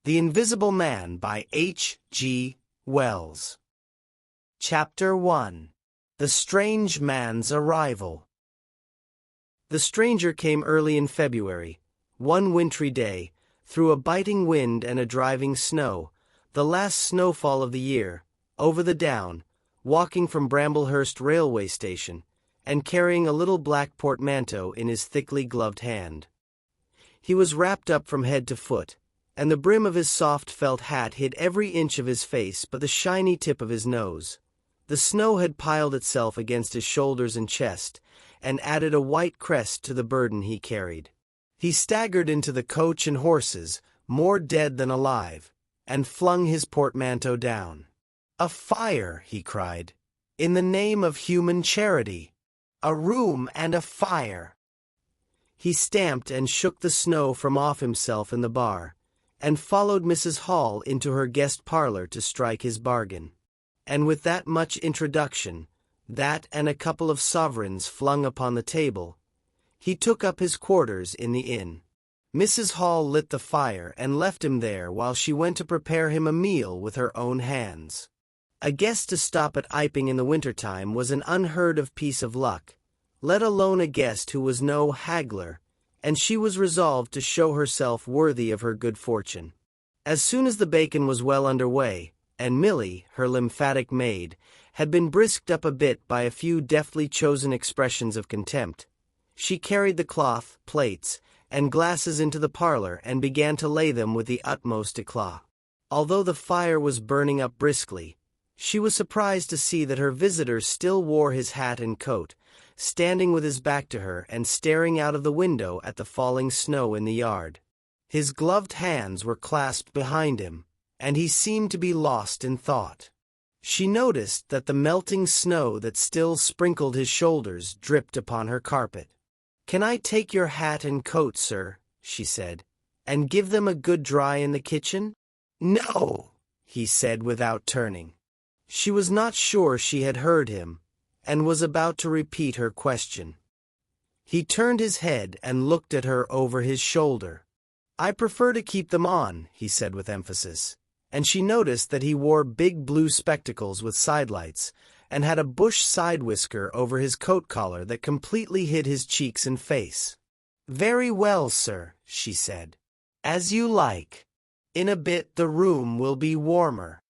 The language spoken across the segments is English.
The Invisible Man by H.G. Wells. Chapter 1. The Strange Man's Arrival. The stranger came early in February, one wintry day, through a biting wind and a driving snow, the last snowfall of the year, over the down, walking from Bramblehurst railway station, and carrying a little black portmanteau in his thickly gloved hand. He was wrapped up from head to foot, and the brim of his soft felt hat hid every inch of his face but the shiny tip of his nose. The snow had piled itself against his shoulders and chest, and added a white crest to the burden he carried. He staggered into the coach and horses, more dead than alive, and flung his portmanteau down. "A fire!" he cried. "In the name of human charity! A room and a fire!" He stamped and shook the snow from off himself in the bar, and followed Mrs. Hall into her guest parlor to strike his bargain. And with that much introduction, that and a couple of sovereigns flung upon the table, he took up his quarters in the inn. Mrs. Hall lit the fire and left him there while she went to prepare him a meal with her own hands. A guest to stop at Iping in the winter-time was an unheard-of piece of luck, let alone a guest who was no haggler, and she was resolved to show herself worthy of her good fortune. As soon as the bacon was well under way, and Milly, her lymphatic maid, had been brisked up a bit by a few deftly chosen expressions of contempt, she carried the cloth, plates, and glasses into the parlor and began to lay them with the utmost éclat. Although the fire was burning up briskly, she was surprised to see that her visitor still wore his hat and coat, standing with his back to her and staring out of the window at the falling snow in the yard. His gloved hands were clasped behind him, and he seemed to be lost in thought. She noticed that the melting snow that still sprinkled his shoulders dripped upon her carpet. "Can I take your hat and coat, sir?" she said, "and give them a good dry in the kitchen?" "No," he said without turning. She was not sure she had heard him, and was about to repeat her question. He turned his head and looked at her over his shoulder. "I prefer to keep them on," he said with emphasis, and she noticed that he wore big blue spectacles with sidelights, and had a bush side whisker over his coat collar that completely hid his cheeks and face. "Very well, sir," she said. "As you like. In a bit the room will be warmer."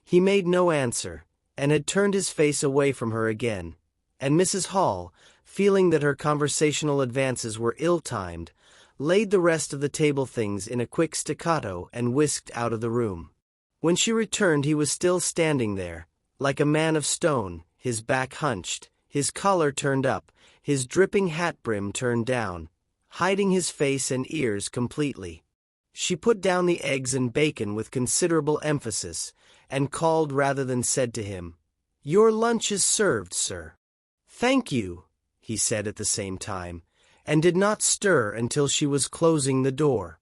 He made no answer, and had turned his face away from her again, and Mrs. Hall, feeling that her conversational advances were ill-timed, laid the rest of the table things in a quick staccato and whisked out of the room. When she returned he was still standing there, like a man of stone, his back hunched, his collar turned up, his dripping hat brim turned down, hiding his face and ears completely. She put down the eggs and bacon with considerable emphasis, and called rather than said to him, "Your lunch is served, sir." "Thank you," he said at the same time, and did not stir until she was closing the door.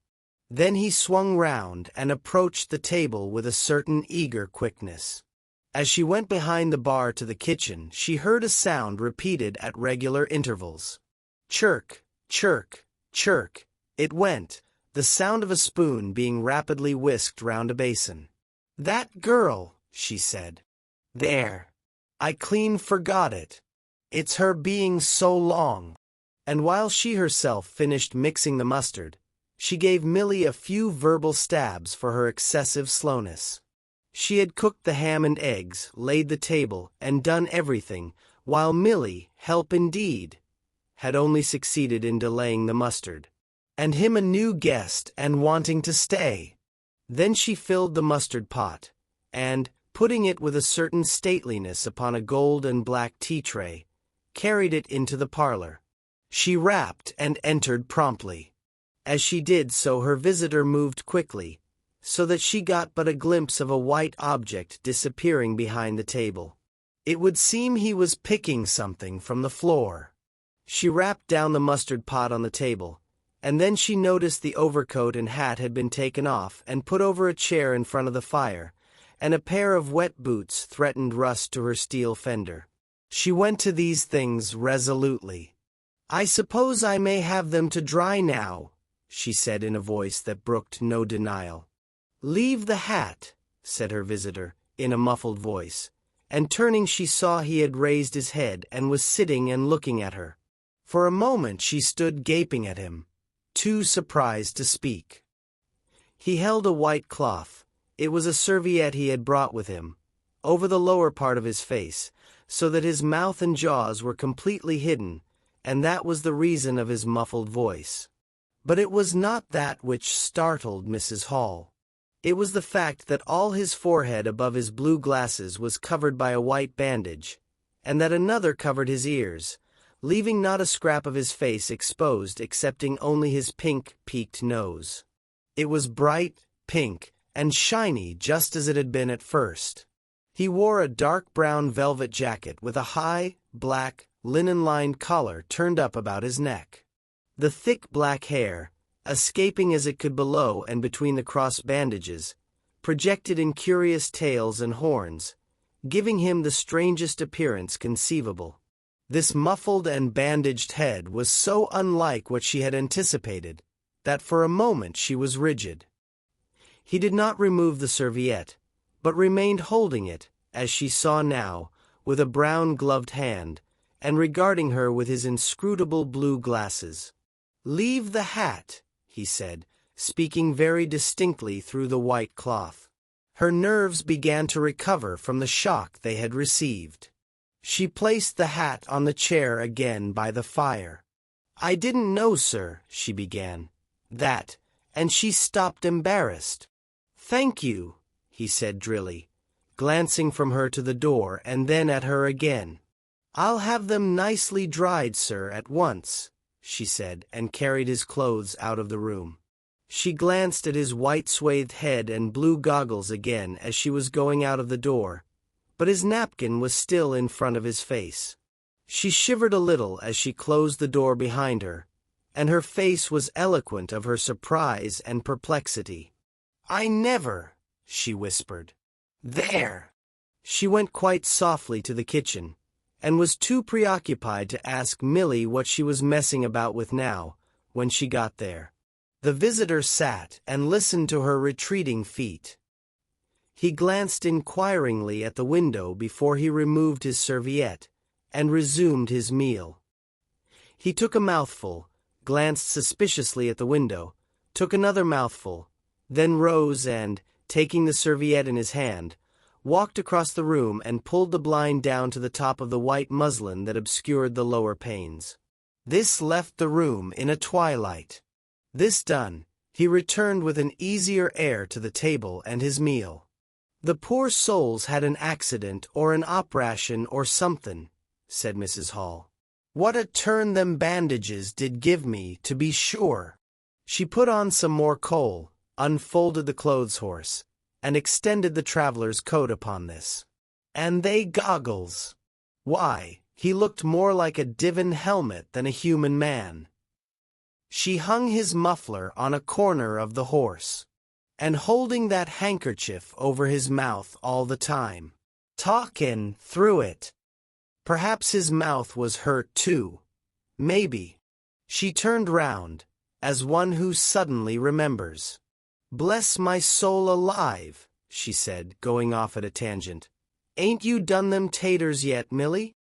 Then he swung round and approached the table with a certain eager quickness. As she went behind the bar to the kitchen, she heard a sound repeated at regular intervals. Chirk, chirk, chirk, it went, the sound of a spoon being rapidly whisked round a basin. "That girl," she said. "There. I clean forgot it. It's her being so long." And while she herself finished mixing the mustard, she gave Milly a few verbal stabs for her excessive slowness. She had cooked the ham and eggs, laid the table, and done everything, while Milly, help indeed, had only succeeded in delaying the mustard. And him a new guest and wanting to stay. Then she filled the mustard pot, and, putting it with a certain stateliness upon a gold and black tea-tray, carried it into the parlor. She rapped and entered promptly. As she did so her visitor moved quickly, so that she got but a glimpse of a white object disappearing behind the table. It would seem he was picking something from the floor. She rapped down the mustard pot on the table, and then she noticed the overcoat and hat had been taken off and put over a chair in front of the fire, and a pair of wet boots threatened rust to her steel fender. She went to these things resolutely. "I suppose I may have them to dry now," she said in a voice that brooked no denial. "Leave the hat," said her visitor, in a muffled voice, and turning she saw he had raised his head and was sitting and looking at her. For a moment she stood gaping at him, too surprised to speak. He held a white cloth, it was a serviette he had brought with him, over the lower part of his face, so that his mouth and jaws were completely hidden, and that was the reason of his muffled voice. But it was not that which startled Mrs. Hall. It was the fact that all his forehead above his blue glasses was covered by a white bandage, and that another covered his ears, leaving not a scrap of his face exposed excepting only his pink, peaked nose. It was bright, pink, and shiny just as it had been at first. He wore a dark brown velvet jacket with a high, black, linen-lined collar turned up about his neck. The thick black hair, escaping as it could below and between the crossed bandages, projected in curious tails and horns, giving him the strangest appearance conceivable. This muffled and bandaged head was so unlike what she had anticipated, that for a moment she was rigid. He did not remove the serviette, but remained holding it, as she saw now, with a brown gloved hand, and regarding her with his inscrutable blue glasses. "Leave the hat," he said, speaking very distinctly through the white cloth. Her nerves began to recover from the shock they had received. She placed the hat on the chair again by the fire. "I didn't know, sir," she began. "That," and she stopped embarrassed. "Thank you," he said drily, glancing from her to the door and then at her again. "I'll have them nicely dried, sir, at once," she said, and carried his clothes out of the room. She glanced at his white swathed head and blue goggles again as she was going out of the door, but his napkin was still in front of his face. She shivered a little as she closed the door behind her, and her face was eloquent of her surprise and perplexity. "I never," she whispered. "There!" She went quite softly to the kitchen, and was too preoccupied to ask Milly what she was messing about with now, when she got there. The visitor sat and listened to her retreating feet. He glanced inquiringly at the window before he removed his serviette, and resumed his meal. He took a mouthful, glanced suspiciously at the window, took another mouthful, then rose and, taking the serviette in his hand, walked across the room and pulled the blind down to the top of the white muslin that obscured the lower panes. This left the room in a twilight. This done, he returned with an easier air to the table and his meal. "The poor souls had an accident or an operation or something," said Mrs. Hall. "What a turn them bandages did give me, to be sure." She put on some more coal, unfolded the clothes horse, and extended the traveler's coat upon this. "And they goggles! Why, he looked more like a divin helmet than a human man." She hung his muffler on a corner of the horse, and holding that handkerchief over his mouth all the time, talkin' through it. Perhaps his mouth was hurt too. Maybe. She turned round, as one who suddenly remembers. "Bless my soul alive," she said, going off at a tangent. "Ain't you done them taters yet, Milly?"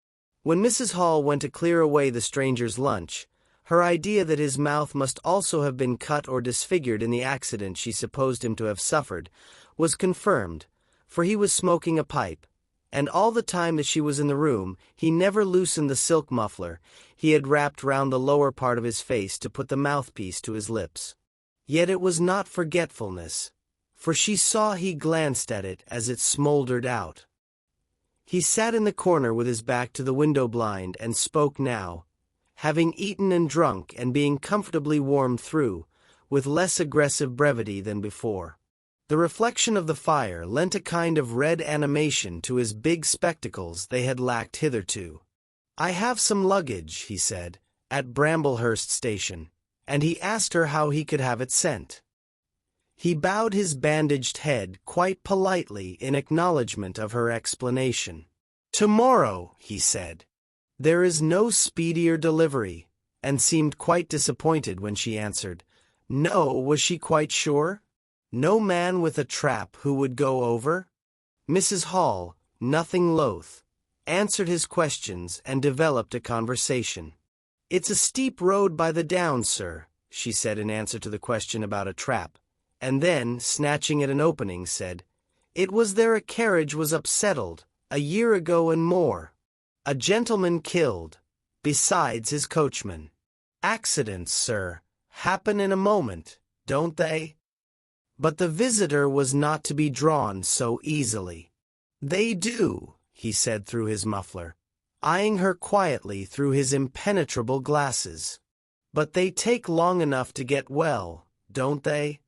When Mrs. Hall went to clear away the stranger's lunch, her idea that his mouth must also have been cut or disfigured in the accident she supposed him to have suffered was confirmed, for he was smoking a pipe, and all the time that she was in the room he never loosened the silk muffler he had wrapped round the lower part of his face to put the mouthpiece to his lips. Yet it was not forgetfulness, for she saw he glanced at it as it smoldered out. He sat in the corner with his back to the window blind and spoke now, having eaten and drunk and being comfortably warmed through, with less aggressive brevity than before. The reflection of the fire lent a kind of red animation to his big spectacles they had lacked hitherto. "I have some luggage," he said, "at Bramblehurst Station," and he asked her how he could have it sent. He bowed his bandaged head quite politely in acknowledgment of her explanation. "Tomorrow," he said. "There is no speedier delivery," and seemed quite disappointed when she answered, No, was she quite sure? No man with a trap who would go over? Mrs. Hall, nothing loath, answered his questions and developed a conversation. "It's a steep road by the downs, sir," she said in answer to the question about a trap, and then, snatching at an opening, said, "It was there a carriage was upsettled, a year ago and more. A gentleman killed, besides his coachman. Accidents, sir, happen in a moment, don't they?" But the visitor was not to be drawn so easily. "They do," he said through his muffler, eyeing her quietly through his impenetrable glasses. "But they take long enough to get well, don't they?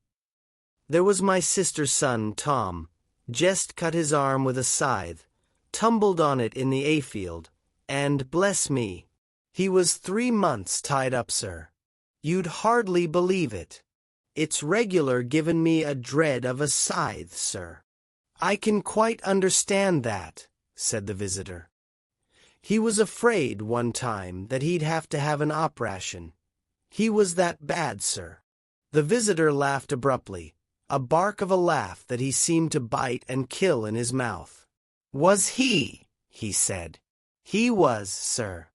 There was my sister's son, Tom, just cut his arm with a scythe, tumbled on it in the hayfield, and, bless me, he was 3 months tied up, sir. You'd hardly believe it. It's regular given me a dread of a scythe, sir." "I can quite understand that," said the visitor. "He was afraid one time that he'd have to have an operation. He was that bad, sir." The visitor laughed abruptly, a bark of a laugh that he seemed to bite and kill in his mouth. "Was he?" he said. "He was, sir.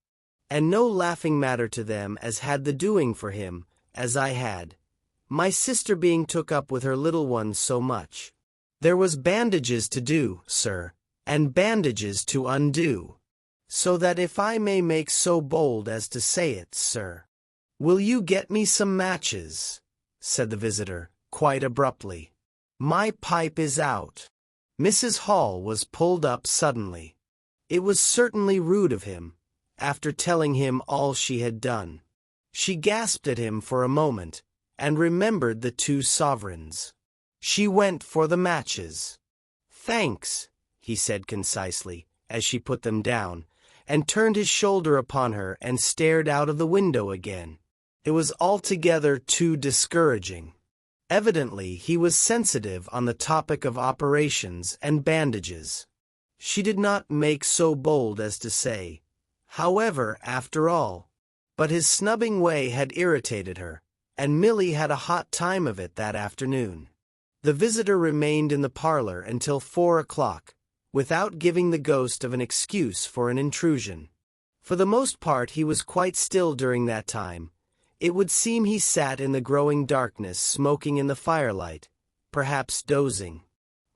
And no laughing matter to them as had the doing for him, as I had, my sister being took up with her little ones so much. There was bandages to do, sir, and bandages to undo. So that if I may make so bold as to say it, sir." "Will you get me some matches?" said the visitor, quite abruptly. "My pipe is out." Mrs. Hall was pulled up suddenly. It was certainly rude of him, after telling him all she had done. She gasped at him for a moment, and remembered the 2 sovereigns. She went for the matches. "Thanks," he said concisely, as she put them down, and turned his shoulder upon her and stared out of the window again. It was altogether too discouraging. Evidently he was sensitive on the topic of operations and bandages. She did not make so bold as to say, however, after all. But his snubbing way had irritated her, and Milly had a hot time of it that afternoon. The visitor remained in the parlor until 4 o'clock, without giving the ghost of an excuse for an intrusion. For the most part he was quite still during that time. It would seem he sat in the growing darkness smoking in the firelight, perhaps dozing.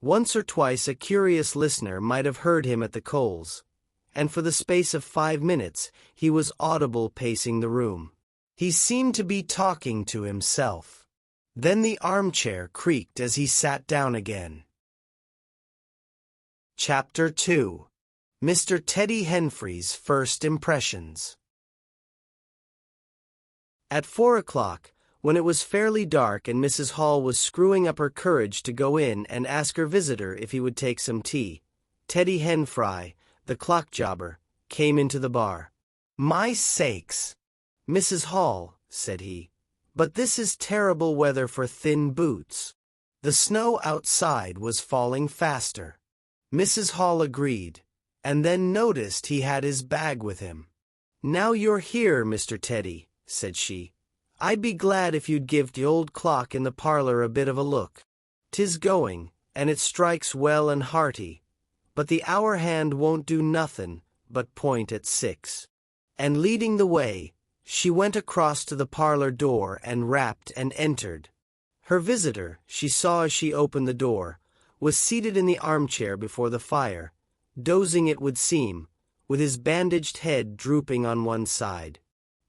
Once or twice a curious listener might have heard him at the coals, and for the space of 5 minutes he was audible pacing the room. He seemed to be talking to himself. Then the armchair creaked as he sat down again. Chapter 2. Mr. Teddy Henfrey's First Impressions. At 4 o'clock, when it was fairly dark and Mrs. Hall was screwing up her courage to go in and ask her visitor if he would take some tea, Teddy Henfrey, the clock jobber, came into the bar. "My sakes, Mrs. Hall," said he, "but this is terrible weather for thin boots." The snow outside was falling faster. Mrs. Hall agreed, and then noticed he had his bag with him. "Now you're here, Mr. Teddy," said she, "I'd be glad if you'd give the old clock in the parlor a bit of a look. 'Tis going, and it strikes well and hearty, but the hour hand won't do nothin' but point at 6. And leading the way, she went across to the parlor door and rapped and entered. Her visitor, she saw as she opened the door, was seated in the armchair before the fire, dozing it would seem, with his bandaged head drooping on one side.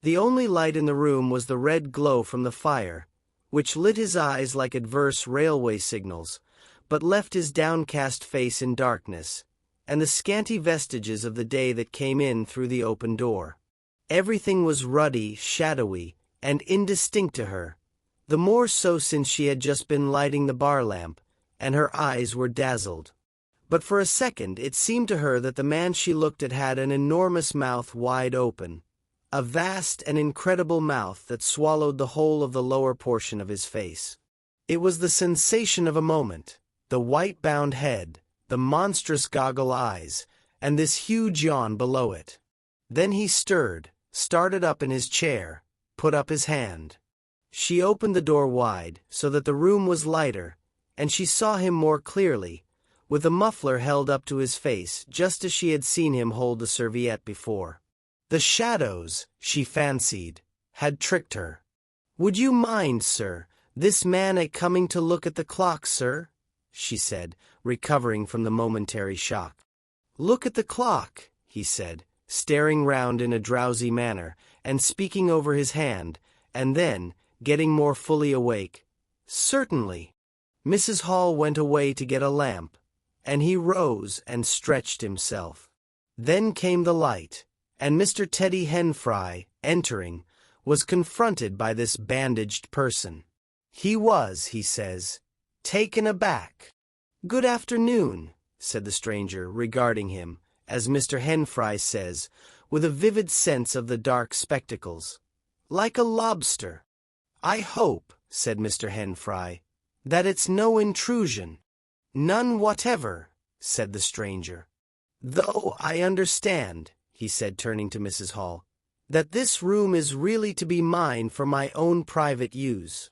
The only light in the room was the red glow from the fire, which lit his eyes like adverse railway signals, but left his downcast face in darkness, and the scanty vestiges of the day that came in through the open door. Everything was ruddy, shadowy, and indistinct to her, the more so since she had just been lighting the bar lamp, and her eyes were dazzled. But for a second it seemed to her that the man she looked at had an enormous mouth wide open, a vast and incredible mouth that swallowed the whole of the lower portion of his face. It was the sensation of a moment, the white-bound head, the monstrous goggle eyes, and this huge yawn below it. Then he stirred, started up in his chair, put up his hand. She opened the door wide, so that the room was lighter, and she saw him more clearly, with a muffler held up to his face just as she had seen him hold the serviette before. The shadows, she fancied, had tricked her. "Would you mind, sir, this man coming to look at the clock, sir?" she said, recovering from the momentary shock. "Look at the clock," he said, staring round in a drowsy manner, and speaking over his hand, and then, getting more fully awake, "Certainly." Mrs. Hall went away to get a lamp, and he rose and stretched himself. Then came the light, and Mr. Teddy Henfry, entering, was confronted by this bandaged person. He was, he says, taken aback. "Good afternoon," said the stranger, regarding him, as Mr. Henfry says, with a vivid sense of the dark spectacles. "Like a lobster." "I hope," said Mr. Henfry, "that it's no intrusion." "None whatever," said the stranger. "Though I understand," he said, turning to Mrs. Hall, "that this room is really to be mine for my own private use."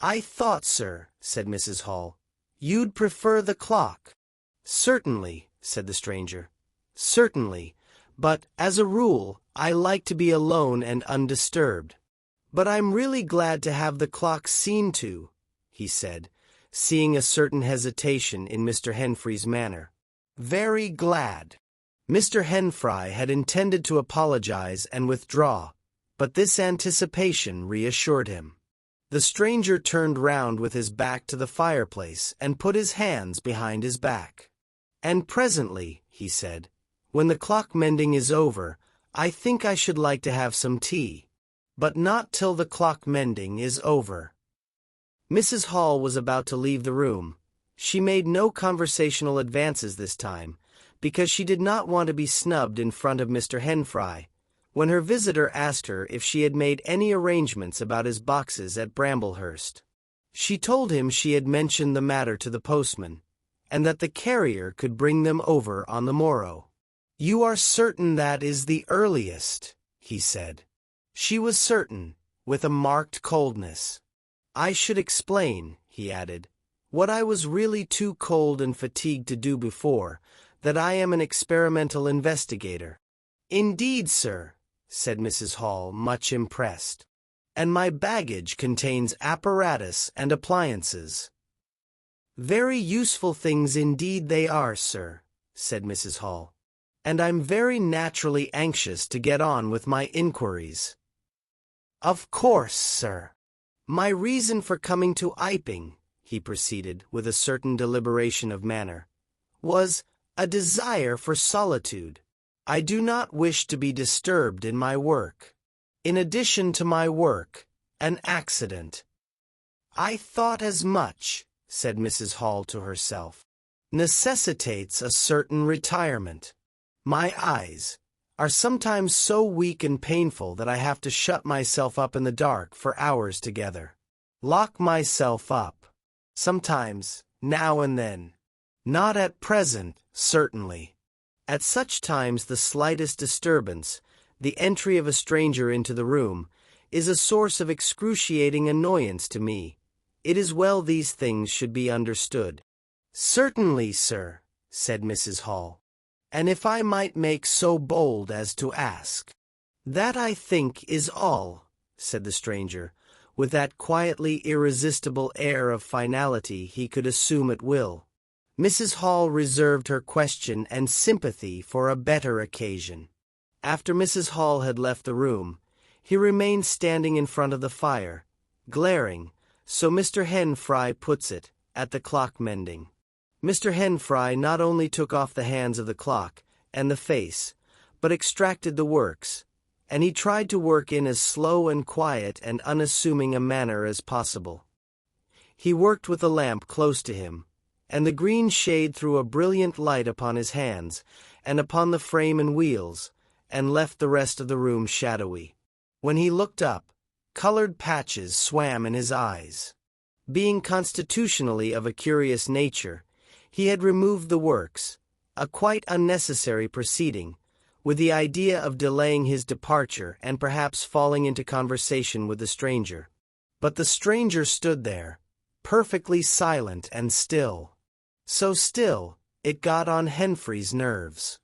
"I thought, sir," said Mrs. Hall, "you'd prefer the clock." "Certainly," said the stranger. "Certainly, but, as a rule, I like to be alone and undisturbed. But I'm really glad to have the clock seen to," he said, seeing a certain hesitation in Mr. Henfry's manner. "Very glad." Mr. Henfry had intended to apologize and withdraw, but this anticipation reassured him. The stranger turned round with his back to the fireplace and put his hands behind his back. "And presently," he said, "when the clock mending is over, I think I should like to have some tea. But not till the clock mending is over." Mrs. Hall was about to leave the room. She made no conversational advances this time, because she did not want to be snubbed in front of Mr. Henfry, when her visitor asked her if she had made any arrangements about his boxes at Bramblehurst. She told him she had mentioned the matter to the postman, and that the carrier could bring them over on the morrow. "You are certain that is the earliest?" he said. She was certain, with a marked coldness. "I should explain," he added, "what I was really too cold and fatigued to do before, that I am an experimental investigator." "Indeed, sir," said Mrs. Hall, much impressed. "And my baggage contains apparatus and appliances." "Very useful things indeed they are, sir," said Mrs. Hall. "And I'm very naturally anxious to get on with my inquiries." "Of course, sir. My reason for coming to Iping," he proceeded with a certain deliberation of manner, "was a desire for solitude. I do not wish to be disturbed in my work. In addition to my work, an accident." "I thought as much," said Mrs. Hall to herself, "necessitates a certain retirement. My eyes are sometimes so weak and painful that I have to shut myself up in the dark for hours together. Lock myself up. Sometimes, now and then. Not at present, certainly. At such times the slightest disturbance, the entry of a stranger into the room, is a source of excruciating annoyance to me. It is well these things should be understood." "Certainly, sir," said Mrs. Hall. "And if I might make so bold as to ask—" "That, I think, is all," said the stranger, with that quietly irresistible air of finality he could assume at will. Mrs. Hall reserved her question and sympathy for a better occasion. After Mrs. Hall had left the room, he remained standing in front of the fire, glaring, so Mr. Henfry puts it, at the clock mending. Mr. Henfry not only took off the hands of the clock and the face, but extracted the works, and he tried to work in as slow and quiet and unassuming a manner as possible. He worked with the lamp close to him, and the green shade threw a brilliant light upon his hands and upon the frame and wheels, and left the rest of the room shadowy. When he looked up, colored patches swam in his eyes. Being constitutionally of a curious nature, he had removed the works, a quite unnecessary proceeding, with the idea of delaying his departure and perhaps falling into conversation with the stranger. But the stranger stood there, perfectly silent and still. So still, it got on Henfrey's nerves.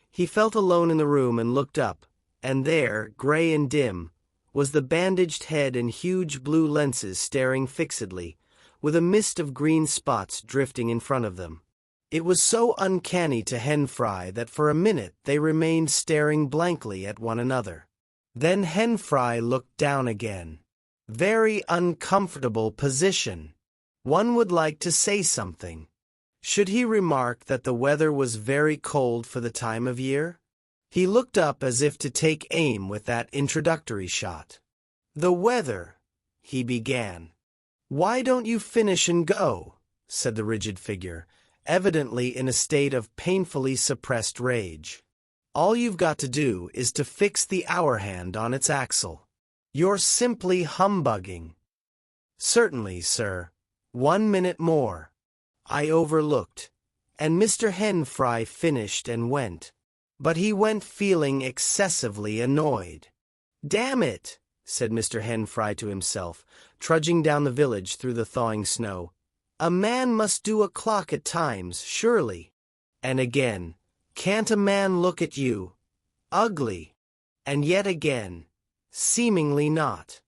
He felt alone in the room and looked up, and there, gray and dim, was the bandaged head and huge blue lenses staring fixedly, with a mist of green spots drifting in front of them. It was so uncanny to Henfrey that for a minute they remained staring blankly at one another. Then Henfrey looked down again. Very uncomfortable position. One would like to say something. Should he remark that the weather was very cold for the time of year? He looked up as if to take aim with that introductory shot. "The weather," he began. "Why don't you finish and go?" said the rigid figure, evidently in a state of painfully suppressed rage. "All you've got to do is to fix the hour hand on its axle. You're simply humbugging." "Certainly, sir. 1 minute more." I overlooked, and Mr. Henfrey finished and went. But he went feeling excessively annoyed. "Damn it," said Mr. Henfrey to himself, trudging down the village through the thawing snow. "A man must do a clock at times, surely." And again, "Can't a man look at you? Ugly." And yet again, "Seemingly not.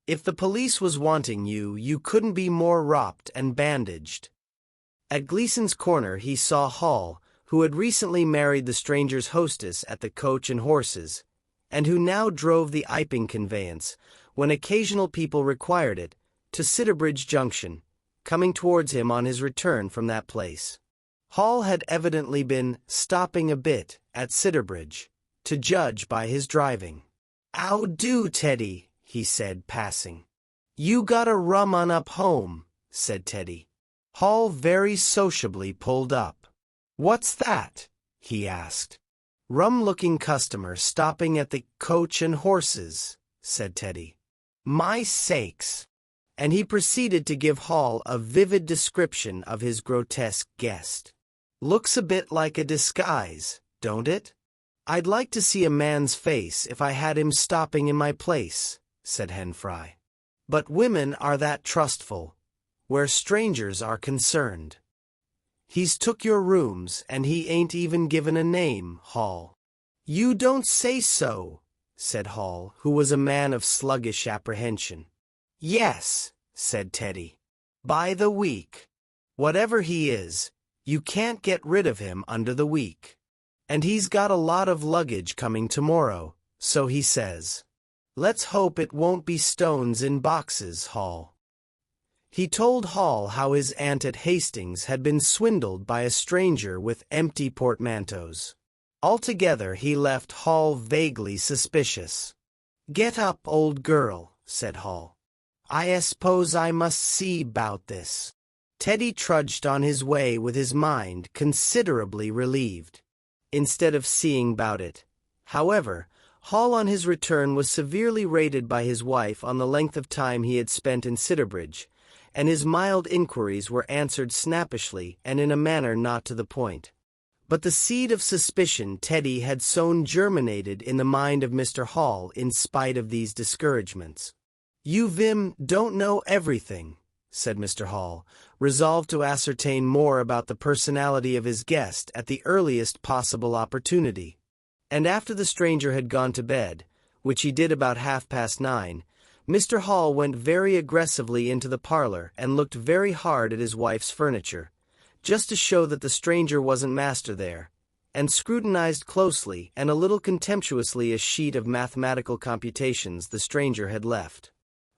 If the police was wanting you, you couldn't be more wropped and bandaged." At Gleason's Corner he saw Hall, who had recently married the stranger's hostess at the Coach and Horses, and who now drove the Iping conveyance, when occasional people required it, to Sidderbridge Junction, coming towards him on his return from that place. Hall had evidently been stopping a bit at Sidderbridge, to judge by his driving. "'Ow do, Teddy," he said, passing. "You got a rum on up home," said Teddy. Hall very sociably pulled up. "What's that?" he asked. "Rum-looking customer stopping at the Coach and Horses," said Teddy. "My sakes!" And he proceeded to give Hall a vivid description of his grotesque guest. "Looks a bit like a disguise, don't it? I'd like to see a man's face if I had him stopping in my place," said Henfrey. "But women are that trustful, where strangers are concerned. He's took your rooms, and he ain't even given a name, Hall." "You don't say so," said Hall, who was a man of sluggish apprehension. "Yes," said Teddy. "By the week. Whatever he is, you can't get rid of him under the week. And he's got a lot of luggage coming tomorrow, so he says. Let's hope it won't be stones in boxes, Hall." He told Hall how his aunt at Hastings had been swindled by a stranger with empty portmanteaus. Altogether he left Hall vaguely suspicious. "Get up, old girl," said Hall. "I suppose I must see 'bout this." Teddy trudged on his way with his mind considerably relieved. Instead of seeing 'bout it, however, Hall on his return was severely rated by his wife on the length of time he had spent in Sidderbridge, and his mild inquiries were answered snappishly and in a manner not to the point. But the seed of suspicion Teddy had sown germinated in the mind of Mr. Hall in spite of these discouragements. "You don't know everything," said Mr. Hall, resolved to ascertain more about the personality of his guest at the earliest possible opportunity. And after the stranger had gone to bed, which he did about 9:30, Mr. Hall went very aggressively into the parlor and looked very hard at his wife's furniture, just to show that the stranger wasn't master there, and scrutinized closely and a little contemptuously a sheet of mathematical computations the stranger had left.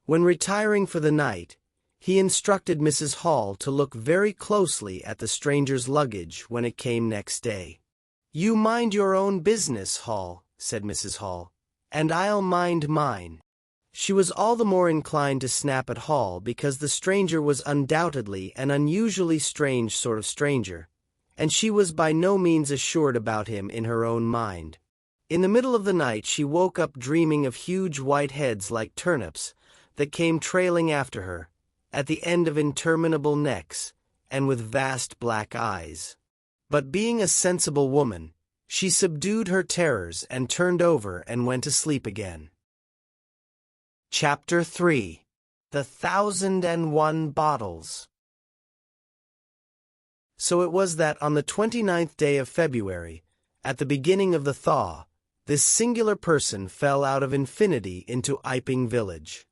When retiring for the night, he instructed Mrs. Hall to look very closely at the stranger's luggage when it came next day. "You mind your own business, Hall," said Mrs. Hall, "and I'll mind mine." She was all the more inclined to snap at Hall because the stranger was undoubtedly an unusually strange sort of stranger, and she was by no means assured about him in her own mind. In the middle of the night she woke up dreaming of huge white heads like turnips that came trailing after her, at the end of interminable necks, and with vast black eyes. But being a sensible woman, she subdued her terrors and turned over and went to sleep again. Chapter 3. The 1001 Bottles. So it was that on the 29th day of February, at the beginning of the thaw, this singular person fell out of infinity into Iping village.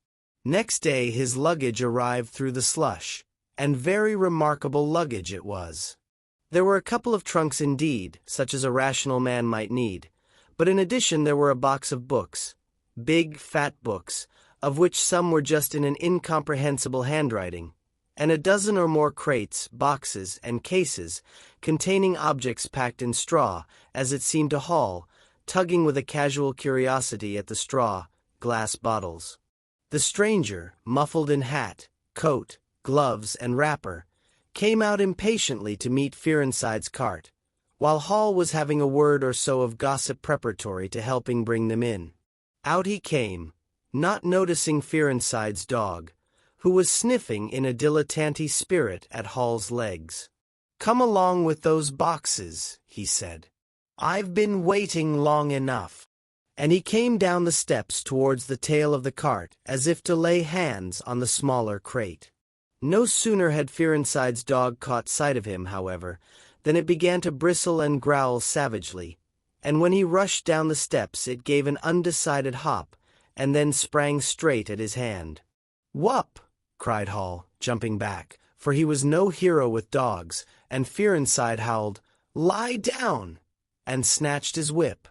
Next day his luggage arrived through the slush, and very remarkable luggage it was. There were a couple of trunks indeed, such as a rational man might need, but in addition there were a box of books, big, fat books, of which some were just in an incomprehensible handwriting, and a dozen or more crates, boxes, and cases containing objects packed in straw, as it seemed to Hall, tugging with a casual curiosity at the straw, glass bottles. The stranger, muffled in hat, coat, gloves, and wrapper, came out impatiently to meet Fearenside's cart, while Hall was having a word or so of gossip preparatory to helping bring them in. Out he came, not noticing Fearenside's dog, who was sniffing in a dilettante spirit at Hall's legs. "Come along with those boxes," he said. "I've been waiting long enough." And he came down the steps towards the tail of the cart as if to lay hands on the smaller crate. No sooner had Fearenside's dog caught sight of him, however, than it began to bristle and growl savagely, and when he rushed down the steps it gave an undecided hop, and then sprang straight at his hand. "Whup!" cried Hall, jumping back, for he was no hero with dogs, and Fearenside howled, "Lie down!" and snatched his whip.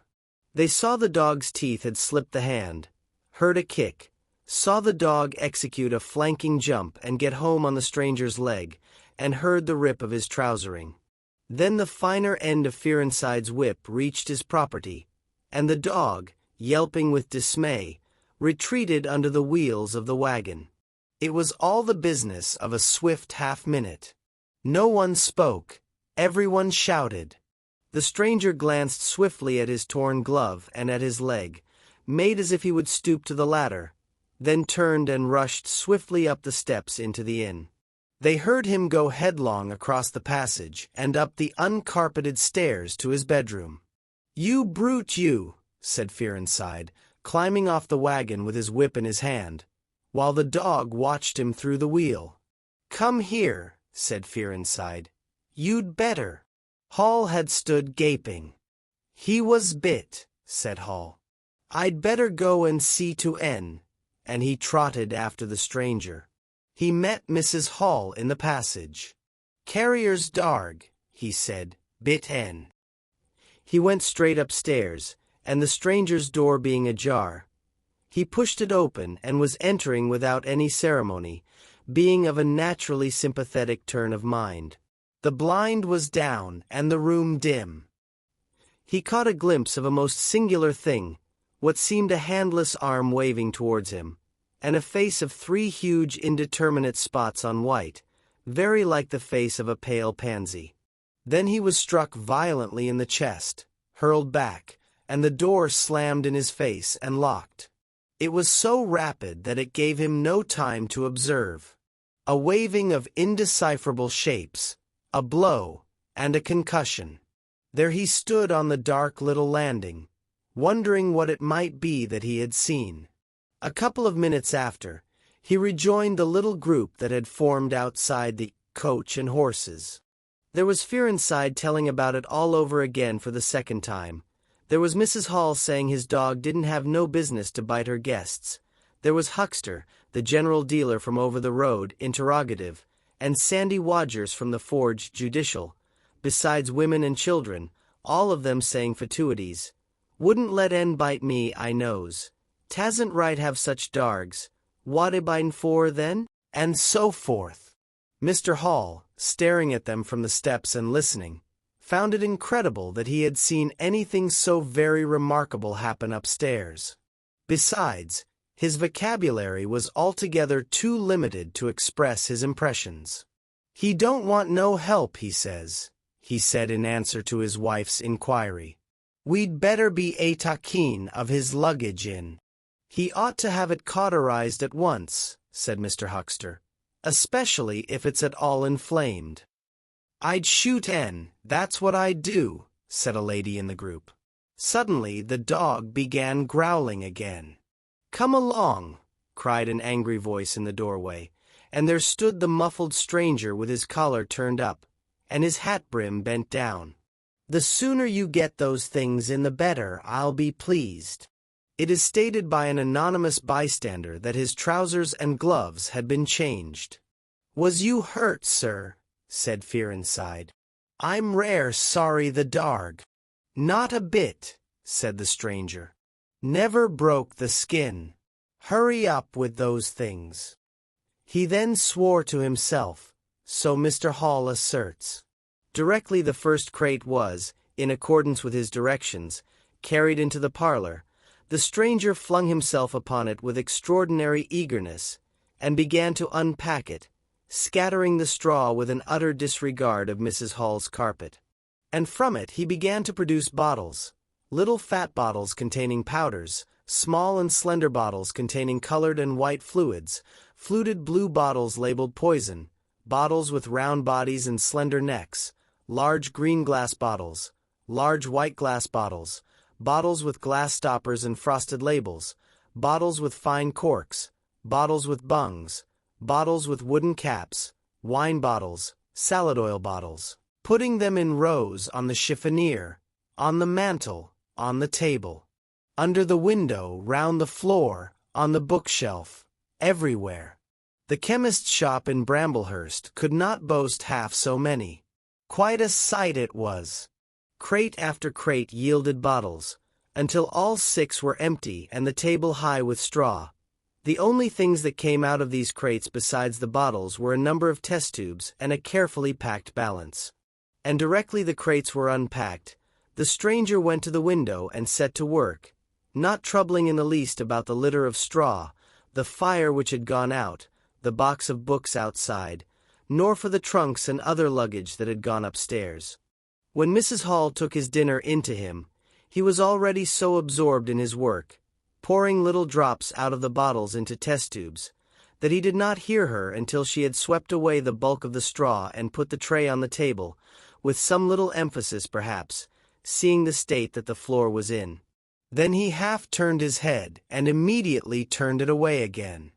They saw the dog's teeth had slipped the hand, heard a kick, saw the dog execute a flanking jump and get home on the stranger's leg, and heard the rip of his trousering. Then the finer end of Fearenside's whip reached his property, and the dog, yelping with dismay, retreated under the wheels of the wagon. It was all the business of a swift half-minute. No one spoke, everyone shouted. The stranger glanced swiftly at his torn glove and at his leg, made as if he would stoop to the latter, then turned and rushed swiftly up the steps into the inn. They heard him go headlong across the passage and up the uncarpeted stairs to his bedroom. "You brute, you," said Fearenside, climbing off the wagon with his whip in his hand, while the dog watched him through the wheel. "Come here," said Fearenside. "You'd better." Hall had stood gaping. "He was bit," said Hall. "I'd better go and see to en," and he trotted after the stranger. He met Mrs. Hall in the passage. "Carrier's darg," he said, "bit en." He went straight upstairs, and the stranger's door being ajar, he pushed it open and was entering without any ceremony, being of a naturally sympathetic turn of mind. The blind was down and the room dim. He caught a glimpse of a most singular thing, what seemed a handless arm waving towards him, and a face of three huge indeterminate spots on white, very like the face of a pale pansy. Then he was struck violently in the chest, hurled back, and the door slammed in his face and locked. It was so rapid that it gave him no time to observe. A waving of indecipherable shapes, a blow, and a concussion. There he stood on the dark little landing, wondering what it might be that he had seen. A couple of minutes after, he rejoined the little group that had formed outside the coach and horses. There was Fearenside telling about it all over again for the second time. There was Mrs. Hall saying his dog didn't have no business to bite her guests. There was Huckster, the general dealer from over the road, interrogative, and Sandy Wodgers from the Forge, judicial, besides women and children, all of them saying fatuities. "Wouldn't let en bite me, I knows. Tasn't right have such dargs. What a bine for, then?" And so forth. Mr. Hall, staring at them from the steps and listening, found it incredible that he had seen anything so very remarkable happen upstairs. Besides, his vocabulary was altogether too limited to express his impressions. "He don't want no help, he says," he said in answer to his wife's inquiry. "We'd better be a takin of his luggage in." "He ought to have it cauterized at once," said Mr. Huckster, "especially if it's at all inflamed." "I'd shoot en, that's what I'd do," said a lady in the group. Suddenly the dog began growling again. "Come along," cried an angry voice in the doorway, and there stood the muffled stranger with his collar turned up, and his hat brim bent down. "The sooner you get those things in the better, I'll be pleased." It is stated by an anonymous bystander that his trousers and gloves had been changed. "Was you hurt, sir?" said Fearinside. "I'm rare sorry the darg." "Not a bit," said the stranger. "Never broke the skin. Hurry up with those things." He then swore to himself, so Mr. Hall asserts. Directly the first crate was, in accordance with his directions, carried into the parlor, the stranger flung himself upon it with extraordinary eagerness, and began to unpack it, scattering the straw with an utter disregard of Mrs. Hall's carpet. And from it he began to produce bottles, little fat bottles containing powders, small and slender bottles containing colored and white fluids, fluted blue bottles labeled poison, bottles with round bodies and slender necks, large green glass bottles, large white glass bottles, bottles with glass stoppers and frosted labels, bottles with fine corks, bottles with bungs, bottles with wooden caps, wine bottles, salad oil bottles, putting them in rows on the chiffonier, on the mantel, on the table, under the window, round the floor, on the bookshelf, everywhere. The chemist's shop in Bramblehurst could not boast half so many. Quite a sight it was. Crate after crate yielded bottles, until all 6 were empty and the table high with straw. The only things that came out of these crates besides the bottles were a number of test tubes and a carefully packed balance. And directly the crates were unpacked, the stranger went to the window and set to work, not troubling in the least about the litter of straw, the fire which had gone out, the box of books outside, nor for the trunks and other luggage that had gone upstairs. When Mrs. Hall took his dinner in to him, he was already so absorbed in his work, pouring little drops out of the bottles into test tubes, that he did not hear her until she had swept away the bulk of the straw and put the tray on the table, with some little emphasis perhaps, seeing the state that the floor was in. Then he half turned his head and immediately turned it away again.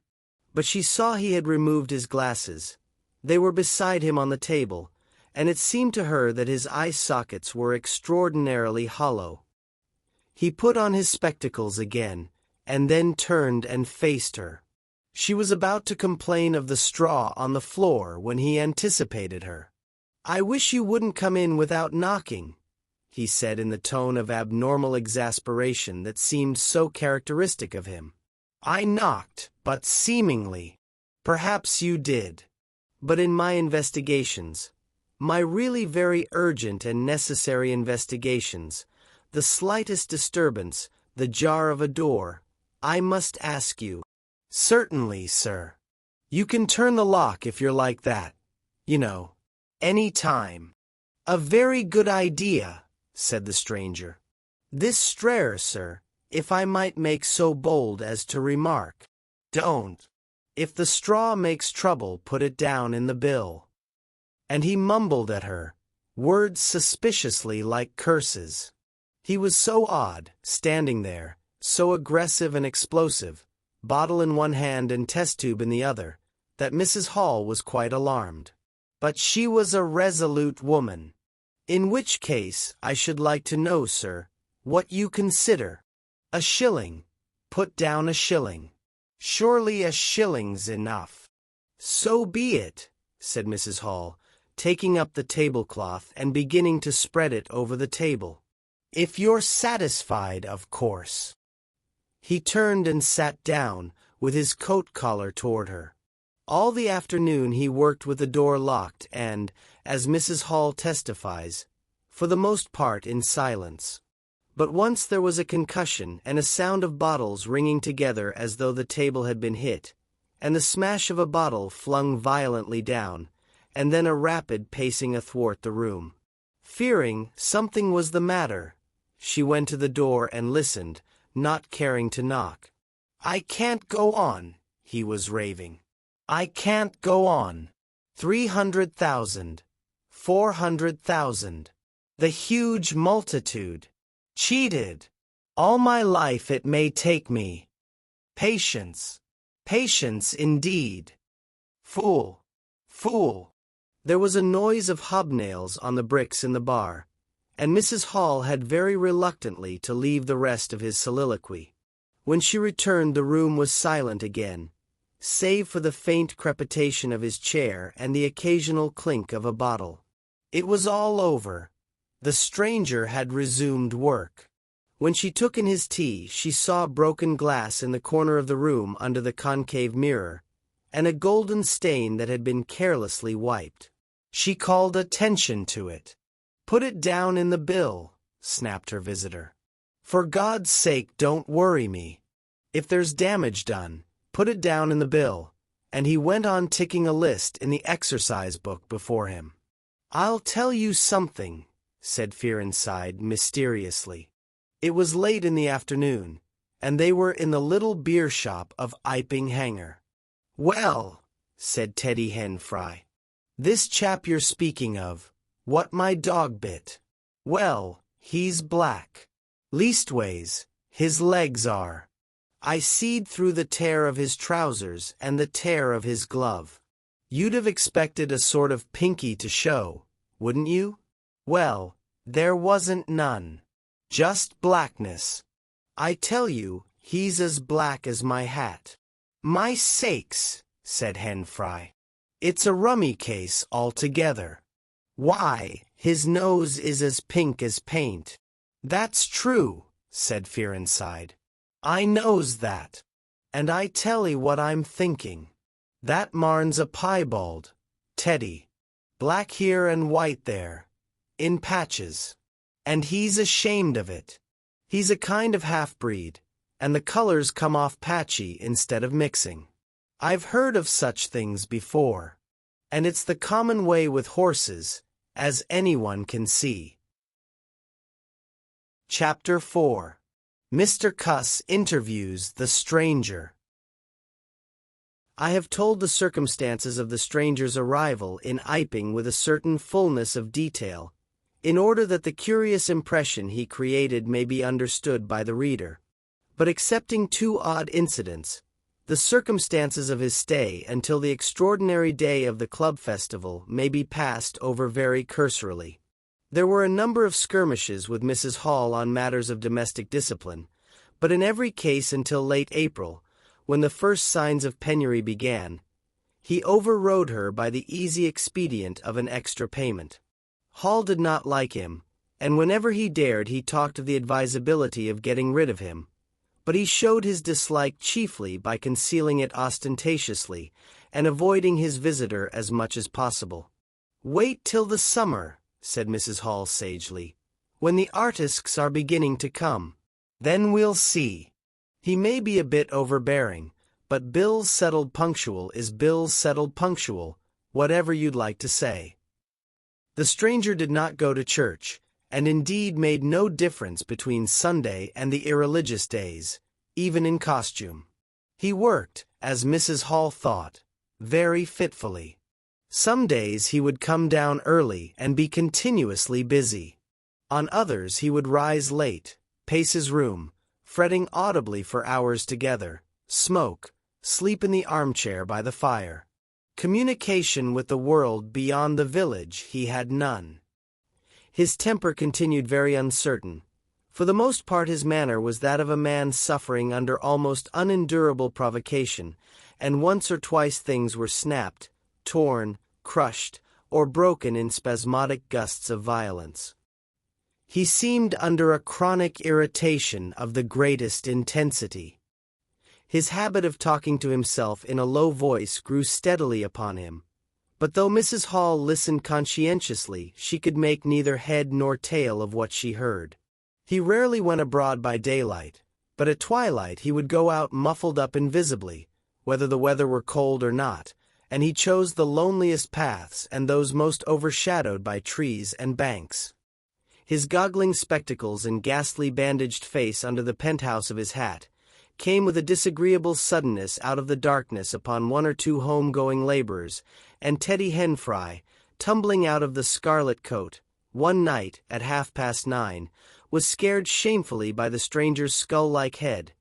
But she saw he had removed his glasses. They were beside him on the table, and it seemed to her that his eye sockets were extraordinarily hollow. He put on his spectacles again, and then turned and faced her. She was about to complain of the straw on the floor when he anticipated her. "I wish you wouldn't come in without knocking," he said in the tone of abnormal exasperation that seemed so characteristic of him. "I knocked, but seemingly. Perhaps you did. But in my investigations, my really very urgent and necessary investigations, the slightest disturbance, the jar of a door, I must ask you." "Certainly, sir. You can turn the lock if you're like that, you know, any time." "A very good idea," said the stranger. "This strayer, sir, if I might make so bold as to remark." "Don't. If the straw makes trouble, put it down in the bill." And he mumbled at her, words suspiciously like curses. He was so odd, standing there, so aggressive and explosive, bottle in one hand and test tube in the other, that Mrs. Hall was quite alarmed. But she was a resolute woman. "In which case, I should like to know, sir, what you consider." "A shilling. Put down a shilling." "Surely a shilling's enough." "So be it," said Mrs. Hall, taking up the tablecloth and beginning to spread it over the table. "If you're satisfied, of course." He turned and sat down, with his coat collar toward her. All the afternoon he worked with the door locked and, as Mrs. Hall testifies, for the most part in silence. But once there was a concussion and a sound of bottles ringing together as though the table had been hit, and the smash of a bottle flung violently down, and then a rapid pacing athwart the room. Fearing something was the matter, she went to the door and listened, not caring to knock. "I can't go on," he was raving. "I can't go on. 300,000. 400,000. The huge multitude. Cheated. All my life it may take me. Patience. Patience indeed. Fool! Fool! There was a noise of hobnails on the bricks in the bar, and Mrs. Hall had very reluctantly to leave the rest of his soliloquy. When she returned, the room was silent again, save for the faint crepitation of his chair and the occasional clink of a bottle. It was all over. The stranger had resumed work. When she took in his tea, she saw broken glass in the corner of the room under the concave mirror, and a golden stain that had been carelessly wiped. She called attention to it. "Put it down in the bill," snapped her visitor. "For God's sake, don't worry me. If there's damage done, put it down in the bill," and he went on ticking a list in the exercise book before him. "I'll tell you something," said Fearenside mysteriously. It was late in the afternoon, and they were in the little beer shop of Iping Hanger. "Well," said Teddy Henfry, "this chap you're speaking of, what my dog bit. Well, he's black. Leastways, his legs are. I seed through the tear of his trousers and the tear of his glove. You'd have expected a sort of pinky to show, wouldn't you? Well, there wasn't none. Just blackness. I tell you, he's as black as my hat." "My sakes," said Henfry. "It's a rummy case altogether. Why, his nose is as pink as paint." "That's true," said Fearenside. "I knows that. And I tell 'ee what I'm thinking. That marn's a piebald, Teddy. Black here and white there, in patches. And he's ashamed of it. He's a kind of half-breed, and the colors come off patchy instead of mixing. I've heard of such things before. And it's the common way with horses, as anyone can see." Chapter 4. Mr. Cuss Interviews the Stranger. I have told the circumstances of the stranger's arrival in Iping with a certain fullness of detail, in order that the curious impression he created may be understood by the reader. But excepting two odd incidents, the circumstances of his stay until the extraordinary day of the club festival may be passed over very cursorily. There were a number of skirmishes with Mrs. Hall on matters of domestic discipline, but in every case until late April, when the first signs of penury began, he overrode her by the easy expedient of an extra payment. Hall did not like him, and whenever he dared he talked of the advisability of getting rid of him, but he showed his dislike chiefly by concealing it ostentatiously and avoiding his visitor as much as possible. "Wait till the summer," said Mrs. Hall sagely, "when the artistes are beginning to come. Then we'll see. He may be a bit overbearing, but bills settled punctual is bills settled punctual, whatever you'd like to say." The stranger did not go to church, and indeed made no difference between Sunday and the irreligious days, even in costume. He worked, as Mrs. Hall thought, very fitfully. Some days he would come down early and be continuously busy. On others he would rise late, pace his room, fretting audibly for hours together, smoke, sleep in the armchair by the fire. Communication with the world beyond the village he had none. His temper continued very uncertain. For the most part his manner was that of a man suffering under almost unendurable provocation, and once or twice things were snapped, torn, crushed, or broken in spasmodic gusts of violence. He seemed under a chronic irritation of the greatest intensity. His habit of talking to himself in a low voice grew steadily upon him, but though Mrs. Hall listened conscientiously, she could make neither head nor tail of what she heard. He rarely went abroad by daylight, but at twilight he would go out muffled up invisibly, whether the weather were cold or not, and he chose the loneliest paths and those most overshadowed by trees and banks. His goggling spectacles and ghastly bandaged face under the penthouse of his hat came with a disagreeable suddenness out of the darkness upon one or two home-going laborers, and Teddy Henfry, tumbling out of the scarlet coat, one night at 9:30, was scared shamefully by the stranger's skull-like head.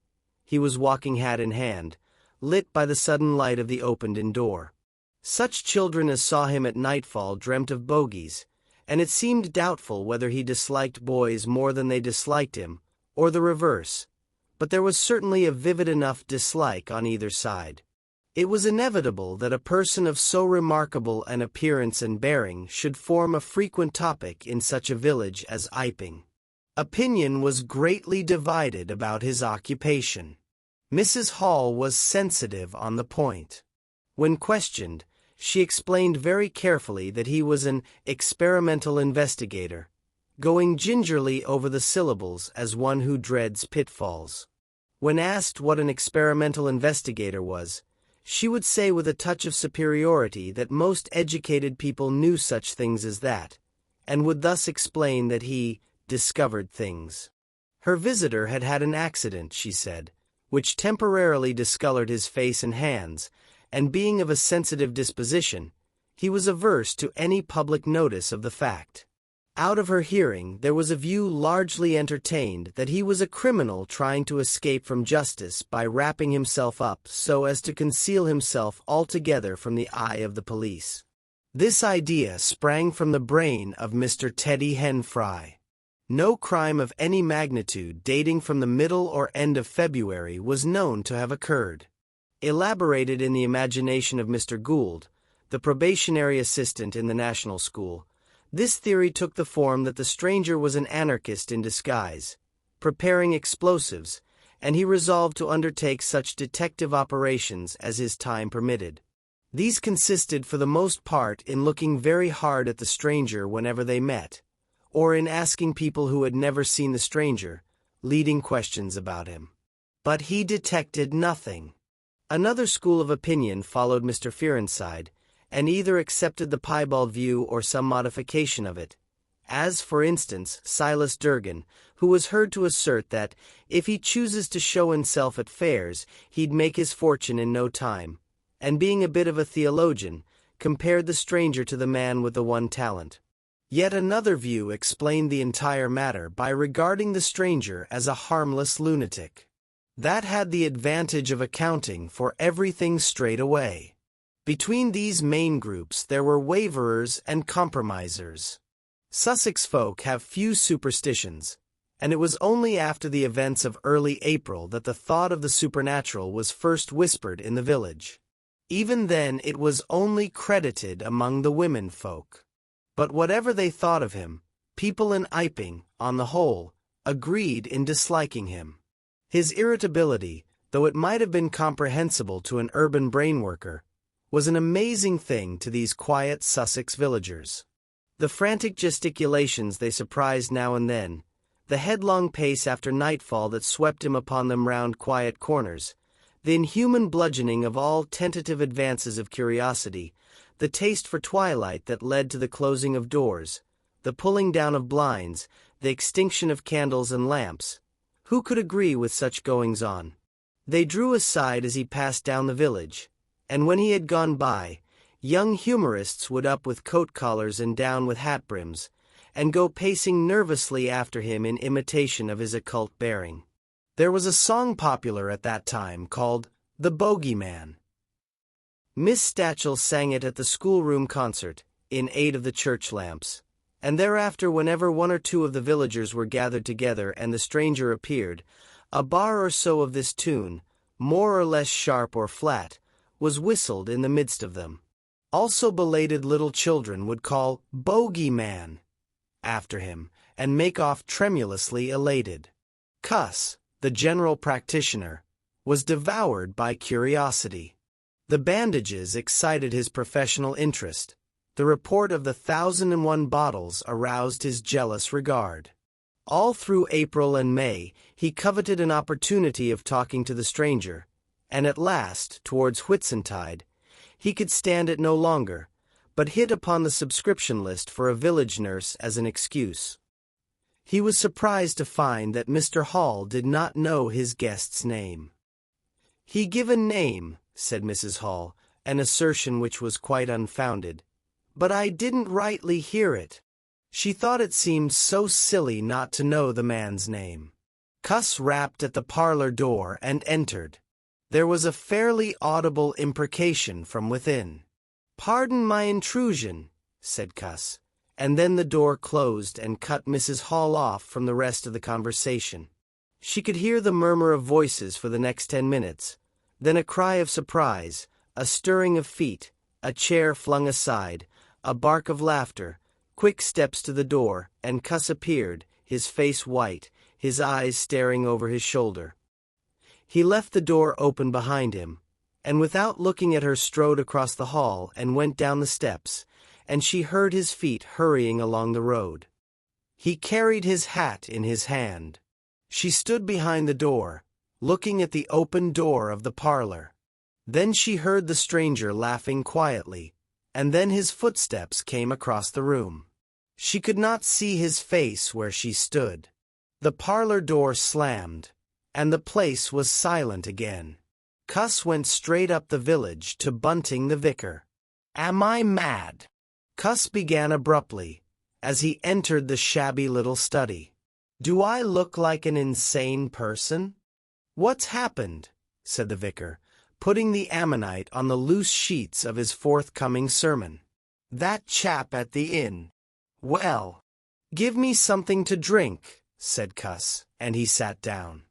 He was walking hat in hand, lit by the sudden light of the opened-in door. Such children as saw him at nightfall dreamt of bogies, and it seemed doubtful whether he disliked boys more than they disliked him, or the reverse, but there was certainly a vivid enough dislike on either side. It was inevitable that a person of so remarkable an appearance and bearing should form a frequent topic in such a village as Iping. Opinion was greatly divided about his occupation. Mrs. Hall was sensitive on the point. When questioned, she explained very carefully that he was an experimental investigator, going gingerly over the syllables as one who dreads pitfalls. When asked what an experimental investigator was, she would say with a touch of superiority that most educated people knew such things as that, and would thus explain that he discovered things. Her visitor had had an accident, she said, which temporarily discolored his face and hands, and being of a sensitive disposition, he was averse to any public notice of the fact. Out of her hearing there was a view largely entertained that he was a criminal trying to escape from justice by wrapping himself up so as to conceal himself altogether from the eye of the police. This idea sprang from the brain of Mr. Teddy Henfry. No crime of any magnitude dating from the middle or end of February was known to have occurred. Elaborated in the imagination of Mr. Gould, the probationary assistant in the National School, this theory took the form that the stranger was an anarchist in disguise, preparing explosives, and he resolved to undertake such detective operations as his time permitted. These consisted for the most part in looking very hard at the stranger whenever they met, or in asking people who had never seen the stranger leading questions about him. But he detected nothing. Another school of opinion followed Mr. Fearenside, and either accepted the piebald view or some modification of it, as, for instance, Silas Durgan, who was heard to assert that, if he chooses to show himself at fairs, he'd make his fortune in no time, and being a bit of a theologian, compared the stranger to the man with the one talent. Yet another view explained the entire matter by regarding the stranger as a harmless lunatic. That had the advantage of accounting for everything straight away. Between these main groups there were waverers and compromisers. Sussex folk have few superstitions, and it was only after the events of early April that the thought of the supernatural was first whispered in the village. Even then it was only credited among the women folk. But whatever they thought of him, people in Iping, on the whole, agreed in disliking him. His irritability, though it might have been comprehensible to an urban brainworker, was an amazing thing to these quiet Sussex villagers. The frantic gesticulations they surprised now and then, the headlong pace after nightfall that swept him upon them round quiet corners, the inhuman bludgeoning of all tentative advances of curiosity, the taste for twilight that led to the closing of doors, the pulling down of blinds, the extinction of candles and lamps. Who could agree with such goings-on? They drew aside as he passed down the village, and when he had gone by, young humorists would up with coat collars and down with hat brims, and go pacing nervously after him in imitation of his occult bearing. There was a song popular at that time called "The Bogeyman." Miss Stachel sang it at the schoolroom concert, in aid of the church lamps, and thereafter whenever one or two of the villagers were gathered together and the stranger appeared, a bar or so of this tune, more or less sharp or flat, was whistled in the midst of them. Also belated little children would call "Bogeyman" after him, and make off tremulously elated. Cuss, the general practitioner, was devoured by curiosity. The bandages excited his professional interest. The report of the 1,001 bottles aroused his jealous regard. All through April and May he coveted an opportunity of talking to the stranger, and at last, towards Whitsuntide, he could stand it no longer, but hit upon the subscription list for a village nurse as an excuse. He was surprised to find that Mr. Hall did not know his guest's name. "He give a name," said Mrs. Hall, an assertion which was quite unfounded, "but I didn't rightly hear it." She thought it seemed so silly not to know the man's name. Cuss rapped at the parlor door and entered. There was a fairly audible imprecation from within. "Pardon my intrusion," said Cuss, and then the door closed and cut Mrs. Hall off from the rest of the conversation. She could hear the murmur of voices for the next 10 minutes, then a cry of surprise, a stirring of feet, a chair flung aside, a bark of laughter, quick steps to the door, and Cuss appeared, his face white, his eyes staring over his shoulder. He left the door open behind him, and without looking at her strode across the hall and went down the steps, and she heard his feet hurrying along the road. He carried his hat in his hand. She stood behind the door, looking at the open door of the parlor. Then she heard the stranger laughing quietly, and then his footsteps came across the room. She could not see his face where she stood. The parlor door slammed, and the place was silent again. Cuss went straight up the village to Bunting the vicar. "Am I mad?" Cuss began abruptly, as he entered the shabby little study. "Do I look like an insane person?" "What's happened?" said the vicar, putting the ammonite on the loose sheets of his forthcoming sermon. "That chap at the inn." "Well, give me something to drink," said Cuss, and he sat down.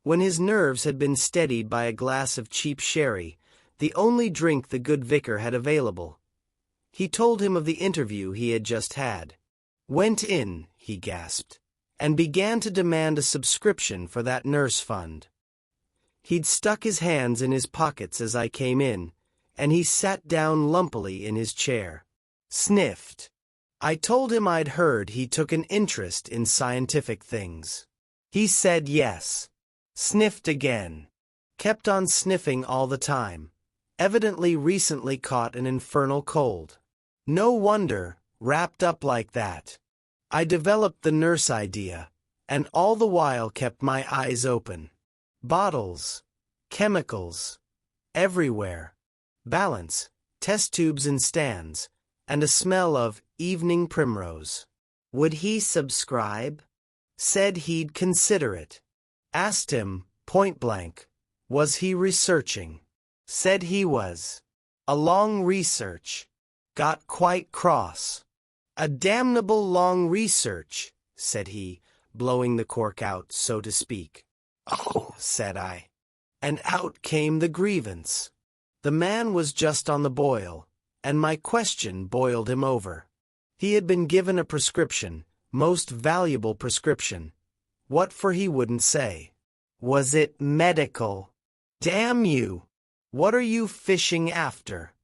When his nerves had been steadied by a glass of cheap sherry, the only drink the good vicar had available, he told him of the interview he had just had. "Went in," he gasped, "and began to demand a subscription for that nurse fund. He'd stuck his hands in his pockets as I came in, and he sat down lumpily in his chair. Sniffed. I told him I'd heard he took an interest in scientific things. He said yes. Sniffed again. Kept on sniffing all the time. Evidently recently caught an infernal cold. No wonder, wrapped up like that. I developed the nurse idea, and all the while kept my eyes open. Bottles. Chemicals. Everywhere. Balance, test tubes and stands, and a smell of evening primrose. Would he subscribe? Said he'd consider it. Asked him, point blank, was he researching? Said he was. A long research. Got quite cross. A damnable long research, said he, blowing the cork out, so to speak. Oh, said I. And out came the grievance. The man was just on the boil, and my question boiled him over. He had been given a prescription, most valuable prescription. What for he wouldn't say. Was it medical? Damn you! What are you fishing after?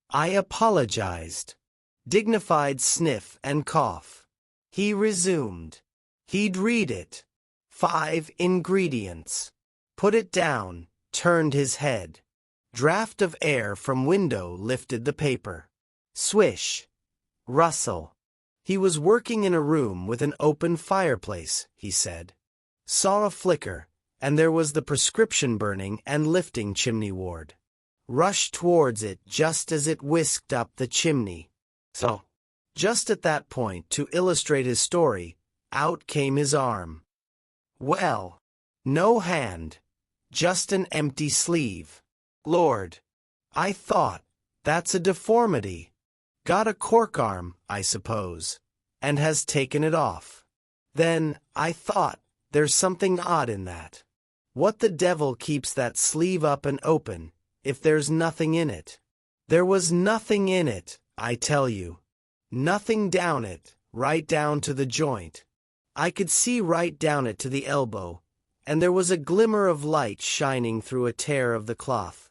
I apologized. Dignified sniff and cough. He resumed. He'd read it. 5 ingredients. Put it down, turned his head. Draft of air from window lifted the paper. Swish. Rustle. He was working in a room with an open fireplace, he said. Saw a flicker, and there was the prescription burning and lifting chimney-ward. Rushed towards it just as it whisked up the chimney. So, just at that point, to illustrate his story, out came his arm. Well, no hand, just an empty sleeve. Lord, I thought, that's a deformity. Got a cork arm, I suppose, and has taken it off. Then, I thought, there's something odd in that. What the devil keeps that sleeve up and open, if there's nothing in it? There was nothing in it, I tell you. Nothing down it, right down to the joint. I could see right down it to the elbow, and there was a glimmer of light shining through a tear of the cloth.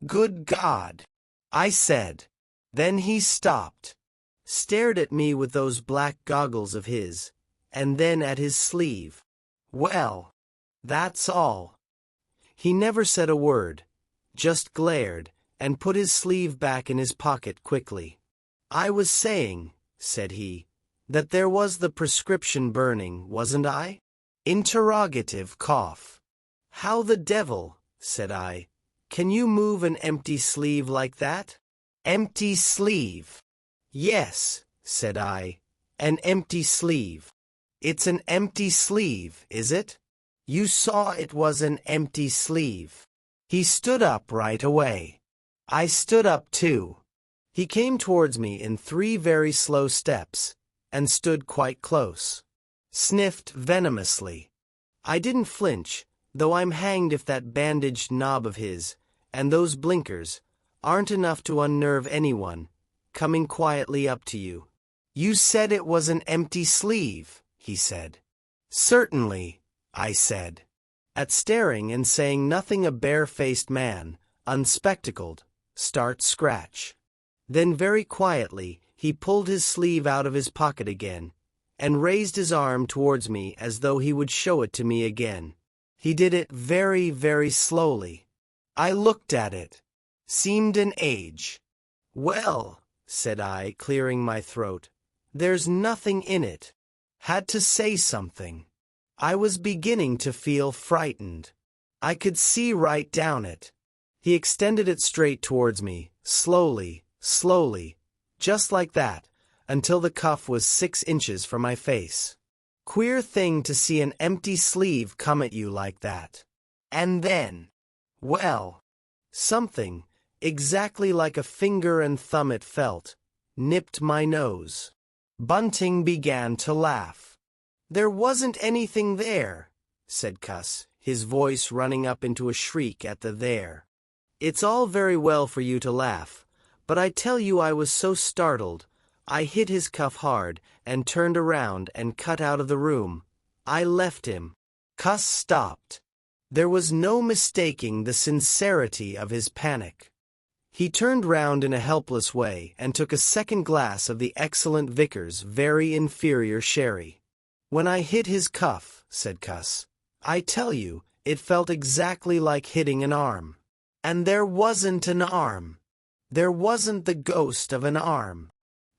Good God! I said. Then he stopped, stared at me with those black goggles of his, and then at his sleeve. Well, that's all. He never said a word, just glared, and put his sleeve back in his pocket quickly. I was saying, said he, that there was the prescription burning, wasn't I? Interrogative cough. How the devil, said I, can you move an empty sleeve like that? Empty sleeve. Yes, said I, an empty sleeve. It's an empty sleeve, is it? You saw it was an empty sleeve. He stood up right away. I stood up too. He came towards me in 3 very slow steps, and stood quite close. Sniffed venomously. I didn't flinch, though I'm hanged if that bandaged knob of his, and those blinkers, aren't enough to unnerve anyone, coming quietly up to you. You said it was an empty sleeve, he said. Certainly, I said. At staring and saying nothing, a bare-faced man, unspectacled, starts scratch. Then very quietly, he pulled his sleeve out of his pocket again, and raised his arm towards me as though he would show it to me again. He did it very, very slowly. I looked at it. Seemed an age. Well, said I, clearing my throat, there's nothing in it. Had to say something. I was beginning to feel frightened. I could see right down it. He extended it straight towards me, slowly, slowly, just like that, until the cuff was 6 inches from my face. Queer thing to see an empty sleeve come at you like that. And then, well, something, exactly like a finger and thumb it felt, nipped my nose. Bunting began to laugh. There wasn't anything there, said Cuss, his voice running up into a shriek at the there. It's all very well for you to laugh, but I tell you I was so startled, I hit his cuff hard, and turned around and cut out of the room. I left him. Cuss stopped. There was no mistaking the sincerity of his panic. He turned round in a helpless way and took a second glass of the excellent Vickers' very inferior sherry. When I hit his cuff, said Cuss, I tell you, it felt exactly like hitting an arm. And there wasn't an arm. There wasn't the ghost of an arm.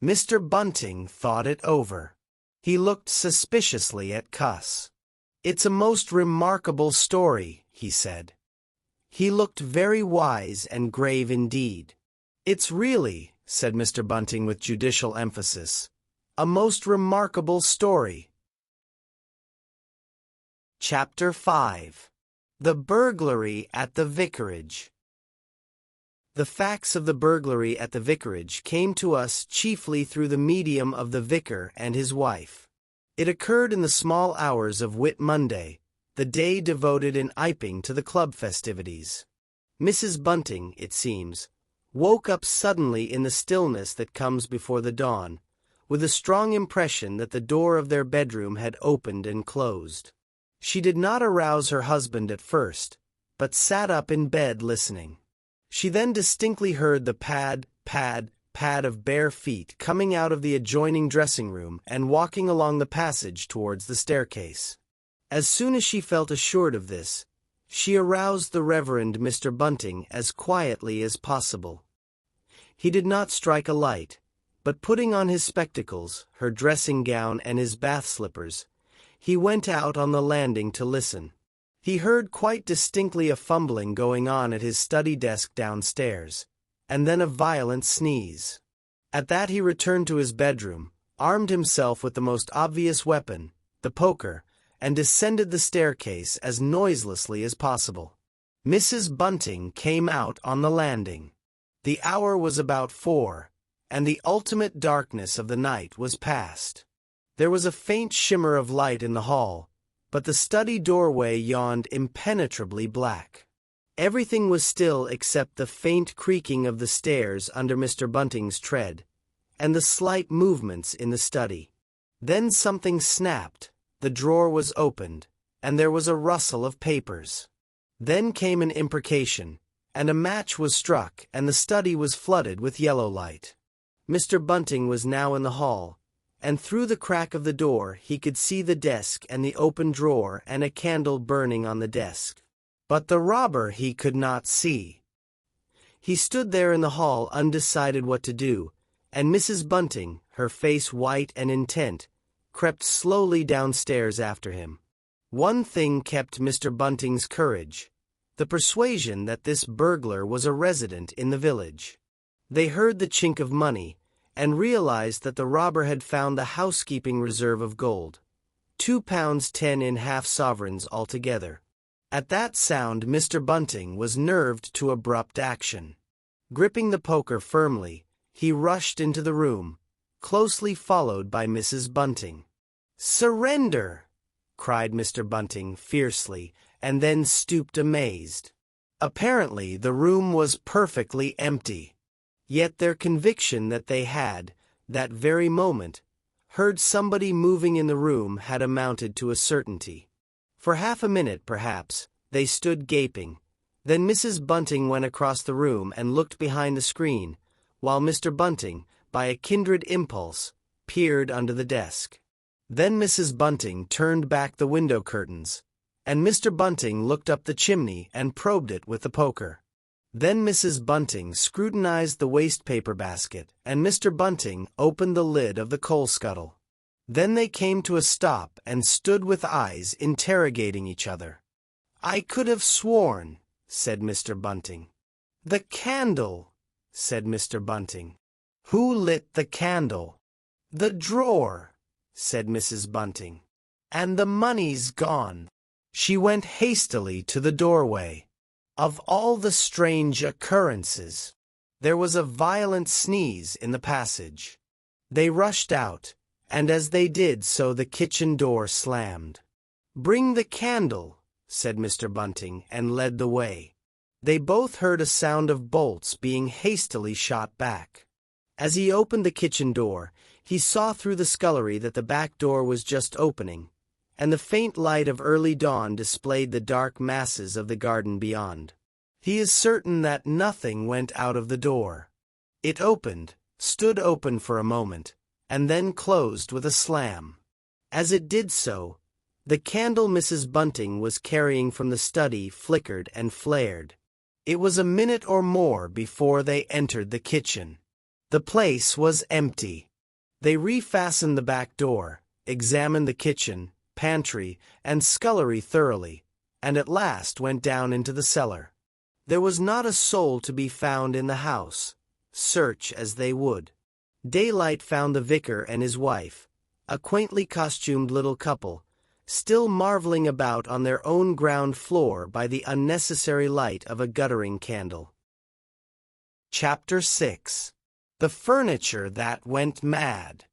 Mr. Bunting thought it over. He looked suspiciously at Cuss. It's a most remarkable story, he said. He looked very wise and grave indeed. It's really, said Mr. Bunting with judicial emphasis, a most remarkable story. Chapter 5. The Burglary at the Vicarage. The facts of the burglary at the vicarage came to us chiefly through the medium of the vicar and his wife. It occurred in the small hours of Whit Monday, the day devoted in Iping to the club festivities. Mrs. Bunting, it seems, woke up suddenly in the stillness that comes before the dawn, with a strong impression that the door of their bedroom had opened and closed. She did not arouse her husband at first, but sat up in bed listening. She then distinctly heard the pad, pad, pad of bare feet coming out of the adjoining dressing room and walking along the passage towards the staircase. As soon as she felt assured of this, she aroused the Reverend Mr. Bunting as quietly as possible. He did not strike a light, but putting on his spectacles, her dressing gown and his bath slippers, he went out on the landing to listen. He heard quite distinctly a fumbling going on at his study desk downstairs, and then a violent sneeze. At that he returned to his bedroom, armed himself with the most obvious weapon, the poker, and descended the staircase as noiselessly as possible. Mrs. Bunting came out on the landing. The hour was about 4, and the ultimate darkness of the night was past. There was a faint shimmer of light in the hall, but the study doorway yawned impenetrably black. Everything was still except the faint creaking of the stairs under Mr. Bunting's tread, and the slight movements in the study. Then something snapped, the drawer was opened, and there was a rustle of papers. Then came an imprecation, and a match was struck, and the study was flooded with yellow light. Mr. Bunting was now in the hall, and through the crack of the door he could see the desk and the open drawer and a candle burning on the desk. But the robber he could not see. He stood there in the hall undecided what to do, and Mrs. Bunting, her face white and intent, crept slowly downstairs after him. One thing kept Mr. Bunting's courage, the persuasion that this burglar was a resident in the village. They heard the chink of money, and realized that the robber had found the housekeeping reserve of gold, £2.10 in half sovereigns altogether. At that sound Mr. Bunting was nerved to abrupt action. Gripping the poker firmly, he rushed into the room, closely followed by Mrs. Bunting. "Surrender!" cried Mr. Bunting fiercely, and then stooped amazed. Apparently the room was perfectly empty. Yet their conviction that they had, that very moment, heard somebody moving in the room had amounted to a certainty. For half a minute, perhaps, they stood gaping. Then Mrs. Bunting went across the room and looked behind the screen, while Mr. Bunting, by a kindred impulse, peered under the desk. Then Mrs. Bunting turned back the window curtains, and Mr. Bunting looked up the chimney and probed it with the poker. Then Mrs. Bunting scrutinized the waste paper basket, and Mr. Bunting opened the lid of the coal scuttle. Then they came to a stop and stood with eyes interrogating each other. "I could have sworn," said Mr. Bunting. "The candle," said Mr. Bunting. "Who lit the candle?" "The drawer," said Mrs. Bunting. "And the money's gone." She went hastily to the doorway. Of all the strange occurrences! There was a violent sneeze in the passage. They rushed out, and as they did so the kitchen door slammed. "Bring the candle," said Mr. Bunting, and led the way. They both heard a sound of bolts being hastily shot back. As he opened the kitchen door, he saw through the scullery that the back door was just opening, and the faint light of early dawn displayed the dark masses of the garden beyond. He is certain that nothing went out of the door. It opened, stood open for a moment, and then closed with a slam. As it did so, the candle Mrs. Bunting was carrying from the study flickered and flared. It was a minute or more before they entered the kitchen. The place was empty. They refastened the back door, examined the kitchen, pantry, and scullery thoroughly, and at last went down into the cellar. There was not a soul to be found in the house, search as they would. Daylight found the vicar and his wife, a quaintly costumed little couple, still marveling about on their own ground floor by the unnecessary light of a guttering candle. Chapter 6. The Furniture That Went Mad.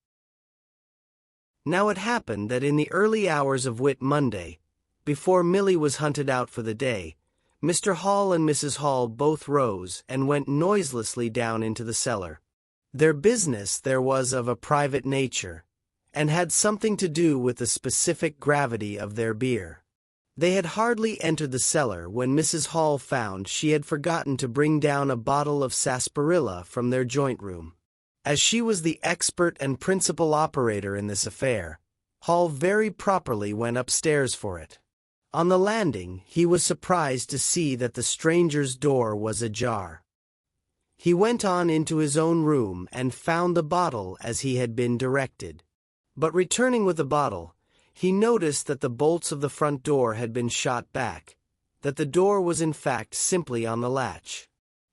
Now it happened that in the early hours of Whit Monday, before Milly was hunted out for the day, Mr. Hall and Mrs. Hall both rose and went noiselessly down into the cellar. Their business there was of a private nature, and had something to do with the specific gravity of their beer. They had hardly entered the cellar when Mrs. Hall found she had forgotten to bring down a bottle of sarsaparilla from their joint room. As she was the expert and principal operator in this affair, Hall very properly went upstairs for it. On the landing, he was surprised to see that the stranger's door was ajar. He went on into his own room and found the bottle as he had been directed. But returning with the bottle, he noticed that the bolts of the front door had been shot back, that the door was in fact simply on the latch.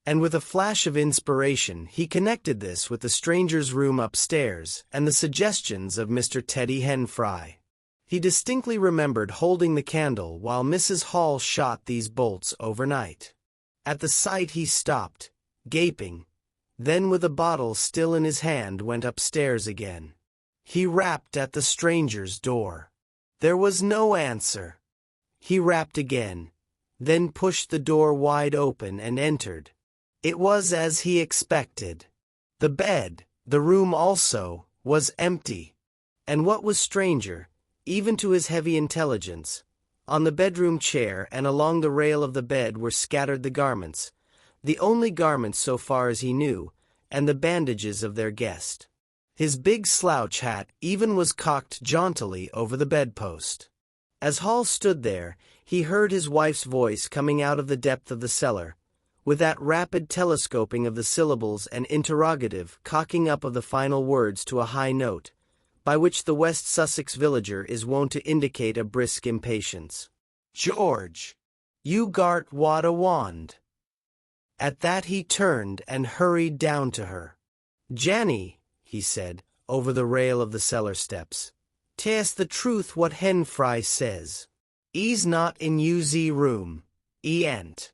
And with a flash of inspiration, he connected this with the stranger's room upstairs and the suggestions of Mr. Teddy Henfry. He distinctly remembered holding the candle while Mrs. Hall shot these bolts overnight. At the sight he stopped, gaping, then with the bottle still in his hand went upstairs again. He rapped at the stranger's door. There was no answer. He rapped again, then pushed the door wide open and entered. It was as he expected. The bed, the room also, was empty. And what was stranger, even to his heavy intelligence, on the bedroom chair and along the rail of the bed were scattered the garments, the only garments so far as he knew, and the bandages of their guest. His big slouch hat even was cocked jauntily over the bedpost. As Hall stood there, he heard his wife's voice coming out of the depth of the cellar, with that rapid telescoping of the syllables and interrogative cocking up of the final words to a high note, by which the West Sussex villager is wont to indicate a brisk impatience. "George, you gart wad a wand." At that he turned and hurried down to her. "Janny," he said, over the rail of the cellar steps, "'tis the truth what Henfry says. "'E's not in UZ room, 'e ain't.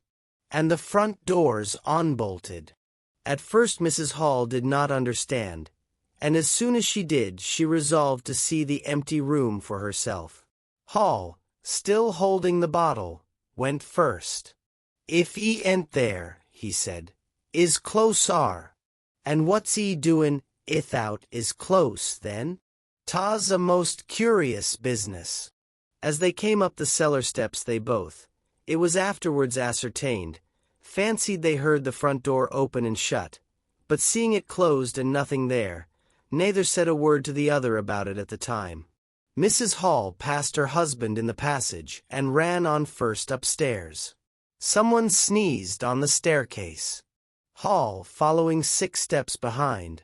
And the front door's unbolted." At first Mrs. Hall did not understand, and as soon as she did, she resolved to see the empty room for herself. Hall, still holding the bottle, went first. "If 'e ain't there," he said, "is close are. And what's 'e doin' ithout is close, then? 'Tas a most curious business." As they came up the cellar steps they both, it was afterwards ascertained, fancied they heard the front door open and shut, but seeing it closed and nothing there, neither said a word to the other about it at the time. Mrs. Hall passed her husband in the passage and ran on first upstairs. Someone sneezed on the staircase. Hall, following 6 steps behind,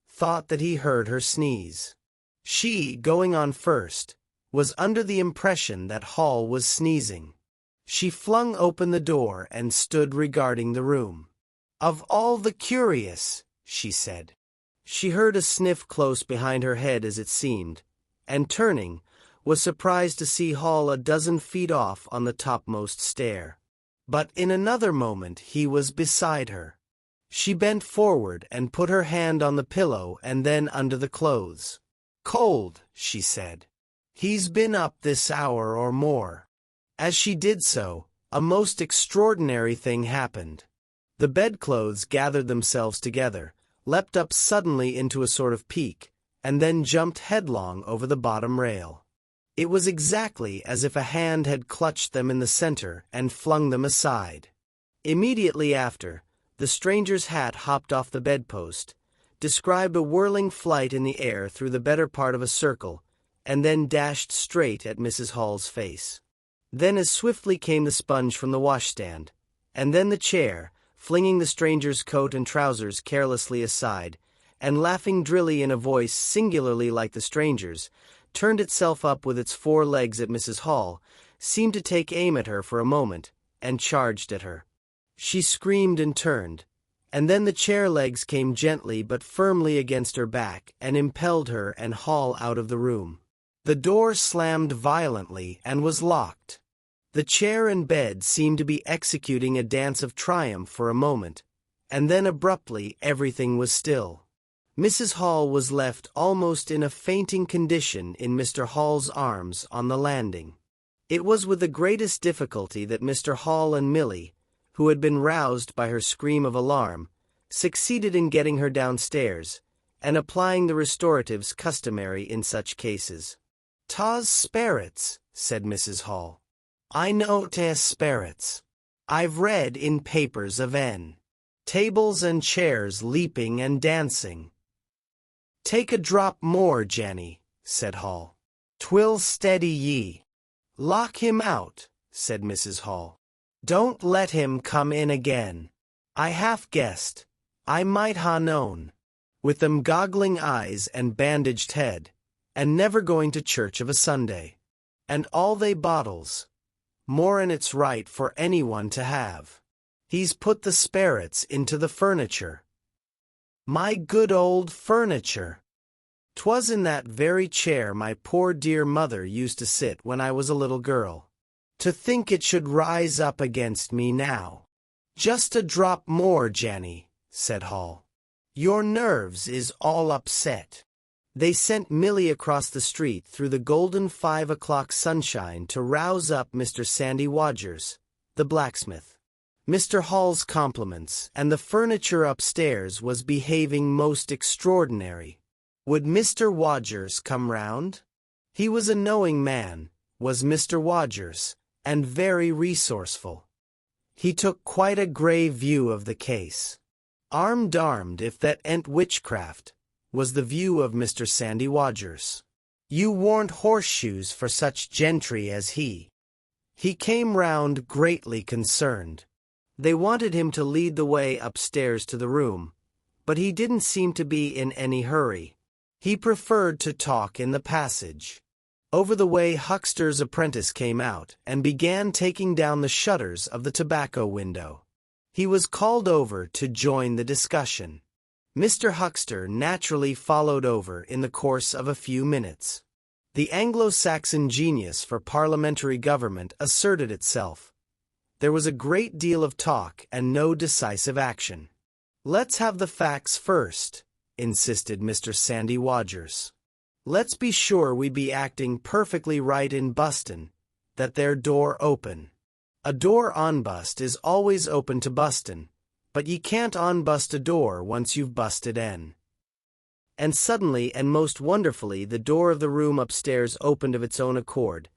thought that he heard her sneeze. She, going on first, was under the impression that Hall was sneezing. She flung open the door and stood regarding the room. "Of all the curious," she said. She heard a sniff close behind her head as it seemed, and turning, was surprised to see Hall a dozen feet off on the topmost stair. But in another moment he was beside her. She bent forward and put her hand on the pillow and then under the clothes. "Cold," she said. "He's been up this hour or more." As she did so, a most extraordinary thing happened. The bedclothes gathered themselves together, leapt up suddenly into a sort of peak, and then jumped headlong over the bottom rail. It was exactly as if a hand had clutched them in the center and flung them aside. Immediately after, the stranger's hat hopped off the bedpost, described a whirling flight in the air through the better part of a circle, and then dashed straight at Mrs. Hall's face. Then as swiftly came the sponge from the washstand, and then the chair, flinging the stranger's coat and trousers carelessly aside, and laughing drilly in a voice singularly like the stranger's, turned itself up with its 4 legs at Mrs. Hall, seemed to take aim at her for a moment, and charged at her. She screamed and turned, and then the chair legs came gently but firmly against her back and impelled her and Hall out of the room. The door slammed violently and was locked. The chair and bed seemed to be executing a dance of triumph for a moment, and then abruptly everything was still. Mrs. Hall was left almost in a fainting condition in Mr. Hall's arms on the landing. It was with the greatest difficulty that Mr. Hall and Milly, who had been roused by her scream of alarm, succeeded in getting her downstairs, and applying the restoratives customary in such cases. "'Tas sperrits," said Mrs. Hall. "I know 'tas sperrits. I've read in papers of tables and chairs leaping and dancing." "Take a drop more, Jenny," said Hall. "'Twill steady ye." "Lock him out," said Mrs. Hall. "Don't let him come in again. I half guessed. I might ha' known. With them goggling eyes and bandaged head, and never going to church of a Sunday. And all they bottles. More'n it's right for anyone to have. He's put the sperrits into the furniture. My good old furniture. 'Twas in that very chair my poor dear mother used to sit when I was a little girl. To think it should rise up against me now." "Just a drop more, Jenny," said Hall. "Your nerves is all upset." They sent Milly across the street through the golden 5 o'clock sunshine to rouse up Mr. Sandy Wodgers, the blacksmith. Mr. Hall's compliments, and the furniture upstairs was behaving most extraordinary. Would Mr. Wodgers come round? He was a knowing man, was Mr. Wodgers, and very resourceful. He took quite a grave view of the case. "Armed if that ain't witchcraft," was the view of Mr. Sandy Wodgers. "You warn't horseshoes for such gentry as he." He came round greatly concerned. They wanted him to lead the way upstairs to the room, but he didn't seem to be in any hurry. He preferred to talk in the passage. Over the way Huckster's apprentice came out and began taking down the shutters of the tobacco window. He was called over to join the discussion. Mr. Huckster naturally followed over in the course of a few minutes. The Anglo-Saxon genius for parliamentary government asserted itself. There was a great deal of talk and no decisive action. "Let's have the facts first," insisted Mr. Sandy Wodgers. "Let's be sure we be acting perfectly right in bustin', that there door open. A door on bust is always open to bustin', but ye can't on-bust a door once you've busted in." And suddenly and most wonderfully the door of the room upstairs opened of its own accord,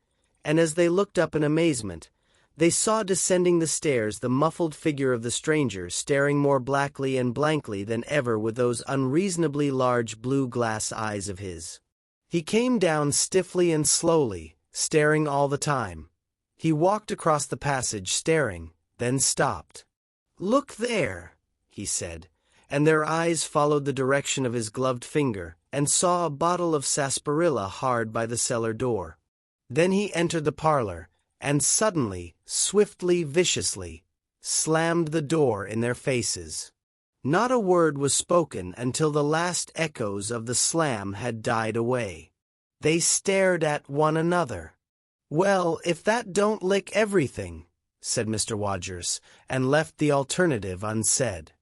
and as they looked up in amazement, they saw descending the stairs the muffled figure of the stranger staring more blackly and blankly than ever with those unreasonably large blue glass eyes of his. He came down stiffly and slowly, staring all the time. He walked across the passage staring, then stopped. "Look there," he said, and their eyes followed the direction of his gloved finger, and saw a bottle of sarsaparilla hard by the cellar door. Then he entered the parlor, and suddenly, swiftly, viciously, slammed the door in their faces. Not a word was spoken until the last echoes of the slam had died away. They stared at one another. "Well, if that don't lick everything," said Mr. Wodgers, and left the alternative unsaid.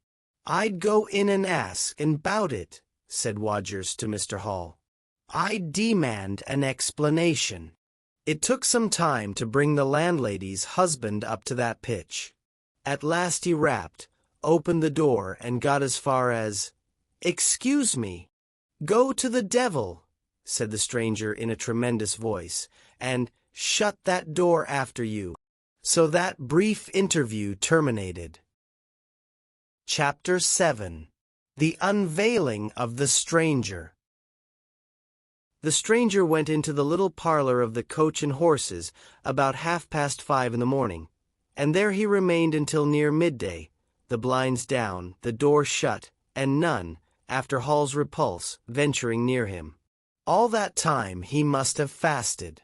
"I'd go in and ask and 'bout it," said Wodgers to Mr. Hall. "I demand an explanation." It took some time to bring the landlady's husband up to that pitch. At last he rapped, opened the door, and got as far as, "Excuse me." "Go to the devil," said the stranger in a tremendous voice, "and shut that door after you." So that brief interview terminated. Chapter 7. The Unveiling of the Stranger. The stranger went into the little parlor of the Coach and Horses about 5:30 in the morning, and there he remained until near midday, the blinds down, the door shut, and none, after Hall's repulse, venturing near him. All that time he must have fasted.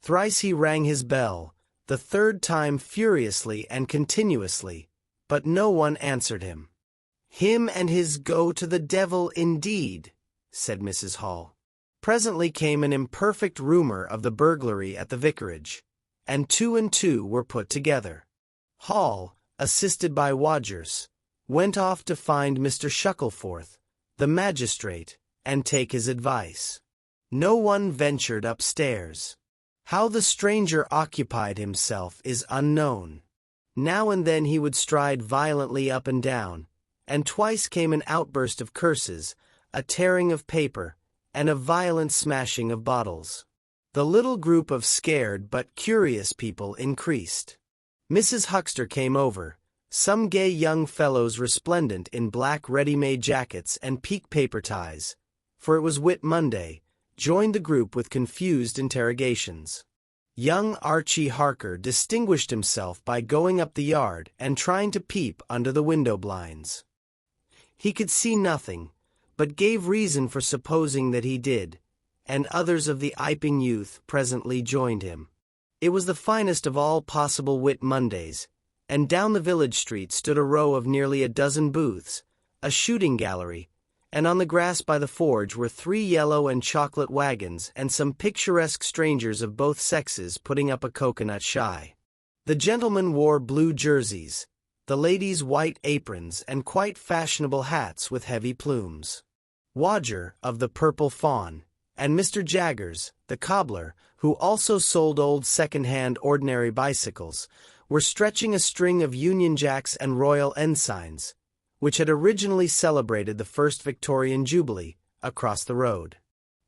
Thrice he rang his bell, the third time furiously and continuously, but no one answered him. "Him and his go to the devil indeed," said Mrs. Hall. Presently came an imperfect rumor of the burglary at the vicarage, and two were put together. Hall, assisted by Wodgers, went off to find Mr. Shuckleforth, the magistrate, and take his advice. No one ventured upstairs. How the stranger occupied himself is unknown. Now and then he would stride violently up and down, and twice came an outburst of curses, a tearing of paper, and a violent smashing of bottles. The little group of scared but curious people increased. Mrs. Huxter came over. Some gay young fellows resplendent in black ready-made jackets and peak paper ties, for it was Whit Monday, joined the group with confused interrogations. Young Archie Harker distinguished himself by going up the yard and trying to peep under the window blinds. He could see nothing, but gave reason for supposing that he did, and others of the Iping youth presently joined him. It was the finest of all possible Whit Mondays, and down the village street stood a row of nearly a dozen booths, a shooting gallery, and on the grass by the forge were 3 yellow and chocolate wagons and some picturesque strangers of both sexes putting up a coconut shy. The gentlemen wore blue jerseys, the ladies white aprons and quite fashionable hats with heavy plumes. Wodger, of the Purple Fawn, and Mr. Jaggers, the cobbler, who also sold old second-hand ordinary bicycles, were stretching a string of Union Jacks and Royal Ensigns, which had originally celebrated the first Victorian Jubilee, across the road.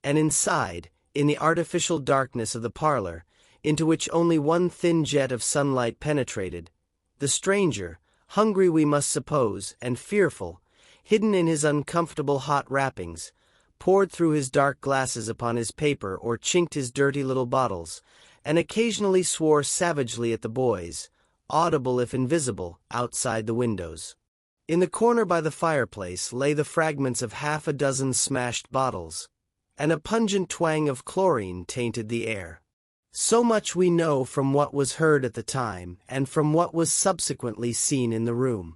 And inside, in the artificial darkness of the parlor, into which only one thin jet of sunlight penetrated, the stranger, hungry we must suppose, and fearful, hidden in his uncomfortable hot wrappings, poured through his dark glasses upon his paper or chinked his dirty little bottles, and occasionally swore savagely at the boys, audible if invisible, outside the windows. In the corner by the fireplace lay the fragments of half a dozen smashed bottles, and a pungent twang of chlorine tainted the air. So much we know from what was heard at the time and from what was subsequently seen in the room.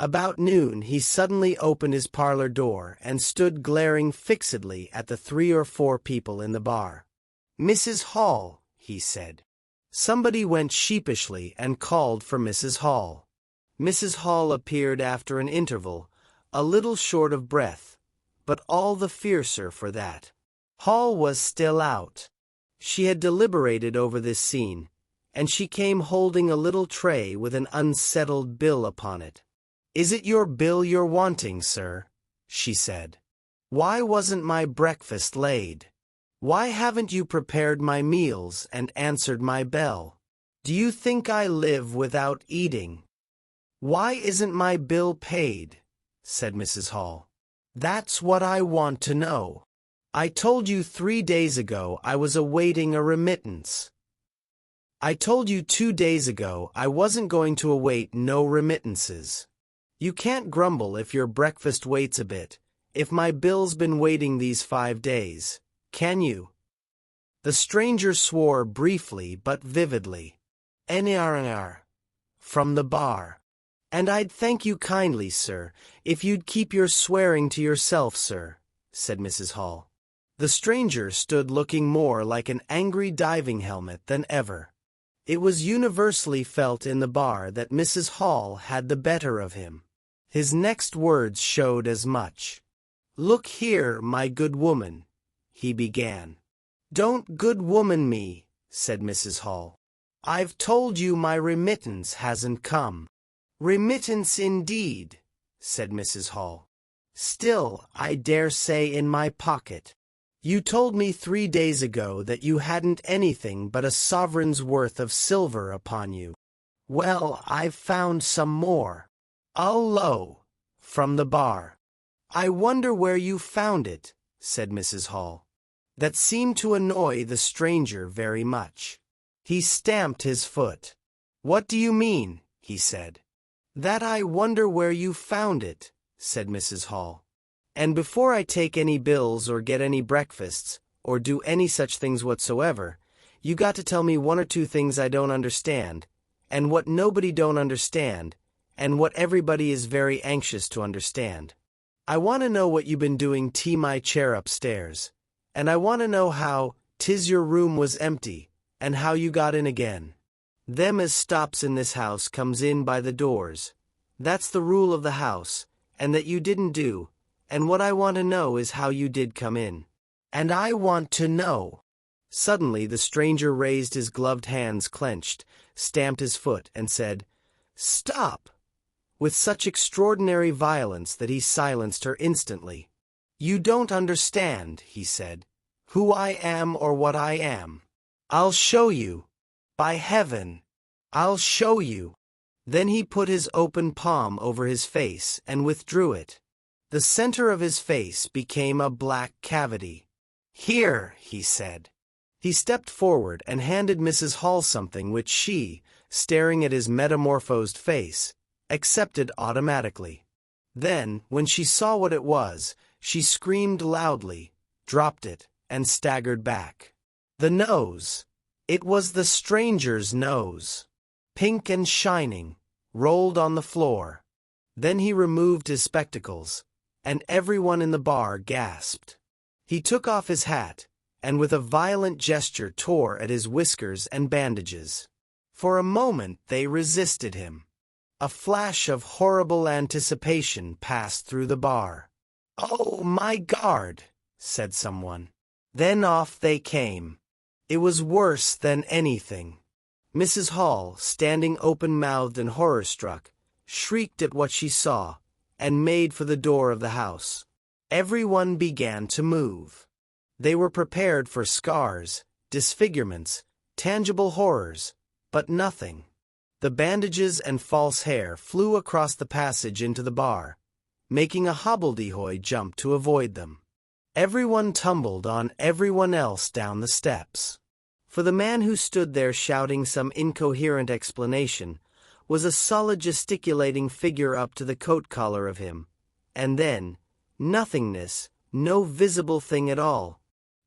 About noon he suddenly opened his parlor door and stood glaring fixedly at the 3 or 4 people in the bar. "Mrs. Hall," he said. Somebody went sheepishly and called for Mrs. Hall. Mrs. Hall appeared after an interval, a little short of breath, but all the fiercer for that. Hall was still out. She had deliberated over this scene, and she came holding a little tray with an unsettled bill upon it. "Is it your bill you're wanting, sir?" she said. "Why wasn't my breakfast laid? Why haven't you prepared my meals and answered my bell? Do you think I live without eating? Why isn't my bill paid?" said Mrs. Hall. "That's what I want to know. I told you 3 days ago I was awaiting a remittance. I told you 2 days ago I wasn't going to await no remittances. You can't grumble if your breakfast waits a bit, if my bill's been waiting these 5 days, can you?" The stranger swore briefly but vividly. "NRR," from the bar. "And I'd thank you kindly, sir, if you'd keep your swearing to yourself, sir," said Mrs. Hall. The stranger stood looking more like an angry diving helmet than ever. It was universally felt in the bar that Mrs. Hall had the better of him. His next words showed as much. "Look here, my good woman," he began. "Don't good woman me," said Mrs. Hall. "I've told you my remittance hasn't come." "Remittance indeed," said Mrs. Hall. "Still, I dare say in my pocket. You told me 3 days ago that you hadn't anything but a sovereign's worth of silver upon you. Well, I've found some more. Ullo, from the bar." "I wonder where you found it," said Mrs. Hall. That seemed to annoy the stranger very much. He stamped his foot. "What do you mean?" he said. "That I wonder where you found it," said Mrs. Hall. "And before I take any bills or get any breakfasts, or do any such things whatsoever, you got to tell me 1 or 2 things I don't understand, and what nobody don't understand, and what everybody is very anxious to understand. I want to know what you been doing my chair upstairs, and I want to know how 'tis your room was empty, and how you got in again. Them as stops in this house comes in by the doors. That's the rule of the house, and that you didn't do. And what I want to know is how you did come in. And I want to know." Suddenly the stranger raised his gloved hands clenched, stamped his foot, and said, "Stop!" with such extraordinary violence that he silenced her instantly. "You don't understand," he said, "who I am or what I am. I'll show you. By heaven, I'll show you." Then he put his open palm over his face and withdrew it. The center of his face became a black cavity. "Here," he said. He stepped forward and handed Mrs. Hall something which she, staring at his metamorphosed face, accepted automatically. Then, when she saw what it was, she screamed loudly, dropped it, and staggered back. The nose. It was the stranger's nose. Pink and shining, rolled on the floor. Then he removed his spectacles, and everyone in the bar gasped. He took off his hat, and with a violent gesture tore at his whiskers and bandages. For a moment they resisted him. A flash of horrible anticipation passed through the bar. "Oh, my guard," said someone. Then off they came. It was worse than anything. Mrs. Hall, standing open-mouthed and horror-struck, shrieked at what she saw, and made for the door of the house. Everyone began to move. They were prepared for scars, disfigurements, tangible horrors, but nothing. The bandages and false hair flew across the passage into the bar, making a hobbledehoy jump to avoid them. Everyone tumbled on everyone else down the steps. For the man who stood there shouting some incoherent explanation was a solid gesticulating figure up to the coat collar of him, and then, nothingness, no visible thing at all.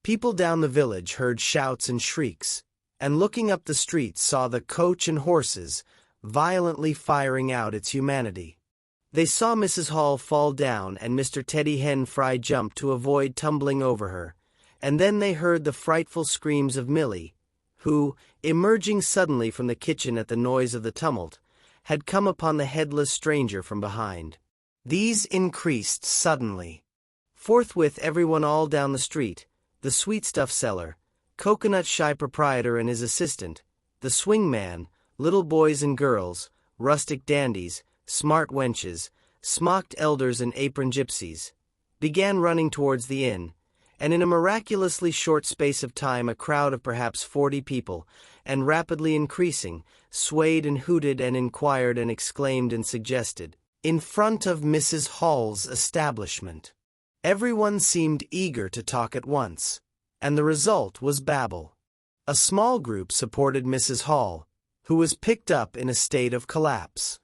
People down the village heard shouts and shrieks, and looking up the street saw the coach and horses violently firing out its humanity. They saw Mrs. Hall fall down and Mr. Teddy Hen Fry jump to avoid tumbling over her, and then they heard the frightful screams of Milly, who, emerging suddenly from the kitchen at the noise of the tumult, had come upon the headless stranger from behind. These increased suddenly. Forthwith everyone all down the street, the sweetstuff seller, coconut-shy proprietor and his assistant, the swing-man, little boys and girls, rustic dandies, smart wenches, smocked elders and apron gypsies, began running towards the inn, and in a miraculously short space of time a crowd of perhaps 40 people, and rapidly increasing, swayed and hooted and inquired and exclaimed and suggested, in front of Mrs. Hall's establishment. Everyone seemed eager to talk at once, and the result was babel. A small group supported Mrs. Hall, who was picked up in a state of collapse.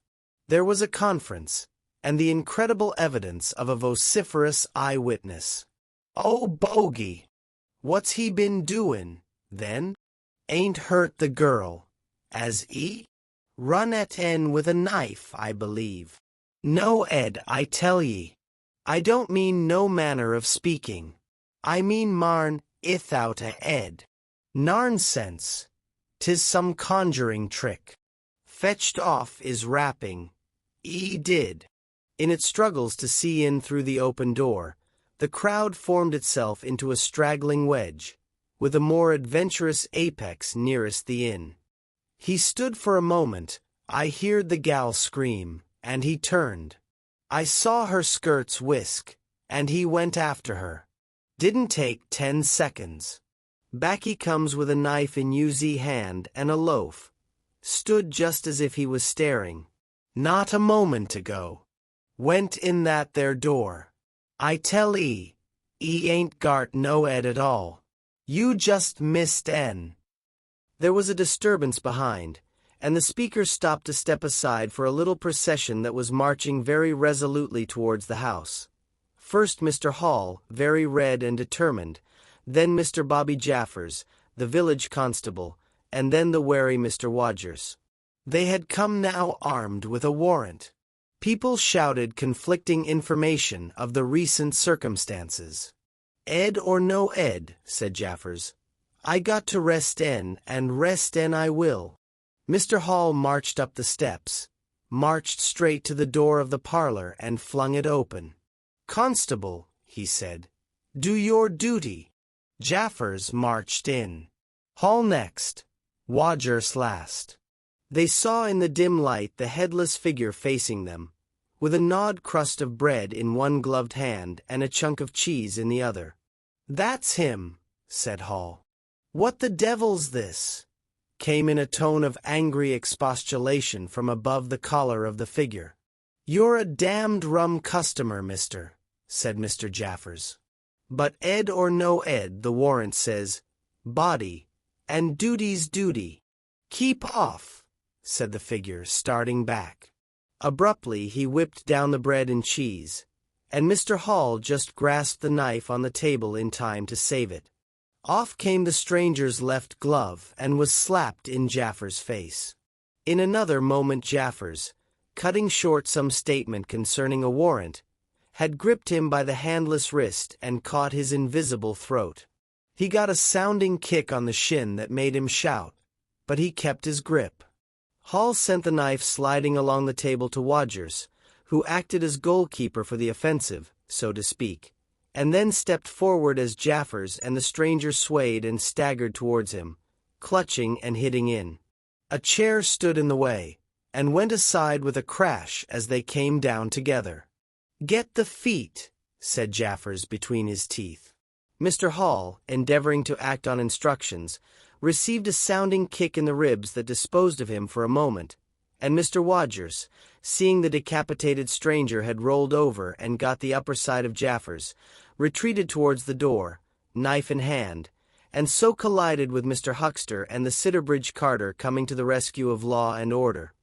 There was a conference, and the incredible evidence of a vociferous eyewitness. "Oh, bogey! What's he been doin', then? Ain't hurt the girl, as he? Run at en with a knife, I believe." "No, Ed, I tell ye. I don't mean no manner of speaking. I mean marn, ithout a Ed. Narnsense. 'Tis some conjuring trick. Fetched off is rapping. E did." In its struggles to see in through the open door, the crowd formed itself into a straggling wedge, with a more adventurous apex nearest the inn. He stood for a moment. I heard the gal scream, and he turned. I saw her skirts whisk, and he went after her. Didn't take 10 seconds. Back he comes with a knife in UZ hand and a loaf. Stood just as if he was staring. Not a moment ago. Went in that there door. I tell E ain't gart no Ed at all. You just missed en. There was a disturbance behind, and the speaker stopped to step aside for a little procession that was marching very resolutely towards the house. First Mr. Hall, very red and determined, then Mr. Bobby Jaffers, the village constable, and then the wary Mr. Wodgers. They had come now armed with a warrant. People shouted conflicting information of the recent circumstances. "Ed or no Ed," said Jaffers, "I got to rest en, and rest en I will." Mr. Hall marched up the steps, marched straight to the door of the parlor and flung it open. "Constable," he said, "do your duty." Jaffers marched in. Hall next, Wodgers last. They saw in the dim light the headless figure facing them, with a gnawed crust of bread in one gloved hand and a chunk of cheese in the other. "That's him," said Hall. "What the devil's this?" came in a tone of angry expostulation from above the collar of the figure. "You're a damned rum customer, mister," said Mr. Jaffers. "But Ed or no Ed, the warrant says, body, and duty's duty." "Keep off," said the figure, starting back. Abruptly he whipped down the bread and cheese, and Mr. Hall just grasped the knife on the table in time to save it. Off came the stranger's left glove and was slapped in Jaffers' face. In another moment Jaffers, cutting short some statement concerning a warrant, had gripped him by the handless wrist and caught his invisible throat. He got a sounding kick on the shin that made him shout, but he kept his grip. Hall sent the knife sliding along the table to Wodgers, who acted as goalkeeper for the offensive, so to speak, and then stepped forward as Jaffers and the stranger swayed and staggered towards him, clutching and hitting in. A chair stood in the way, and went aside with a crash as they came down together. "Get the feet," said Jaffers between his teeth. Mr. Hall, endeavoring to act on instructions, received a sounding kick in the ribs that disposed of him for a moment, and Mr. Wodgers, seeing the decapitated stranger had rolled over and got the upper side of Jaffers, retreated towards the door, knife in hand, and so collided with Mr. Huckster and the Sidderbridge carter coming to the rescue of law and order.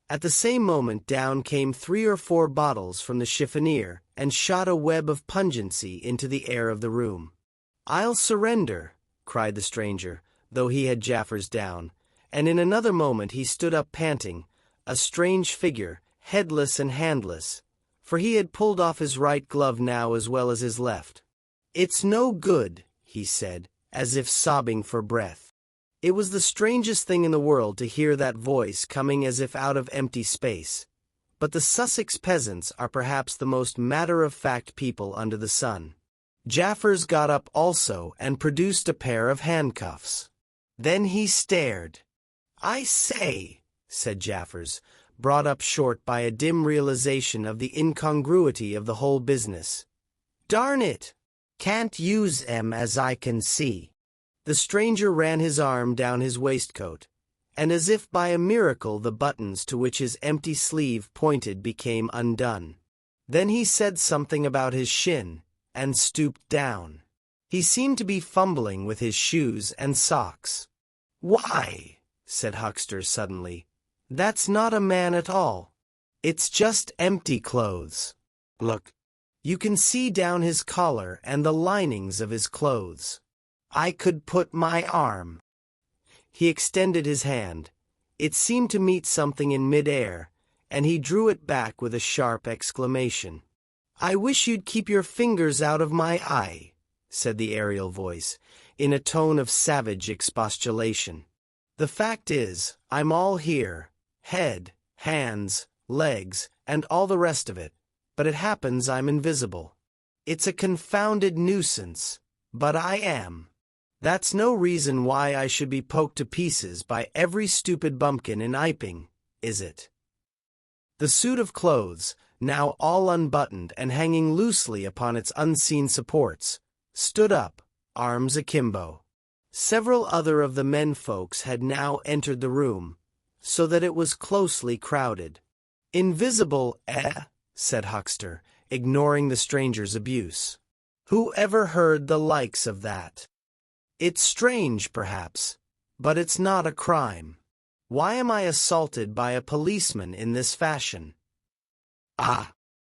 At the same moment down came 3 or 4 bottles from the chiffonier and shot a web of pungency into the air of the room. "I'll surrender," cried the stranger, though he had Jaffers down, and in another moment he stood up panting, a strange figure, headless and handless, for he had pulled off his right glove now as well as his left. "It's no good," he said, as if sobbing for breath. It was the strangest thing in the world to hear that voice coming as if out of empty space. But the Sussex peasants are perhaps the most matter-of-fact people under the sun. Jaffers got up also and produced a pair of handcuffs. Then he stared. "I say," said Jaffers, brought up short by a dim realization of the incongruity of the whole business. "Darn it! Can't use 'em as I can see." The stranger ran his arm down his waistcoat, and as if by a miracle the buttons to which his empty sleeve pointed became undone. Then he said something about his shin, and stooped down. He seemed to be fumbling with his shoes and socks. "Why," said Huckster suddenly, "that's not a man at all. It's just empty clothes. Look. You can see down his collar and the linings of his clothes. I could put my arm." He extended his hand. It seemed to meet something in mid-air, and he drew it back with a sharp exclamation. "I wish you'd keep your fingers out of my eye," said the aerial voice, in a tone of savage expostulation. "The fact is, I'm all here, head, hands, legs, and all the rest of it, but it happens I'm invisible. It's a confounded nuisance, but I am. That's no reason why I should be poked to pieces by every stupid bumpkin in Iping, is it?" The suit of clothes, now all unbuttoned and hanging loosely upon its unseen supports, stood up, arms akimbo. Several other of the men-folks had now entered the room, so that it was closely crowded. "Invisible, eh?" said Huckster, ignoring the stranger's abuse. "Who ever heard the likes of that? It's strange, perhaps, but it's not a crime. Why am I assaulted by a policeman in this fashion?" "Ah,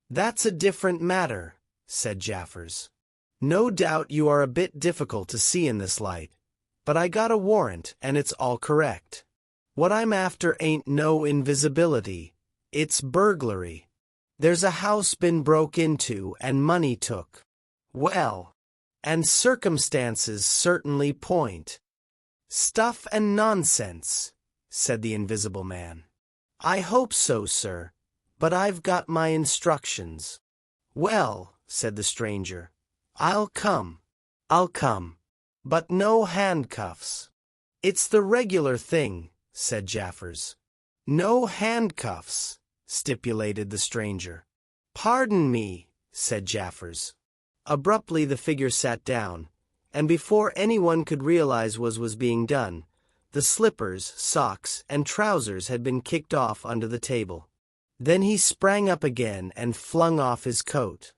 that's a different matter," said Jaffers. "No doubt you are a bit difficult to see in this light, but I got a warrant and it's all correct. What I'm after ain't no invisibility, it's burglary. There's a house been broke into and money took. Well, and circumstances certainly point." "Stuff and nonsense," said the invisible man. "I hope so, sir, but I've got my instructions." "Well," said the stranger, I'll come, but no handcuffs." "It's the regular thing," said Jaffers. "No handcuffs," stipulated the stranger. "Pardon me," said Jaffers. Abruptly the figure sat down, and before anyone could realize what was being done, the slippers, socks, and trousers had been kicked off under the table. Then he sprang up again and flung off his coat.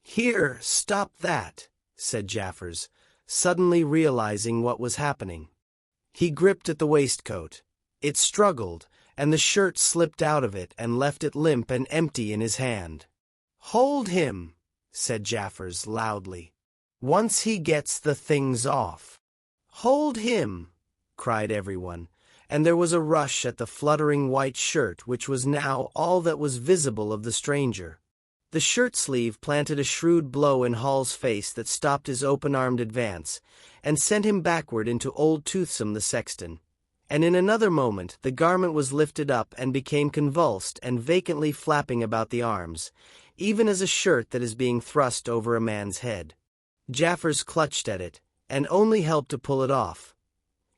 "Here, stop that," said Jaffers, suddenly realizing what was happening. He gripped at the waistcoat. It struggled, and the shirt slipped out of it and left it limp and empty in his hand. "Hold him," said Jaffers loudly. "Once he gets the things off." "Hold him," cried everyone, and there was a rush at the fluttering white shirt which was now all that was visible of the stranger. The shirt sleeve planted a shrewd blow in Hall's face that stopped his open-armed advance, and sent him backward into Old Toothsome the sexton, and in another moment the garment was lifted up and became convulsed and vacantly flapping about the arms, even as a shirt that is being thrust over a man's head. Jaffers clutched at it, and only helped to pull it off.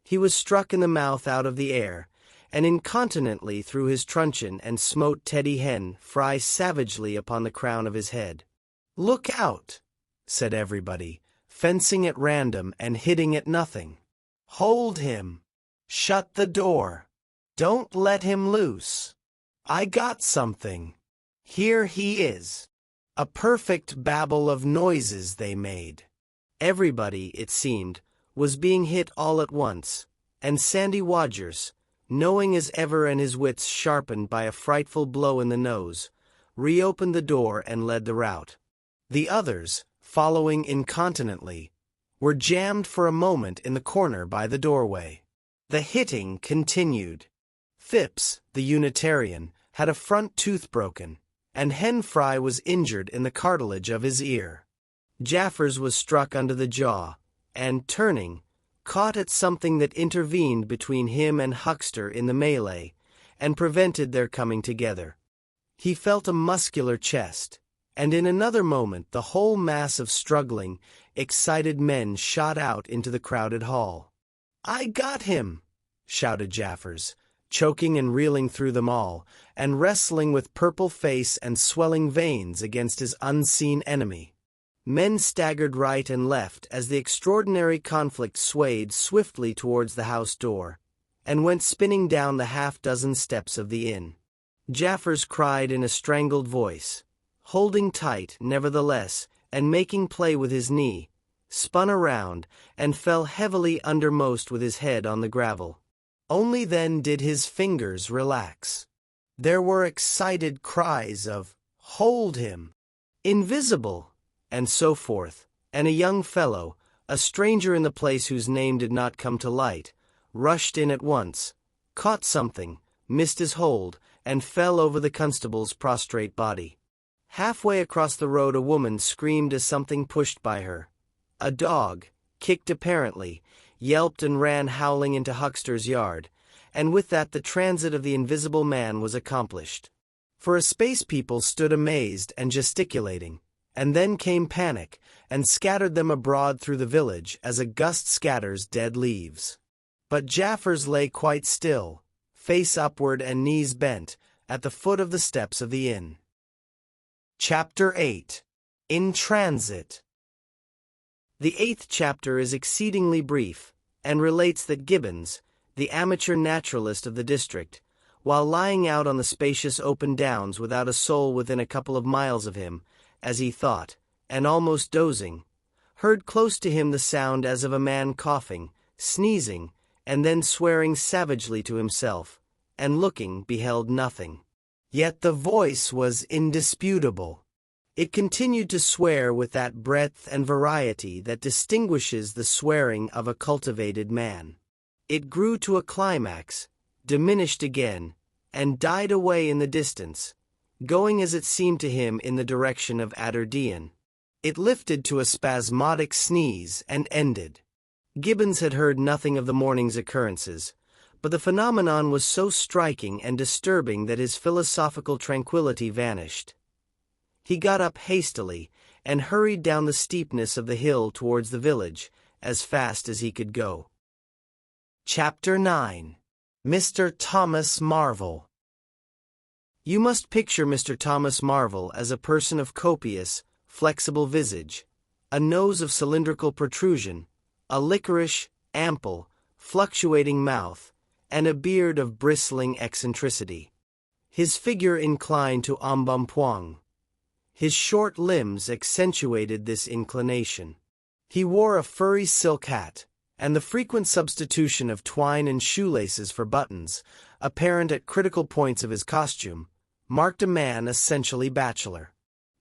He was struck in the mouth out of the air, and incontinently threw his truncheon and smote Teddy Hen Fry savagely upon the crown of his head. "Look out," said everybody, fencing at random and hitting at nothing. "Hold him. Shut the door. Don't let him loose. I got something. Here he is." A perfect babel of noises they made. Everybody, it seemed, was being hit all at once, and Sandy Wodgers, knowing as ever and his wits sharpened by a frightful blow in the nose, reopened the door and led the rout. The others, following incontinently, were jammed for a moment in the corner by the doorway. The hitting continued. Phipps, the Unitarian, had a front tooth broken, and Hen Fry was injured in the cartilage of his ear. Jaffers was struck under the jaw, and, turning, caught at something that intervened between him and Huckster in the melee, and prevented their coming together. He felt a muscular chest, and in another moment the whole mass of struggling, excited men shot out into the crowded hall. "I got him!" shouted Jaffers, choking and reeling through them all, and wrestling with purple face and swelling veins against his unseen enemy. Men staggered right and left as the extraordinary conflict swayed swiftly towards the house door, and went spinning down the half-dozen steps of the inn. Jaffers cried in a strangled voice, holding tight, nevertheless, and making play with his knee, spun around, and fell heavily undermost with his head on the gravel. Only then did his fingers relax. There were excited cries of, "Hold him!" "Invisible!" and so forth, and a young fellow, a stranger in the place whose name did not come to light, rushed in at once, caught something, missed his hold, and fell over the constable's prostrate body. Halfway across the road a woman screamed as something pushed by her. A dog, kicked apparently, yelped and ran howling into Huckster's yard, and with that the transit of the invisible man was accomplished. For a space people stood amazed and gesticulating, and then came panic, and scattered them abroad through the village as a gust scatters dead leaves. But Jaffers lay quite still, face upward and knees bent, at the foot of the steps of the inn. Chapter 8. In Transit. The 8th chapter is exceedingly brief, and relates that Gibbons, the amateur naturalist of the district, while lying out on the spacious open downs without a soul within a couple of miles of him, as he thought, and almost dozing, heard close to him the sound as of a man coughing, sneezing, and then swearing savagely to himself, and looking beheld nothing. Yet the voice was indisputable. It continued to swear with that breadth and variety that distinguishes the swearing of a cultivated man. It grew to a climax, diminished again, and died away in the distance, going as it seemed to him in the direction of Adderdean. It lifted to a spasmodic sneeze and ended. Gibbons had heard nothing of the morning's occurrences, but the phenomenon was so striking and disturbing that his philosophical tranquillity vanished. He got up hastily, and hurried down the steepness of the hill towards the village, as fast as he could go. Chapter 9. Mr. Thomas Marvel. You must picture Mr. Thomas Marvel as a person of copious, flexible visage, a nose of cylindrical protrusion, a liquorish, ample, fluctuating mouth, and a beard of bristling eccentricity. His figure inclined to embonpoint. His short limbs accentuated this inclination. He wore a furry silk hat, and the frequent substitution of twine and shoelaces for buttons, apparent at critical points of his costume, marked a man essentially bachelor.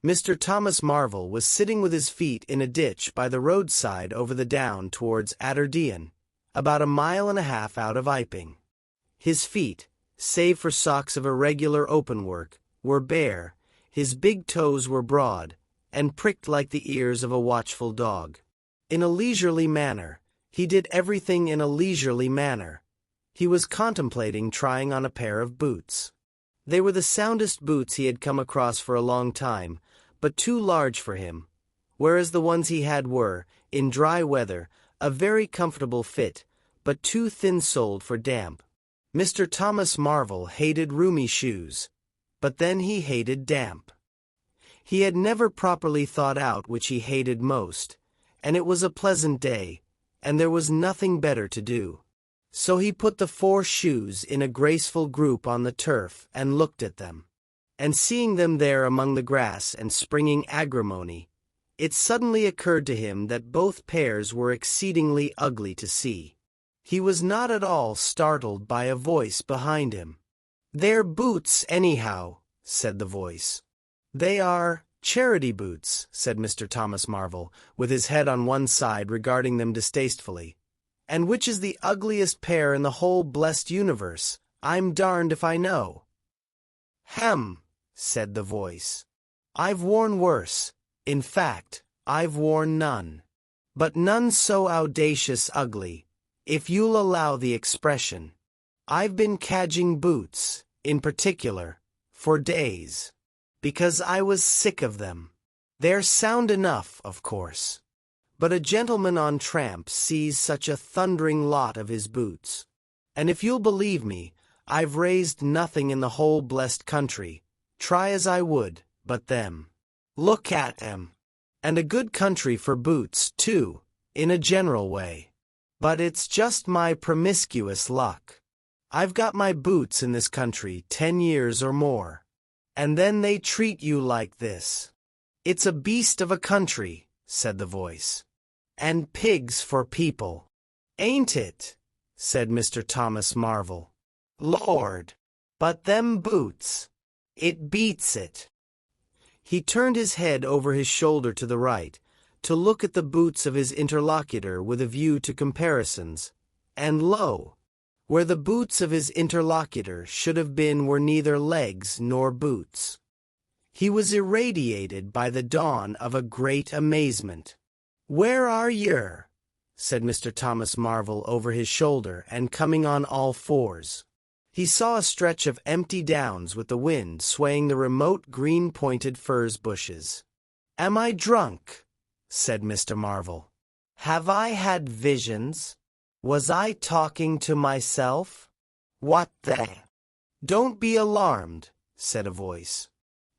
Mr. Thomas Marvel was sitting with his feet in a ditch by the roadside over the down towards Adderdean, about 1.5 miles out of Iping. His feet, save for socks of irregular openwork, were bare, his big toes were broad, and pricked like the ears of a watchful dog. In a leisurely manner, he did everything in a leisurely manner. He was contemplating trying on a pair of boots. They were the soundest boots he had come across for a long time, but too large for him, whereas the ones he had were, in dry weather, a very comfortable fit, but too thin-soled for damp. Mr. Thomas Marvel hated roomy shoes, but then he hated damp. He had never properly thought out which he hated most, and it was a pleasant day, and there was nothing better to do. So he put the 4 shoes in a graceful group on the turf and looked at them. And seeing them there among the grass and springing agrimony, it suddenly occurred to him that both pairs were exceedingly ugly to see. He was not at all startled by a voice behind him. "They're boots, anyhow," said the voice. "They are charity boots," said Mr. Thomas Marvel, with his head on one side regarding them distastefully. "And which is the ugliest pair in the whole blessed universe? I'm darned if I know." "Hem," said the voice. "I've worn worse. In fact, I've worn none." but none so audacious ugly, if you'll allow the expression. I've been cadging boots, in particular, for days, because I was sick of them. They're sound enough, of course. But a gentleman on tramp sees such a thundering lot of his boots. And if you'll believe me, I've raised nothing in the whole blessed country, try as I would, but them. Look at 'em. And a good country for boots, too, in a general way. But it's just my promiscuous luck. I've got my boots in this country 10 years or more. And then they treat you like this. It's a beast of a country, said the voice. And pigs for people. Ain't it? Said Mr. Thomas Marvel. Lord! But them boots! It beats it. He turned his head over his shoulder to the right, to look at the boots of his interlocutor with a view to comparisons, and lo! Where the boots of his interlocutor should have been were neither legs nor boots. He was irradiated by the dawn of a great amazement. "Where are yer?" said Mr. Thomas Marvel over his shoulder and coming on all fours. He saw a stretch of empty downs with the wind swaying the remote green-pointed furze bushes. "Am I drunk?" said Mr. Marvel. "Have I had visions? Was I talking to myself? What the?" "Don't be alarmed," said a voice.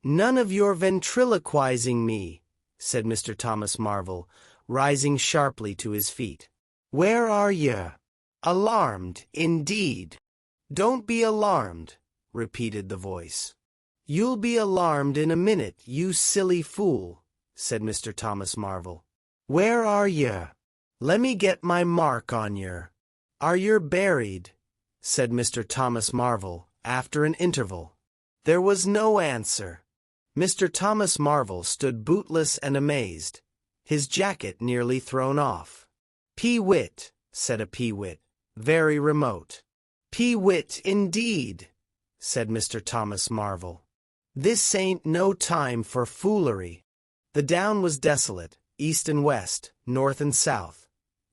"None of your ventriloquizing me," said Mr. Thomas Marvel, rising sharply to his feet. "Where are ye? Alarmed, indeed." "Don't be alarmed," repeated the voice. "You'll be alarmed in a minute, you silly fool," said Mr. Thomas Marvel. "Where are ye? Lemme get my mark on yer. Are yer buried?" said Mr. Thomas Marvel, after an interval. There was no answer. Mr. Thomas Marvel stood bootless and amazed, his jacket nearly thrown off. "Pee-wit," said a pee-wit, very remote. "Pee-wit, indeed," said Mr. Thomas Marvel. "This ain't no time for foolery." The down was desolate, east and west, north and south.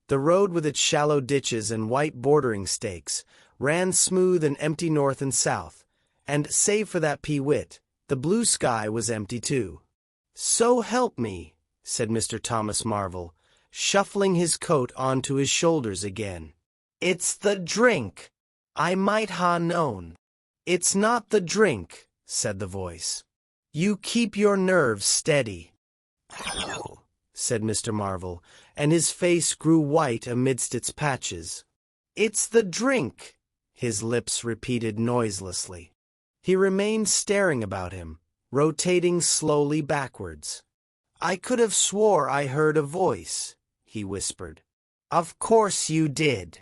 The road with its shallow ditches and white bordering stakes ran smooth and empty north and south, and, save for that pee-wit, the blue sky was empty too. "So help me," said Mr. Thomas Marvel, shuffling his coat onto his shoulders again. "It's the drink. I might ha' known." "It's not the drink," said the voice. "You keep your nerves steady." "Ow," said Mr. Marvel, and his face grew white amidst its patches. "It's the drink," his lips repeated noiselessly. He remained staring about him, rotating slowly backwards. "I could have swore I heard a voice," he whispered. "Of course you did."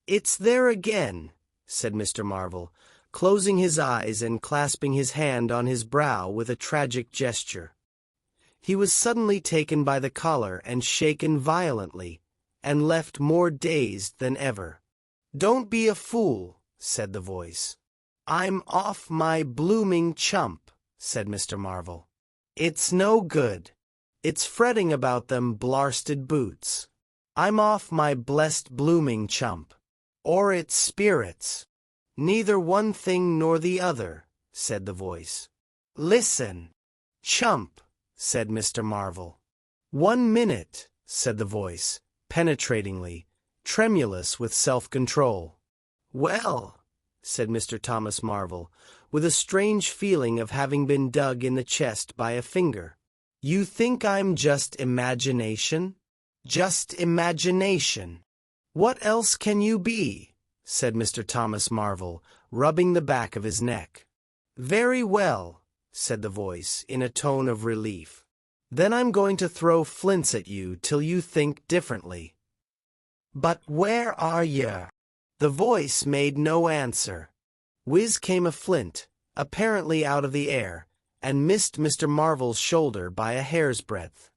"It's there again," said Mr. Marvel, closing his eyes and clasping his hand on his brow with a tragic gesture. He was suddenly taken by the collar and shaken violently, and left more dazed than ever. "Don't be a fool," said the voice. "I'm off my blooming chump," said Mr. Marvel. "It's no good. It's fretting about them blarsted boots. I'm off my blessed blooming chump. Or it's spirits." "Neither one thing nor the other," said the voice. "Listen." "Chump," said Mr. Marvel. "1 minute," said the voice, penetratingly, tremulous with self-control. "Well," said Mr. Thomas Marvel, with a strange feeling of having been dug in the chest by a finger. "You think I'm just imagination? Just imagination. What else can you be?" said Mr. Thomas Marvel, rubbing the back of his neck. "Very well," said the voice, in a tone of relief. "Then I'm going to throw flints at you till you think differently." "But where are ye?" The voice made no answer. Whiz came a flint, apparently out of the air, and missed Mr. Marvel's shoulder by a hair's breadth.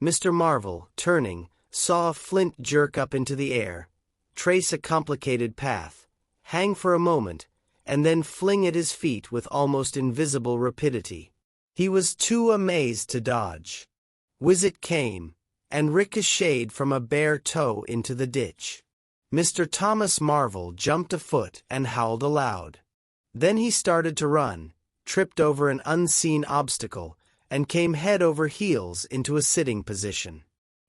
Mr. Marvel, turning, saw a flint jerk up into the air, trace a complicated path, hang for a moment, and then fling at his feet with almost invisible rapidity. He was too amazed to dodge. Whiz it came, and ricocheted from a bare toe into the ditch. Mr. Thomas Marvel jumped a foot and howled aloud. Then he started to run, tripped over an unseen obstacle, and came head over heels into a sitting position.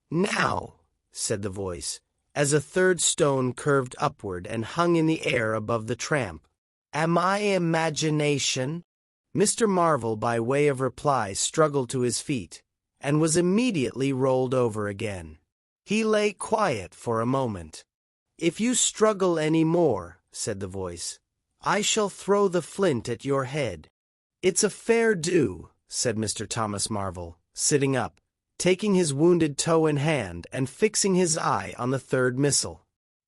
"Now," said the voice, as a third stone curved upward and hung in the air above the tramp. "Am I imagination?" Mr. Marvel, by way of reply, struggled to his feet, and was immediately rolled over again. He lay quiet for a moment. "If you struggle any more," said the voice, "I shall throw the flint at your head." "It's a fair do," said Mr. Thomas Marvel, sitting up, taking his wounded toe in hand and fixing his eye on the third missile.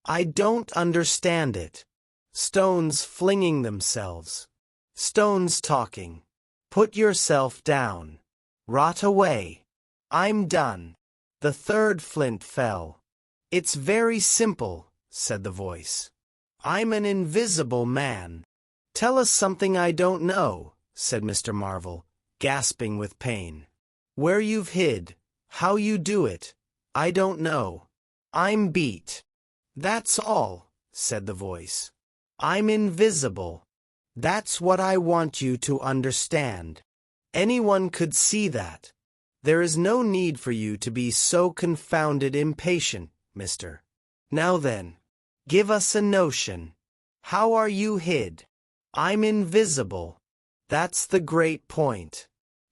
"I don't understand it. Stones flinging themselves. Stones talking. Put yourself down. Rot away. I'm done." The third flint fell. "It's very simple," said the voice. "I'm an invisible man." "Tell us something I don't know," said Mr. Marvel, gasping with pain. "Where you've hid, how you do it, I don't know. I'm beat." "That's all," said the voice. "I'm invisible. That's what I want you to understand. Anyone could see that. There is no need for you to be so confounded impatient, mister. Now then, give us a notion. How are you hid?" "I'm invisible. That's the great point.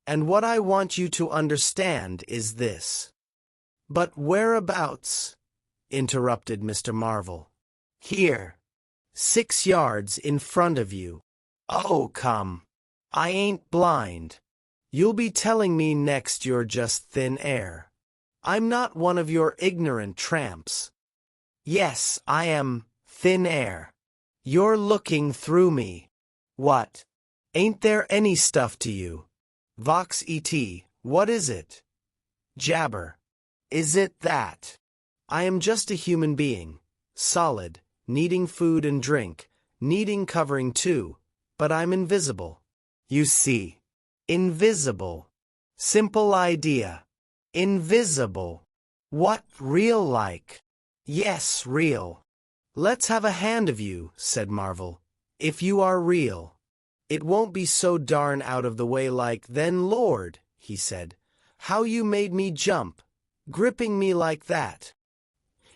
And what I want you to understand is this." "But whereabouts?" interrupted Mr. Marvel. "Here. 6 yards in front of you." "Oh, come. I ain't blind. You'll be telling me next you're just thin air. I'm not one of your ignorant tramps. Yes, I am thin air. You're looking through me. What? Ain't there any stuff to you? Vox et, what is it? Jabber. Is it that? I am just a human being, solid, needing food and drink, needing covering too, but I'm invisible. You see. Invisible. Simple idea. Invisible. What, real like? Yes, real. Let's have a hand of you, said Marvel. If you are real. It won't be so darn out of the way like, then Lord, he said, how you made me jump, gripping me like that.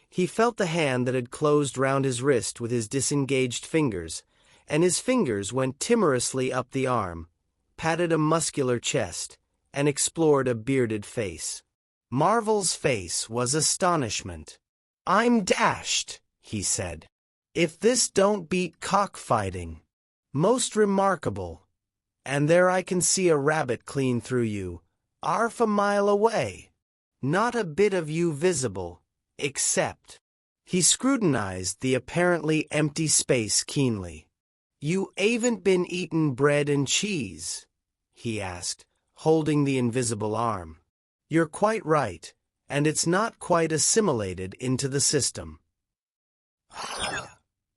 He felt the hand that had closed round his wrist with his disengaged fingers, and his fingers went timorously up the arm, patted a muscular chest, and explored a bearded face. Marvel's face was astonishment. I'm dashed, he said. If this don't beat cockfighting. Most remarkable. And there I can see a rabbit clean through you, 'arf a mile away. Not a bit of you visible, except. He scrutinized the apparently empty space keenly. You ain't been eatin' bread and cheese? He asked, holding the invisible arm. You're quite right, and it's not quite assimilated into the system.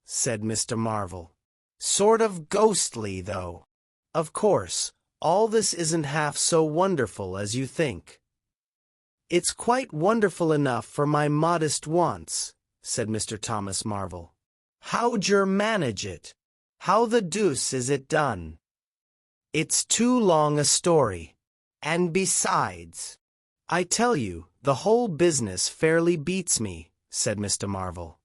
Said Mr. Marvel. Sort of ghostly, though. Of course, all this isn't half so wonderful as you think. It's quite wonderful enough for my modest wants, said Mr. Thomas Marvel. How'd yer manage it? How the deuce is it done? It's too long a story. And besides, I tell you, the whole business fairly beats me, said Mr. Marvel.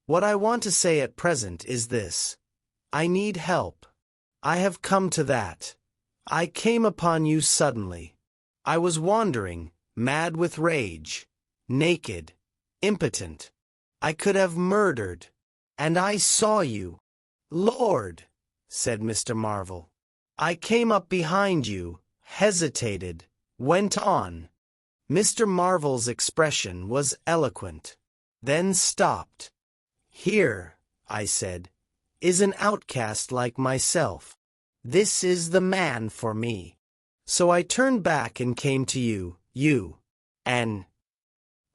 What I want to say at present is this. I need help. I have come to that. I came upon you suddenly. I was wandering, mad with rage, naked, impotent. I could have murdered. And I saw you. Lord, said Mr. Marvel. I came up behind you, hesitated, went on. Mr. Marvel's expression was eloquent, then stopped. Here, I said, is an outcast like myself. This is the man for me. So I turned back and came to you, and...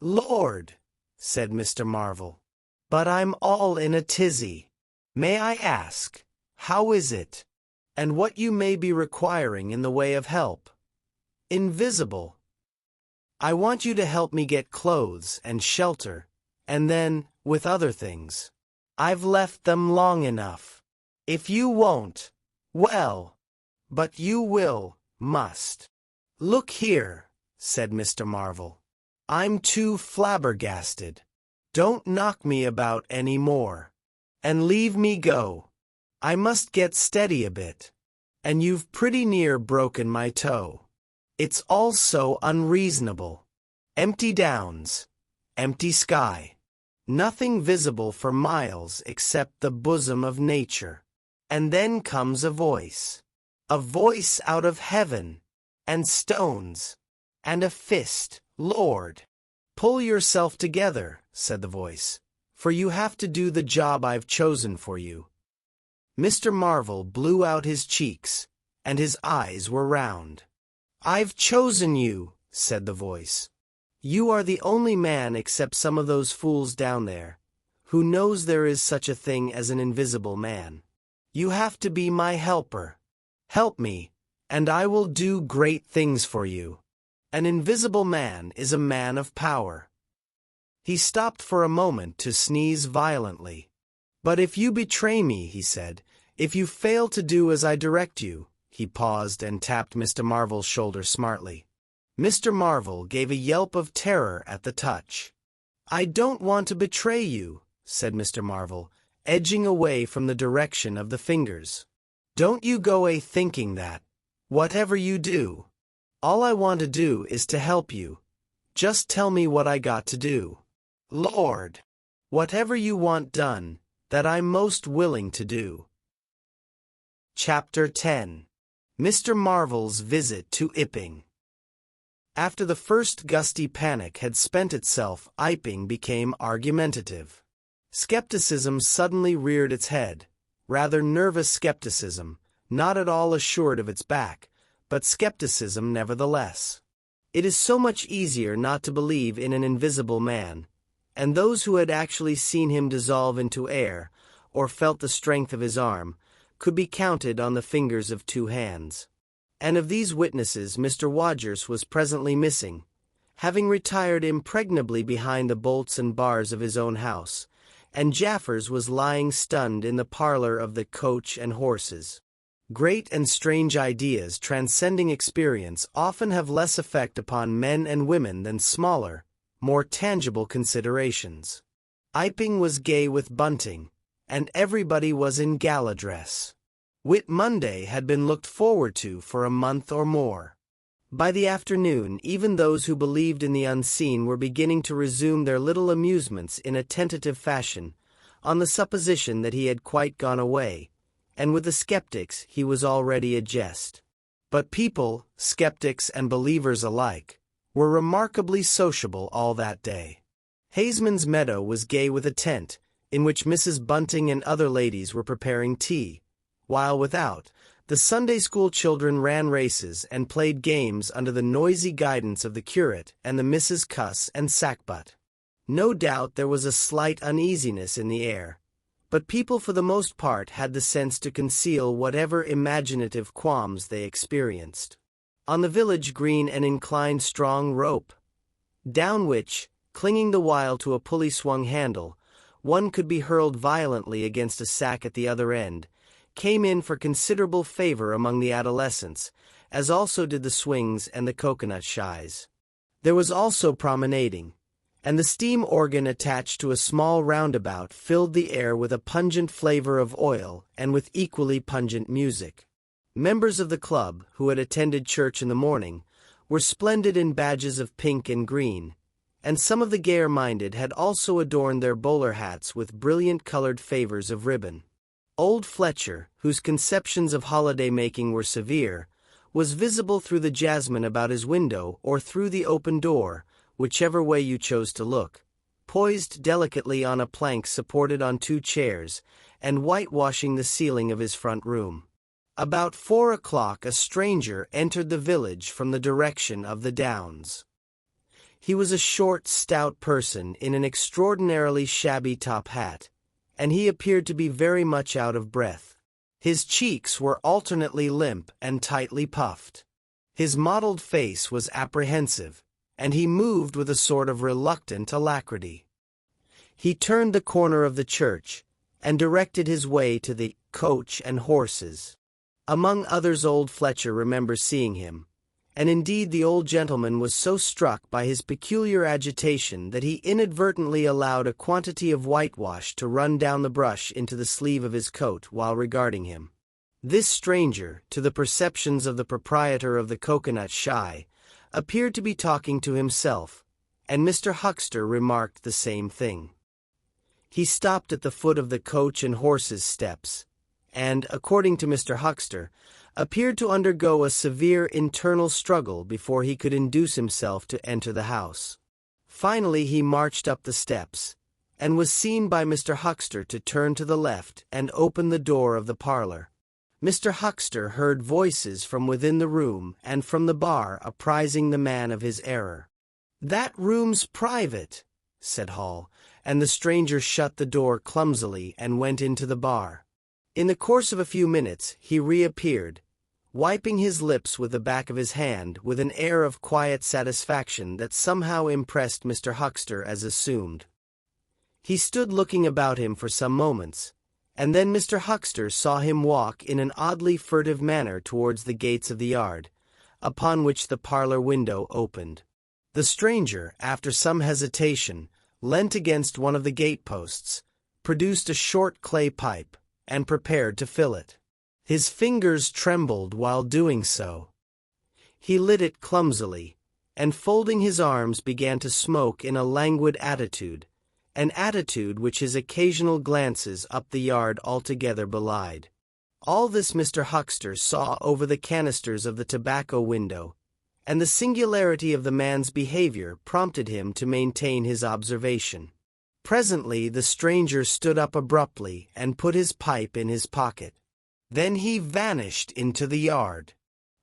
Lord, said Mr. Marvel, but I'm all in a tizzy. May I ask, how is it? And what you may be requiring in the way of help? Invisible. I want you to help me get clothes and shelter, and then, with other things. I've left them long enough. If you won't, well, but you must. Look here, said Mr. Marvel. I'm too flabbergasted. Don't knock me about any more. And leave me go. I must get steady a bit. And you've pretty near broken my toe. It's all so unreasonable. Empty downs, empty sky. Nothing visible for miles except the bosom of nature. And then comes a voice out of heaven, and stones, and a fist. Lord, pull yourself together, said the voice, for you have to do the job I've chosen for you. Mr. Marvel blew out his cheeks, and his eyes were round. I've chosen you, said the voice. You are the only man except some of those fools down there, who knows there is such a thing as an invisible man. You have to be my helper. Help me, and I will do great things for you. An invisible man is a man of power. He stopped for a moment to sneeze violently. But if you betray me, he said, if you fail to do as I direct you, he paused and tapped Mr. Marvel's shoulder smartly. Mr. Marvel gave a yelp of terror at the touch. I don't want to betray you, said Mr. Marvel, edging away from the direction of the fingers. Don't you go thinking that, whatever you do. All I want to do is to help you. Just tell me what I got to do. Lord, whatever you want done, that I'm most willing to do. Chapter 10. Mr. Marvel's Visit to Iping. After the first gusty panic had spent itself, Iping became argumentative. Skepticism suddenly reared its head, rather nervous skepticism, not at all assured of its back, but skepticism nevertheless. It is so much easier not to believe in an invisible man, and those who had actually seen him dissolve into air, or felt the strength of his arm, could be counted on the fingers of two hands. And of these witnesses Mr. Wodgers was presently missing, having retired impregnably behind the bolts and bars of his own house, and Jaffers was lying stunned in the parlor of the Coach and Horses. Great and strange ideas transcending experience often have less effect upon men and women than smaller, more tangible considerations. Iping was gay with bunting, and everybody was in gala dress. Whit Monday had been looked forward to for a month or more. By the afternoon, even those who believed in the unseen were beginning to resume their little amusements in a tentative fashion, on the supposition that he had quite gone away, and with the skeptics he was already a jest. But people, skeptics and believers alike, were remarkably sociable all that day. Haseman's Meadow was gay with a tent, in which Mrs. Bunting and other ladies were preparing tea, while without, the Sunday school children ran races and played games under the noisy guidance of the curate and the Misses Cuss and Sackbut. No doubt there was a slight uneasiness in the air, but people for the most part had the sense to conceal whatever imaginative qualms they experienced. On the village green an inclined strong rope, down which, clinging the while to a pulley-swung handle, one could be hurled violently against a sack at the other end, came in for considerable favor among the adolescents, as also did the swings and the coconut shies. There was also promenading, and the steam organ attached to a small roundabout filled the air with a pungent flavor of oil and with equally pungent music. Members of the club, who had attended church in the morning, were splendid in badges of pink and green, and some of the gayer-minded had also adorned their bowler hats with brilliant-colored favors of ribbon. Old Fletcher, whose conceptions of holiday-making were severe, was visible through the jasmine about his window or through the open door, whichever way you chose to look, poised delicately on a plank supported on two chairs, and whitewashing the ceiling of his front room. About 4 o'clock a stranger entered the village from the direction of the Downs. He was a short, stout person in an extraordinarily shabby top hat, and he appeared to be very much out of breath. His cheeks were alternately limp and tightly puffed. His mottled face was apprehensive, and he moved with a sort of reluctant alacrity. He turned the corner of the church, and directed his way to the coach and horses. Among others old Fletcher remembers seeing him, and indeed the old gentleman was so struck by his peculiar agitation that he inadvertently allowed a quantity of whitewash to run down the brush into the sleeve of his coat while regarding him. This stranger, to the perceptions of the proprietor of the Coconut Shy, appeared to be talking to himself, and Mr. Huckster remarked the same thing. He stopped at the foot of the coach and horses' steps, and, according to Mr. Huckster, appeared to undergo a severe internal struggle before he could induce himself to enter the house. Finally he marched up the steps, and was seen by Mr. Huckster to turn to the left and open the door of the parlor. Mr. Huckster heard voices from within the room and from the bar apprising the man of his error. "That room's private," said Hall, and the stranger shut the door clumsily and went into the bar. In the course of a few minutes he reappeared, wiping his lips with the back of his hand with an air of quiet satisfaction that somehow impressed Mr. Huckster as assumed. He stood looking about him for some moments, and then Mr. Huckster saw him walk in an oddly furtive manner towards the gates of the yard, upon which the parlor window opened. The stranger, after some hesitation, leant against one of the gate-posts, produced a short clay pipe, and prepared to fill it. His fingers trembled while doing so. He lit it clumsily, and folding his arms began to smoke in a languid attitude, an attitude which his occasional glances up the yard altogether belied. All this Mr. Huckster saw over the canisters of the tobacco window, and the singularity of the man's behavior prompted him to maintain his observation. Presently the stranger stood up abruptly and put his pipe in his pocket. Then he vanished into the yard.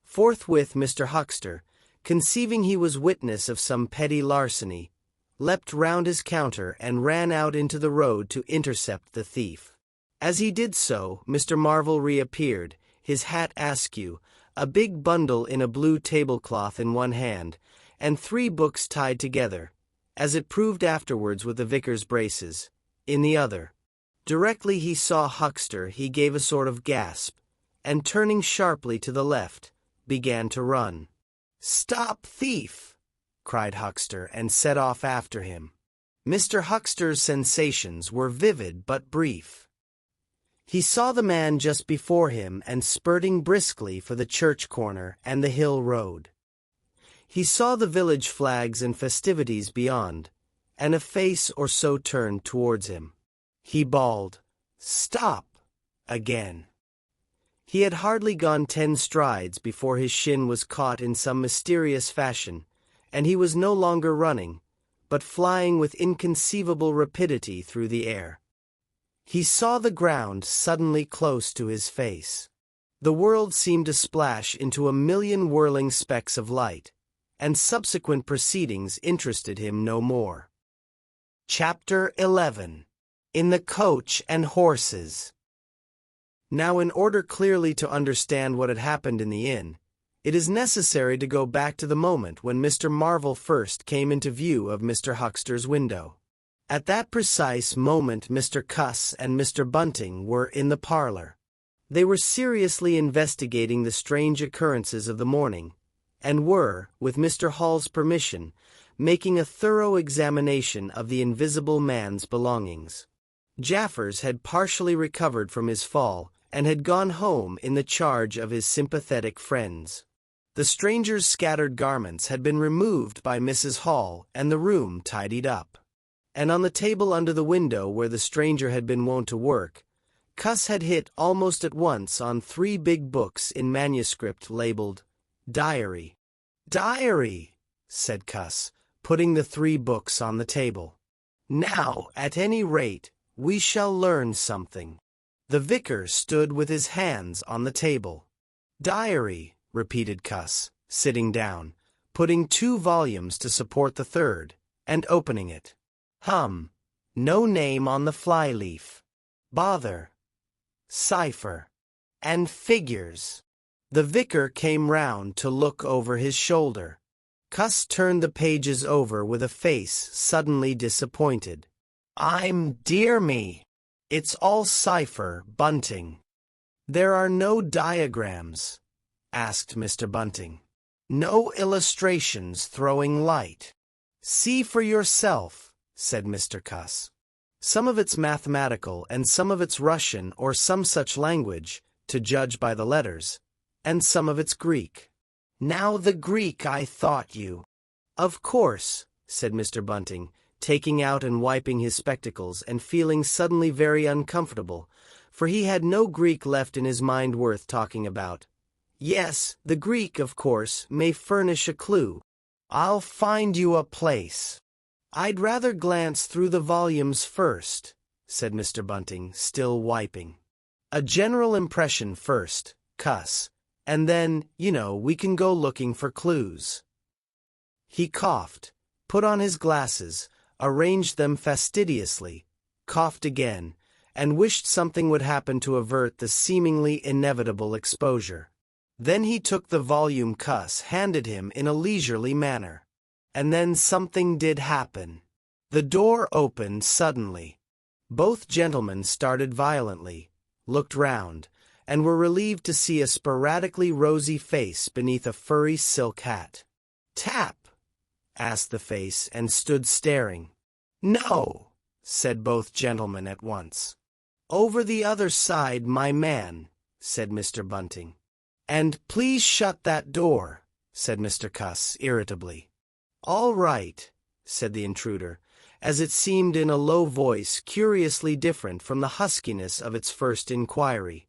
Forthwith Mr. Huckster, conceiving he was witness of some petty larceny, leapt round his counter and ran out into the road to intercept the thief. As he did so, Mr. Marvel reappeared, his hat askew, a big bundle in a blue tablecloth in one hand, and 3 books tied together, as it proved afterwards with the vicar's braces, in the other. Directly he saw Huckster he gave a sort of gasp, and turning sharply to the left, began to run. "Stop, thief!" cried Huckster, and set off after him. Mr. Huckster's sensations were vivid but brief. He saw the man just before him and spurting briskly for the church corner and the hill road. He saw the village flags and festivities beyond, and a face or so turned towards him. He bawled, "Stop!" again. He had hardly gone 10 strides before his shin was caught in some mysterious fashion, and he was no longer running, but flying with inconceivable rapidity through the air. He saw the ground suddenly close to his face. The world seemed to splash into a million whirling specks of light, and subsequent proceedings interested him no more. Chapter 11. In the Coach and Horses. Now, in order clearly to understand what had happened in the inn, it is necessary to go back to the moment when Mr. Marvel first came into view of Mr. Huckster's window. At that precise moment Mr. Cuss and Mr. Bunting were in the parlor. They were seriously investigating the strange occurrences of the morning, and were, with Mr. Hall's permission, making a thorough examination of the invisible man's belongings. Jaffers had partially recovered from his fall, and had gone home in the charge of his sympathetic friends. The stranger's scattered garments had been removed by Mrs. Hall and the room tidied up. And on the table under the window where the stranger had been wont to work, Cuss had hit almost at once on 3 big books in manuscript labeled "Diary." "Diary," said Cuss, putting the 3 books on the table. "Now, at any rate, we shall learn something." The vicar stood with his hands on the table. "Diary," repeated Cuss, sitting down, putting 2 volumes to support the 3rd, and opening it. No name on the flyleaf. Bother. Cipher. And figures. The vicar came round to look over his shoulder. Cuss turned the pages over with a face suddenly disappointed. Dear me. It's all cipher, Bunting. There are no diagrams, asked Mr. Bunting. No illustrations throwing light. See for yourself, said Mr. Cuss. Some of it's mathematical and some of it's Russian or some such language, to judge by the letters, and some of it's Greek. Now the Greek I thought you. Of course, said Mr. Bunting, taking out and wiping his spectacles and feeling suddenly very uncomfortable, for he had no Greek left in his mind worth talking about. Yes, the Greek, of course, may furnish a clue. I'll find you a place. I'd rather glance through the volumes first, said Mr. Bunting, still wiping. A general impression first, Cuss, and then, we can go looking for clues. He coughed, put on his glasses, arranged them fastidiously, coughed again, and wished something would happen to avert the seemingly inevitable exposure. Then he took the volume Cuss handed him in a leisurely manner. And then something did happen. The door opened suddenly. Both gentlemen started violently, looked round, and were relieved to see a sporadically rosy face beneath a furry silk hat. "Tap?" asked the face, and stood staring. "No," said both gentlemen at once. "Over the other side, my man," said Mr. Bunting. "And please shut that door," said Mr. Cuss irritably. "All right," said the intruder, as it seemed in a low voice curiously different from the huskiness of its first inquiry.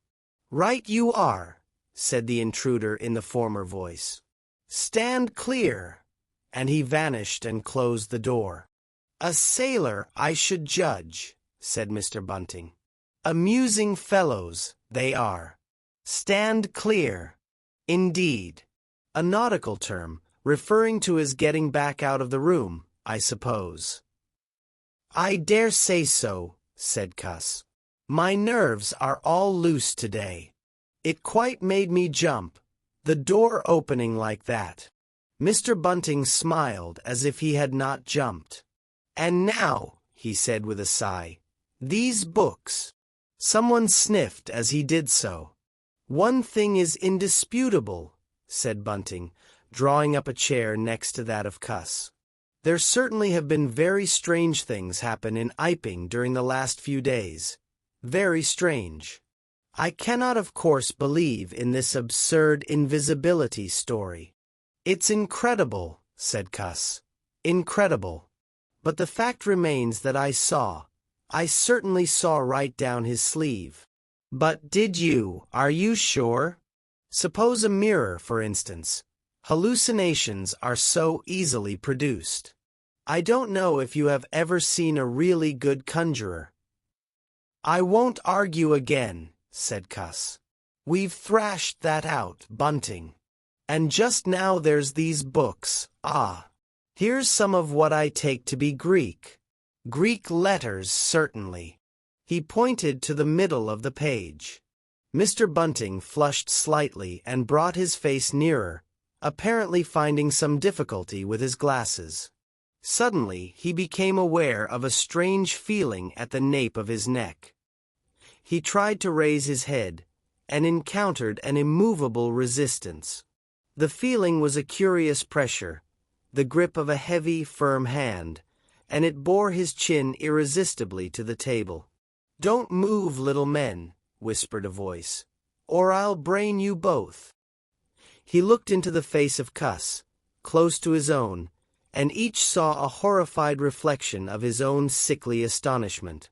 "Right you are," said the intruder in the former voice. "Stand clear," and he vanished and closed the door. "A sailor, I should judge," said Mr. Bunting. "Amusing fellows, they are. Stand clear. Indeed. A nautical term, referring to his getting back out of the room, I suppose." "I dare say so," said Cuss. "My nerves are all loose today. It quite made me jump, the door opening like that." Mr. Bunting smiled as if he had not jumped. "And now," he said with a sigh, "these books." Someone sniffed as he did so. "One thing is indisputable," said Bunting, drawing up a chair next to that of Cuss. "There certainly have been very strange things happen in Iping during the last few days. Very strange. I cannot of course believe in this absurd invisibility story." "It's incredible," said Cuss. "Incredible. But the fact remains that I certainly saw right down his sleeve." "But did you? Are you sure? Suppose a mirror, for instance. Hallucinations are so easily produced. I don't know if you have ever seen a really good conjurer." "I won't argue again," said Cuss. "We've thrashed that out, Bunting. And just now there's these books. Here's some of what I take to be Greek. Greek letters, certainly." He pointed to the middle of the page. Mr. Bunting flushed slightly and brought his face nearer, apparently finding some difficulty with his glasses. Suddenly he became aware of a strange feeling at the nape of his neck. He tried to raise his head, and encountered an immovable resistance. The feeling was a curious pressure, the grip of a heavy, firm hand, and it bore his chin irresistibly to the table. "Don't move, little men," whispered a voice, "or I'll brain you both." He looked into the face of Cuss, close to his own, and each saw a horrified reflection of his own sickly astonishment.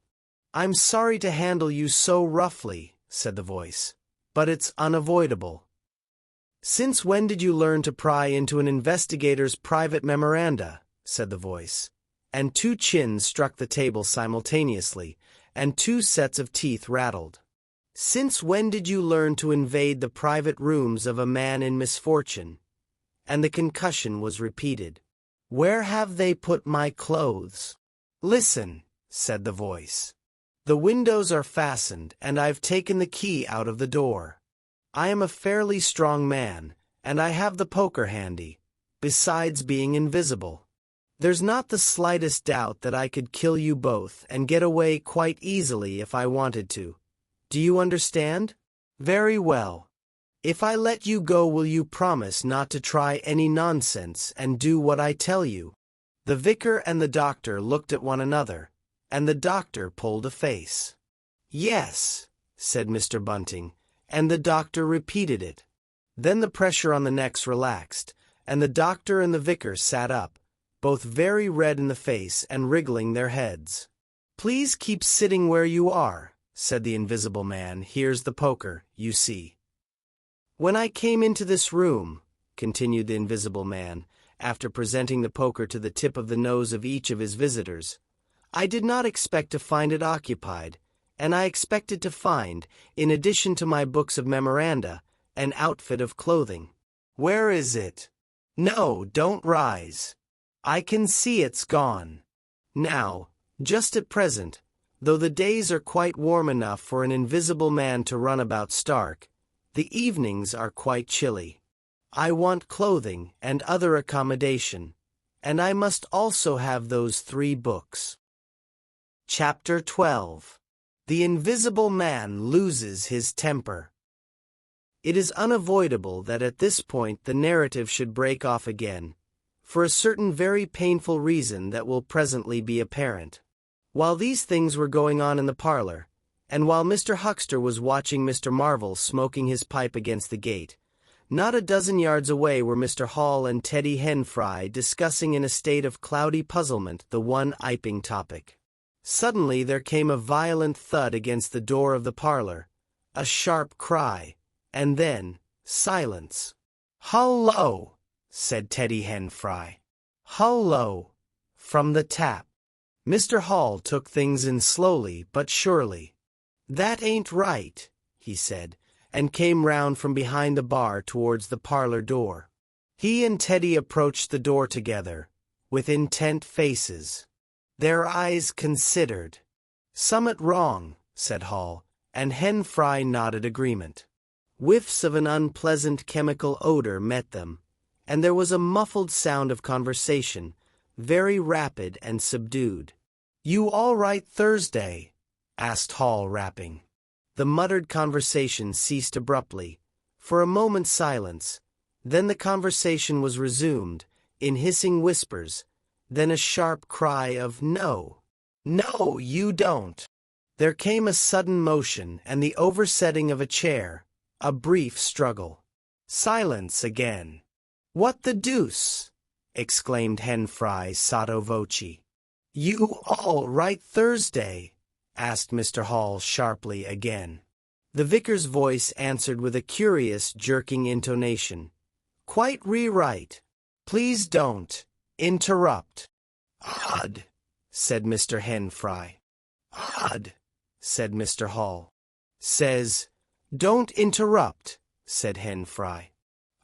"I'm sorry to handle you so roughly," said the voice, "but it's unavoidable." "Since when did you learn to pry into an investigator's private memoranda?" said the voice, and two chins struck the table simultaneously, and two sets of teeth rattled. "Since when did you learn to invade the private rooms of a man in misfortune?" And the concussion was repeated. "Where have they put my clothes?" "Listen," said the voice. "The windows are fastened, and I've taken the key out of the door. I am a fairly strong man, and I have the poker handy, besides being invisible. There's not the slightest doubt that I could kill you both and get away quite easily if I wanted to. Do you understand? Very well. If I let you go, will you promise not to try any nonsense and do what I tell you?" The vicar and the doctor looked at one another, and the doctor pulled a face. "Yes," said Mr. Bunting, and the doctor repeated it. Then the pressure on the necks relaxed, and the doctor and the vicar sat up, both very red in the face and wriggling their heads. "Please keep sitting where you are," said the invisible man. "Here's the poker, you see." "When I came into this room," continued the invisible man, after presenting the poker to the tip of the nose of each of his visitors, "I did not expect to find it occupied, and I expected to find, in addition to my books of memoranda, an outfit of clothing. Where is it? No, don't rise. I can see it's gone. Now, just at present, though the days are quite warm enough for an invisible man to run about stark, the evenings are quite chilly. I want clothing and other accommodation, and I must also have those 3 books. Chapter 12. The Invisible Man Loses His Temper. It is unavoidable that at this point the narrative should break off again, for a certain very painful reason that will presently be apparent. While these things were going on in the parlor, and while Mr. Huckster was watching Mr. Marvel smoking his pipe against the gate, not a dozen yards away were Mr. Hall and Teddy Henfry discussing in a state of cloudy puzzlement the one iping topic. Suddenly there came a violent thud against the door of the parlor, a sharp cry, and then silence. "Hullo!" said Teddy Henfry. "Hullo!" from the tap. Mr. Hall took things in slowly but surely. "That ain't right," he said, and came round from behind the bar towards the parlor door. He and Teddy approached the door together, with intent faces. Their eyes considered. "Summat wrong," said Hall, and Henfry nodded agreement. Whiffs of an unpleasant chemical odor met them, and there was a muffled sound of conversation, very rapid and subdued. "You all right Thursday?" asked Hall, rapping. The muttered conversation ceased abruptly, for a moment's silence, then the conversation was resumed, in hissing whispers, then a sharp cry of "No! No, you don't!" There came a sudden motion and the oversetting of a chair, a brief struggle. Silence again. "What the deuce!" exclaimed Henfry sotto voce. "You all right Thursday?" asked Mr. Hall sharply again. The vicar's voice answered with a curious jerking intonation. "Quite re-right. Please don't interrupt." "Odd," said Mr. Henfry. "Odd," said Mr. Hall. "Says, don't interrupt," said Henfry.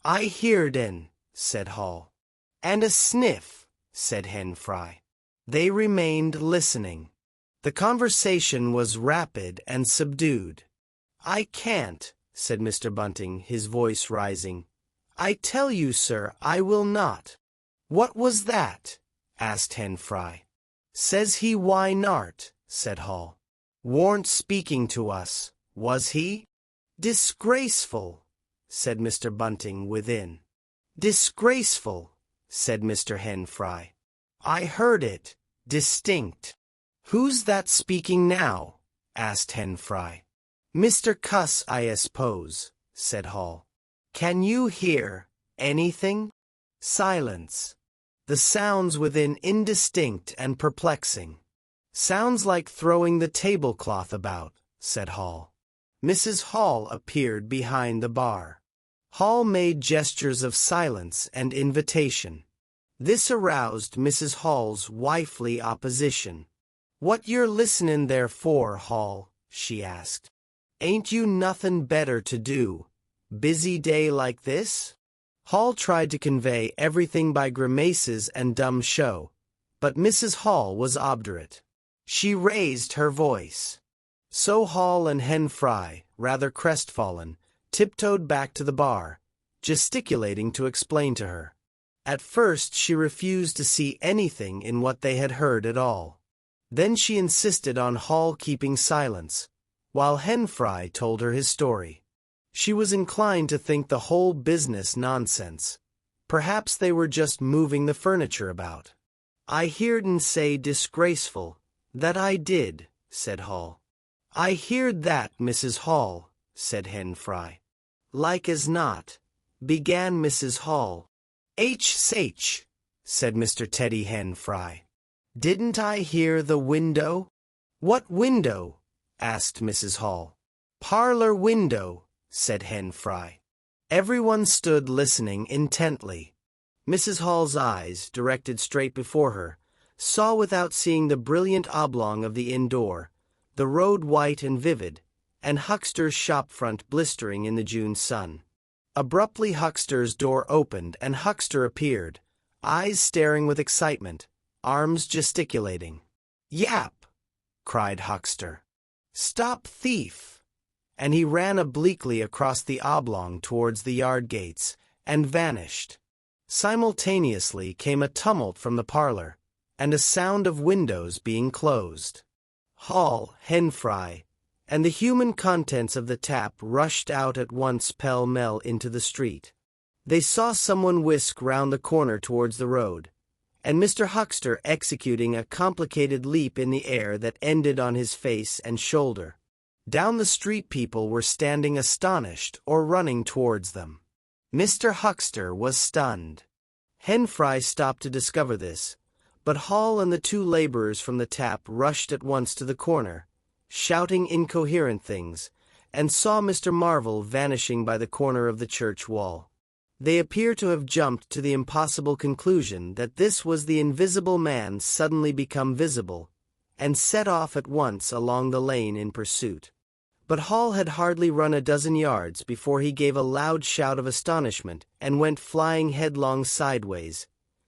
"I heard en," said Hall. "And a sniff," said Henfry. They remained listening. The conversation was rapid and subdued. "I can't," said Mr. Bunting, his voice rising. "I tell you, sir, I will not." "What was that?" asked Henfry. "Says he why nart," said Hall. "Warn't speaking to us, was he?" "Disgraceful," said Mr. Bunting within. "Disgraceful," said Mr. Henfry. "I heard it, distinct." "Who's that speaking now?" asked Henfry. "Mr. Cuss, I suppose," said Hall. "Can you hear anything?" Silence. The sounds within indistinct and perplexing. "Sounds like throwing the tablecloth about," said Hall. Mrs. Hall appeared behind the bar. Hall made gestures of silence and invitation. This aroused Mrs. Hall's wifely opposition. "What you're listenin' there for, Hall?" she asked. "Ain't you nothin' better to do? Busy day like this?" Hall tried to convey everything by grimaces and dumb show, but Mrs. Hall was obdurate. She raised her voice. So Hall and Henfry, rather crestfallen, tiptoed back to the bar, gesticulating to explain to her. At first she refused to see anything in what they had heard at all. Then she insisted on Hall keeping silence, while Henfry told her his story. She was inclined to think the whole business nonsense. Perhaps they were just moving the furniture about. "I hear'd say disgraceful, that I did," said Hall. "I hear'd that, Mrs. Hall," said Henfry. "Like as not," began Mrs. Hall. "H-H," said Mr. Teddy Henfry. "Didn't I hear the window?" "What window?" asked Mrs. Hall. "Parlor window," said Henfry. Everyone stood listening intently. Mrs. Hall's eyes, directed straight before her, saw without seeing the brilliant oblong of the inn door, the road white and vivid, and Huckster's shop front blistering in the June sun. Abruptly Huckster's door opened and Huckster appeared, eyes staring with excitement, arms gesticulating. "Yap!" cried Huckster. "Stop thief!" And he ran obliquely across the oblong towards the yard gates, and vanished. Simultaneously came a tumult from the parlor, and a sound of windows being closed. Hall, Henfry, and the human contents of the tap rushed out at once pell-mell into the street. They saw someone whisk round the corner towards the road, and Mr. Huckster executing a complicated leap in the air that ended on his face and shoulder. Down the street people were standing astonished or running towards them. Mr. Huckster was stunned. Henfry stopped to discover this, but Hall and the two laborers from the tap rushed at once to the corner, shouting incoherent things, and saw Mr. Marvel vanishing by the corner of the church wall. They appear to have jumped to the impossible conclusion that this was the invisible man suddenly become visible, and set off at once along the lane in pursuit. But Hall had hardly run a dozen yards before he gave a loud shout of astonishment and went flying headlong sideways,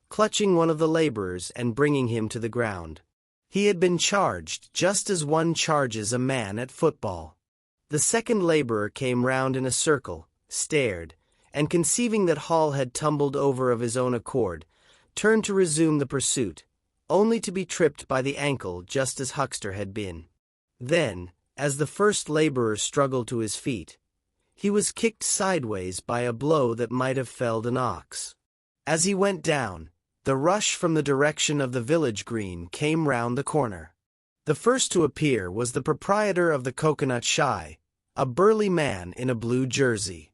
clutching one of the laborers and bringing him to the ground. He had been charged just as one charges a man at football. The second laborer came round in a circle, stared, and conceiving that Hall had tumbled over of his own accord, turned to resume the pursuit, only to be tripped by the ankle just as Huckster had been. Then, as the first laborer struggled to his feet, he was kicked sideways by a blow that might have felled an ox. As he went down, the rush from the direction of the village green came round the corner. The first to appear was the proprietor of the Coconut Shy, a burly man in a blue jersey.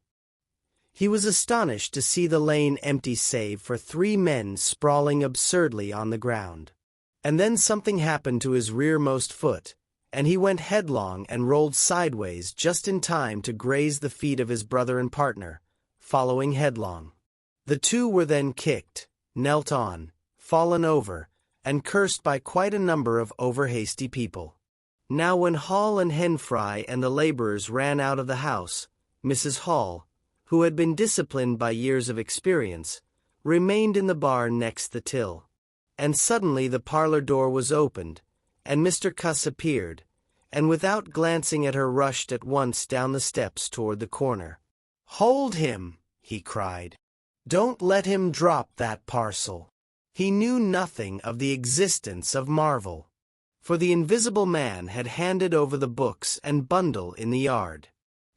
He was astonished to see the lane empty save for 3 men sprawling absurdly on the ground. And then something happened to his rearmost foot, and he went headlong and rolled sideways just in time to graze the feet of his brother and partner, following headlong. The two were then kicked, knelt on, fallen over, and cursed by quite a number of over-hasty people. Now when Hall and Henfry and the laborers ran out of the house, Mrs. Hall, who had been disciplined by years of experience, remained in the bar next the till. And suddenly the parlor door was opened, and Mr. Cuss appeared, and without glancing at her rushed at once down the steps toward the corner. "Hold him!" he cried. "Don't let him drop that parcel." He knew nothing of the existence of Marvel, for the invisible man had handed over the books and bundle in the yard.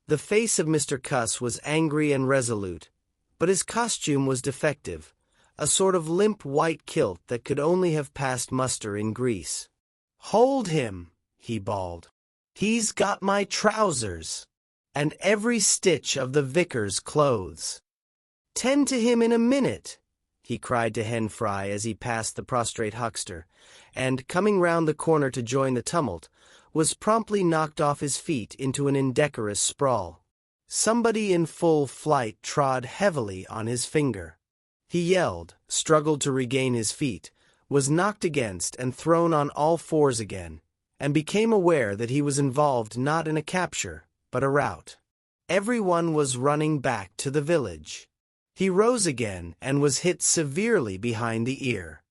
The face of Mr. Cuss was angry and resolute, but his costume was defective, a sort of limp white kilt that could only have passed muster in Greece. "Hold him!" he bawled. "He's got my trousers, and every stitch of the vicar's clothes. Tend to him in a minute," he cried to Henfry as he passed the prostrate Huckster, and, coming round the corner to join the tumult, was promptly knocked off his feet into an indecorous sprawl. Somebody in full flight trod heavily on his finger. He yelled, struggled to regain his feet, was knocked against and thrown on all fours again, and became aware that he was involved not in a capture, but a rout. Everyone was running back to the village. He rose again and was hit severely behind the ear.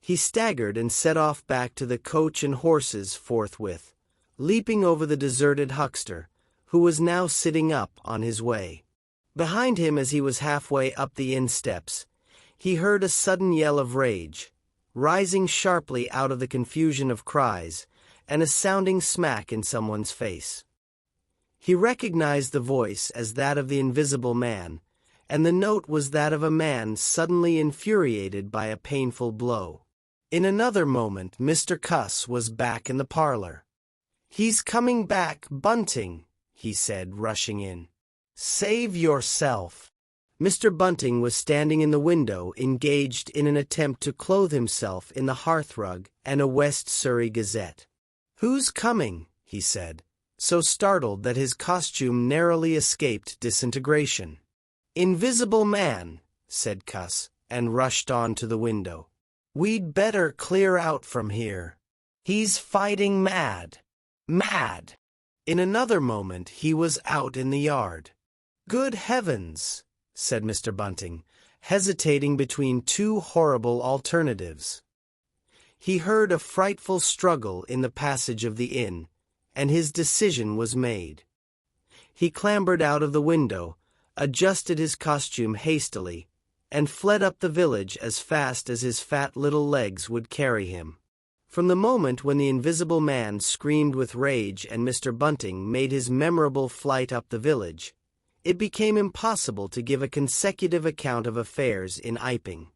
He staggered and set off back to the coach and horses forthwith, leaping over the deserted Huckster, who was now sitting up on his way. Behind him as he was halfway up the inn steps, He heard a sudden yell of rage, rising sharply out of the confusion of cries, and a sounding smack in someone's face. He recognized the voice as that of the Invisible Man, and the note was that of a man suddenly infuriated by a painful blow. In another moment Mr. Cuss was back in the parlor. "He's coming back, Bunting," he said, rushing in. "Save yourself." Mr. Bunting was standing in the window, engaged in an attempt to clothe himself in the hearthrug and a West Surrey Gazette. "Who's coming?" he said, so startled that his costume narrowly escaped disintegration. "Invisible Man," said Cuss, and rushed on to the window. "We'd better clear out from here. He's fighting mad. Mad." In another moment he was out in the yard. "Good heavens," said Mr. Bunting, hesitating between two horrible alternatives. He heard a frightful struggle in the passage of the inn, and his decision was made. He clambered out of the window, adjusted his costume hastily, and fled up the village as fast as his fat little legs would carry him. From the moment when the Invisible Man screamed with rage and Mr. Bunting made his memorable flight up the village, it became impossible to give a consecutive account of affairs in Iping.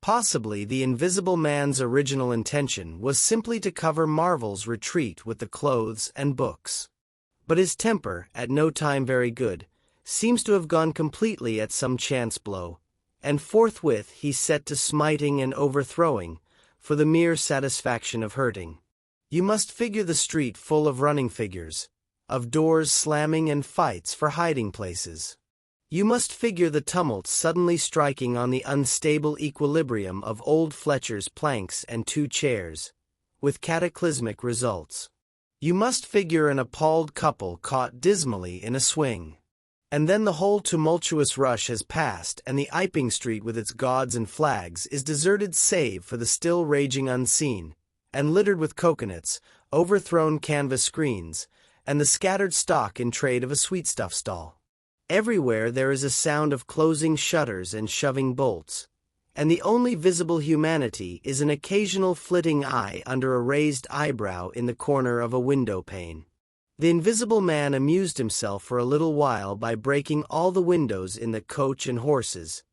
Possibly the Invisible Man's original intention was simply to cover Marvel's retreat with the clothes and books. But his temper, at no time very good, seems to have gone completely at some chance blow, and forthwith he set to smiting and overthrowing, for the mere satisfaction of hurting. You must figure the street full of running figures, of doors slamming and fights for hiding places. You must figure the tumult suddenly striking on the unstable equilibrium of old Fletcher's planks and 2 chairs, with cataclysmic results. You must figure an appalled couple caught dismally in a swing. And then the whole tumultuous rush has passed, and the Iping Street with its gauds and flags is deserted save for the still raging unseen, and littered with coconuts, overthrown canvas screens, and the scattered stock in trade of a sweetstuff stall. Everywhere there is a sound of closing shutters and shoving bolts, and the only visible humanity is an occasional flitting eye under a raised eyebrow in the corner of a window pane. The Invisible Man amused himself for a little while by breaking all the windows in the Coach and Horses,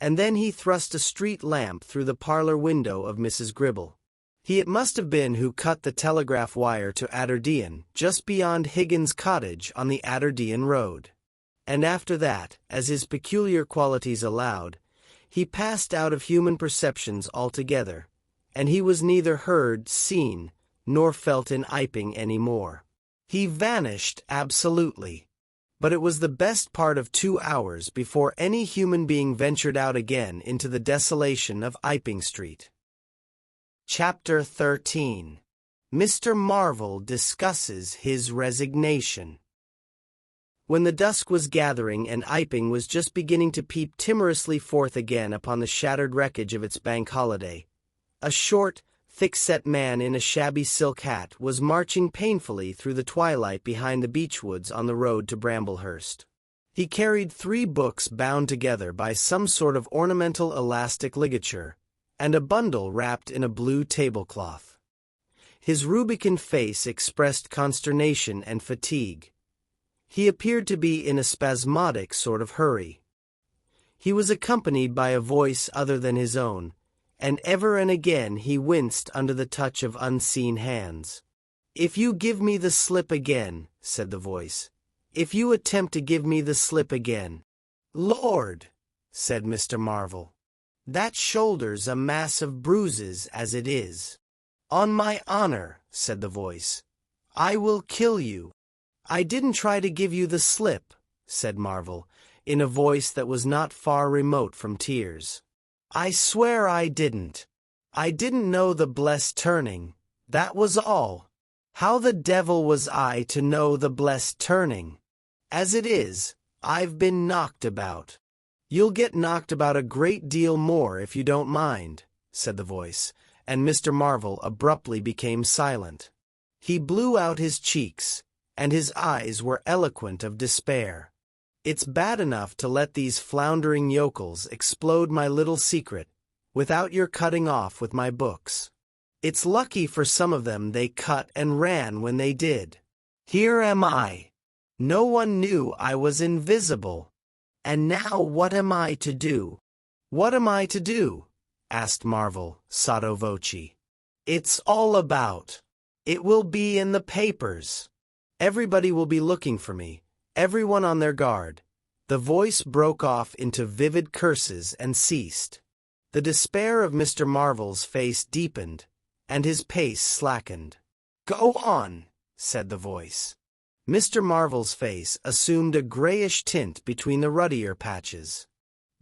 and then he thrust a street lamp through the parlor window of Mrs. Gribble. He it must have been who cut the telegraph wire to Adderdean, just beyond Higgins' cottage on the Adderdean road. And after that, as his peculiar qualities allowed, he passed out of human perceptions altogether, and he was neither heard, seen, nor felt in Iping any more. He vanished absolutely. But it was the best part of 2 hours before any human being ventured out again into the desolation of Iping Street. Chapter 13. Mr. Marvel discusses his resignation. When the dusk was gathering and Iping was just beginning to peep timorously forth again upon the shattered wreckage of its bank holiday, a short, thick-set man in a shabby silk hat was marching painfully through the twilight behind the beechwoods on the road to Bramblehurst. He carried 3 books bound together by some sort of ornamental elastic ligature, and a bundle wrapped in a blue tablecloth. His rubicund face expressed consternation and fatigue. He appeared to be in a spasmodic sort of hurry. He was accompanied by a voice other than his own, and ever and again he winced under the touch of unseen hands. "If you give me the slip again," said the voice, "if you attempt to give me the slip again—" "Lord," said Mr. Marvel, "that shoulder's a mass of bruises as it is." "On my honor," said the voice, "I will kill you." "I didn't try to give you the slip," said Marvel, in a voice that was not far remote from tears. "I swear I didn't. I didn't know the blessed turning, that was all. How the devil was I to know the blessed turning? As it is, I've been knocked about." "You'll get knocked about a great deal more if you don't mind," said the voice, and Mr. Marvel abruptly became silent. He blew out his cheeks, and his eyes were eloquent of despair. "It's bad enough to let these floundering yokels explode my little secret," without your cutting off with my books. It's lucky for some of them they cut and ran when they did. Here am I. No one knew I was invisible. And now what am I to do? What am I to do? Asked Marvel, sotto voce. It's all about. It will be in the papers. Everybody will be looking for me, everyone on their guard. The voice broke off into vivid curses and ceased. The despair of Mr. Marvel's face deepened, and his pace slackened. Go on, said the voice. Mr. Marvel's face assumed a grayish tint between the ruddier patches.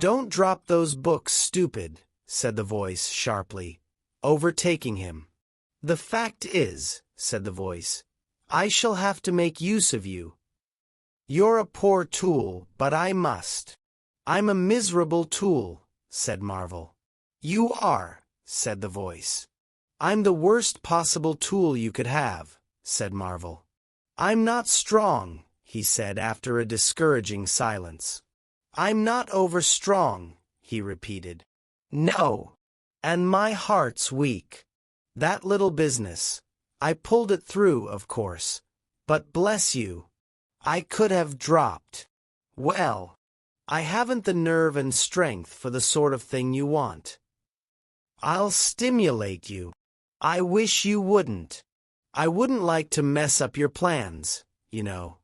Don't drop those books, stupid, said the voice sharply, overtaking him. The fact is, said the voice, I shall have to make use of you. You're a poor tool, but I must. I'm a miserable tool, said Marvel. You are, said the voice. I'm the worst possible tool you could have, said Marvel. I'm not strong, he said after a discouraging silence. I'm not overstrong, he repeated. No. And my heart's weak. That little business. I pulled it through, of course. But bless you. I could have dropped. Well, I haven't the nerve and strength for the sort of thing you want. I'll stimulate you. I wish you wouldn't. I wouldn't like to mess up your plans, you know.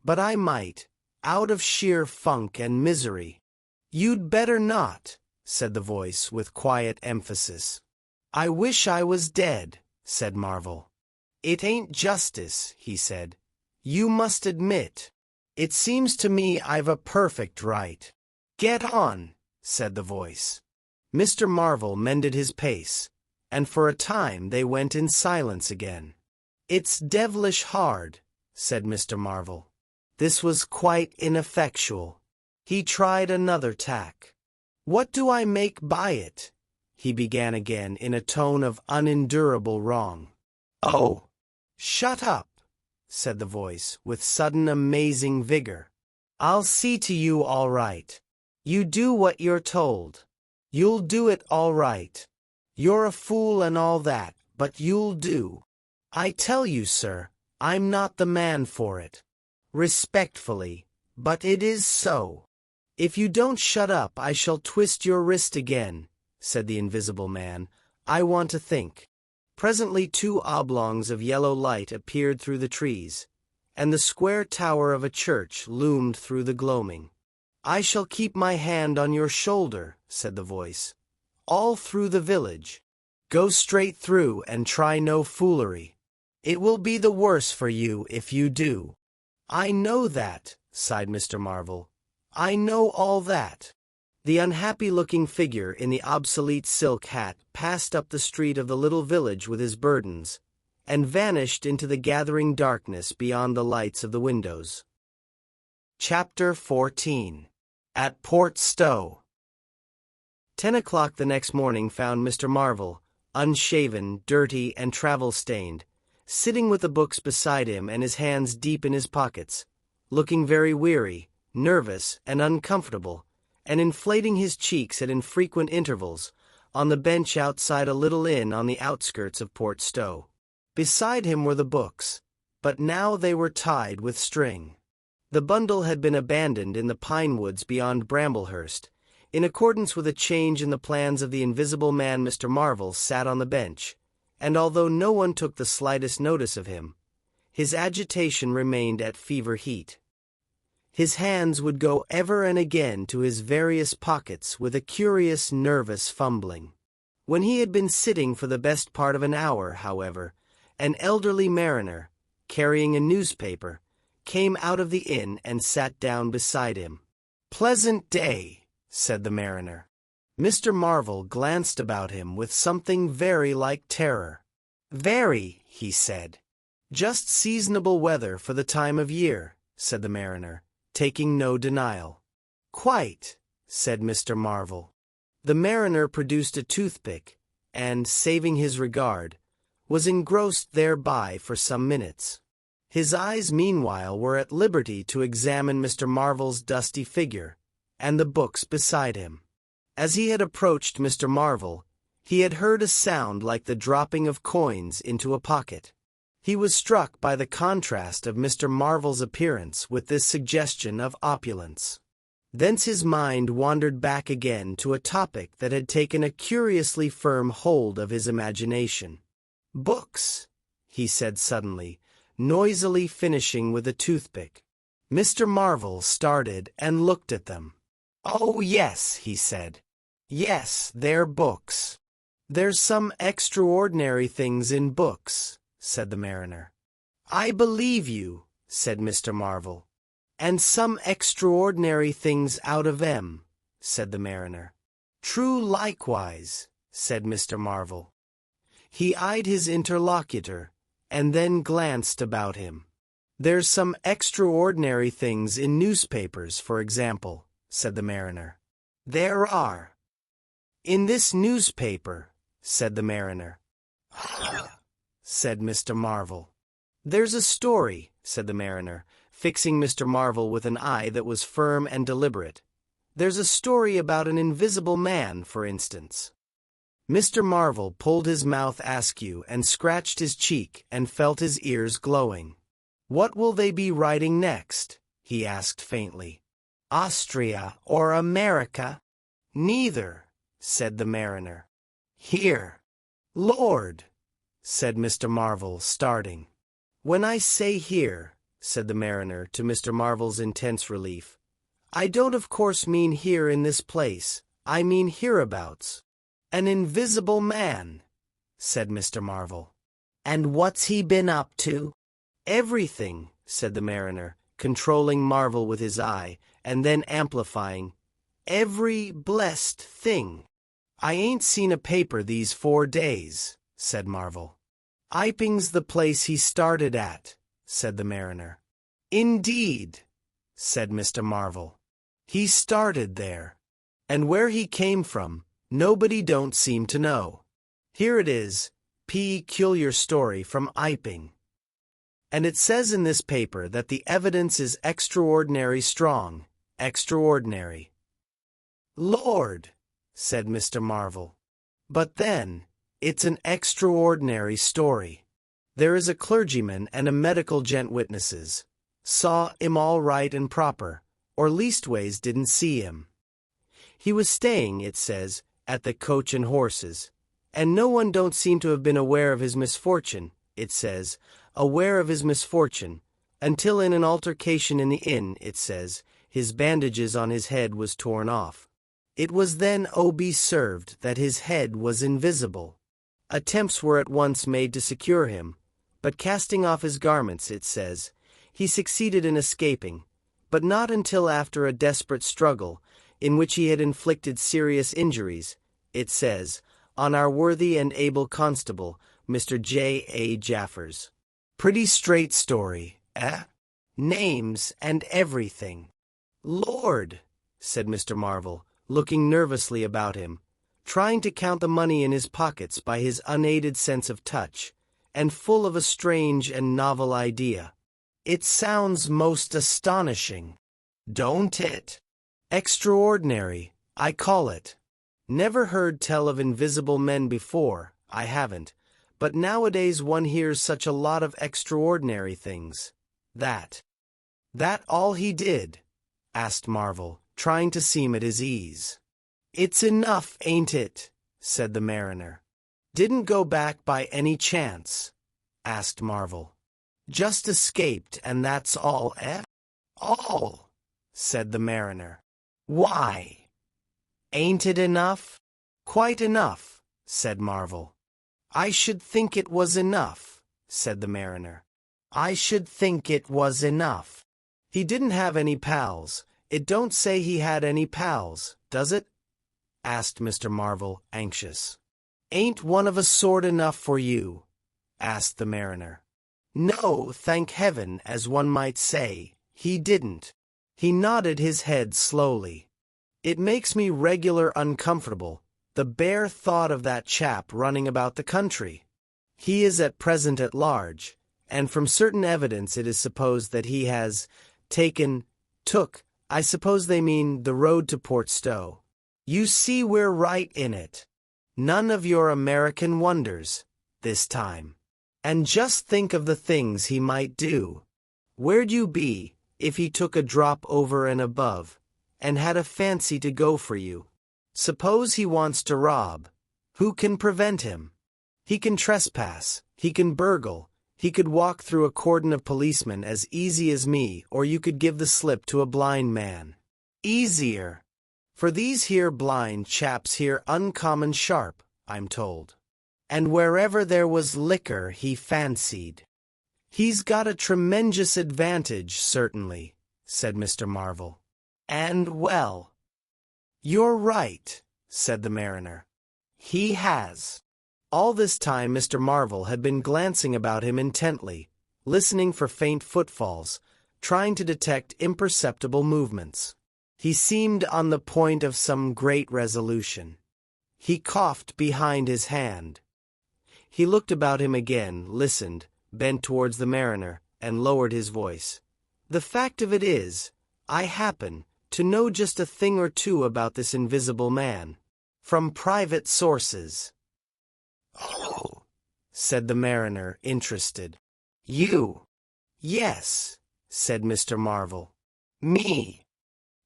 But I might, out of sheer funk and misery. You'd better not, said the voice with quiet emphasis. I wish I was dead, said Marvel. It ain't justice, he said. You must admit. It seems to me I've a perfect right. Get on, said the voice. Mr. Marvel mended his pace, and for a time they went in silence again. It's devilish hard, said Mr. Marvel. This was quite ineffectual. He tried another tack. What do I make by it? He began again in a tone of unendurable wrong. Oh, shut up, said the voice with sudden amazing vigor. I'll see to you all right. You do what you're told. You'll do it all right. You're a fool and all that, but you'll do. I tell you, sir, I'm not the man for it. Respectfully, but it is so. If you don't shut up, I shall twist your wrist again, said the invisible man. I want to think. Presently 2 oblongs of yellow light appeared through the trees, and the square tower of a church loomed through the gloaming. I shall keep my hand on your shoulder, said the voice. All through the village. Go straight through and try no foolery. It will be the worse for you if you do. I know that, sighed Mr. Marvel. I know all that. The unhappy-looking figure in the obsolete silk hat passed up the street of the little village with his burdens, and vanished into the gathering darkness beyond the lights of the windows. Chapter 14. At Port Stowe. 10 o'clock the next morning found Mr. Marvel, unshaven, dirty, and travel-stained, sitting with the books beside him and his hands deep in his pockets, looking very weary, nervous, and uncomfortable, and inflating his cheeks at infrequent intervals, on the bench outside a little inn on the outskirts of Port Stowe. Beside him were the books, but now they were tied with string. The bundle had been abandoned in the pine woods beyond Bramblehurst. In accordance with a change in the plans of the invisible man, Mr. Marvel sat on the bench, and although no one took the slightest notice of him, his agitation remained at fever heat. His hands would go ever and again to his various pockets with a curious, nervous fumbling. When he had been sitting for the best part of an hour, however, an elderly mariner, carrying a newspaper, came out of the inn and sat down beside him. "Pleasant day," said the mariner. Mr. Marvel glanced about him with something very like terror. "Very," he said. "Just seasonable weather for the time of year," said the mariner, taking no denial. "Quite," said Mr. Marvel. The mariner produced a toothpick, and, saving his regard, was engrossed thereby for some minutes. His eyes meanwhile were at liberty to examine Mr. Marvel's dusty figure, and the books beside him. As he had approached Mr. Marvel, he had heard a sound like the dropping of coins into a pocket. He was struck by the contrast of Mr. Marvel's appearance with this suggestion of opulence. Thence his mind wandered back again to a topic that had taken a curiously firm hold of his imagination. "Books," he said suddenly, noisily finishing with a toothpick. Mr. Marvel started and looked at them. "Oh, yes," he said. "Yes, they're books." "There's some extraordinary things in books," said the mariner. "I believe you," said Mr. Marvel. "And some extraordinary things out of 'em," said the mariner. "True likewise," said Mr. Marvel. He eyed his interlocutor, and then glanced about him. "There's some extraordinary things in newspapers, for example," said the mariner. "There are." "In this newspaper," said the mariner. said Mr. Marvel. "There's a story," said the mariner, fixing Mr. Marvel with an eye that was firm and deliberate. "There's a story about an invisible man, for instance." Mr. Marvel pulled his mouth askew and scratched his cheek and felt his ears glowing. "What will they be writing next?" he asked faintly. "Austria or America?" "Neither," said the mariner. "Here." "Lord," said Mr. Marvel, starting. "When I say here," said the mariner, to Mr. Marvel's intense relief, "I don't of course mean here in this place, I mean hereabouts." "An invisible man," said Mr. Marvel. "And what's he been up to?" "Everything," said the mariner, controlling Marvel with his eye, and then amplifying, "every blessed thing." "I ain't seen a paper these 4 days," said Marvel. "Iping's the place he started at," said the mariner. "Indeed," said Mr. Marvel. "He started there. And where he came from, nobody don't seem to know. Here it is, peculiar story from Iping. And it says in this paper that the evidence is extraordinary strong, extraordinary." "Lord," said Mr. Marvel. "But then, it's an extraordinary story. There is a clergyman and a medical gent witnesses. Saw 'im all right and proper, or leastways didn't see him. He was staying, it says, at the Coach and Horses, and no one don't seem to have been aware of his misfortune, it says, aware of his misfortune, until in an altercation in the inn, it says, his bandages on his head was torn off. It was then observed that his head was invisible. Attempts were at once made to secure him, but casting off his garments, it says, he succeeded in escaping, but not until after a desperate struggle, in which he had inflicted serious injuries, it says, on our worthy and able constable, Mr. J. A. Jaffers. Pretty straight story, eh? Names and everything." "Lord," said Mr. Marvel, looking nervously about him, trying to count the money in his pockets by his unaided sense of touch, and full of a strange and novel idea. "It sounds most astonishing, don't it? Extraordinary, I call it. Never heard tell of invisible men before, I haven't, but nowadays one hears such a lot of extraordinary things. That all he did?" asked Marvel, trying to seem at his ease. "It's enough, ain't it?" said the mariner. "Didn't go back by any chance?" asked Marvel. "Just escaped, and that's all, eh?" "All," said the mariner. "Why? Ain't it enough?" "Quite enough," said Marvel. "I should think it was enough," said the mariner. "I should think it was enough. He didn't have any pals. It don't say he had any pals, does it?" asked Mr. Marvel, anxious. "Ain't one of a sort enough for you?" asked the mariner. "No, thank heaven, as one might say, he didn't." He nodded his head slowly. "It makes me regular uncomfortable, the bare thought of that chap running about the country. He is at present at large, and from certain evidence it is supposed that he has took, I suppose they mean the road to Port Stowe. You see we're right in it. None of your American wonders, this time. And just think of the things he might do. Where'd you be, if he took a drop over and above, and had a fancy to go for you? Suppose he wants to rob. Who can prevent him? He can trespass, he can burgle, he could walk through a cordon of policemen as easy as me, or you could give the slip to a blind man. Easier. For these here blind chaps here uncommon sharp, I'm told. And wherever there was liquor he fancied. He's got a tremendous advantage, certainly, said Mr. Marvel. And well. You're right, said the mariner. He has. All this time Mr. Marvel had been glancing about him intently, listening for faint footfalls, trying to detect imperceptible movements. He seemed on the point of some great resolution. He coughed behind his hand. He looked about him again, listened, bent towards the mariner, and lowered his voice. The fact of it is, I happen to know just a thing or two about this invisible man. From private sources. Oh, said the mariner, interested. You? Yes, said Mr. Marvel. Me?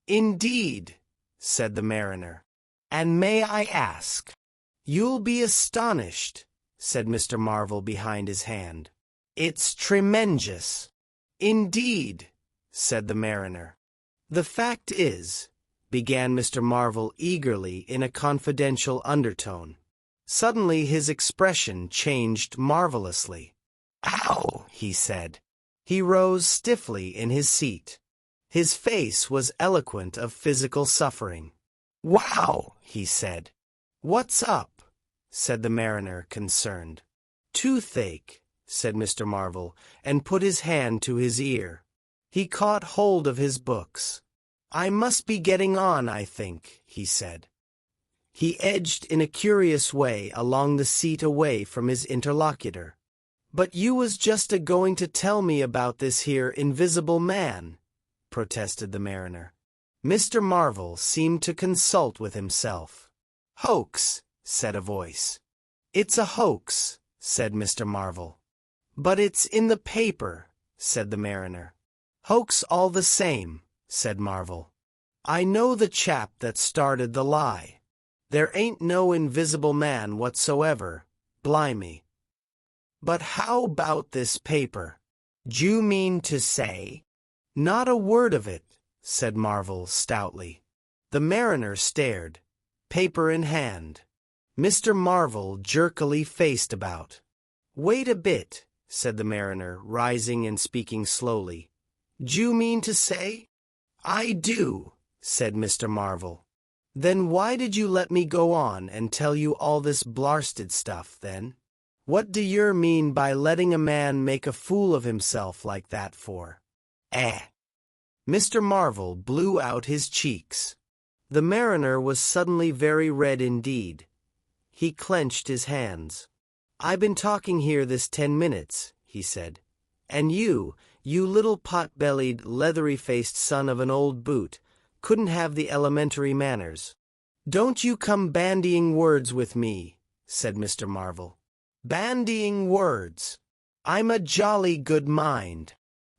Indeed, said the mariner. And may I ask? You'll be astonished, said Mr. Marvel behind his hand. It's tremendous. Indeed, said the mariner. The fact is, began Mr. Marvel eagerly in a confidential undertone. Suddenly his expression changed marvelously. Ow, he said. He rose stiffly in his seat. His face was eloquent of physical suffering. Wow, he said. What's up? Said the mariner, concerned. Toothache, said Mr. Marvel, and put his hand to his ear. He caught hold of his books. I must be getting on, I think, he said. He edged in a curious way along the seat away from his interlocutor. But you was just a-going to tell me about this here invisible man, protested the mariner. Mr. Marvel seemed to consult with himself. Hoax, said a voice. It's a hoax, said Mr. Marvel. But it's in the paper, said the mariner. Hoax all the same, said Marvel. I know the chap that started the lie. There ain't no invisible man whatsoever, blimey. But how about this paper? D'you mean to say? Not a word of it, said Marvel stoutly. The mariner stared, paper in hand. Mr. Marvel jerkily faced about. Wait a bit, said the mariner, rising and speaking slowly. D'you mean to say? I do, said Mr. Marvel. Then why did you let me go on and tell you all this blarsted stuff, then? What do yer mean by letting a man make a fool of himself like that for? Mr. Marvel blew out his cheeks. The mariner was suddenly very red indeed. He clenched his hands. I been talking here this 10 minutes, he said. And you little pot-bellied, leathery-faced son of an old boot, couldn't have the elementary manners. Don't you come bandying words with me, said Mr. Marvel. Bandying words. I'm a jolly good mind.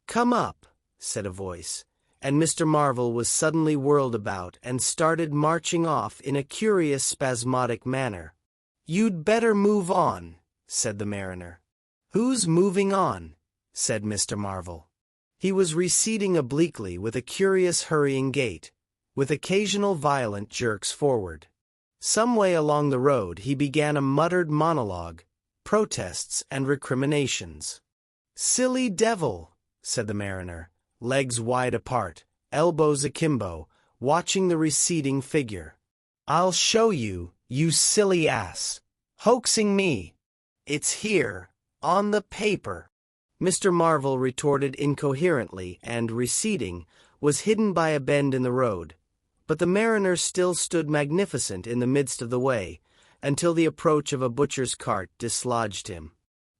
Come up, said a voice, and Mr. Marvel was suddenly whirled about and started marching off in a curious spasmodic manner. You'd better move on, said the mariner. Who's moving on? Said Mr. Marvel. He was receding obliquely with a curious hurrying gait, with occasional violent jerks forward. Some way along the road he began a muttered monologue, protests and recriminations. Silly devil, said the mariner, legs wide apart, elbows akimbo, watching the receding figure. I'll show you, you silly ass. Hoaxing me. It's here, on the paper. Mr. Marvel retorted incoherently and, receding, was hidden by a bend in the road. But the mariner still stood magnificent in the midst of the way, until the approach of a butcher's cart dislodged him.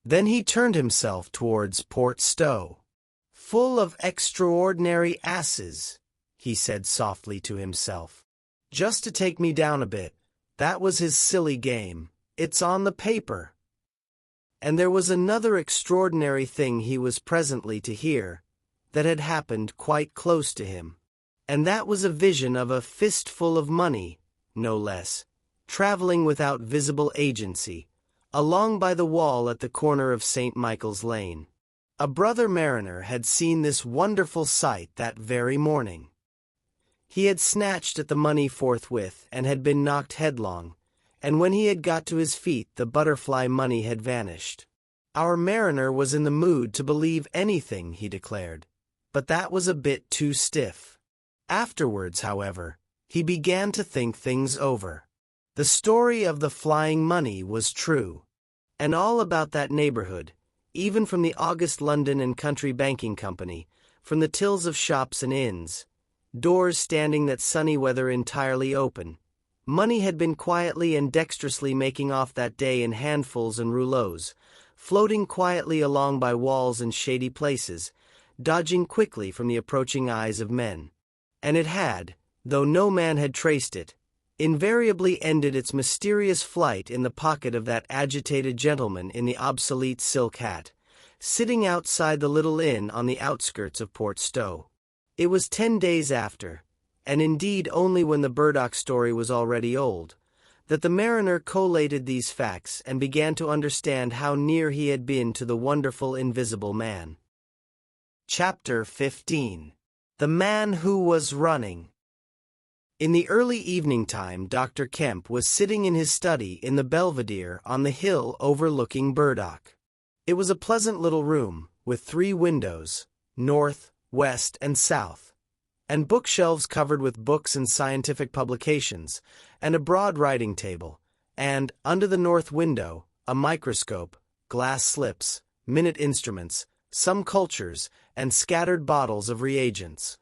Then he turned himself towards Port Stowe. Full of extraordinary asses, he said softly to himself. Just to take me down a bit. That was his silly game. It's on the paper. And there was another extraordinary thing he was presently to hear, that had happened quite close to him. And that was a vision of a fistful of money, no less, traveling without visible agency, along by the wall at the corner of St. Michael's Lane. A brother mariner had seen this wonderful sight that very morning. He had snatched at the money forthwith and had been knocked headlong, and when he had got to his feet the butterfly money had vanished. Our mariner was in the mood to believe anything, he declared, but that was a bit too stiff. Afterwards, however, he began to think things over. The story of the flying money was true, and all about that neighborhood, even from the August London and Country Banking Company, from the tills of shops and inns, doors standing that sunny weather entirely open. Money had been quietly and dexterously making off that day in handfuls and rouleaus, floating quietly along by walls and shady places, dodging quickly from the approaching eyes of men. And it had, though no man had traced it, invariably ended its mysterious flight in the pocket of that agitated gentleman in the obsolete silk hat, sitting outside the little inn on the outskirts of Port Stowe. It was 10 days after, and indeed only when the Burdock story was already old, that the mariner collated these facts and began to understand how near he had been to the wonderful invisible man. Chapter 15. The Man Who Was Running. In the early evening time, Dr. Kemp was sitting in his study in the Belvedere on the hill overlooking Burdock. It was a pleasant little room, with 3 windows, north, west, and south, and bookshelves covered with books and scientific publications, and a broad writing table, and, under the north window, a microscope, glass slips, minute instruments, some cultures, and scattered bottles of reagents.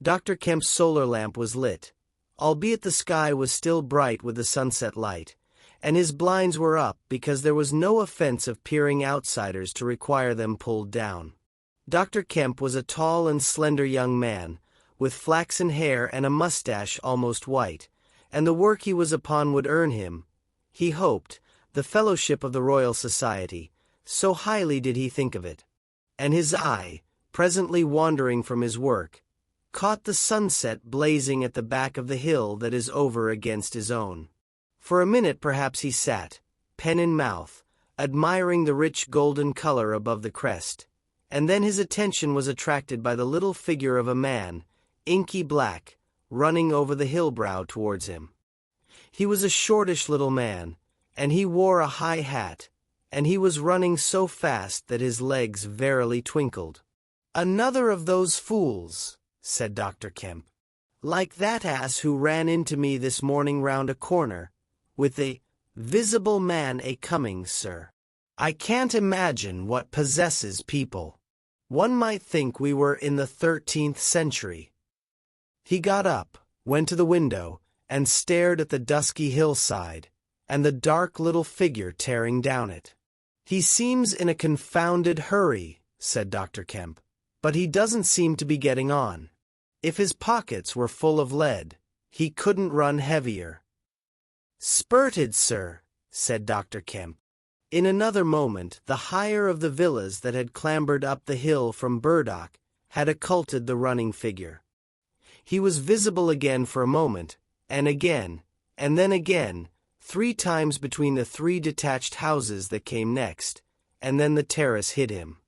Dr. Kemp's solar lamp was lit, albeit the sky was still bright with the sunset light, and his blinds were up because there was no offense of peering outsiders to require them pulled down. Dr. Kemp was a tall and slender young man, with flaxen hair and a mustache almost white, and the work he was upon would earn him, he hoped, the fellowship of the Royal Society, so highly did he think of it. And his eye, presently wandering from his work, caught the sunset blazing at the back of the hill that is over against his own. For a minute perhaps he sat, pen in mouth, admiring the rich golden color above the crest, and then his attention was attracted by the little figure of a man, inky black, running over the hill brow towards him. He was a shortish little man, and he wore a high hat, and he was running so fast that his legs verily twinkled. "Another of those fools," said Dr. Kemp, "like that ass who ran into me this morning round a corner, with the visible man a-coming, sir. I can't imagine what possesses people. One might think we were in the 13th century." He got up, went to the window, and stared at the dusky hillside, and the dark little figure tearing down it. "He seems in a confounded hurry," said Dr. Kemp, "but he doesn't seem to be getting on. If his pockets were full of lead, he couldn't run heavier." "Spurted, sir," said Dr. Kemp. In another moment the higher of the villas that had clambered up the hill from Burdock had occulted the running figure. He was visible again for a moment, and again, and then again, 3 times between the 3 detached houses that came next, and then the terrace hid him.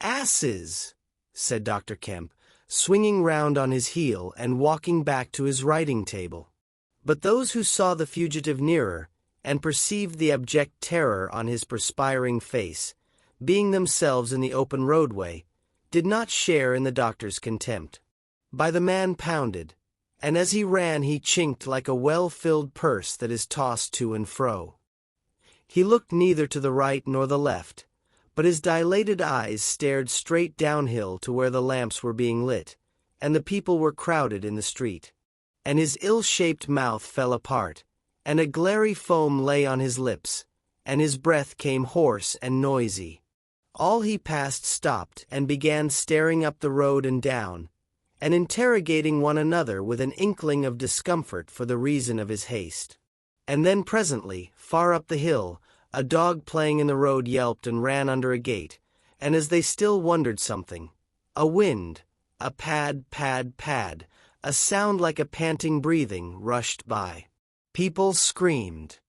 "Asses!" said Dr. Kemp, swinging round on his heel and walking back to his writing table. But those who saw the fugitive nearer, and perceived the abject terror on his perspiring face, being themselves in the open roadway, did not share in the doctor's contempt. By the man pounded, and as he ran he chinked like a well-filled purse that is tossed to and fro. He looked neither to the right nor the left, but his dilated eyes stared straight downhill to where the lamps were being lit, and the people were crowded in the street. And his ill-shaped mouth fell apart, and a glary foam lay on his lips, and his breath came hoarse and noisy. All he passed stopped and began staring up the road and down, and interrogating one another with an inkling of discomfort for the reason of his haste. And then presently, far up the hill, a dog playing in the road yelped and ran under a gate, and as they still wondered something, a wind, a pad, pad, pad, a sound like a panting breathing, rushed by. People screamed.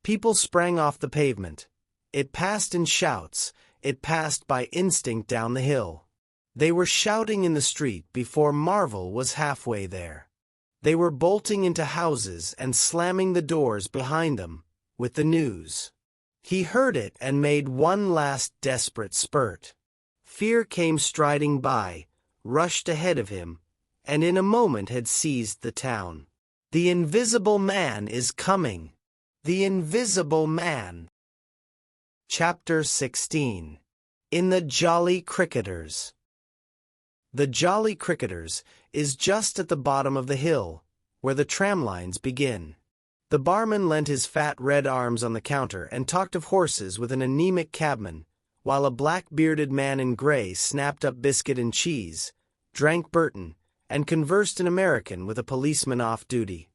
People sprang off the pavement. It passed in shouts. It passed by instinct down the hill. They were shouting in the street before Marvel was halfway there. They were bolting into houses and slamming the doors behind them, with the news. He heard it and made one last desperate spurt. Fear came striding by, rushed ahead of him, and in a moment had seized the town. The Invisible Man is coming! The Invisible Man! Chapter 16. In the Jolly Cricketers. The Jolly Cricketers is just at the bottom of the hill, where the tram lines begin. The barman leant his fat red arms on the counter and talked of horses with an anemic cabman, while a black-bearded man in gray snapped up biscuit and cheese, drank Burton, and conversed in American with a policeman off duty.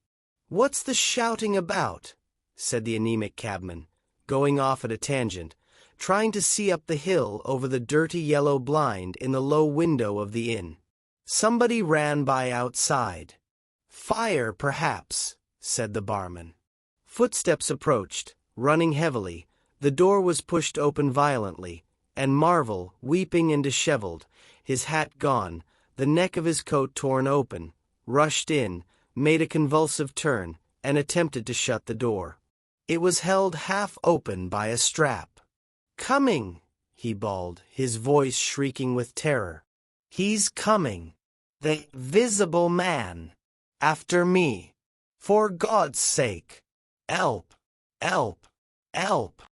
"What's the shouting about?" said the anemic cabman, going off at a tangent, trying to see up the hill over the dirty yellow blind in the low window of the inn. Somebody ran by outside. "Fire, perhaps," said the barman. Footsteps approached, running heavily. The door was pushed open violently, and Marvel, weeping and disheveled, his hat gone, the neck of his coat torn open, rushed in, made a convulsive turn, and attempted to shut the door. It was held half open by a strap. "Coming!" he bawled, his voice shrieking with terror. "He's coming! The Visible Man! After me! For God's sake! Help! Help! Help!"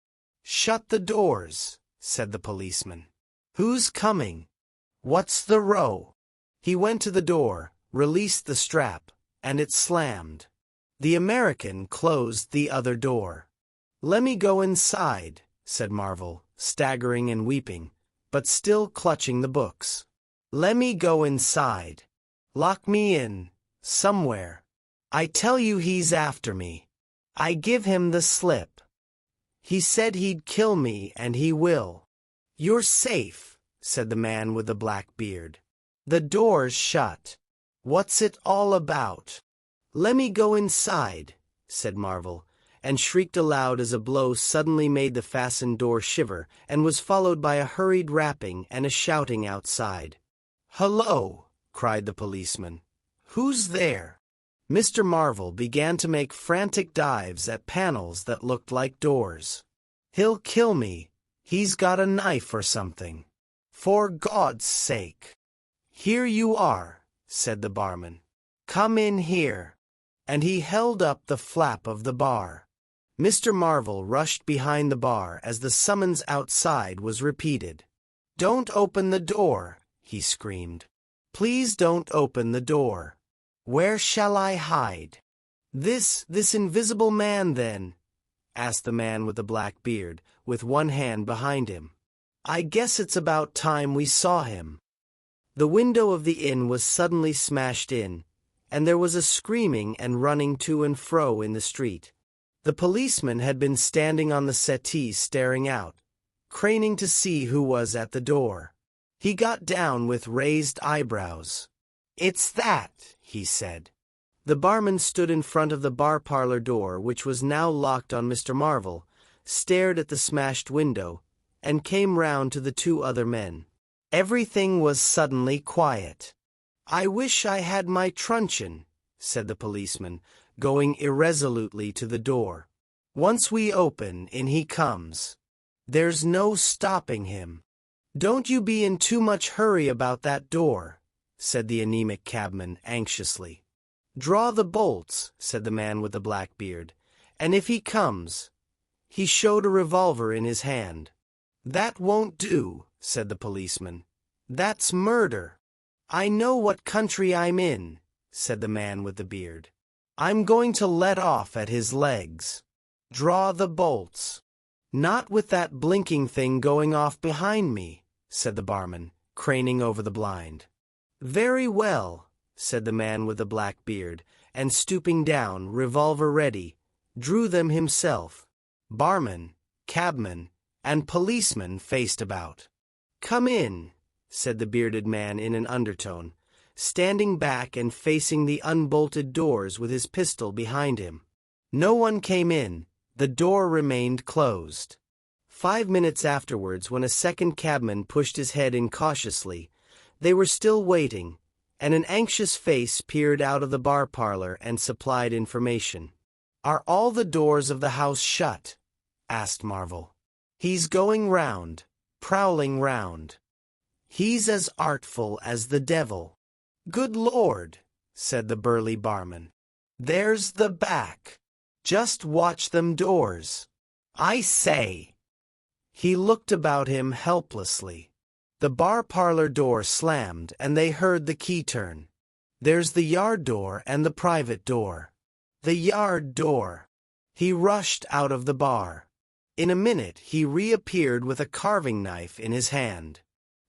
"Shut the doors," said the policeman. "Who's coming? What's the row?" He went to the door, released the strap, and it slammed. The American closed the other door. "Lemme go inside," said Marvel, staggering and weeping, but still clutching the books. "Lemme go inside. Lock me in, somewhere. I tell you he's after me. I give him the slip. He said he'd kill me, and he will." "You're safe," said the man with the black beard. "The door's shut. What's it all about?" "Lemme go inside," said Marvel, and shrieked aloud as a blow suddenly made the fastened door shiver and was followed by a hurried rapping and a shouting outside. "Hello!" cried the policeman. "Who's there?" Mr. Marvel began to make frantic dives at panels that looked like doors. "He'll kill me. He's got a knife or something. For God's sake!" "Here you are," said the barman. "Come in here." And he held up the flap of the bar. Mr. Marvel rushed behind the bar as the summons outside was repeated. "Don't open the door," he screamed. "Please don't open the door. Where shall I hide?" This invisible man, then?" asked the man with the black beard, with one hand behind him. "I guess it's about time we saw him." The window of the inn was suddenly smashed in, and there was a screaming and running to and fro in the street. The policeman had been standing on the settee staring out, craning to see who was at the door. He got down with raised eyebrows. "It's that," he said. The barman stood in front of the bar parlor door, which was now locked on Mr. Marvel, stared at the smashed window, and came round to the two other men. Everything was suddenly quiet. "I wish I had my truncheon," said the policeman, going irresolutely to the door. "Once we open, in he comes. There's no stopping him." "Don't you be in too much hurry about that door," said the anemic cabman anxiously. "Draw the bolts," said the man with the black beard, "and if he comes—" He showed a revolver in his hand. "That won't do," said the policeman. "That's murder." "I know what country I'm in," said the man with the beard. "I'm going to let off at his legs. Draw the bolts." "Not with that blinking thing going off behind me," said the barman, craning over the blind. "Very well," said the man with the black beard, and stooping down, revolver ready, drew them himself. Barman, cabman, and policeman faced about. "Come in," said the bearded man in an undertone, standing back and facing the unbolted doors with his pistol behind him. No one came in, the door remained closed. 5 minutes afterwards, when a second cabman pushed his head in cautiously, they were still waiting, and an anxious face peered out of the bar parlor and supplied information. "Are all the doors of the house shut?" asked Marvel. "He's going round, prowling round. He's as artful as the devil." "Good Lord," said the burly barman. "There's the back. Just watch them doors. I say." He looked about him helplessly. The bar parlor door slammed and they heard the key turn. "There's the yard door and the private door." The yard door. He rushed out of the bar. In a minute he reappeared with a carving knife in his hand.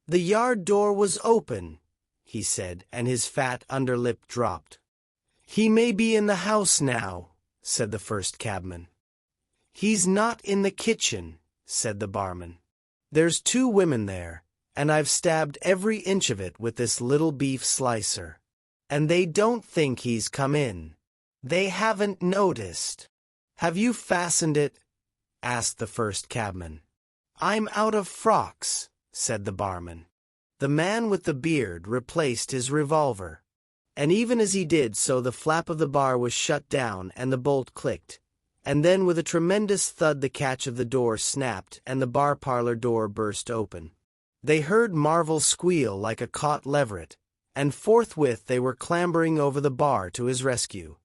"The yard door was open," he said, and his fat underlip dropped. "He may be in the house now," said the first cabman. "He's not in the kitchen," said the barman. "There's 2 women there, and I've stabbed every inch of it with this little beef slicer. And they don't think he's come in. They haven't noticed." "Have you fastened it?" asked the first cabman. "I'm out of frocks," said the barman. The man with the beard replaced his revolver. And even as he did so, the flap of the bar was shut down and the bolt clicked. And then with a tremendous thud the catch of the door snapped and the bar parlor door burst open. They heard Marvel squeal like a caught leveret, and forthwith they were clambering over the bar to his rescue.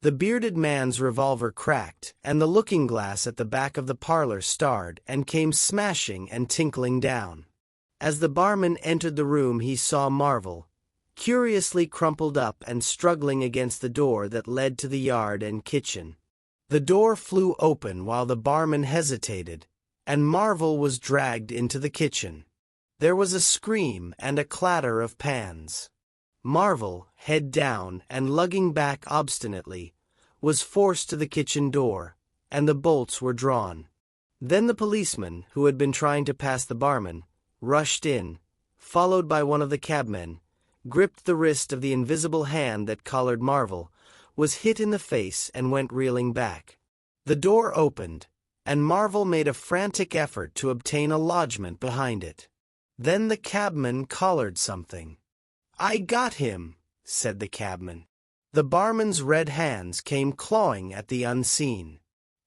The bearded man's revolver cracked, and the looking-glass at the back of the parlor starred and came smashing and tinkling down. As the barman entered the room he saw Marvel, curiously crumpled up and struggling against the door that led to the yard and kitchen. The door flew open while the barman hesitated, and Marvel was dragged into the kitchen. There was a scream and a clatter of pans. Marvel, head down and lugging back obstinately, was forced to the kitchen door, and the bolts were drawn. Then the policeman, who had been trying to pass the barman, rushed in, followed by one of the cabmen, gripped the wrist of the invisible hand that collared Marvel, was hit in the face and went reeling back. The door opened, and Marvel made a frantic effort to obtain a lodgment behind it. Then the cabman collared something. "I got him," said the cabman. The barman's red hands came clawing at the unseen.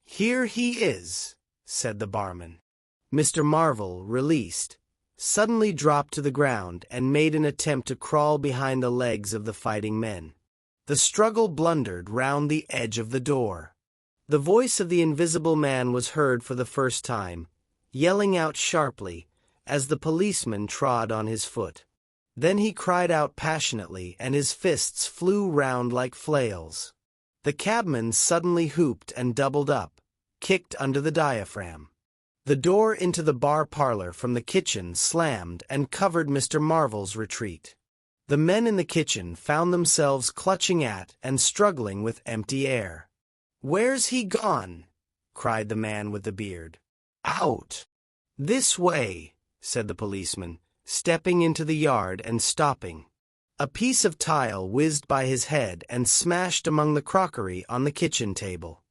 "Here he is," said the barman. Mr. Marvel, released, suddenly dropped to the ground and made an attempt to crawl behind the legs of the fighting men. The struggle blundered round the edge of the door. The voice of the invisible man was heard for the first time, yelling out sharply, as the policeman trod on his foot. Then he cried out passionately and his fists flew round like flails. The cabman suddenly hooped and doubled up, kicked under the diaphragm. The door into the bar parlor from the kitchen slammed and covered Mr. Marvel's retreat. The men in the kitchen found themselves clutching at and struggling with empty air. "Where's he gone?" cried the man with the beard. "Out! This way," said the policeman, stepping into the yard and stopping. A piece of tile whizzed by his head and smashed among the crockery on the kitchen table.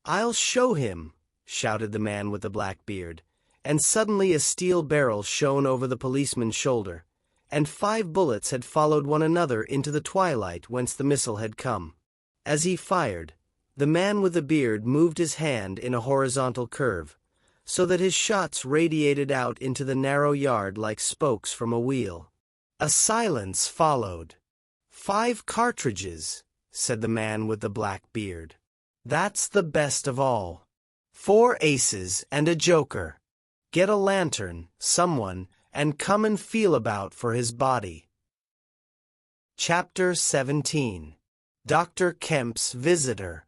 "I'll show him," shouted the man with the black beard, and suddenly a steel barrel shone over the policeman's shoulder, and 5 bullets had followed one another into the twilight whence the missile had come. As he fired, the man with the beard moved his hand in a horizontal curve, so that his shots radiated out into the narrow yard like spokes from a wheel. A silence followed. "5 cartridges," said the man with the black beard. "That's the best of all. 4 aces and a joker. Get a lantern, someone, and come and feel about for his body." Chapter 17. Dr. Kemp's Visitor.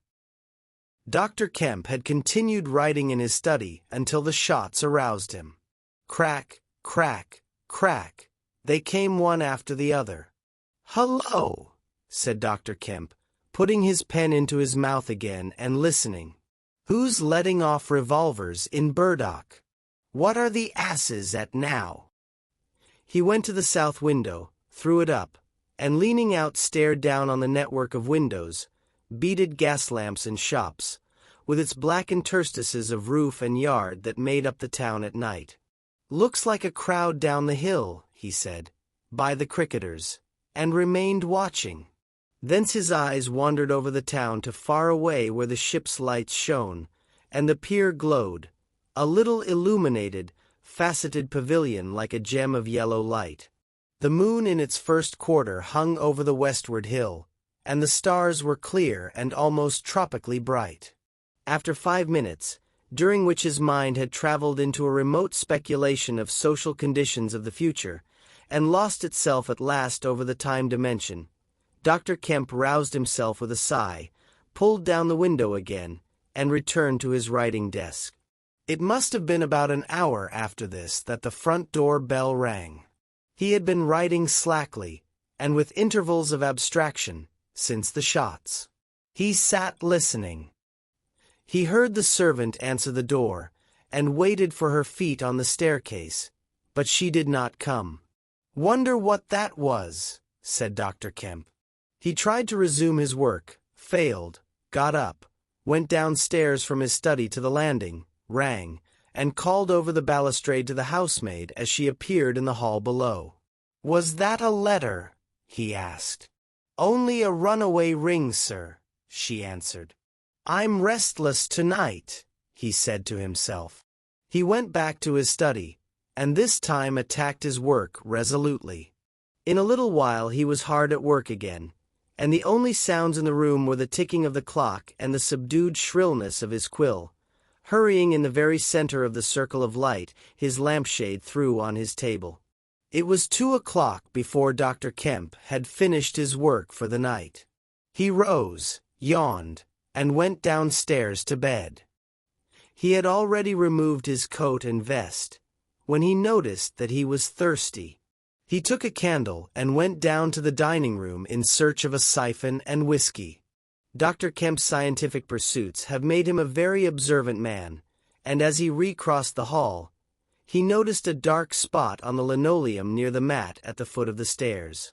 Dr. Kemp had continued writing in his study until the shots aroused him. Crack, crack, crack, they came one after the other. "Hullo," said Dr. Kemp, putting his pen into his mouth again and listening. "Who's letting off revolvers in Burdock? What are the asses at now?" He went to the south window, threw it up, and leaning out stared down on the network of windows, beaded gas lamps and shops, with its black interstices of roof and yard that made up the town at night. "Looks like a crowd down the hill," he said, "by the cricketers," and remained watching. Thence his eyes wandered over the town to far away where the ship's lights shone, and the pier glowed, a little illuminated, faceted pavilion like a gem of yellow light. The moon in its first quarter hung over the westward hill, and the stars were clear and almost tropically bright. After 5 minutes, during which his mind had traveled into a remote speculation of social conditions of the future, and lost itself at last over the time dimension, Dr. Kemp roused himself with a sigh, pulled down the window again, and returned to his writing desk. It must have been about an hour after this that the front door bell rang. He had been writing slackly, and with intervals of abstraction, since the shots. He sat listening. He heard the servant answer the door, and waited for her feet on the staircase, but she did not come. "Wonder what that was," said Dr. Kemp. He tried to resume his work, failed, got up, went downstairs from his study to the landing, rang, and called over the balustrade to the housemaid as she appeared in the hall below. "Was that a letter?" he asked. "Only a runaway ring, sir," she answered. "I'm restless tonight," he said to himself. He went back to his study, and this time attacked his work resolutely. In a little while he was hard at work again, and the only sounds in the room were the ticking of the clock and the subdued shrillness of his quill, hurrying in the very center of the circle of light his lampshade threw on his table. It was 2 o'clock before Dr. Kemp had finished his work for the night. He rose, yawned, and went downstairs to bed. He had already removed his coat and vest, when he noticed that he was thirsty. He took a candle and went down to the dining room in search of a siphon and whiskey. Dr. Kemp's scientific pursuits have made him a very observant man, and as he recrossed the hall, he noticed a dark spot on the linoleum near the mat at the foot of the stairs.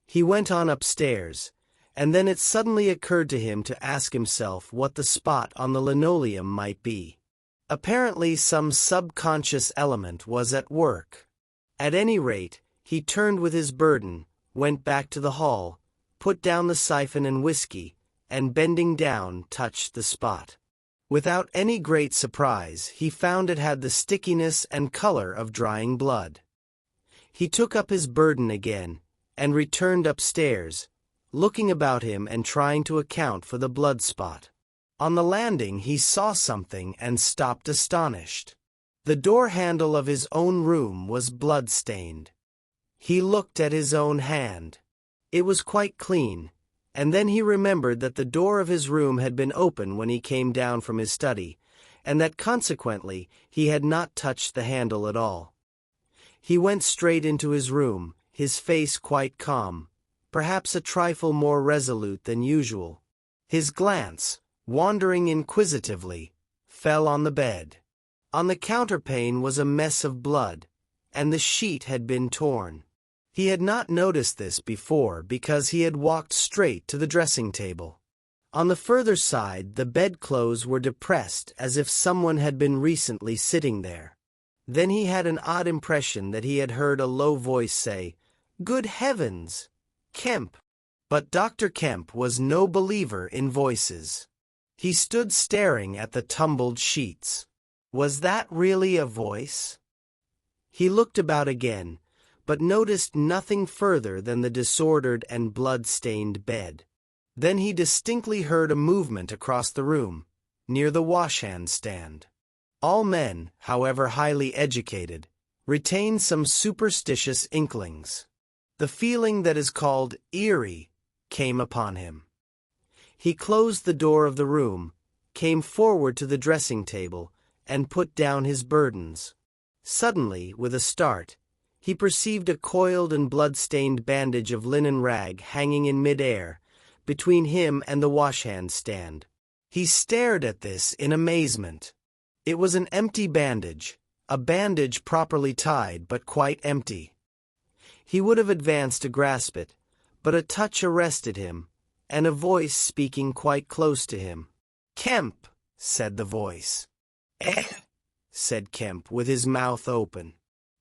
He went on upstairs, and then it suddenly occurred to him to ask himself what the spot on the linoleum might be. Apparently some subconscious element was at work. At any rate, he turned with his burden, went back to the hall, put down the siphon and whiskey, and bending down touched the spot. Without any great surprise, he found it had the stickiness and color of drying blood. He took up his burden again, and returned upstairs, looking about him and trying to account for the blood spot. On the landing he saw something and stopped astonished. The door handle of his own room was blood-stained. He looked at his own hand. It was quite clean, and then he remembered that the door of his room had been open when he came down from his study, and that consequently he had not touched the handle at all. He went straight into his room, his face quite calm, perhaps a trifle more resolute than usual. His glance, wandering inquisitively, fell on the bed. On the counterpane was a mess of blood, and the sheet had been torn. He had not noticed this before because he had walked straight to the dressing table. On the further side the bedclothes were depressed as if someone had been recently sitting there. Then he had an odd impression that he had heard a low voice say, "Good heavens, Kemp!" But Dr. Kemp was no believer in voices. He stood staring at the tumbled sheets. Was that really a voice? He looked about again, but noticed nothing further than the disordered and blood-stained bed. Then he distinctly heard a movement across the room, near the washhand stand. All men, however highly educated, retain some superstitious inklings. The feeling that is called eerie came upon him. He closed the door of the room, came forward to the dressing table, and put down his burdens. Suddenly, with a start, He perceived a coiled and blood-stained bandage of linen rag hanging in mid-air, between him and the wash-hand stand. He stared at this in amazement. It was an empty bandage, a bandage properly tied but quite empty. He would have advanced to grasp it, but a touch arrested him, and a voice speaking quite close to him. "Kemp," said the voice. "Eh?" said Kemp with his mouth open.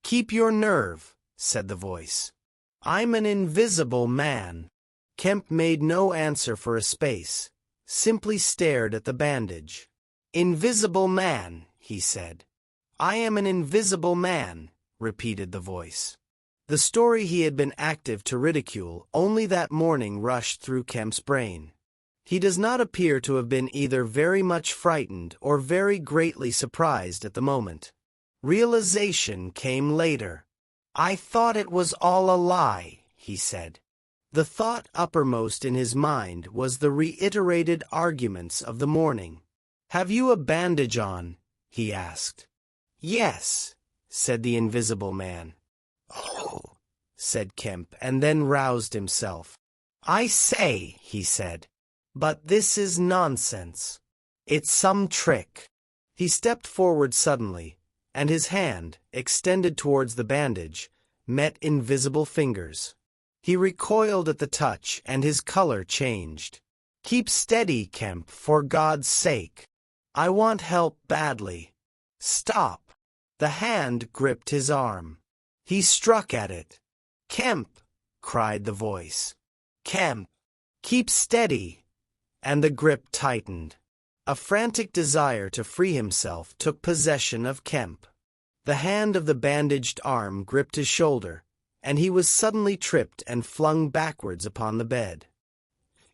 "Keep your nerve," said the voice. "I'm an invisible man." Kemp made no answer for a space, simply stared at the bandage. "Invisible man," he said. "I am an invisible man," repeated the voice. The story he had been active to ridicule only that morning rushed through Kemp's brain. He does not appear to have been either very much frightened or very greatly surprised at the moment. Realization came later. "I thought it was all a lie," he said. The thought uppermost in his mind was the reiterated arguments of the morning. "Have you a bandage on?" he asked. "Yes," said the invisible man. "Oh," said Kemp, and then roused himself. "I say," he said. "But this is nonsense. It's some trick." He stepped forward suddenly, and his hand, extended towards the bandage, met invisible fingers. He recoiled at the touch, and his color changed. "Keep steady, Kemp, for God's sake. I want help badly. Stop." The hand gripped his arm. He struck at it. "Kemp," cried the voice. "Kemp, keep steady." And the grip tightened. A frantic desire to free himself took possession of Kemp. The hand of the bandaged arm gripped his shoulder, and he was suddenly tripped and flung backwards upon the bed.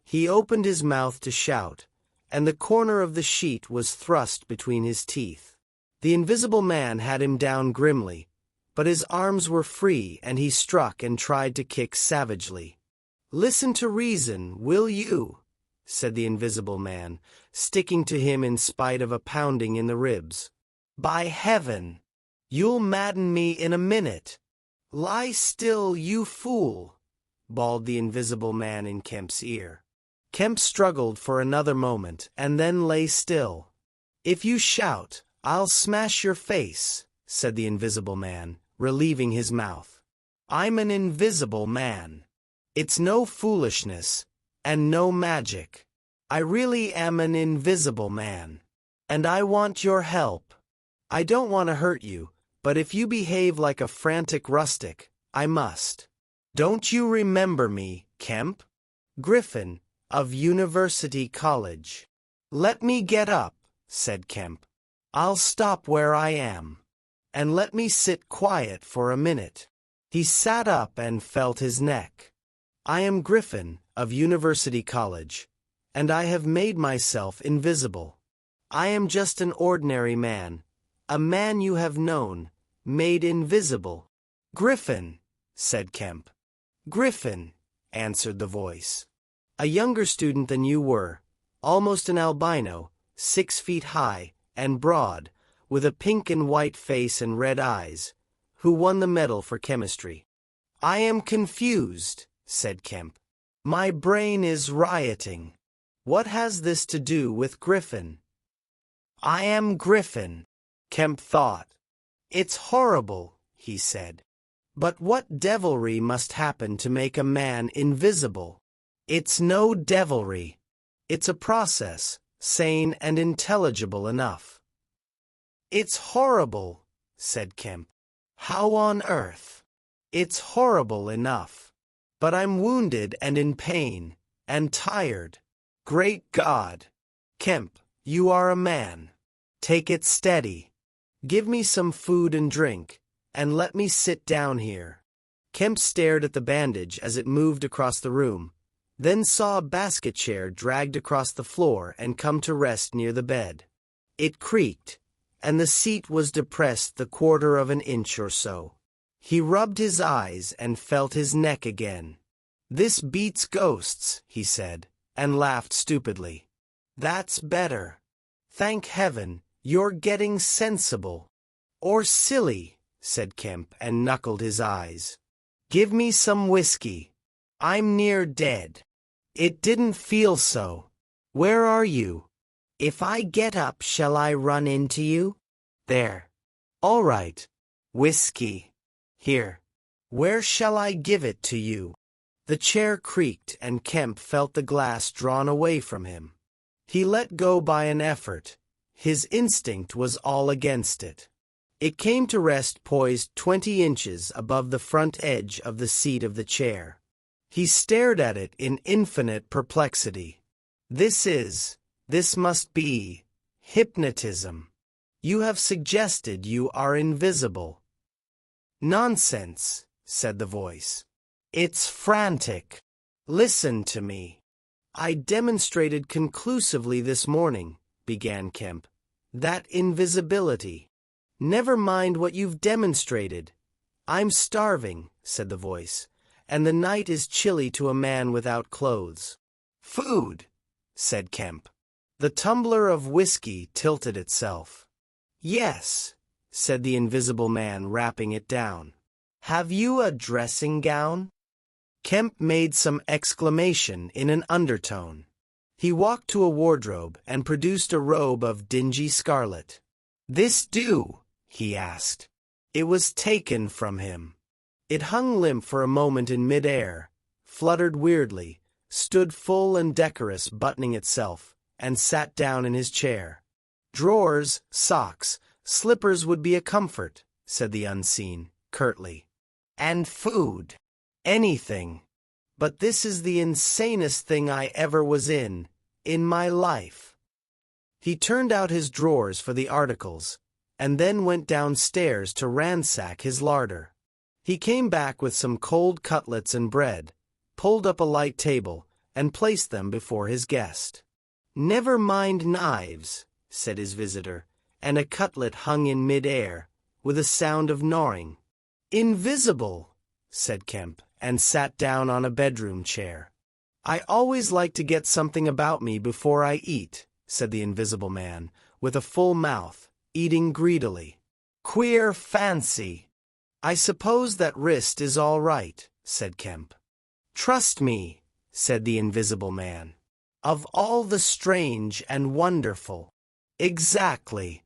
He opened his mouth to shout, and the corner of the sheet was thrust between his teeth. The invisible man had him down grimly, but his arms were free and he struck and tried to kick savagely. "Listen to reason, will you?" said the invisible man, sticking to him in spite of a pounding in the ribs. "By heaven! You'll madden me in a minute." "Lie still, you fool!" bawled the invisible man in Kemp's ear. Kemp struggled for another moment and then lay still. "If you shout, I'll smash your face," said the invisible man, relieving his mouth. "I'm an invisible man. It's no foolishness, and no magic. I really am an invisible man. And I want your help. I don't want to hurt you, but if you behave like a frantic rustic, I must. Don't you remember me, Kemp? Griffin, of University College." "Let me get up," said Kemp. "I'll stop where I am. And let me sit quiet for a minute." He sat up and felt his neck. "I am Griffin, of University College, and I have made myself invisible. I am just an ordinary man, a man you have known, made invisible." "Griffin," said Kemp. "Griffin," answered the voice. "A younger student than you were, almost an albino, 6 feet high, and broad, with a pink and white face and red eyes, who won the medal for chemistry." "I am confused," said Kemp. "My brain is rioting. What has this to do with Griffin?" "I am Griffin," Kemp thought. "It's horrible," he said. "But what devilry must happen to make a man invisible?" "It's no devilry. It's a process, sane and intelligible enough." "It's horrible," said Kemp. "How on earth?" "It's horrible enough. But I'm wounded and in pain, and tired. Great God! Kemp, you are a man. Take it steady. Give me some food and drink, and let me sit down here." Kemp stared at the bandage as it moved across the room, then saw a basket chair dragged across the floor and come to rest near the bed. It creaked, and the seat was depressed the quarter of an inch or so. He rubbed his eyes and felt his neck again. "This beats ghosts," he said, and laughed stupidly. "That's better. Thank heaven, you're getting sensible. Or silly," said Kemp and knuckled his eyes. "Give me some whiskey. I'm near dead." "It didn't feel so. Where are you?" "If I get up, shall I run into you?" "There. All right. Whiskey. Here. Where shall I give it to you?" The chair creaked and Kemp felt the glass drawn away from him. He let go by an effort. His instinct was all against it. It came to rest poised 20 inches above the front edge of the seat of the chair. He stared at it in infinite perplexity. This must be hypnotism. You have suggested you are invisible." "Nonsense," said the voice. "It's frantic. Listen to me." "I demonstrated conclusively this morning," began Kemp, "that invisibility." "Never mind what you've demonstrated. I'm starving," said the voice, "and the night is chilly to a man without clothes." "Food," said Kemp. The tumbler of whiskey tilted itself. "Yes," said the invisible man, rapping it down. "Have you a dressing gown?" Kemp made some exclamation in an undertone. He walked to a wardrobe and produced a robe of dingy scarlet. "This do?" he asked. It was taken from him. It hung limp for a moment in mid-air, fluttered weirdly, stood full and decorous, buttoning itself, and sat down in his chair. "Drawers, socks, slippers would be a comfort," said the unseen, curtly. "And food. Anything. But this is the insanest thing I ever was in my life." He turned out his drawers for the articles, and then went downstairs to ransack his larder. He came back with some cold cutlets and bread, pulled up a light table, and placed them before his guest. "Never mind knives," said his visitor, and a cutlet hung in mid-air, with a sound of gnawing. "Invisible," said Kemp, and sat down on a bedroom chair. "I always like to get something about me before I eat," said the invisible man, with a full mouth, eating greedily. "Queer fancy." "I suppose that wrist is all right," said Kemp. "Trust me," said the invisible man. "Of all the strange and wonderful." "Exactly.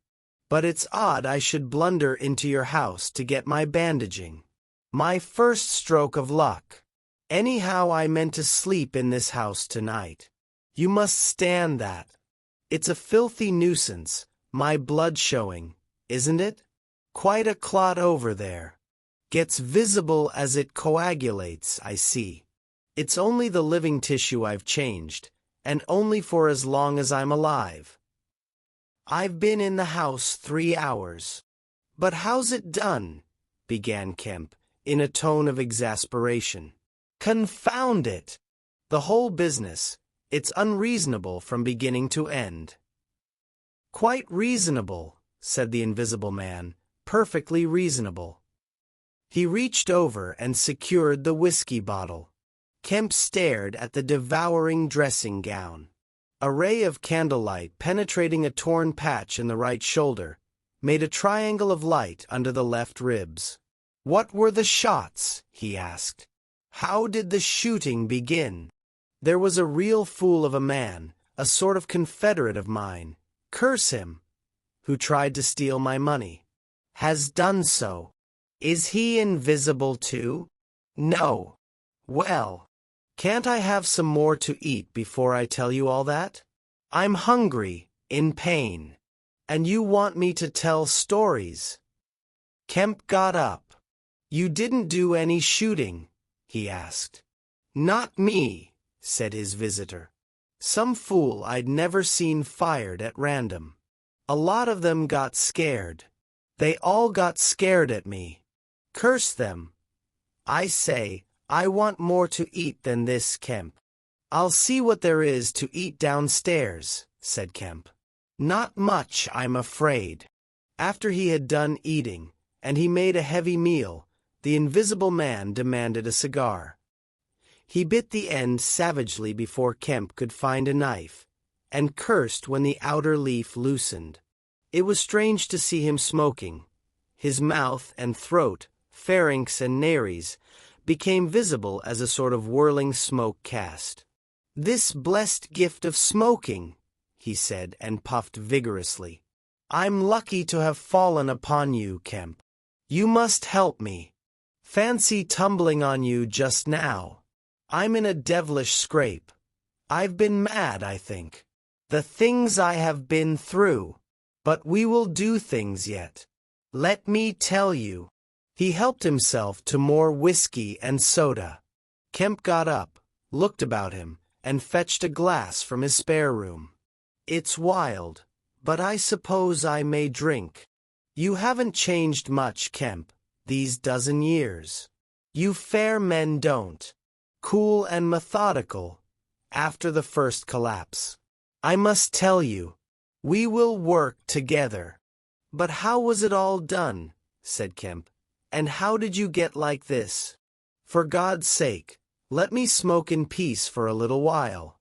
But it's odd I should blunder into your house to get my bandaging. My first stroke of luck. Anyhow, I meant to sleep in this house tonight. You must stand that. It's a filthy nuisance, my blood showing, isn't it? Quite a clot over there. Gets visible as it coagulates, I see. It's only the living tissue I've changed, and only for as long as I'm alive. I've been in the house 3 hours. But how's it done?" began Kemp, in a tone of exasperation. "Confound it! The whole business, it's unreasonable from beginning to end." "Quite reasonable," said the invisible man, "perfectly reasonable." He reached over and secured the whiskey bottle. Kemp stared at the devouring dressing gown. A ray of candlelight penetrating a torn patch in the right shoulder made a triangle of light under the left ribs. "What were the shots?" he asked. "How did the shooting begin?" "There was a real fool of a man, a sort of confederate of mine, curse him, who tried to steal my money. Has done so." "Is he invisible too?" "No." "Well, can't I have some more to eat before I tell you all that? I'm hungry, in pain. And you want me to tell stories." Kemp got up. "You didn't do any shooting?" he asked. "Not me," said his visitor. "Some fool I'd never seen fired at random. A lot of them got scared. They all got scared at me. Curse them. I say, I want more to eat than this, Kemp." "I'll see what there is to eat downstairs," said Kemp. "Not much, I'm afraid." After he had done eating, and he made a heavy meal, the invisible man demanded a cigar. He bit the end savagely before Kemp could find a knife, and cursed when the outer leaf loosened. It was strange to see him smoking. his mouth and throat, pharynx and nares, became visible as a sort of whirling smoke cast. "This blessed gift of smoking," he said, and puffed vigorously. "I'm lucky to have fallen upon you, Kemp. You must help me. Fancy tumbling on you just now. I'm in a devilish scrape. I've been mad, I think. The things I have been through. But we will do things yet. Let me tell you." He helped himself to more whiskey and soda. Kemp got up, looked about him, and fetched a glass from his spare room. "It's wild, but I suppose I may drink. You haven't changed much, Kemp, these dozen years. You fair men don't. Cool and methodical, after the first collapse. I must tell you, we will work together." "But how was it all done?" said Kemp. "And how did you get like this? For God's sake, let me smoke in peace for a little while,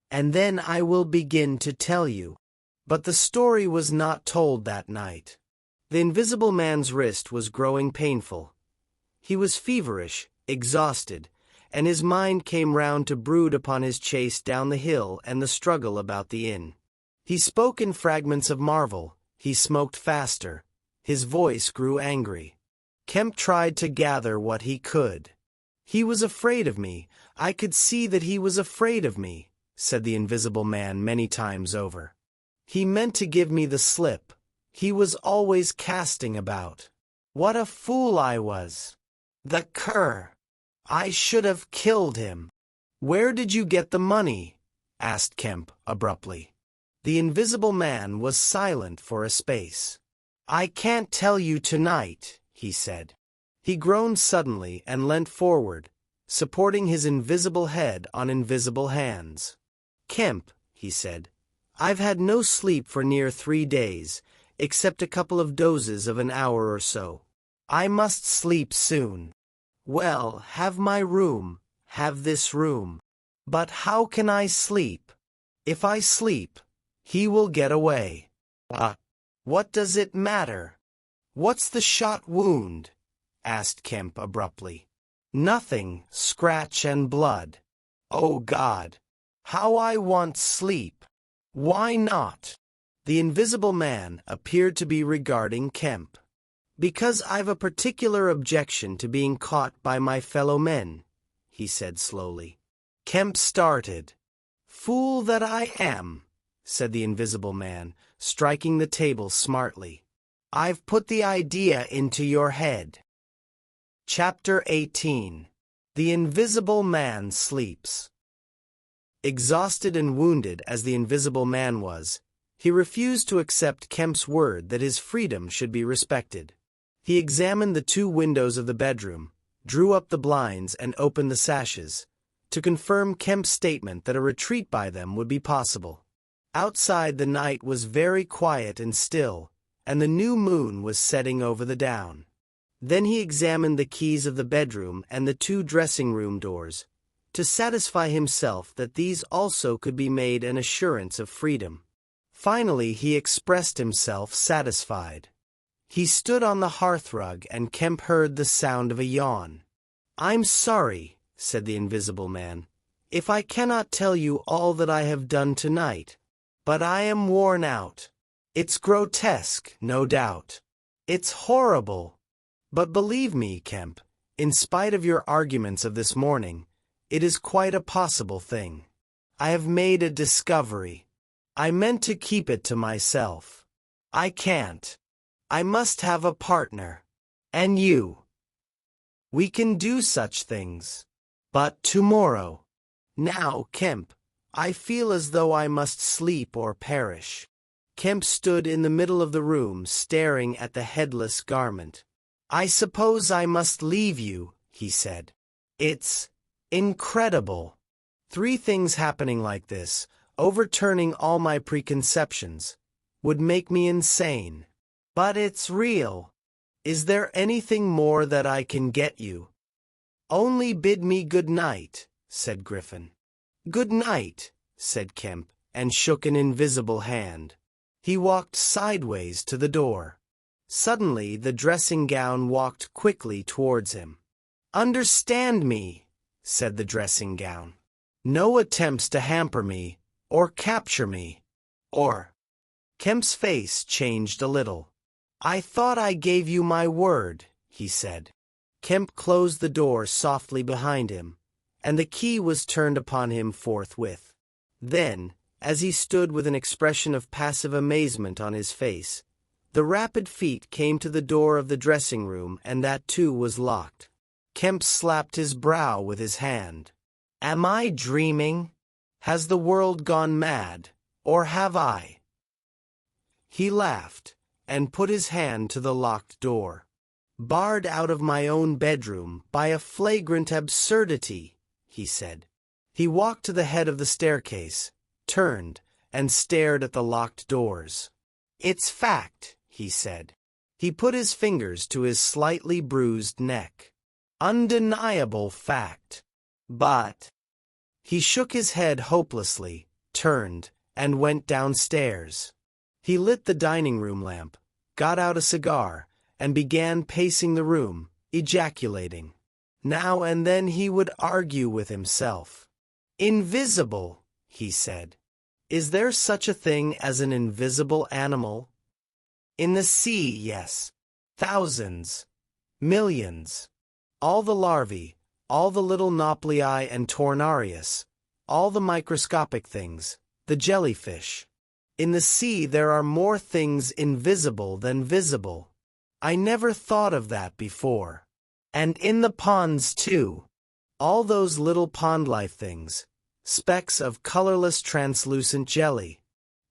and then I will begin to tell you." But the story was not told that night. The Invisible Man's wrist was growing painful. He was feverish, exhausted, and his mind came round to brood upon his chase down the hill and the struggle about the inn. He spoke in fragments of marvel, he smoked faster, his voice grew angry. Kemp tried to gather what he could. "He was afraid of me, I could see that he was afraid of me," said the Invisible Man many times over. "He meant to give me the slip. He was always casting about. What a fool I was! The cur! I should have killed him." "Where did you get the money?" asked Kemp abruptly. The Invisible Man was silent for a space. "I can't tell you tonight," he said. He groaned suddenly and leant forward, supporting his invisible head on invisible hands. "Kemp," he said, "I've had no sleep for near 3 days, except a couple of dozes of an hour or so. I must sleep soon." "Well, have my room, have this room." "But how can I sleep? If I sleep, he will get away." What does it matter?" "What's the shot wound?" asked Kemp abruptly. "Nothing, scratch and blood." "Oh God! How I want sleep!" "Why not?" The Invisible Man appeared to be regarding Kemp. "Because I've a particular objection to being caught by my fellow men," he said slowly. Kemp started. "Fool that I am," said the Invisible Man, striking the table smartly. "I've put the idea into your head." Chapter 18. The Invisible Man Sleeps. Exhausted and wounded as the Invisible Man was, he refused to accept Kemp's word that his freedom should be respected. He examined the 2 windows of the bedroom, drew up the blinds and opened the sashes, to confirm Kemp's statement that a retreat by them would be possible. Outside the night was very quiet and still, and the new moon was setting over the down. Then he examined the keys of the bedroom and the 2 dressing-room doors, to satisfy himself that these also could be made an assurance of freedom. Finally he expressed himself satisfied. He stood on the hearthrug and Kemp heard the sound of a yawn. "I'm sorry," said the Invisible Man, "if I cannot tell you all that I have done tonight, but I am worn out. It's grotesque, no doubt. It's horrible. But believe me, Kemp, in spite of your arguments of this morning, it is quite a possible thing. I have made a discovery. I meant to keep it to myself. I can't. I must have a partner. And you. We can do such things. But tomorrow. Now, Kemp, I feel as though I must sleep or perish." Kemp stood in the middle of the room staring at the headless garment. "I suppose I must leave you," he said. "It's incredible. 3 things happening like this, overturning all my preconceptions, would make me insane. But it's real. Is there anything more that I can get you?" "Only bid me good night," said Griffin. "Good night," said Kemp, and shook an invisible hand. He walked sideways to the door. Suddenly the dressing gown walked quickly towards him. "Understand me," said the dressing gown. "No attempts to hamper me, or capture me, or—" Kemp's face changed a little. "I thought I gave you my word," he said. Kemp closed the door softly behind him, and the key was turned upon him forthwith. Then, as he stood with an expression of passive amazement on his face, the rapid feet came to the door of the dressing room, and that too was locked. Kemp slapped his brow with his hand. "Am I dreaming? Has the world gone mad, or have I?" He laughed, and put his hand to the locked door. "Barred out of my own bedroom by a flagrant absurdity," he said. He walked to the head of the staircase, turned, and stared at the locked doors. "It's fact," he said. He put his fingers to his slightly bruised neck. "Undeniable fact. But—" He shook his head hopelessly, turned, and went downstairs. He lit the dining room lamp, got out a cigar, and began pacing the room, ejaculating. Now and then he would argue with himself. "Invisible," he said. "Is there such a thing as an invisible animal? In the sea, yes. Thousands. Millions. All the larvae, all the little nauplii and tornarius, all the microscopic things, the jellyfish. In the sea there are more things invisible than visible. I never thought of that before. And in the ponds too. All those little pond-life things, specks of colorless translucent jelly.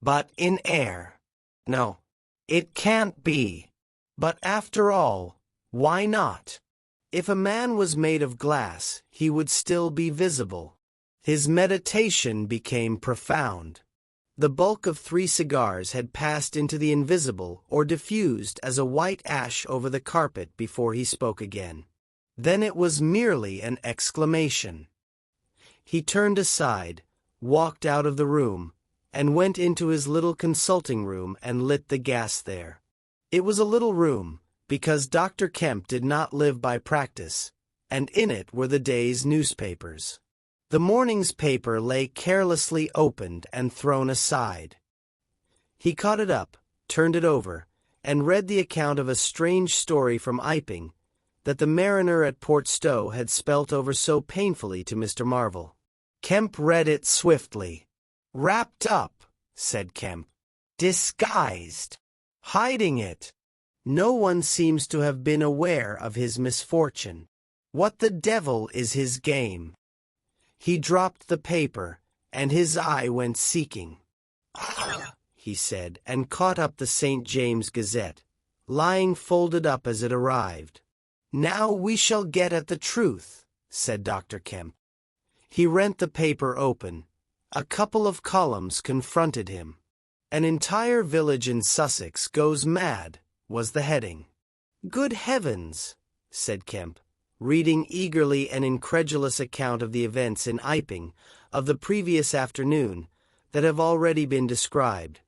But in air. No, it can't be. But after all, why not? If a man was made of glass, he would still be visible." His meditation became profound. The bulk of 3 cigars had passed into the invisible or diffused as a white ash over the carpet before he spoke again. Then it was merely an exclamation. He turned aside, walked out of the room, and went into his little consulting room and lit the gas there. It was a little room, because Dr. Kemp did not live by practice, and in it were the day's newspapers. The morning's paper lay carelessly opened and thrown aside. He caught it up, turned it over, and read the account of a strange story from Iping that the mariner at Port Stowe had spelt over so painfully to Mr. Marvel. Kemp read it swiftly. "Wrapped up," said Kemp. "Disguised. Hiding it. No one seems to have been aware of his misfortune. What the devil is his game?" He dropped the paper, and his eye went seeking. "Ah," he said, and caught up the St. James Gazette, lying folded up as it arrived. "Now we shall get at the truth," said Dr. Kemp. He rent the paper open. A couple of columns confronted him. "An entire village in Sussex goes mad," was the heading. "Good heavens," said Kemp, reading eagerly an incredulous account of the events in Iping of the previous afternoon that have already been described.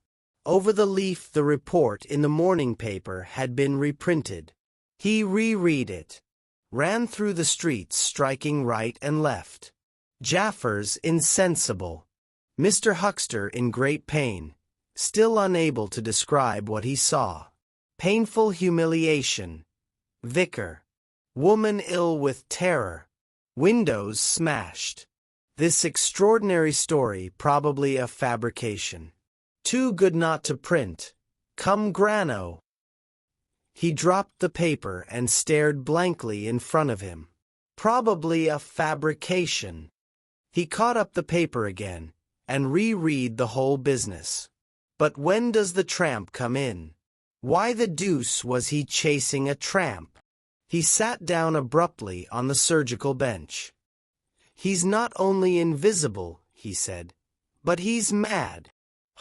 Over the leaf the report in the morning paper had been reprinted. He reread it, ran through the streets striking right and left. Jaffers insensible. Mr. Huckster in great pain, still unable to describe what he saw. Painful humiliation. Vicar. Woman ill with terror. Windows smashed. This extraordinary story probably a fabrication. Too good not to print. Cum grano. He dropped the paper and stared blankly in front of him. Probably a fabrication. He caught up the paper again, and reread the whole business. But when does the tramp come in? Why the deuce was he chasing a tramp? He sat down abruptly on the surgical bench. "He's not only invisible," he said, "but he's mad.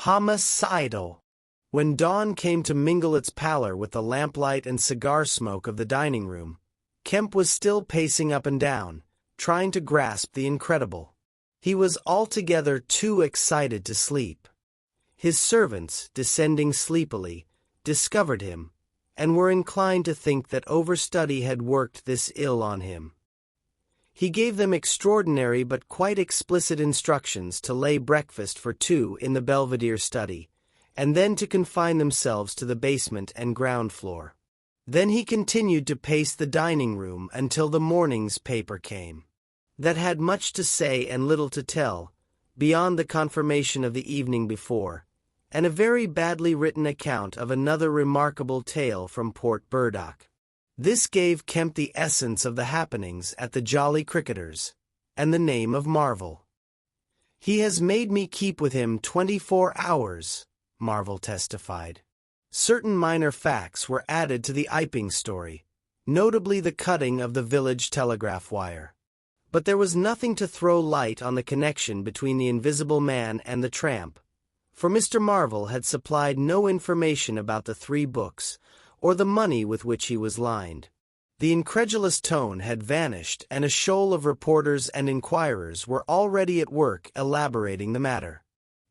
Homicidal." When dawn came to mingle its pallor with the lamplight and cigar smoke of the dining room, Kemp was still pacing up and down, trying to grasp the incredible. He was altogether too excited to sleep. His servants, descending sleepily, discovered him, and were inclined to think that overstudy had worked this ill on him. He gave them extraordinary but quite explicit instructions to lay breakfast for two in the Belvedere study, and then to confine themselves to the basement and ground floor. Then he continued to pace the dining room until the morning's paper came. That had much to say and little to tell, beyond the confirmation of the evening before, and a very badly written account of another remarkable tale from Port Burdock. This gave Kemp the essence of the happenings at the Jolly Cricketers, and the name of Marvel. "He has made me keep with him 24 hours, Marvel testified. Certain minor facts were added to the Iping story, notably the cutting of the village telegraph wire. But there was nothing to throw light on the connection between the Invisible Man and the tramp, for Mr. Marvel had supplied no information about the 3 books, or the money with which he was lined. The incredulous tone had vanished, and a shoal of reporters and inquirers were already at work elaborating the matter.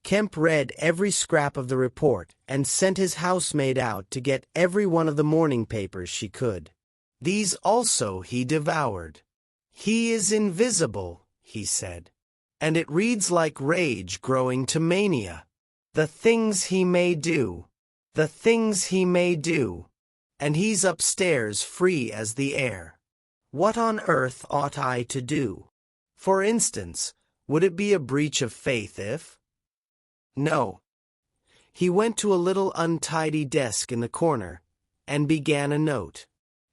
Kemp read every scrap of the report and sent his housemaid out to get every one of the morning papers she could. These also he devoured. "He is invisible," he said, "and it reads like rage growing to mania. The things he may do, the things he may do. And he's upstairs free as the air. What on earth ought I to do? For instance, would it be a breach of faith if—" No. He went to a little untidy desk in the corner, and began a note.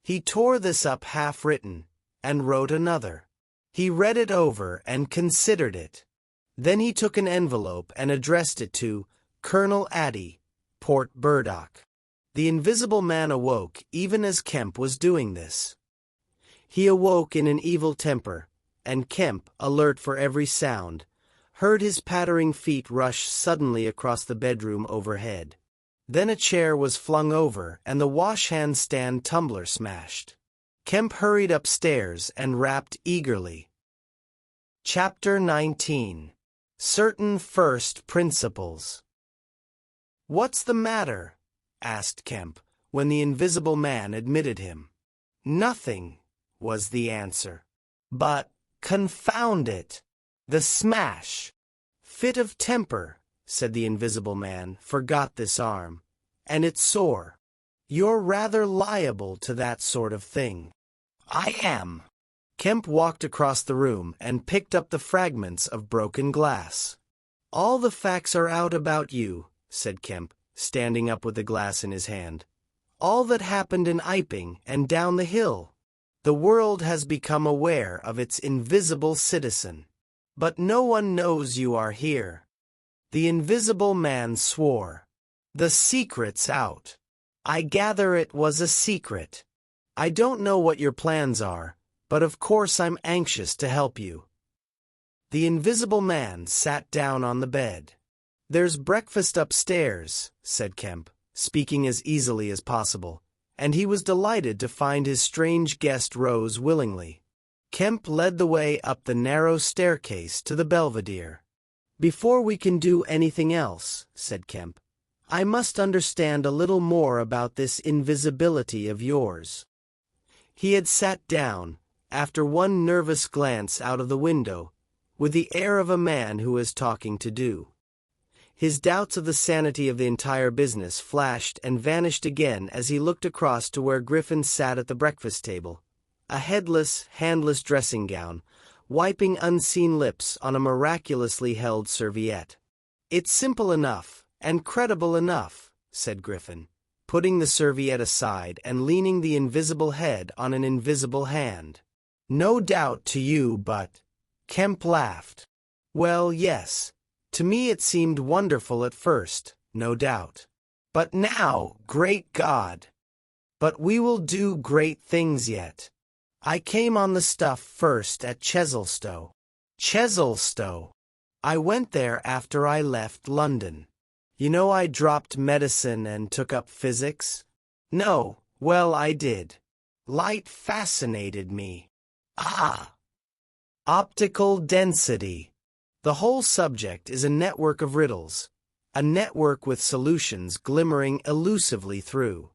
He tore this up half-written, and wrote another. He read it over and considered it. Then he took an envelope and addressed it to Colonel Addy, Port Burdock. The Invisible Man awoke even as Kemp was doing this. He awoke in an evil temper, and Kemp, alert for every sound, heard his pattering feet rush suddenly across the bedroom overhead. Then a chair was flung over and the wash-hand stand tumbler smashed. Kemp hurried upstairs and rapped eagerly. Chapter 19. Certain First Principles. "What's the matter?" asked Kemp, when the Invisible Man admitted him. "Nothing," was the answer. "But, confound it! The smash!" "Fit of temper," said the Invisible Man, "forgot this arm. And it's sore. You're rather liable to that sort of thing." "I am." Kemp walked across the room and picked up the fragments of broken glass. "All the facts are out about you," said Kemp, standing up with the glass in his hand. "All that happened in Iping and down the hill. The world has become aware of its invisible citizen. But no one knows you are here." The Invisible Man swore. "The secret's out. I gather it was a secret. I don't know what your plans are, but of course I'm anxious to help you." The Invisible Man sat down on the bed. "There's breakfast upstairs," said Kemp, speaking as easily as possible, and he was delighted to find his strange guest rose willingly. Kemp led the way up the narrow staircase to the Belvedere. "Before we can do anything else," said Kemp, "I must understand a little more about this invisibility of yours." He had sat down, after one nervous glance out of the window, with the air of a man who is talking to do. His doubts of the sanity of the entire business flashed and vanished again as he looked across to where Griffin sat at the breakfast table, a headless, handless dressing gown, wiping unseen lips on a miraculously held serviette. "It's simple enough, and credible enough," said Griffin, putting the serviette aside and leaning the invisible head on an invisible hand. "No doubt to you, but—" Kemp laughed. "Well, yes. To me it seemed wonderful at first, no doubt. But now, great God! But we will do great things yet. I came on the stuff first at Chesilstowe. Chesilstowe! I went there after I left London. You know I dropped medicine and took up physics? No, well I did. Light fascinated me. Ah! Optical density. The whole subject is a network of riddles, a network with solutions glimmering elusively through.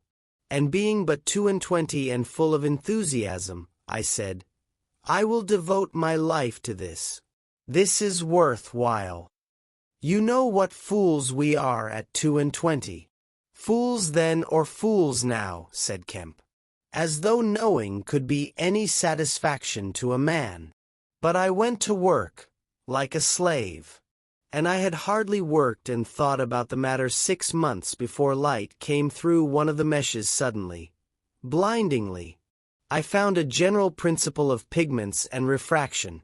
And being but 22 and full of enthusiasm, I said, "I will devote my life to this. This is worthwhile." You know what fools we are at 22. "Fools then or fools now," said Kemp. "As though knowing could be any satisfaction to a man." But I went to work, like a slave. And I had hardly worked and thought about the matter 6 months before light came through one of the meshes suddenly, blindingly. I found a general principle of pigments and refraction,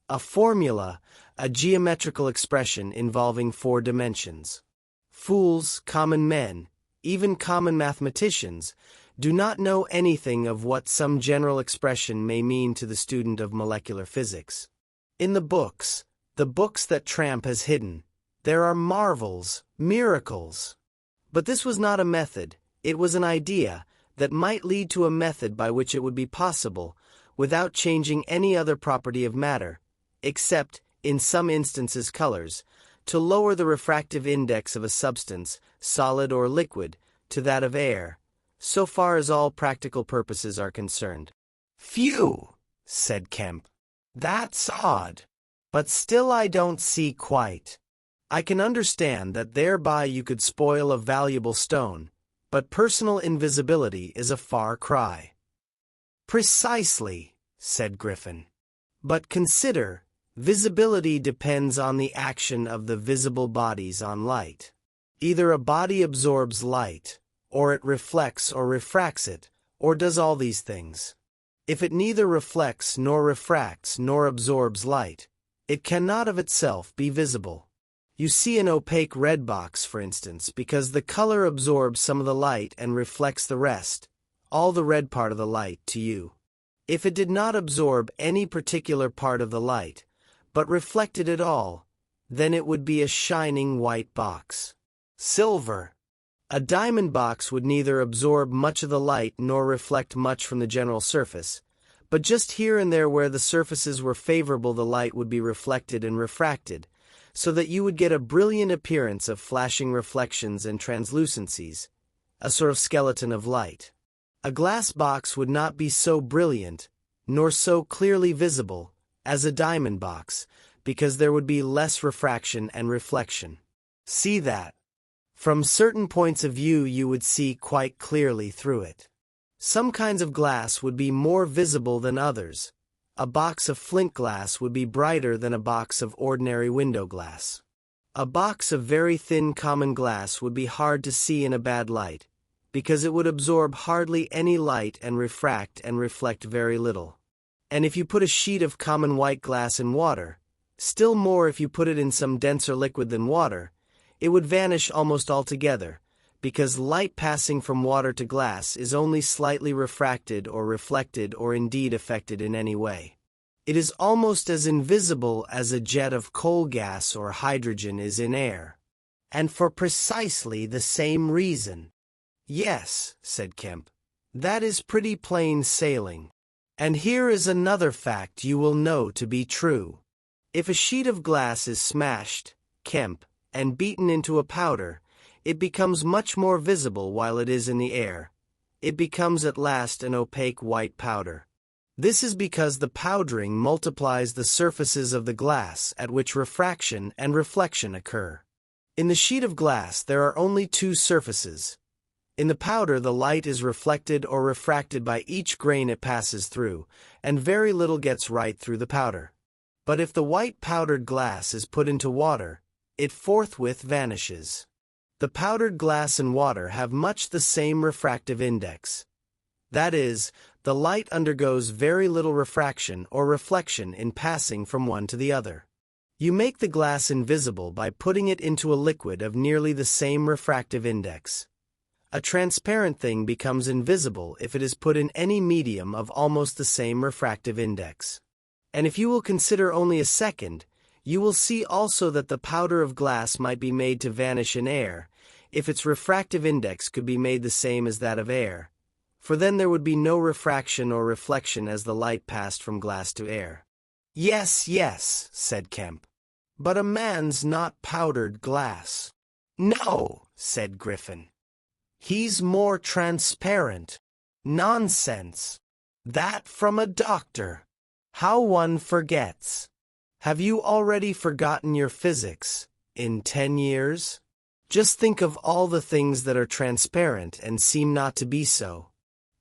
a formula, a geometrical expression involving 4 dimensions. Fools, common men, even common mathematicians, do not know anything of what some general expression may mean to the student of molecular physics. In the books that Tramp has hidden, there are marvels, miracles. But this was not a method, it was an idea that might lead to a method by which it would be possible, without changing any other property of matter, except, in some instances colors, to lower the refractive index of a substance, solid or liquid, to that of air, so far as all practical purposes are concerned. "Phew," said Kemp. "That's odd. But still I don't see quite. I can understand that thereby you could spoil a valuable stone, but personal invisibility is a far cry." "Precisely," said Griffin. "But consider, visibility depends on the action of the visible bodies on light. Either a body absorbs light, or it reflects or refracts it, or does all these things. If it neither reflects nor refracts nor absorbs light, it cannot of itself be visible. You see an opaque red box, for instance, because the color absorbs some of the light and reflects the rest, all the red part of the light, to you. If it did not absorb any particular part of the light, but reflected it all, then it would be a shining white box. Silver. A diamond box would neither absorb much of the light nor reflect much from the general surface, but just here and there where the surfaces were favorable the light would be reflected and refracted, so that you would get a brilliant appearance of flashing reflections and translucencies, a sort of skeleton of light. A glass box would not be so brilliant, nor so clearly visible, as a diamond box, because there would be less refraction and reflection. See that. From certain points of view you would see quite clearly through it. Some kinds of glass would be more visible than others. A box of flint glass would be brighter than a box of ordinary window glass. A box of very thin common glass would be hard to see in a bad light, because it would absorb hardly any light and refract and reflect very little. And if you put a sheet of common white glass in water, still more if you put it in some denser liquid than water, it would vanish almost altogether, because light passing from water to glass is only slightly refracted or reflected or indeed affected in any way. It is almost as invisible as a jet of coal gas or hydrogen is in air. And for precisely the same reason. "Yes," said Kemp, "that is pretty plain sailing. And here is another fact you will know to be true. If a sheet of glass is smashed, Kemp, and beaten into a powder, it becomes much more visible while it is in the air. It becomes at last an opaque white powder. This is because the powdering multiplies the surfaces of the glass at which refraction and reflection occur. In the sheet of glass there are only 2 surfaces. In the powder the light is reflected or refracted by each grain it passes through, and very little gets right through the powder. But if the white powdered glass is put into water, it forthwith vanishes. The powdered glass and water have much the same refractive index. That is, the light undergoes very little refraction or reflection in passing from one to the other. You make the glass invisible by putting it into a liquid of nearly the same refractive index. A transparent thing becomes invisible if it is put in any medium of almost the same refractive index. And if you will consider only a second, you will see also that the powder of glass might be made to vanish in air, if its refractive index could be made the same as that of air, for then there would be no refraction or reflection as the light passed from glass to air. "Yes, yes," said Kemp. "But a man's not powdered glass." "No," said Griffin. He's more transparent. Nonsense. That from a doctor. How one forgets. Have you already forgotten your physics in 10 years? Just think of all the things that are transparent and seem not to be so.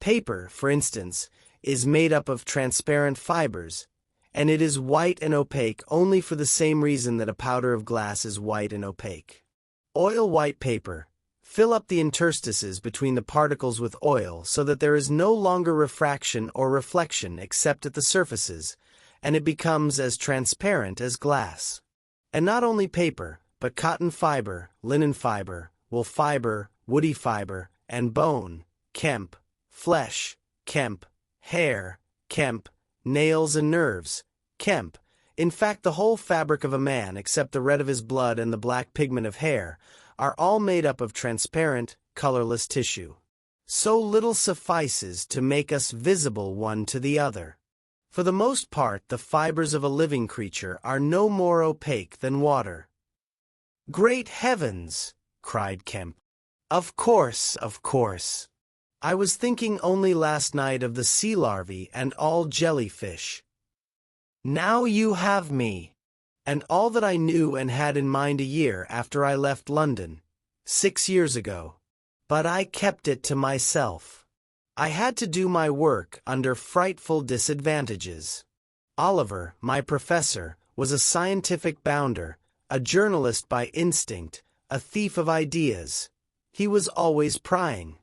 Paper, for instance, is made up of transparent fibers, and it is white and opaque only for the same reason that a powder of glass is white and opaque. Oil white paper. Fill up the interstices between the particles with oil so that there is no longer refraction or reflection except at the surfaces, and it becomes as transparent as glass. And not only paper, but cotton fiber, linen fiber, wool fiber, woody fiber, and bone, kemp, flesh, kemp, hair, kemp, nails and nerves, kemp. In fact, the whole fabric of a man, except the red of his blood and the black pigment of hair, are all made up of transparent, colorless tissue. So little suffices to make us visible one to the other. For the most part, the fibers of a living creature are no more opaque than water. Great heavens! Cried Kemp. Of course, of course. I was thinking only last night of the sea larvae and all jellyfish. Now you have me. And all that I knew and had in mind a year after I left London, 6 years ago. But I kept it to myself. I had to do my work under frightful disadvantages. Oliver, my professor, was a scientific bounder, a journalist by instinct, a thief of ideas. He was always prying.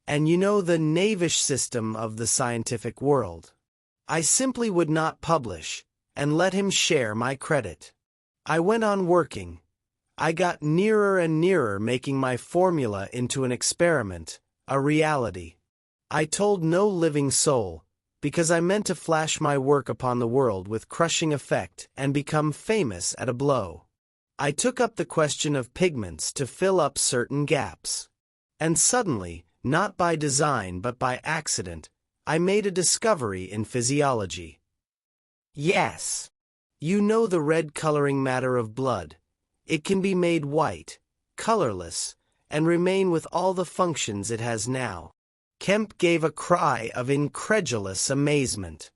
And you know the knavish system of the scientific world. I simply would not publish, and let him share my credit. I went on working. I got nearer and nearer making my formula into an experiment, a reality. I told no living soul, because I meant to flash my work upon the world with crushing effect and become famous at a blow. I took up the question of pigments to fill up certain gaps. And suddenly, not by design but by accident, I made a discovery in physiology. Yes. You know the red coloring matter of blood. It can be made white, colorless, and remain with all the functions it has now. Kemp gave a cry of incredulous amazement.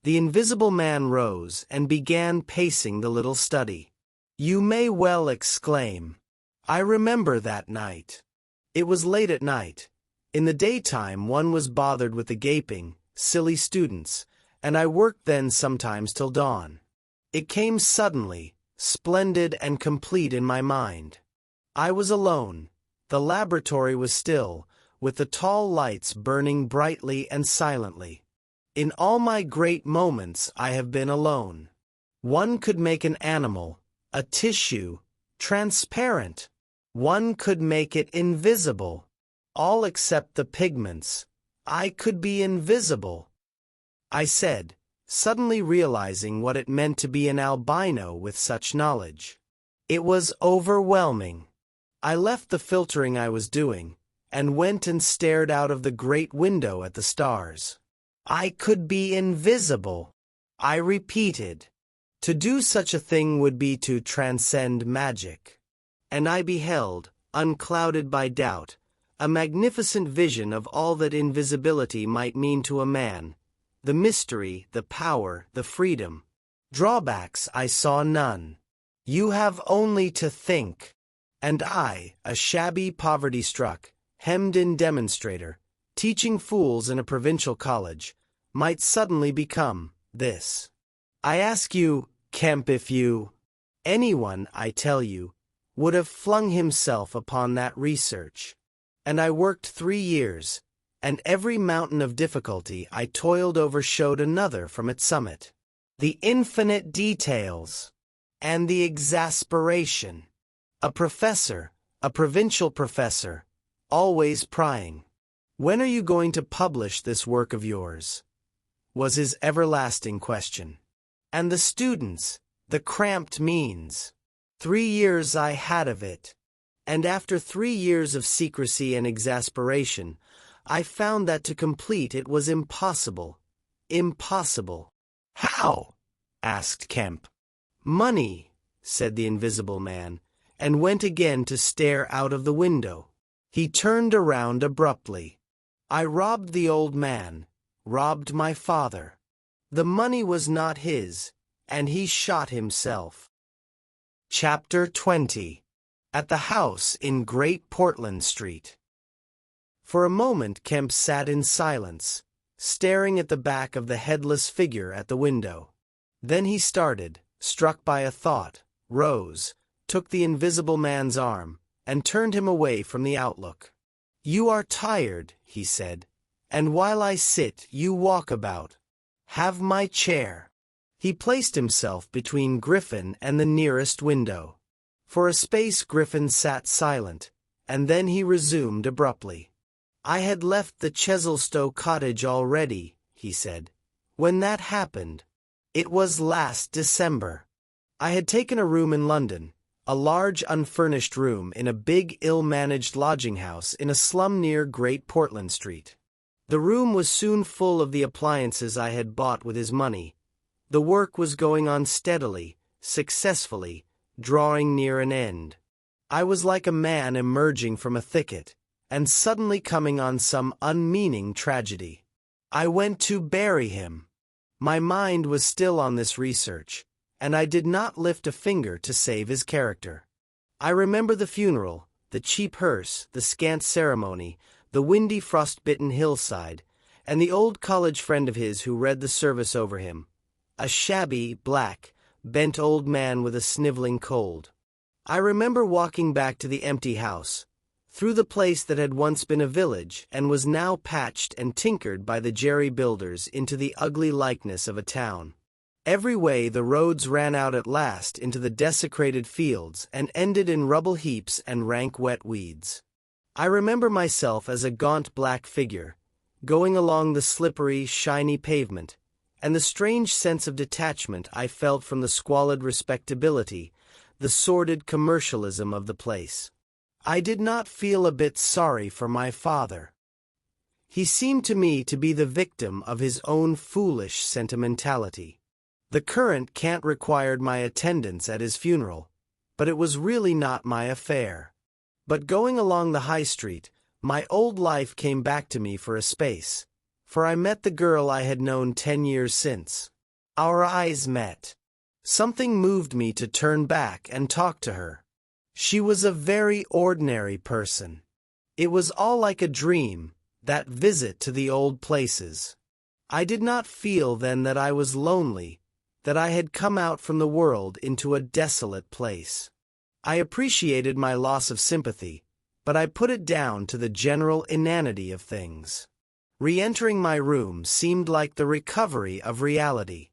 The invisible man rose and began pacing the little study. You may well exclaim. I remember that night. It was late at night. In the daytime one was bothered with the gaping, silly students, and I worked then sometimes till dawn. It came suddenly, splendid and complete in my mind. I was alone. The laboratory was still, with the tall lights burning brightly and silently. In all my great moments I have been alone. One could make an animal, a tissue, transparent. One could make it invisible. All except the pigments. I could be invisible. I said, suddenly realizing what it meant to be an albino with such knowledge. It was overwhelming. I left the filtering I was doing, and went and stared out of the great window at the stars. I could be invisible. I repeated. To do such a thing would be to transcend magic. And I beheld, unclouded by doubt, a magnificent vision of all that invisibility might mean to a man. The mystery, the power, the freedom. Drawbacks I saw none. You have only to think. And I, a shabby poverty-struck, hemmed-in demonstrator, teaching fools in a provincial college, might suddenly become this. I ask you, Kemp, if you, anyone, I tell you, would have flung himself upon that research. And I worked 3 years, and every mountain of difficulty I toiled over showed another from its summit. The infinite details, and the exasperation. A professor, a provincial professor, always prying. When are you going to publish this work of yours? Was his everlasting question. And the students, the cramped means. 3 years I had of it. And after 3 years of secrecy and exasperation, I found that to complete it was impossible. Impossible. How? Asked Kemp. Money, said the invisible man, and went again to stare out of the window. He turned around abruptly. I robbed the old man, robbed my father. The money was not his, and he shot himself. Chapter 20. At the house in Great Portland Street. For a moment Kemp sat in silence, staring at the back of the headless figure at the window. Then he started, struck by a thought, rose, took the invisible man's arm, and turned him away from the outlook. "You are tired," he said, "and while I sit, you walk about. Have my chair." He placed himself between Griffin and the nearest window. For a space Griffin sat silent, and then he resumed abruptly. "I had left the Chesilstowe cottage already," he said, "when that happened. It was last December. I had taken a room in London, a large unfurnished room in a big ill-managed lodging house in a slum near Great Portland Street. The room was soon full of the appliances I had bought with his money. The work was going on steadily, successfully, drawing near an end. I was like a man emerging from a thicket, and suddenly coming on some unmeaning tragedy. I went to bury him. My mind was still on this research, and I did not lift a finger to save his character. I remember the funeral, the cheap hearse, the scant ceremony, the windy frost-bitten hillside, and the old college friend of his who read the service over him, a shabby, black, bent old man with a sniveling cold. I remember walking back to the empty house, through the place that had once been a village and was now patched and tinkered by the jerry builders into the ugly likeness of a town. Every way the roads ran out at last into the desecrated fields and ended in rubble heaps and rank wet weeds. I remember myself as a gaunt black figure, going along the slippery, shiny pavement, and the strange sense of detachment I felt from the squalid respectability, the sordid commercialism of the place. I did not feel a bit sorry for my father. He seemed to me to be the victim of his own foolish sentimentality. The current cant required my attendance at his funeral, but it was really not my affair. But going along the high street, my old life came back to me for a space, for I met the girl I had known 10 years since. Our eyes met. Something moved me to turn back and talk to her. She was a very ordinary person. It was all like a dream, that visit to the old places. I did not feel then that I was lonely, that I had come out from the world into a desolate place. I appreciated my loss of sympathy, but I put it down to the general inanity of things. Re-entering my room seemed like the recovery of reality.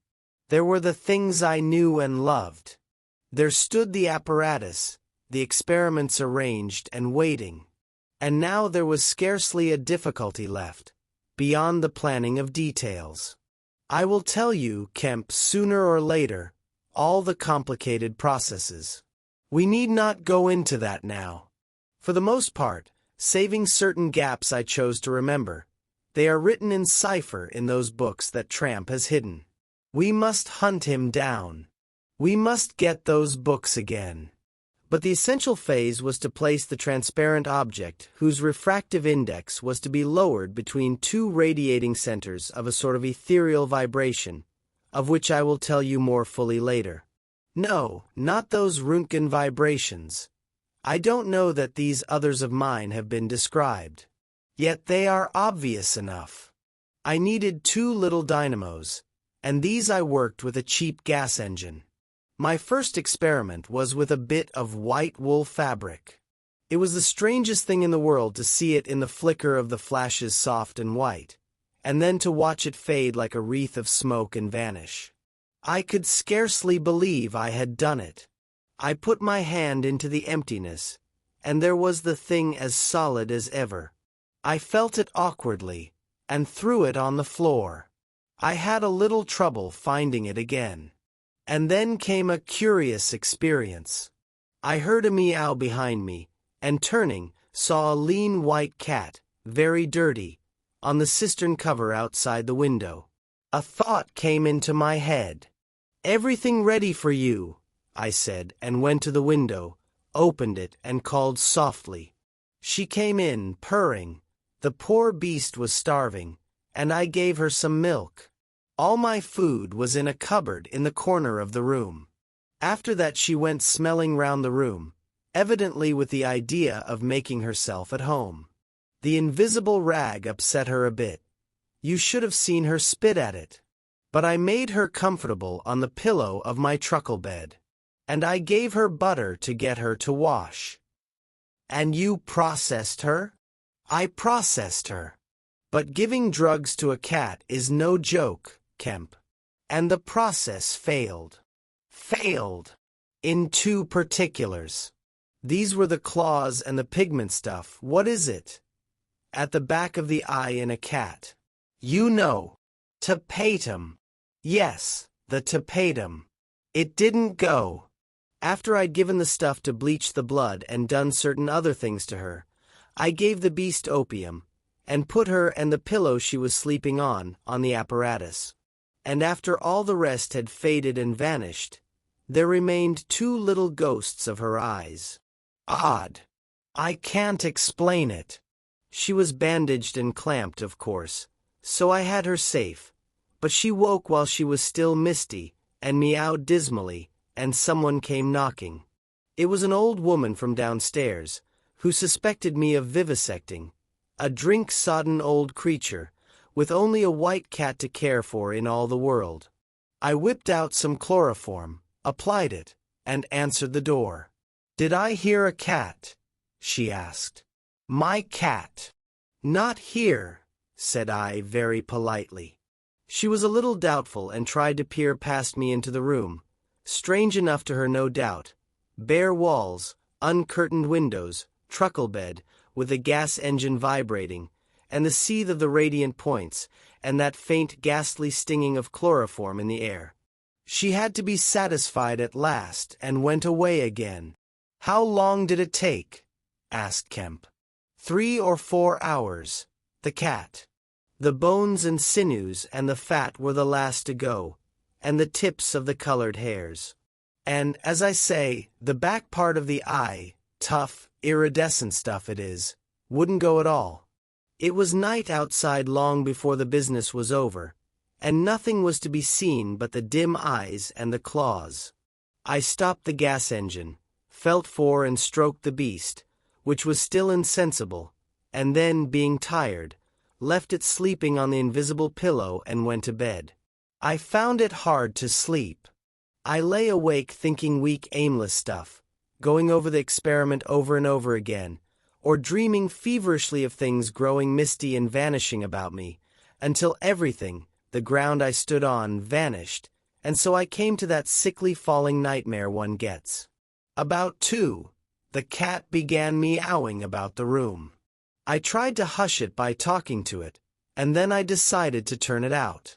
There were the things I knew and loved. There stood the apparatus, the experiments arranged and waiting. And now there was scarcely a difficulty left, beyond the planning of details. I will tell you, Kemp, sooner or later, all the complicated processes. We need not go into that now. For the most part, saving certain gaps I chose to remember, they are written in cipher in those books that Tramp has hidden. We must hunt him down. We must get those books again. But the essential phase was to place the transparent object whose refractive index was to be lowered between two radiating centers of a sort of ethereal vibration, of which I will tell you more fully later. No, not those Röntgen vibrations. I don't know that these others of mine have been described. Yet they are obvious enough. I needed 2 little dynamos, and these I worked with a cheap gas engine. My first experiment was with a bit of white wool fabric. It was the strangest thing in the world to see it in the flicker of the flashes soft and white, and then to watch it fade like a wreath of smoke and vanish. I could scarcely believe I had done it. I put my hand into the emptiness, and there was the thing as solid as ever. I felt it awkwardly, and threw it on the floor. I had a little trouble finding it again. And then came a curious experience. I heard a meow behind me, and turning, saw a lean white cat, very dirty, on the cistern cover outside the window. A thought came into my head. "Everything ready for you," I said, and went to the window, opened it, and called softly, She came in, purring. The poor beast was starving, and I gave her some milk. All my food was in a cupboard in the corner of the room. After that she went smelling round the room, evidently with the idea of making herself at home. The invisible rag upset her a bit. You should have seen her spit at it. But I made her comfortable on the pillow of my truckle bed. And I gave her butter to get her to wash. And you processed her? I processed her. But giving drugs to a cat is no joke, Kemp. And the process failed. Failed. In 2 particulars. These were the claws and the pigment stuff. What is it? At the back of the eye in a cat. You know. Tapetum. Yes, the tapetum. It didn't go. After I'd given the stuff to bleach the blood and done certain other things to her, I gave the beast opium, and put her and the pillow she was sleeping on the apparatus. And after all the rest had faded and vanished, there remained 2 little ghosts of her eyes. Odd. I can't explain it. She was bandaged and clamped, of course, so I had her safe, but she woke while she was still misty, and meowed dismally, and someone came knocking. It was an old woman from downstairs, who suspected me of vivisecting, a drink-sodden old creature, with only a white cat to care for in all the world. I whipped out some chloroform, applied it, and answered the door. "Did I hear a cat?" she asked. "My cat." "Not here," said I very politely. She was a little doubtful and tried to peer past me into the room. Strange enough to her, no doubt. Bare walls, uncurtained windows, truckle bed, with a gas engine vibrating, and the seethe of the radiant points, and that faint ghastly stinging of chloroform in the air. She had to be satisfied at last, and went away again. "How long did it take?" asked Kemp. 3 or 4 hours. The cat. The bones and sinews and the fat were the last to go, and the tips of the colored hairs. And, as I say, the back part of the eye, tough, iridescent stuff it is, wouldn't go at all. It was night outside long before the business was over, and nothing was to be seen but the dim eyes and the claws. I stopped the gas engine, felt for and stroked the beast, which was still insensible, and then, being tired, left it sleeping on the invisible pillow and went to bed. I found it hard to sleep. I lay awake thinking weak, aimless stuff, going over the experiment over and over again, or dreaming feverishly of things growing misty and vanishing about me, until everything, the ground I stood on, vanished, and so I came to that sickly falling nightmare one gets. About 2, the cat began meowing about the room. I tried to hush it by talking to it, and then I decided to turn it out.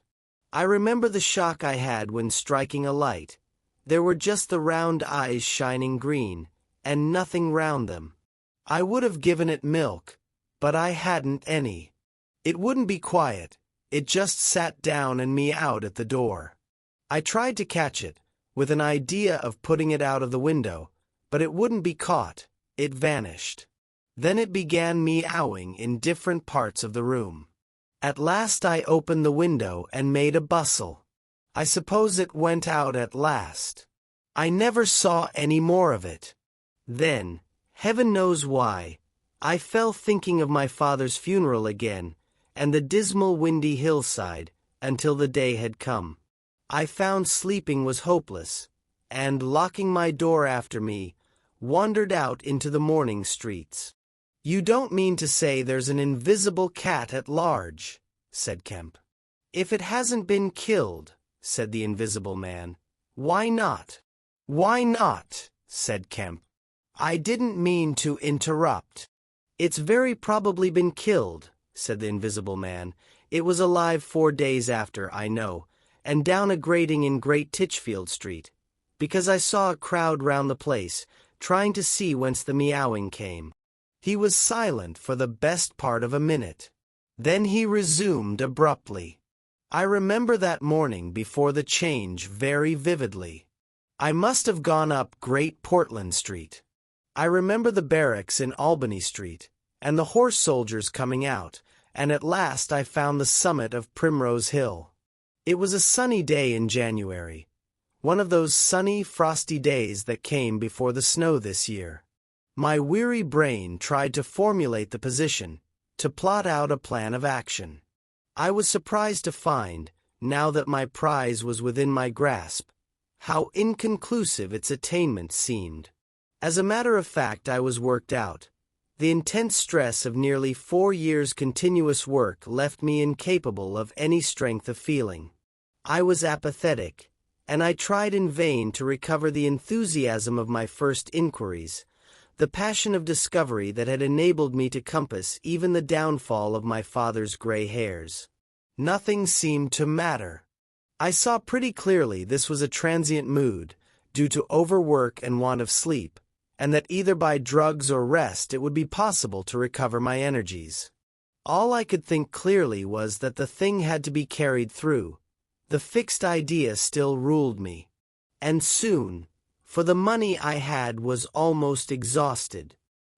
I remember the shock I had when striking a light. There were just the round eyes shining green, and nothing round them. I would have given it milk, but I hadn't any. It wouldn't be quiet, it just sat down and meowed at the door. I tried to catch it, with an idea of putting it out of the window, but it wouldn't be caught, it vanished. Then it began meowing in different parts of the room. At last I opened the window and made a bustle. I suppose it went out at last. I never saw any more of it. Then, heaven knows why, I fell thinking of my father's funeral again, and the dismal windy hillside, until the day had come. I found sleeping was hopeless, and, locking my door after me, wandered out into the morning streets. "You don't mean to say there's an invisible cat at large," said Kemp. "If it hasn't been killed," said the invisible man, "why not?" "Why not?" said Kemp. "I didn't mean to interrupt." "It's very probably been killed," said the invisible man. "It was alive 4 days after, I know, and down a grating in Great Titchfield Street, because I saw a crowd round the place, trying to see whence the meowing came." He was silent for the best part of a minute. Then he resumed abruptly. "I remember that morning before the change very vividly. I must have gone up Great Portland Street. I remember the barracks in Albany Street, and the horse soldiers coming out, and at last I found the summit of Primrose Hill. It was a sunny day in January, one of those sunny, frosty days that came before the snow this year. My weary brain tried to formulate the position, to plot out a plan of action. I was surprised to find, now that my prize was within my grasp, how inconclusive its attainment seemed. As a matter of fact, I was worked out. The intense stress of nearly 4 years' continuous work left me incapable of any strength of feeling. I was apathetic, and I tried in vain to recover the enthusiasm of my first inquiries, the passion of discovery that had enabled me to compass even the downfall of my father's gray hairs. Nothing seemed to matter. I saw pretty clearly this was a transient mood, due to overwork and want of sleep, and that either by drugs or rest it would be possible to recover my energies. All I could think clearly was that the thing had to be carried through. The fixed idea still ruled me. And soon, for the money I had was almost exhausted.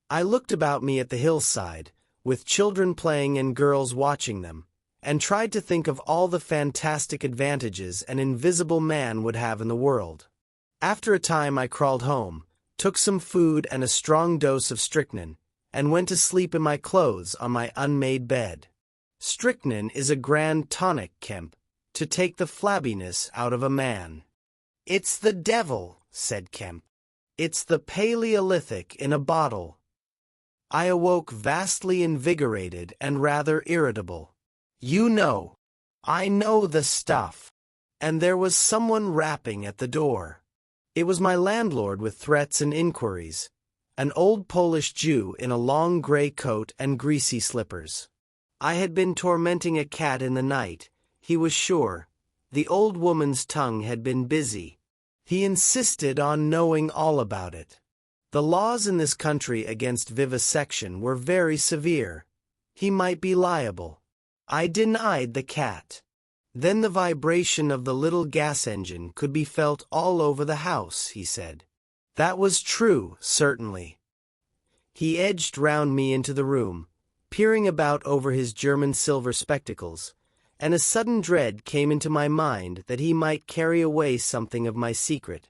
I looked about me at the hillside, with children playing and girls watching them, and tried to think of all the fantastic advantages an invisible man would have in the world. After a time I crawled home, took some food and a strong dose of strychnine, and went to sleep in my clothes on my unmade bed. Strychnine is a grand tonic, Kemp, to take the flabbiness out of a man. "It's the devil," said Kemp. "It's the Paleolithic in a bottle." I awoke vastly invigorated and rather irritable. I know the stuff." And there was someone rapping at the door. It was my landlord with threats and inquiries, an old Polish Jew in a long gray coat and greasy slippers. I had been tormenting a cat in the night, he was sure. The old woman's tongue had been busy. He insisted on knowing all about it. The laws in this country against vivisection were very severe. He might be liable. I denied the cat. Then the vibration of the little gas engine could be felt all over the house, he said. That was true, certainly. He edged round me into the room, peering about over his German silver spectacles, and a sudden dread came into my mind that he might carry away something of my secret.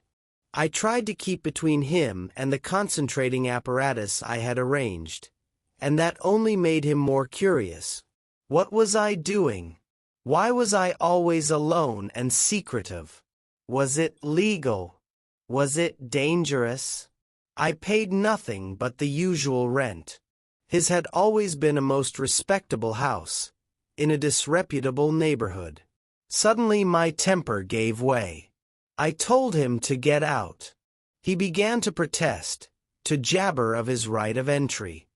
I tried to keep between him and the concentrating apparatus I had arranged, and that only made him more curious. What was I doing? Why was I always alone and secretive? Was it legal? Was it dangerous? I paid nothing but the usual rent. His had always been a most respectable house, in a disreputable neighborhood. Suddenly my temper gave way. I told him to get out. He began to protest, to jabber of his right of entry.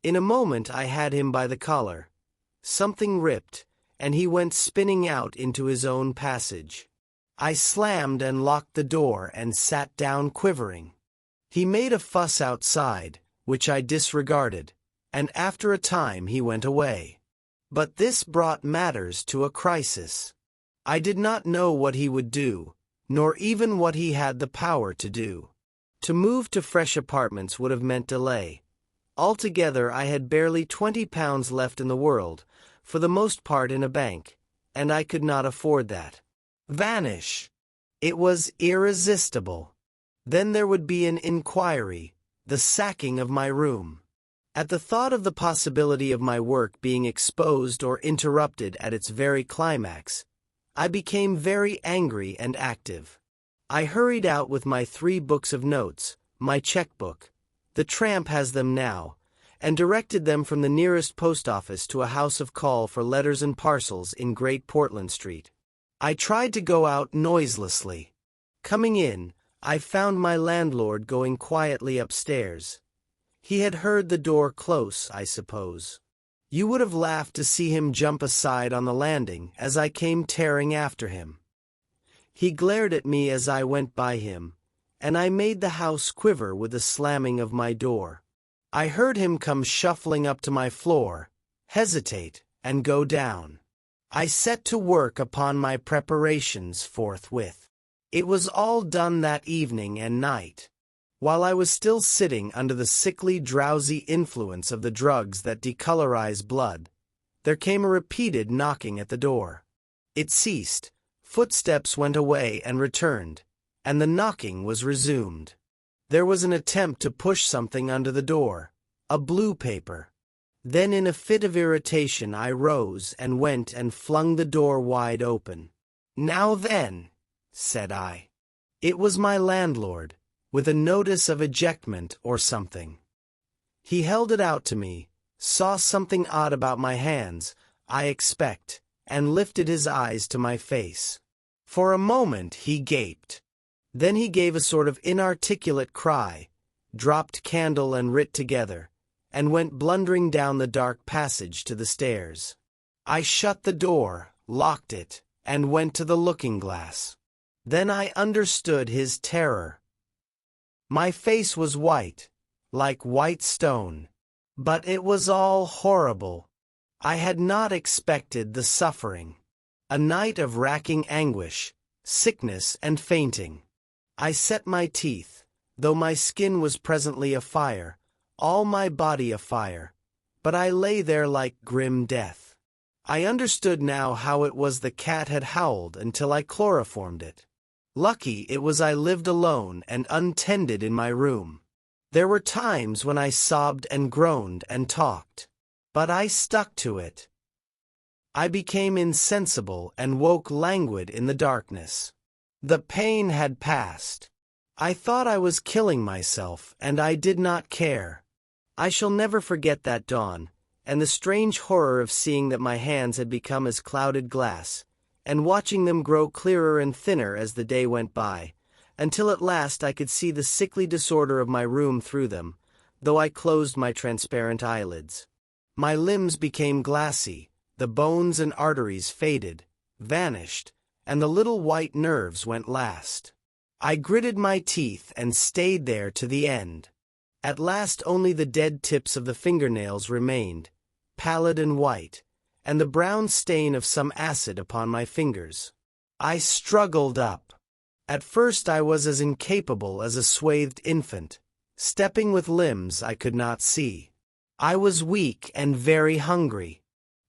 In a moment I had him by the collar. Something ripped, and he went spinning out into his own passage. I slammed and locked the door and sat down quivering. He made a fuss outside, which I disregarded, and after a time he went away. But this brought matters to a crisis. I did not know what he would do, nor even what he had the power to do. To move to fresh apartments would have meant delay. Altogether I had barely £20 left in the world, for the most part in a bank, and I could not afford that. Vanish! It was irresistible. Then there would be an inquiry, the sacking of my room. At the thought of the possibility of my work being exposed or interrupted at its very climax, I became very angry and active. I hurried out with my 3 books of notes, my checkbook, the tramp has them now, and directed them from the nearest post office to a house of call for letters and parcels in Great Portland Street. I tried to go out noiselessly. Coming in, I found my landlord going quietly upstairs. He had heard the door close, I suppose. You would have laughed to see him jump aside on the landing as I came tearing after him. He glared at me as I went by him, and I made the house quiver with the slamming of my door. I heard him come shuffling up to my floor, hesitate, and go down. I set to work upon my preparations forthwith. It was all done that evening and night. While I was still sitting under the sickly, drowsy influence of the drugs that decolorize blood, there came a repeated knocking at the door. It ceased, footsteps went away and returned, and the knocking was resumed. There was an attempt to push something under the door, a blue paper. Then in a fit of irritation I rose and went and flung the door wide open. "Now then," said I. It was my landlord, with a notice of ejectment or something. He held it out to me, saw something odd about my hands, I expect, and lifted his eyes to my face. For a moment he gaped. Then he gave a sort of inarticulate cry, dropped candle and writ together, and went blundering down the dark passage to the stairs. I shut the door, locked it, and went to the looking-glass. Then I understood his terror. My face was white, like white stone. But it was all horrible. I had not expected the suffering. A night of racking anguish, sickness and fainting. I set my teeth, though my skin was presently afire, all my body afire, but I lay there like grim death. I understood now how it was the cat had howled until I chloroformed it. Lucky it was I lived alone and untended in my room. There were times when I sobbed and groaned and talked, but I stuck to it. I became insensible and woke languid in the darkness. The pain had passed. I thought I was killing myself, and I did not care. I shall never forget that dawn, and the strange horror of seeing that my hands had become as clouded glass, and watching them grow clearer and thinner as the day went by, until at last I could see the sickly disorder of my room through them, though I closed my transparent eyelids. My limbs became glassy, the bones and arteries faded, vanished, and the little white nerves went last. I gritted my teeth and stayed there to the end. At last only the dead tips of the fingernails remained, pallid and white, and the brown stain of some acid upon my fingers. I struggled up. At first I was as incapable as a swathed infant, stepping with limbs I could not see. I was weak and very hungry.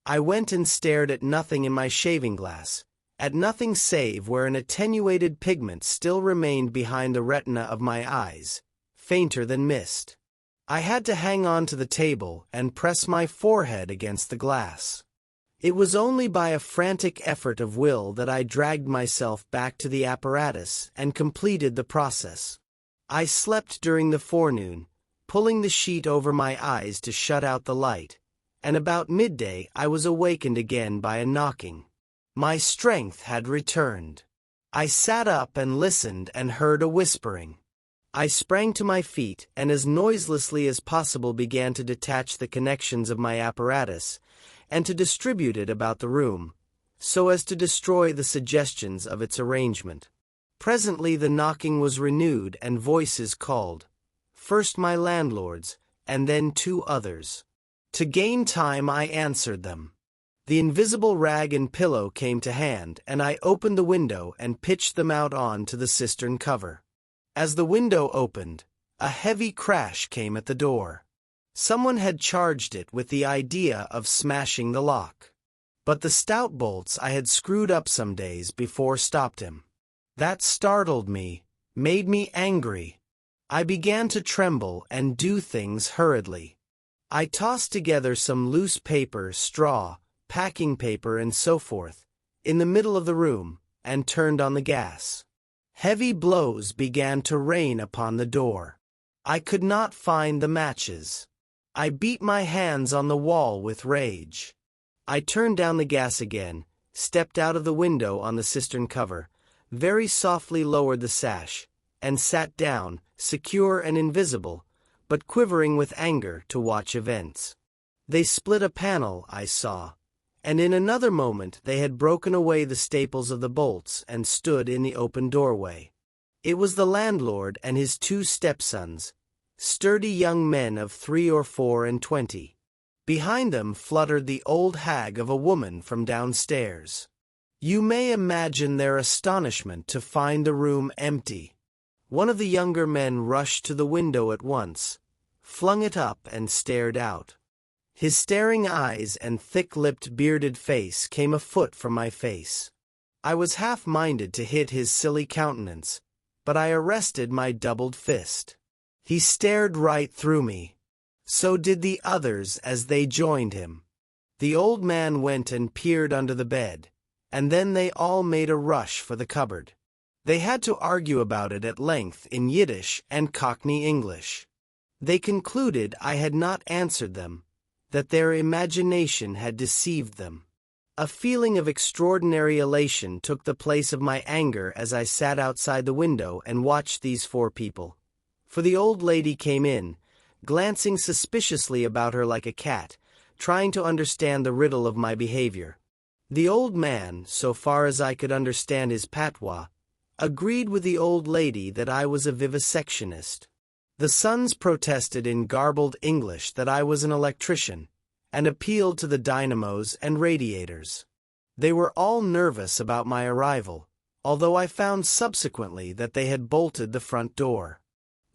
I went and stared at nothing in my shaving glass, at nothing save where an attenuated pigment still remained behind the retina of my eyes, fainter than mist. I had to hang on to the table and press my forehead against the glass. It was only by a frantic effort of will that I dragged myself back to the apparatus and completed the process. I slept during the forenoon, pulling the sheet over my eyes to shut out the light, and about midday I was awakened again by a knocking. My strength had returned. I sat up and listened and heard a whispering. I sprang to my feet and as noiselessly as possible began to detach the connections of my apparatus and to distribute it about the room, so as to destroy the suggestions of its arrangement. Presently the knocking was renewed and voices called, first my landlord's, and then two others. To gain time I answered them. The invisible rag and pillow came to hand, and I opened the window and pitched them out on to the cistern cover. As the window opened, a heavy crash came at the door. Someone had charged it with the idea of smashing the lock. But the stout bolts I had screwed up some days before stopped him. That startled me, made me angry. I began to tremble and do things hurriedly. I tossed together some loose paper, straw, packing paper and so forth, in the middle of the room, and turned on the gas. Heavy blows began to rain upon the door. I could not find the matches. I beat my hands on the wall with rage. I turned down the gas again, stepped out of the window on the cistern cover, very softly lowered the sash, and sat down, secure and invisible, but quivering with anger to watch events. They split a panel, I saw, and in another moment they had broken away the staples of the bolts and stood in the open doorway. It was the landlord and his two stepsons, sturdy young men of 3 or 4 and 20. Behind them fluttered the old hag of a woman from downstairs. You may imagine their astonishment to find the room empty. One of the younger men rushed to the window at once, flung it up and stared out. His staring eyes and thick-lipped bearded face came a foot from my face. I was half-minded to hit his silly countenance, but I arrested my doubled fist. He stared right through me. So did the others as they joined him. The old man went and peered under the bed, and then they all made a rush for the cupboard. They had to argue about it at length in Yiddish and Cockney English. They concluded I had not answered them, that their imagination had deceived them. A feeling of extraordinary elation took the place of my anger as I sat outside the window and watched these four people. For the old lady came in, glancing suspiciously about her like a cat, trying to understand the riddle of my behavior. The old man, so far as I could understand his patois, agreed with the old lady that I was a vivisectionist. The sons protested in garbled English that I was an electrician, and appealed to the dynamos and radiators. They were all nervous about my arrival, although I found subsequently that they had bolted the front door.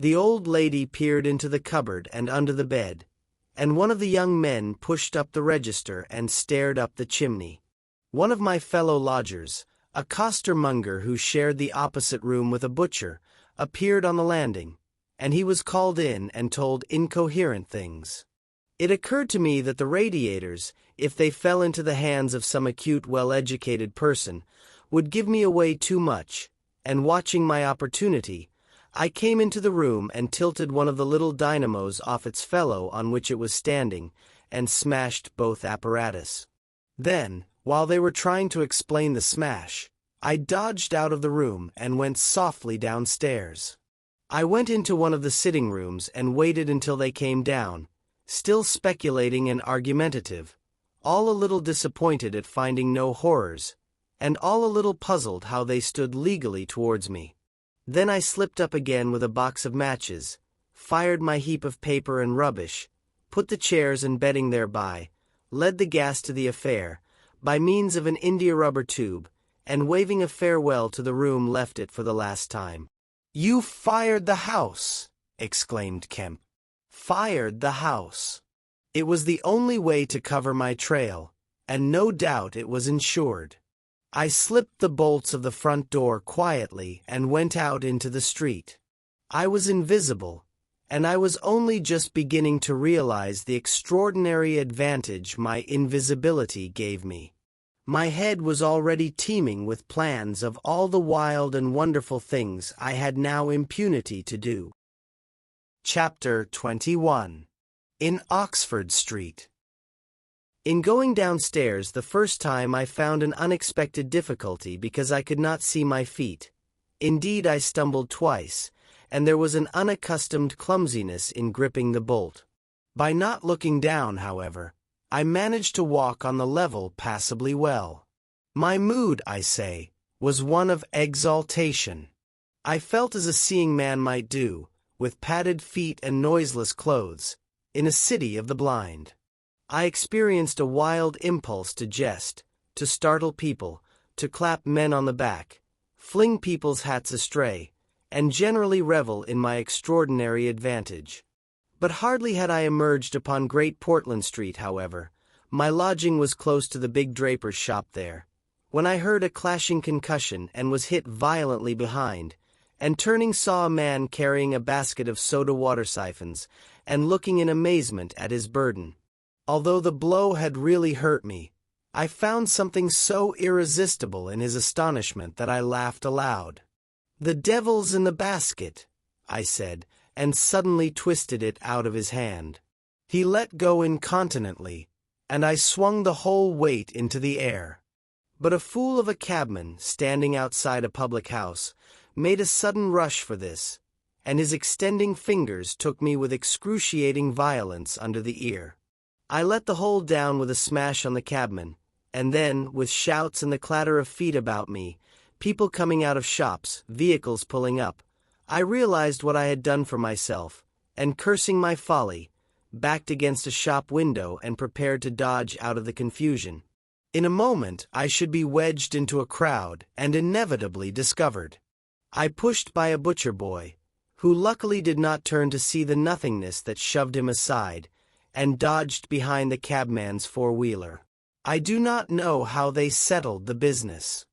The old lady peered into the cupboard and under the bed, and one of the young men pushed up the register and stared up the chimney. One of my fellow lodgers, a costermonger who shared the opposite room with a butcher, appeared on the landing, and he was called in and told incoherent things. It occurred to me that the radiators, if they fell into the hands of some acute, well-educated person, would give me away too much, and watching my opportunity, I came into the room and tilted one of the little dynamos off its fellow on which it was standing, and smashed both apparatus. Then, while they were trying to explain the smash, I dodged out of the room and went softly downstairs. I went into one of the sitting rooms and waited until they came down, still speculating and argumentative, all a little disappointed at finding no horrors, and all a little puzzled how they stood legally towards me. Then I slipped up again with a box of matches, fired my heap of paper and rubbish, put the chairs and bedding thereby, led the gas to the affair, by means of an india-rubber tube, and waving a farewell to the room left it for the last time. "You fired the house!" exclaimed Kemp. Fired the house. It was the only way to cover my trail, and no doubt it was insured. I slipped the bolts of the front door quietly and went out into the street. I was invisible, and I was only just beginning to realize the extraordinary advantage my invisibility gave me. My head was already teeming with plans of all the wild and wonderful things I had now impunity to do. Chapter 21. In Oxford Street. In going downstairs the first time I found an unexpected difficulty because I could not see my feet. Indeed, I stumbled twice, and there was an unaccustomed clumsiness in gripping the bolt. By not looking down, however, I managed to walk on the level passably well. My mood, I say, was one of exaltation. I felt as a seeing man might do, with padded feet and noiseless clothes, in a city of the blind. I experienced a wild impulse to jest, to startle people, to clap men on the back, fling people's hats astray, and generally revel in my extraordinary advantage. But hardly had I emerged upon Great Portland Street, however, my lodging was close to the big draper's shop there, when I heard a clashing concussion and was hit violently behind, and turning saw a man carrying a basket of soda water siphons, and looking in amazement at his burden. Although the blow had really hurt me, I found something so irresistible in his astonishment that I laughed aloud. "The devil's in the basket," I said, and suddenly twisted it out of his hand. He let go incontinently, and I swung the whole weight into the air. But a fool of a cabman, standing outside a public house, made a sudden rush for this, and his extending fingers took me with excruciating violence under the ear. I let the whole down with a smash on the cabman, and then, with shouts and the clatter of feet about me, people coming out of shops, vehicles pulling up, I realized what I had done for myself, and cursing my folly, backed against a shop window and prepared to dodge out of the confusion. In a moment I should be wedged into a crowd and inevitably discovered. I pushed by a butcher boy, who luckily did not turn to see the nothingness that shoved him aside, and dodged behind the cabman's four-wheeler. I do not know how they settled the business.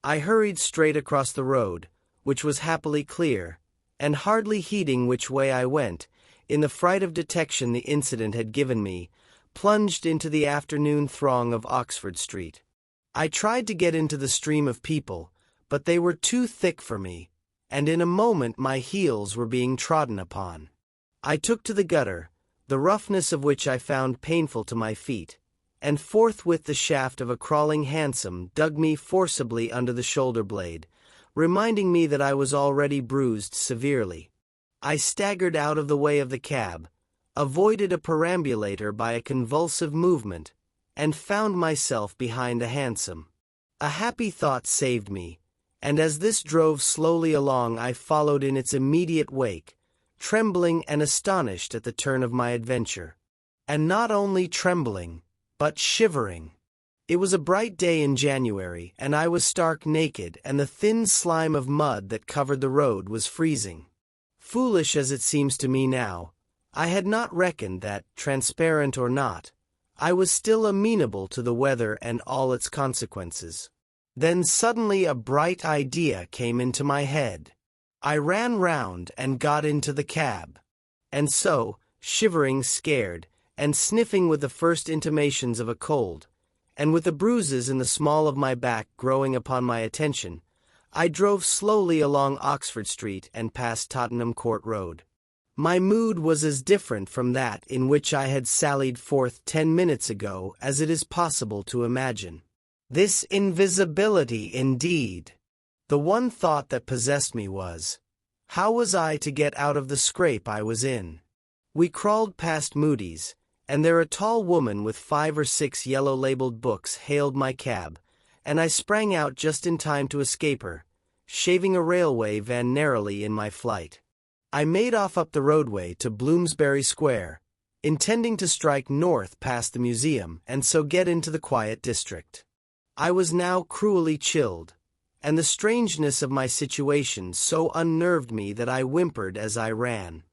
I hurried straight across the road, which was happily clear, and hardly heeding which way I went, in the fright of detection the incident had given me, plunged into the afternoon throng of Oxford Street. I tried to get into the stream of people, but they were too thick for me, and in a moment my heels were being trodden upon. I took to the gutter, the roughness of which I found painful to my feet, and forthwith the shaft of a crawling hansom dug me forcibly under the shoulder blade, reminding me that I was already bruised severely. I staggered out of the way of the cab, avoided a perambulator by a convulsive movement, and found myself behind a hansom. A happy thought saved me, and as this drove slowly along I followed in its immediate wake, trembling and astonished at the turn of my adventure. And not only trembling, but shivering. It was a bright day in January, and I was stark naked, and the thin slime of mud that covered the road was freezing. Foolish as it seems to me now, I had not reckoned that, transparent or not, I was still amenable to the weather and all its consequences. Then suddenly a bright idea came into my head. I ran round and got into the cab. And so, shivering, scared, and sniffing with the first intimations of a cold, and with the bruises in the small of my back growing upon my attention, I drove slowly along Oxford Street and past Tottenham Court Road. My mood was as different from that in which I had sallied forth 10 minutes ago as it is possible to imagine. This invisibility, indeed! The one thought that possessed me was, how was I to get out of the scrape I was in? We crawled past Moody's, and there a tall woman with 5 or 6 yellow-labeled books hailed my cab, and I sprang out just in time to escape her, shaving a railway van narrowly in my flight. I made off up the roadway to Bloomsbury Square, intending to strike north past the museum and so get into the quiet district. I was now cruelly chilled, and the strangeness of my situation so unnerved me that I whimpered as I ran.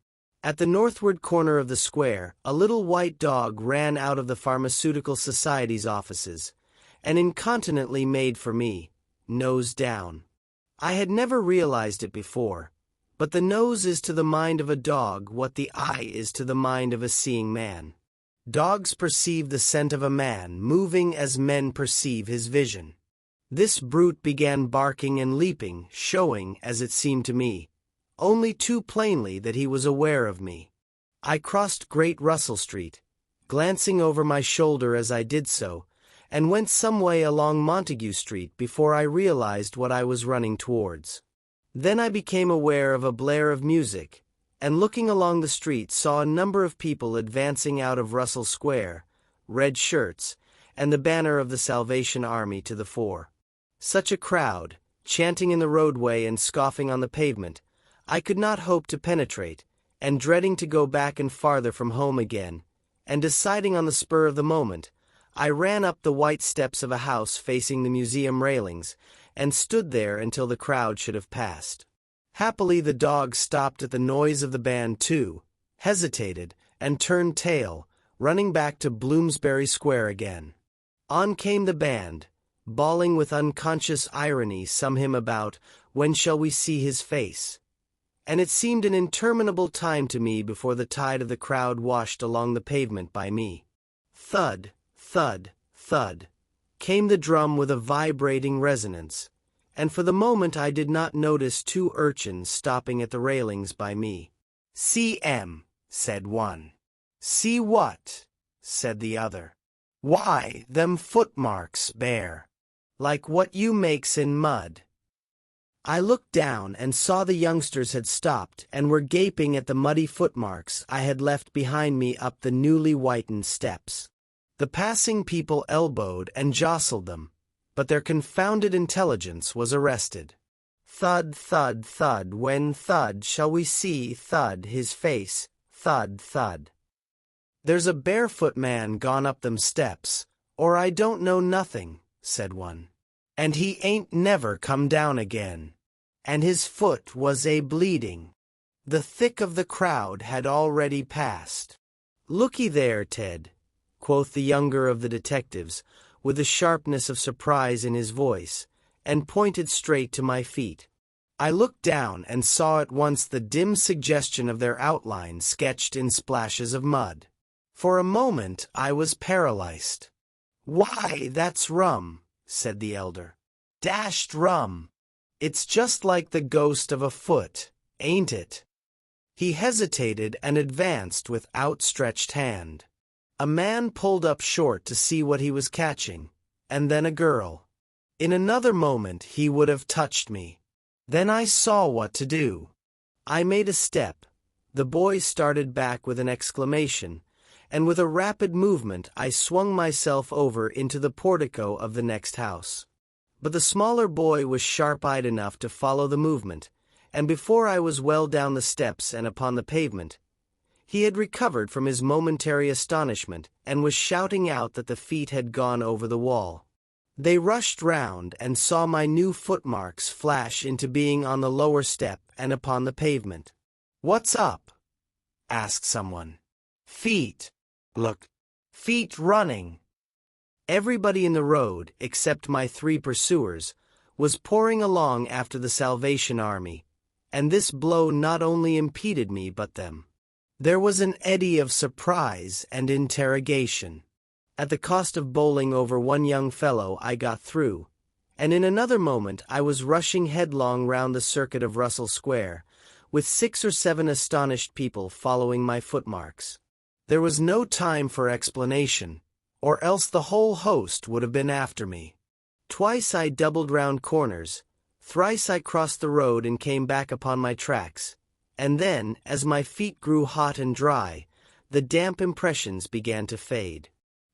At the northward corner of the square, a little white dog ran out of the Pharmaceutical Society's offices, and incontinently made for me, nose down. I had never realized it before, but the nose is to the mind of a dog what the eye is to the mind of a seeing man. Dogs perceive the scent of a man moving as men perceive his vision. This brute began barking and leaping, showing, as it seemed to me, only too plainly that he was aware of me. I crossed Great Russell Street, glancing over my shoulder as I did so, and went some way along Montague Street before I realized what I was running towards. Then I became aware of a blare of music, and looking along the street saw a number of people advancing out of Russell Square, red shirts, and the banner of the Salvation Army to the fore. Such a crowd, chanting in the roadway and scoffing on the pavement, I could not hope to penetrate, and dreading to go back and farther from home again, and deciding on the spur of the moment, I ran up the white steps of a house facing the museum railings, and stood there until the crowd should have passed. Happily the dog stopped at the noise of the band too, hesitated, and turned tail, running back to Bloomsbury Square again. On came the band, bawling with unconscious irony some hymn about, "When shall we see his face?" And it seemed an interminable time to me before the tide of the crowd washed along the pavement by me. Thud, thud, thud, came the drum with a vibrating resonance, and for the moment I did not notice 2 urchins stopping at the railings by me. "See 'em," said one. "See what?" said the other. "Why, them footmarks, bear, like what you makes in mud." I looked down and saw the youngsters had stopped and were gaping at the muddy footmarks I had left behind me up the newly whitened steps. The passing people elbowed and jostled them, but their confounded intelligence was arrested. Thud, thud, thud, when thud shall we see thud his face, thud, thud. "There's a barefoot man gone up them steps, or I don't know nothing," said one. "And he ain't never come down again." and his foot was a-bleeding. The thick of the crowd had already passed. "Looky there, Ted," quoth the younger of the detectives, with the sharpness of surprise in his voice, and pointed straight to my feet. I looked down and saw at once the dim suggestion of their outline sketched in splashes of mud. For a moment I was paralyzed. "Why, that's rum," said the elder. "Dashed rum. It's just like the ghost of a foot, ain't it?" He hesitated and advanced with outstretched hand. A man pulled up short to see what he was catching, and then a girl. In another moment he would have touched me. Then I saw what to do. I made a step. The boy started back with an exclamation, and with a rapid movement I swung myself over into the portico of the next house. But the smaller boy was sharp-eyed enough to follow the movement, and before I was well down the steps and upon the pavement, he had recovered from his momentary astonishment and was shouting out that the feet had gone over the wall. They rushed round and saw my new footmarks flash into being on the lower step and upon the pavement. "What's up?" asked someone. "Feet. Look. Feet running." Everybody in the road, except my 3 pursuers, was pouring along after the Salvation Army, and this blow not only impeded me but them. There was an eddy of surprise and interrogation. At the cost of bowling over one young fellow I got through, and in another moment I was rushing headlong round the circuit of Russell Square, with 6 or 7 astonished people following my footmarks. There was no time for explanation, or else the whole host would have been after me. Twice I doubled round corners, thrice I crossed the road and came back upon my tracks, and then, as my feet grew hot and dry, the damp impressions began to fade.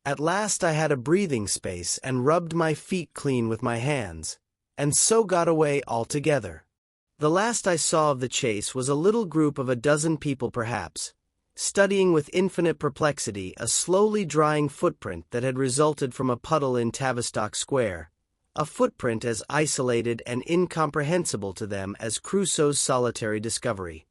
At last I had a breathing space and rubbed my feet clean with my hands, and so got away altogether. The last I saw of the chase was a little group of a dozen people perhaps, studying with infinite perplexity a slowly drying footprint that had resulted from a puddle in Tavistock Square, a footprint as isolated and incomprehensible to them as Crusoe's solitary discovery.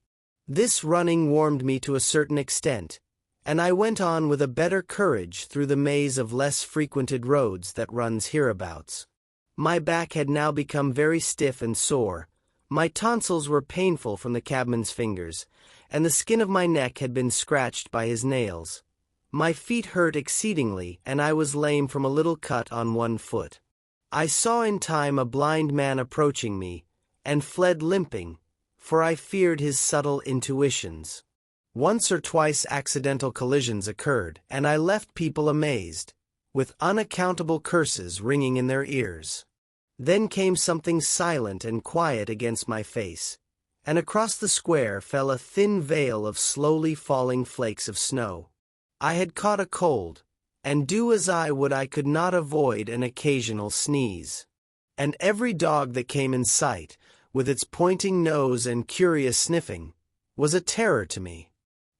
This running warmed me to a certain extent, and I went on with a better courage through the maze of less frequented roads that runs hereabouts. My back had now become very stiff and sore, my tonsils were painful from the cabman's fingers, and the skin of my neck had been scratched by his nails. My feet hurt exceedingly, and I was lame from a little cut on one foot. I saw in time a blind man approaching me, and fled limping, for I feared his subtle intuitions. Once or twice accidental collisions occurred, and I left people amazed, with unaccountable curses ringing in their ears. Then came something silent and quiet against my face, and across the square fell a thin veil of slowly falling flakes of snow. I had caught a cold, and do as I would I could not avoid an occasional sneeze. And every dog that came in sight, with its pointing nose and curious sniffing, was a terror to me.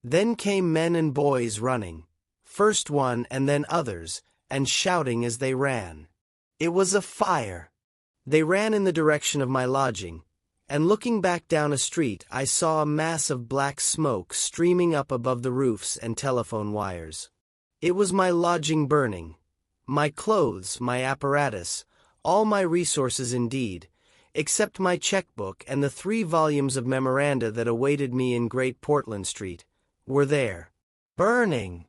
Then came men and boys running, first one and then others, and shouting as they ran. It was a fire. They ran in the direction of my lodging, and looking back down a street I saw a mass of black smoke streaming up above the roofs and telephone wires. It was my lodging burning. My clothes, my apparatus, all my resources indeed, except my checkbook and the 3 volumes of memoranda that awaited me in Great Portland Street, were there. Burning!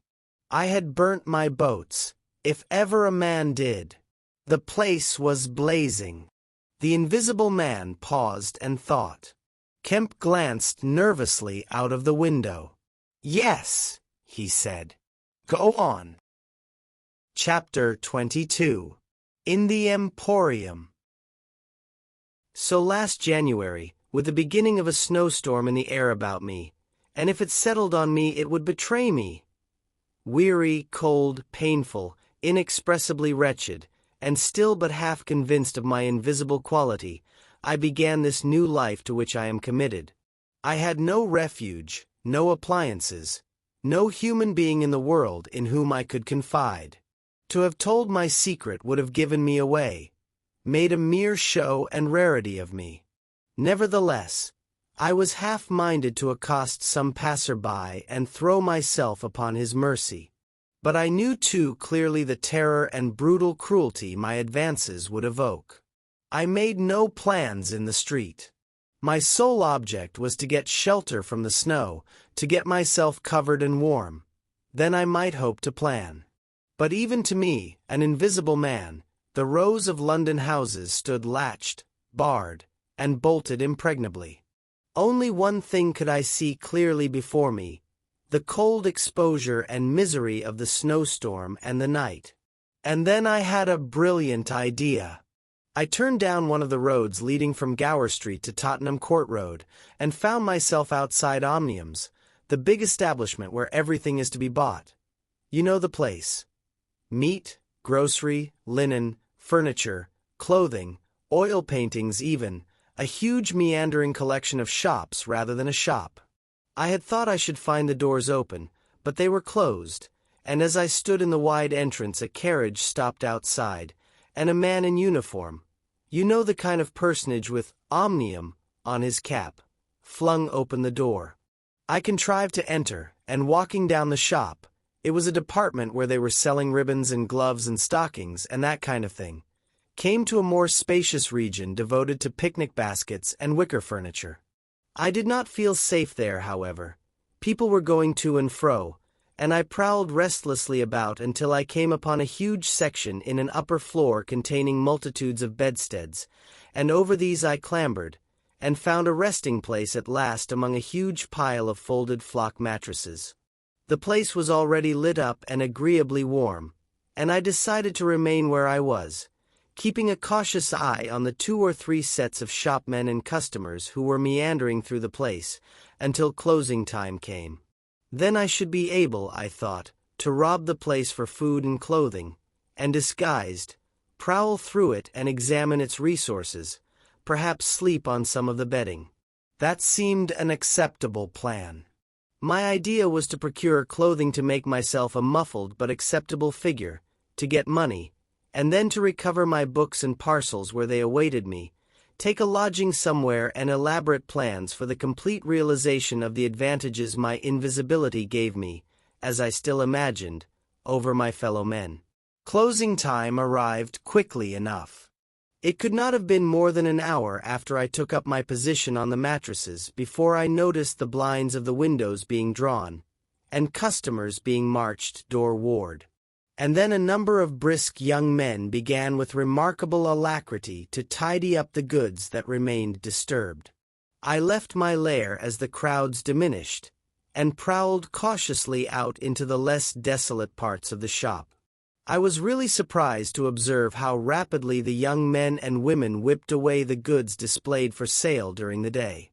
I had burnt my boats, if ever a man did. The place was blazing. The invisible man paused and thought. Kemp glanced nervously out of the window. "Yes," he said. "Go on." Chapter 22. In the Emporium. So last January, with the beginning of a snowstorm in the air about me, and if it settled on me it would betray me. Weary, cold, painful, inexpressibly wretched, and still but half convinced of my invisible quality, I began this new life to which I am committed. I had no refuge, no appliances, no human being in the world in whom I could confide. To have told my secret would have given me away, made a mere show and rarity of me. Nevertheless, I was half-minded to accost some passer-by and throw myself upon his mercy. But I knew too clearly the terror and brutal cruelty my advances would evoke. I made no plans in the street. My sole object was to get shelter from the snow, to get myself covered and warm. Then I might hope to plan. But even to me, an invisible man, the rows of London houses stood latched, barred, and bolted impregnably. Only one thing could I see clearly before me: the cold exposure and misery of the snowstorm and the night. And then I had a brilliant idea. I turned down one of the roads leading from Gower Street to Tottenham Court Road, and found myself outside Omnium's, the big establishment where everything is to be bought. You know the place. Meat, grocery, linen, furniture, clothing, oil paintings even, a huge meandering collection of shops rather than a shop. I had thought I should find the doors open, but they were closed, and as I stood in the wide entrance a carriage stopped outside, and a man in uniform, you know the kind of personage with Omnium on his cap, flung open the door. I contrived to enter, and walking down the shop, it was a department where they were selling ribbons and gloves and stockings and that kind of thing, came to a more spacious region devoted to picnic baskets and wicker furniture. I did not feel safe there, however. People were going to and fro, and I prowled restlessly about until I came upon a huge section in an upper floor containing multitudes of bedsteads, and over these I clambered, and found a resting place at last among a huge pile of folded flock mattresses. The place was already lit up and agreeably warm, and I decided to remain where I was, keeping a cautious eye on the 2 or 3 sets of shopmen and customers who were meandering through the place, until closing time came. Then I should be able, I thought, to rob the place for food and clothing, and disguised, prowl through it and examine its resources, perhaps sleep on some of the bedding. That seemed an acceptable plan. My idea was to procure clothing to make myself a muffled but acceptable figure, to get money, and then to recover my books and parcels where they awaited me, take a lodging somewhere, and elaborate plans for the complete realization of the advantages my invisibility gave me, as I still imagined, over my fellow men. Closing time arrived quickly enough. It could not have been more than an hour after I took up my position on the mattresses before I noticed the blinds of the windows being drawn, and customers being marched doorward. And then a number of brisk young men began with remarkable alacrity to tidy up the goods that remained disturbed. I left my lair as the crowds diminished, and prowled cautiously out into the less desolate parts of the shop. I was really surprised to observe how rapidly the young men and women whipped away the goods displayed for sale during the day.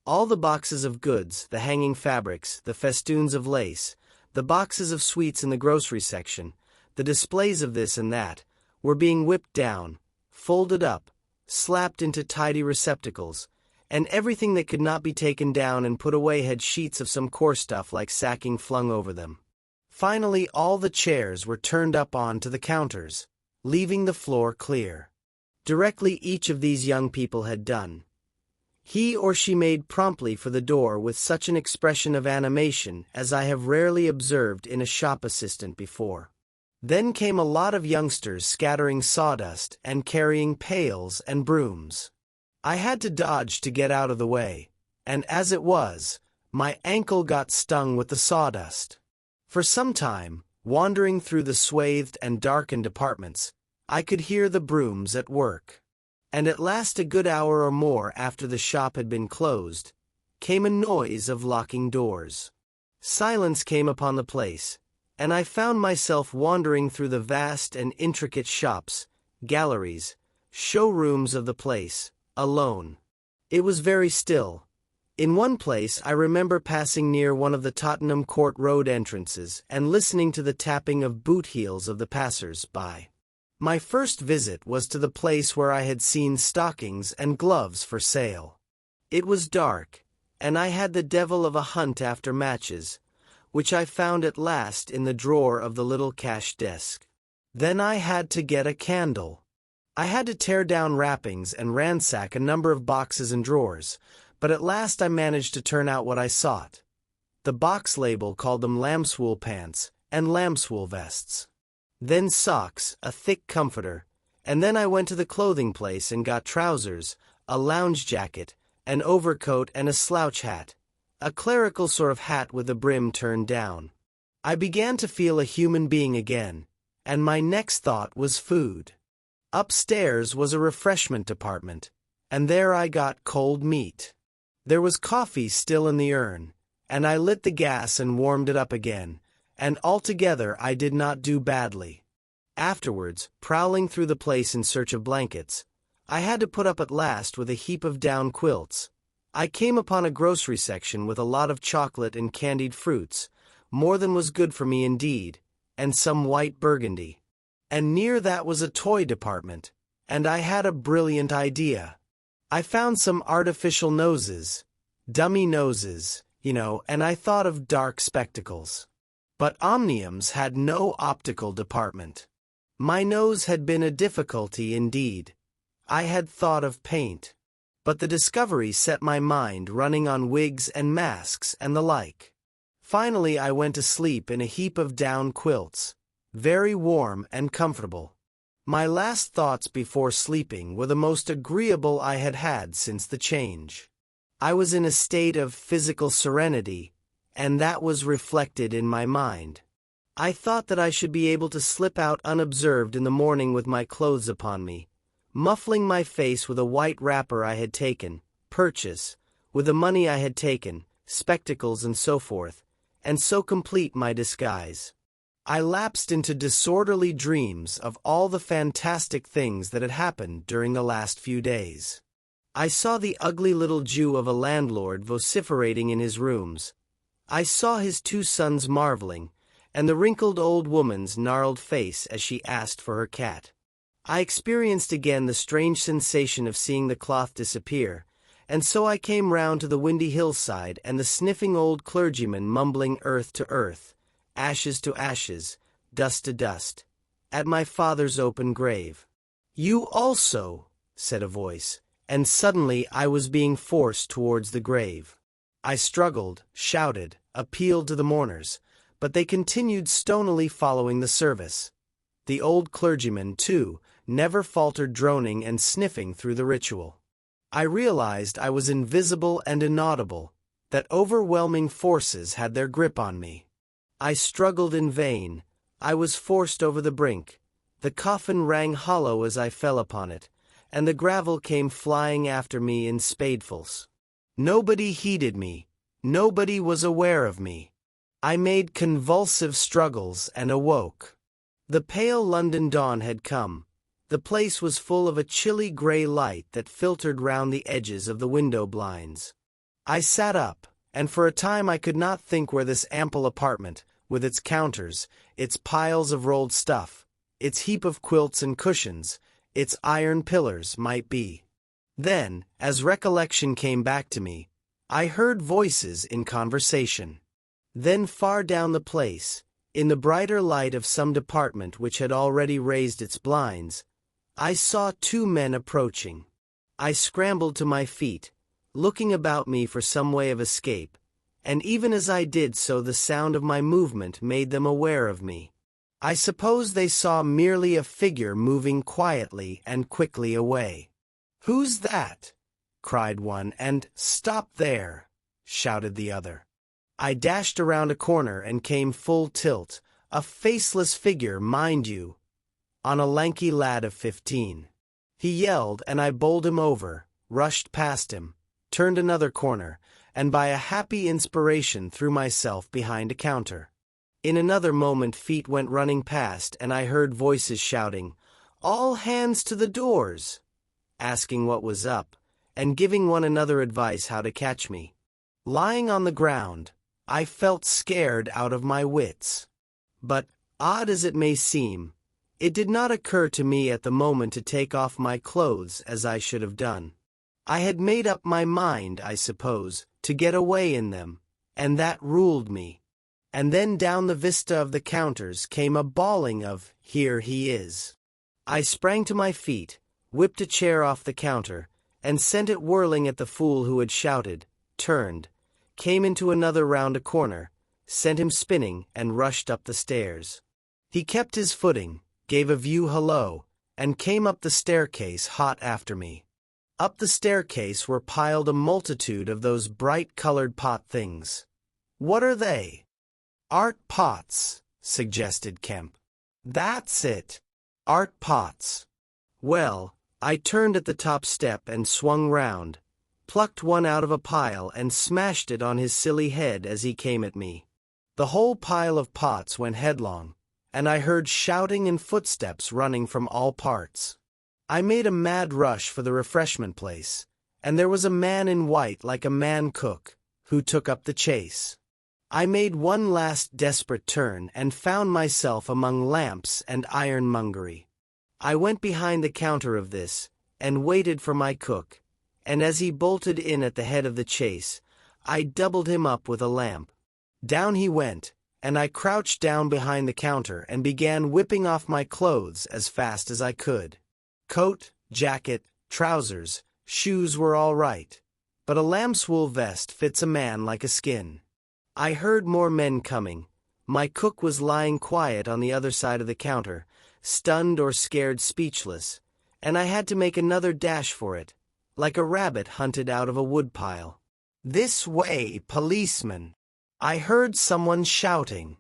All the boxes of goods, the hanging fabrics, the festoons of lace, the boxes of sweets in the grocery section, the displays of this and that, were being whipped down, folded up, slapped into tidy receptacles, and everything that could not be taken down and put away had sheets of some coarse stuff like sacking flung over them. Finally, all the chairs were turned up onto the counters, leaving the floor clear. Directly each of these young people had done, he or she made promptly for the door with such an expression of animation as I have rarely observed in a shop assistant before. Then came a lot of youngsters scattering sawdust and carrying pails and brooms. I had to dodge to get out of the way, and as it was, my ankle got stung with the sawdust. For some time, wandering through the swathed and darkened apartments, I could hear the brooms at work. And at last, a good hour or more after the shop had been closed, came a noise of locking doors. Silence came upon the place, and I found myself wandering through the vast and intricate shops, galleries, showrooms of the place, alone. It was very still. In one place I remember passing near one of the Tottenham Court Road entrances and listening to the tapping of boot heels of the passers-by. My first visit was to the place where I had seen stockings and gloves for sale. It was dark, and I had the devil of a hunt after matches, which I found at last in the drawer of the little cash desk. Then I had to get a candle. I had to tear down wrappings and ransack a number of boxes and drawers, but at last I managed to turn out what I sought. The box label called them lambswool pants and lambswool vests. Then socks, a thick comforter, and then I went to the clothing place and got trousers, a lounge jacket, an overcoat and a slouch hat, a clerical sort of hat with the brim turned down. I began to feel a human being again, and my next thought was food. Upstairs was a refreshment department, and there I got cold meat. There was coffee still in the urn, and I lit the gas and warmed it up again, and altogether I did not do badly. Afterwards, prowling through the place in search of blankets, I had to put up at last with a heap of down quilts. I came upon a grocery section with a lot of chocolate and candied fruits, more than was good for me indeed, and some white burgundy. And near that was a toy department, and I had a brilliant idea. I found some artificial noses, dummy noses, and I thought of dark spectacles. But Omniums had no optical department. My nose had been a difficulty indeed. I had thought of paint. But the discovery set my mind running on wigs and masks and the like. Finally I went to sleep in a heap of down quilts, very warm and comfortable. My last thoughts before sleeping were the most agreeable I had had since the change. I was in a state of physical serenity, and that was reflected in my mind. I thought that I should be able to slip out unobserved in the morning with my clothes upon me, muffling my face with a white wrapper I had taken, purchase, with the money I had taken, spectacles and so forth, and so complete my disguise. I lapsed into disorderly dreams of all the fantastic things that had happened during the last few days. I saw the ugly little Jew of a landlord vociferating in his rooms. I saw his two sons marveling, and the wrinkled old woman's gnarled face as she asked for her cat. I experienced again the strange sensation of seeing the cloth disappear, and so I came round to the windy hillside and the sniffing old clergyman mumbling earth to earth, ashes to ashes, dust to dust, at my father's open grave. "You also," said a voice, and suddenly I was being forced towards the grave. I struggled, shouted, appealed to the mourners, but they continued stonily following the service. The old clergyman, too, never faltered droning and sniffing through the ritual. I realized I was invisible and inaudible, that overwhelming forces had their grip on me. I struggled in vain. I was forced over the brink. The coffin rang hollow as I fell upon it, and the gravel came flying after me in spadefuls. Nobody heeded me. Nobody was aware of me. I made convulsive struggles and awoke. The pale London dawn had come. The place was full of a chilly gray light that filtered round the edges of the window blinds. I sat up, and for a time I could not think where this ample apartment, with its counters, its piles of rolled stuff, its heap of quilts and cushions, its iron pillars, might be. Then, as recollection came back to me, I heard voices in conversation. Then far down the place, in the brighter light of some department which had already raised its blinds, I saw two men approaching. I scrambled to my feet, looking about me for some way of escape, and even as I did so the sound of my movement made them aware of me. I suppose they saw merely a figure moving quietly and quickly away. "Who's that?" cried one, and "Stop there!" shouted the other. I dashed around a corner and came full tilt, a faceless figure, mind you, on a lanky lad of 15. He yelled, and I bowled him over, rushed past him, turned another corner, and by a happy inspiration threw myself behind a counter. In another moment feet went running past, and I heard voices shouting, "All hands to the doors!" asking what was up, and giving one another advice how to catch me. Lying on the ground, I felt scared out of my wits. But, odd as it may seem, it did not occur to me at the moment to take off my clothes as I should have done. I had made up my mind, I suppose, to get away in them, and that ruled me. And then down the vista of the counters came a bawling of, "Here he is." I sprang to my feet, whipped a chair off the counter, and sent it whirling at the fool who had shouted, turned, came into another round a corner, sent him spinning, and rushed up the stairs. He kept his footing, gave a view hello, and came up the staircase hot after me. Up the staircase were piled a multitude of those bright-colored pot things. What are they? Art pots, suggested Kemp. That's it. Art pots. Well, I turned at the top step and swung round, plucked one out of a pile and smashed it on his silly head as he came at me. The whole pile of pots went headlong, and I heard shouting and footsteps running from all parts. I made a mad rush for the refreshment place, and there was a man in white like a man cook, who took up the chase. I made one last desperate turn and found myself among lamps and ironmongery. I went behind the counter of this, and waited for my cook, and as he bolted in at the head of the chase, I doubled him up with a lamp. Down he went, and I crouched down behind the counter and began whipping off my clothes as fast as I could. Coat, jacket, trousers, shoes were all right, but a lamb's wool vest fits a man like a skin. I heard more men coming. My cook was lying quiet on the other side of the counter, stunned or scared speechless, and I had to make another dash for it, like a rabbit hunted out of a woodpile. "This way, policeman!" I heard someone shouting.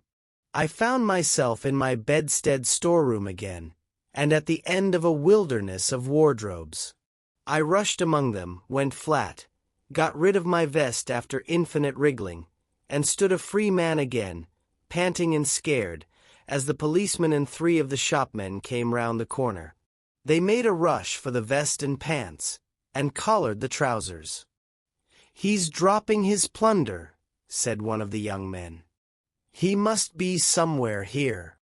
I found myself in my bedstead storeroom again, and at the end of a wilderness of wardrobes. I rushed among them, went flat, got rid of my vest after infinite wriggling, and stood a free man again, panting and scared, as the policeman and 3 of the shopmen came round the corner. They made a rush for the vest and pants, and collared the trousers. "He's dropping his plunder," said one of the young men. "He must be somewhere here."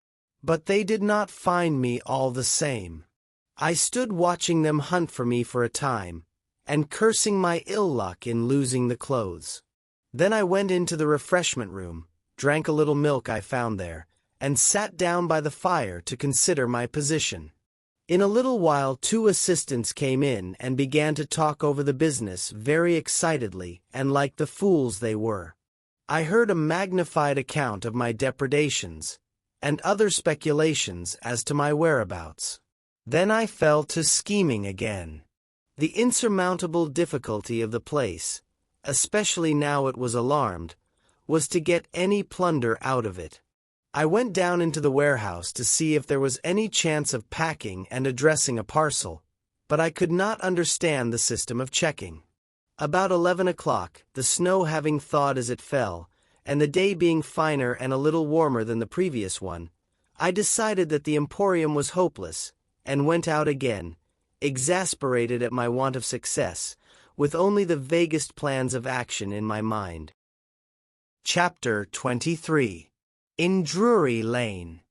But they did not find me all the same. I stood watching them hunt for me for a time, and cursing my ill luck in losing the clothes. Then I went into the refreshment room, drank a little milk I found there, and sat down by the fire to consider my position. In a little while 2 assistants came in and began to talk over the business very excitedly and like the fools they were. I heard a magnified account of my depredations, and other speculations as to my whereabouts. Then I fell to scheming again. The insurmountable difficulty of the place, especially now it was alarmed, was to get any plunder out of it. I went down into the warehouse to see if there was any chance of packing and addressing a parcel, but I could not understand the system of checking. About 11 o'clock, the snow having thawed as it fell, and the day being finer and a little warmer than the previous one, I decided that the emporium was hopeless, and went out again, exasperated at my want of success, with only the vaguest plans of action in my mind. Chapter 23. In Drury Lane.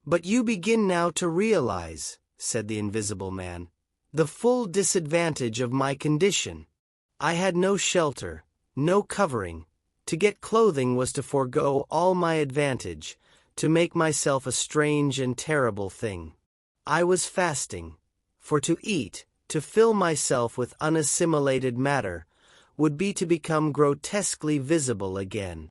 "But you begin now to realize," said the Invisible Man, "the full disadvantage of my condition. I had no shelter, no covering. To get clothing was to forego all my advantage, to make myself a strange and terrible thing. I was fasting, for to eat, to fill myself with unassimilated matter, would be to become grotesquely visible again."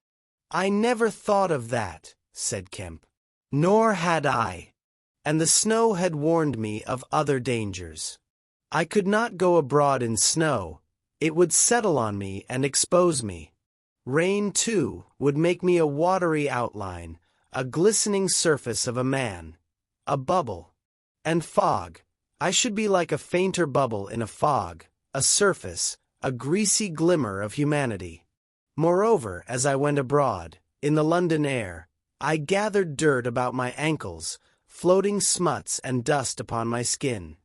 "I never thought of that," said Kemp. "Nor had I. And the snow had warned me of other dangers. I could not go abroad in snow, it would settle on me and expose me. Rain, too, would make me a watery outline, a glistening surface of a man, a bubble. And fog, I should be like a fainter bubble in a fog, a surface, a greasy glimmer of humanity. Moreover, as I went abroad, in the London air, I gathered dirt about my ankles, floating smuts and dust upon my skin.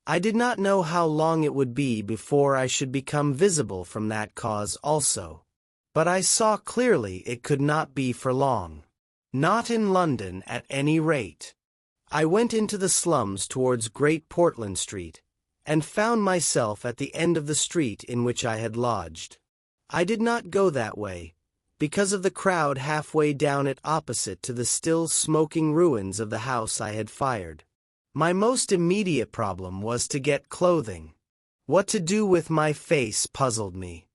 I did not know how long it would be before I should become visible from that cause also. But I saw clearly it could not be for long. Not in London at any rate. I went into the slums towards Great Portland Street, and found myself at the end of the street in which I had lodged. I did not go that way, because of the crowd halfway down it opposite to the still smoking ruins of the house I had fired. My most immediate problem was to get clothing. What to do with my face puzzled me.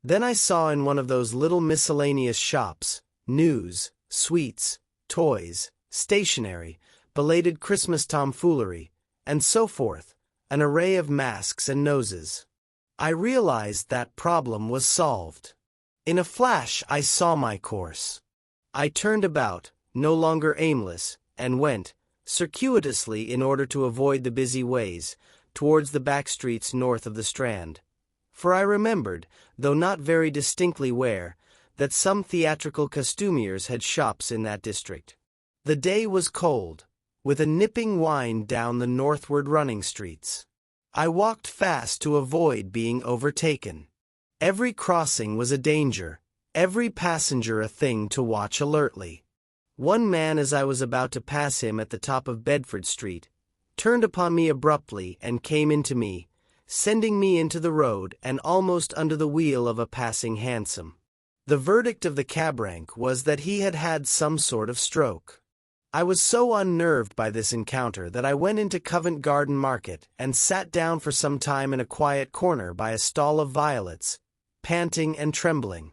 Then I saw in one of those little miscellaneous shops, news, sweets, toys, stationery, belated Christmas tomfoolery, and so forth, an array of masks and noses. I realized that problem was solved. In a flash I saw my course. I turned about, no longer aimless, and went, circuitously in order to avoid the busy ways, towards the back streets north of the Strand. For I remembered, though not very distinctly where, that some theatrical costumiers had shops in that district. The day was cold, with a nipping wind down the northward running streets. I walked fast to avoid being overtaken. Every crossing was a danger, every passenger a thing to watch alertly. One man, as I was about to pass him at the top of Bedford Street, turned upon me abruptly and came into me, sending me into the road and almost under the wheel of a passing hansom. The verdict of the cab rank was that he had had some sort of stroke. I was so unnerved by this encounter that I went into Covent Garden Market and sat down for some time in a quiet corner by a stall of violets, panting and trembling.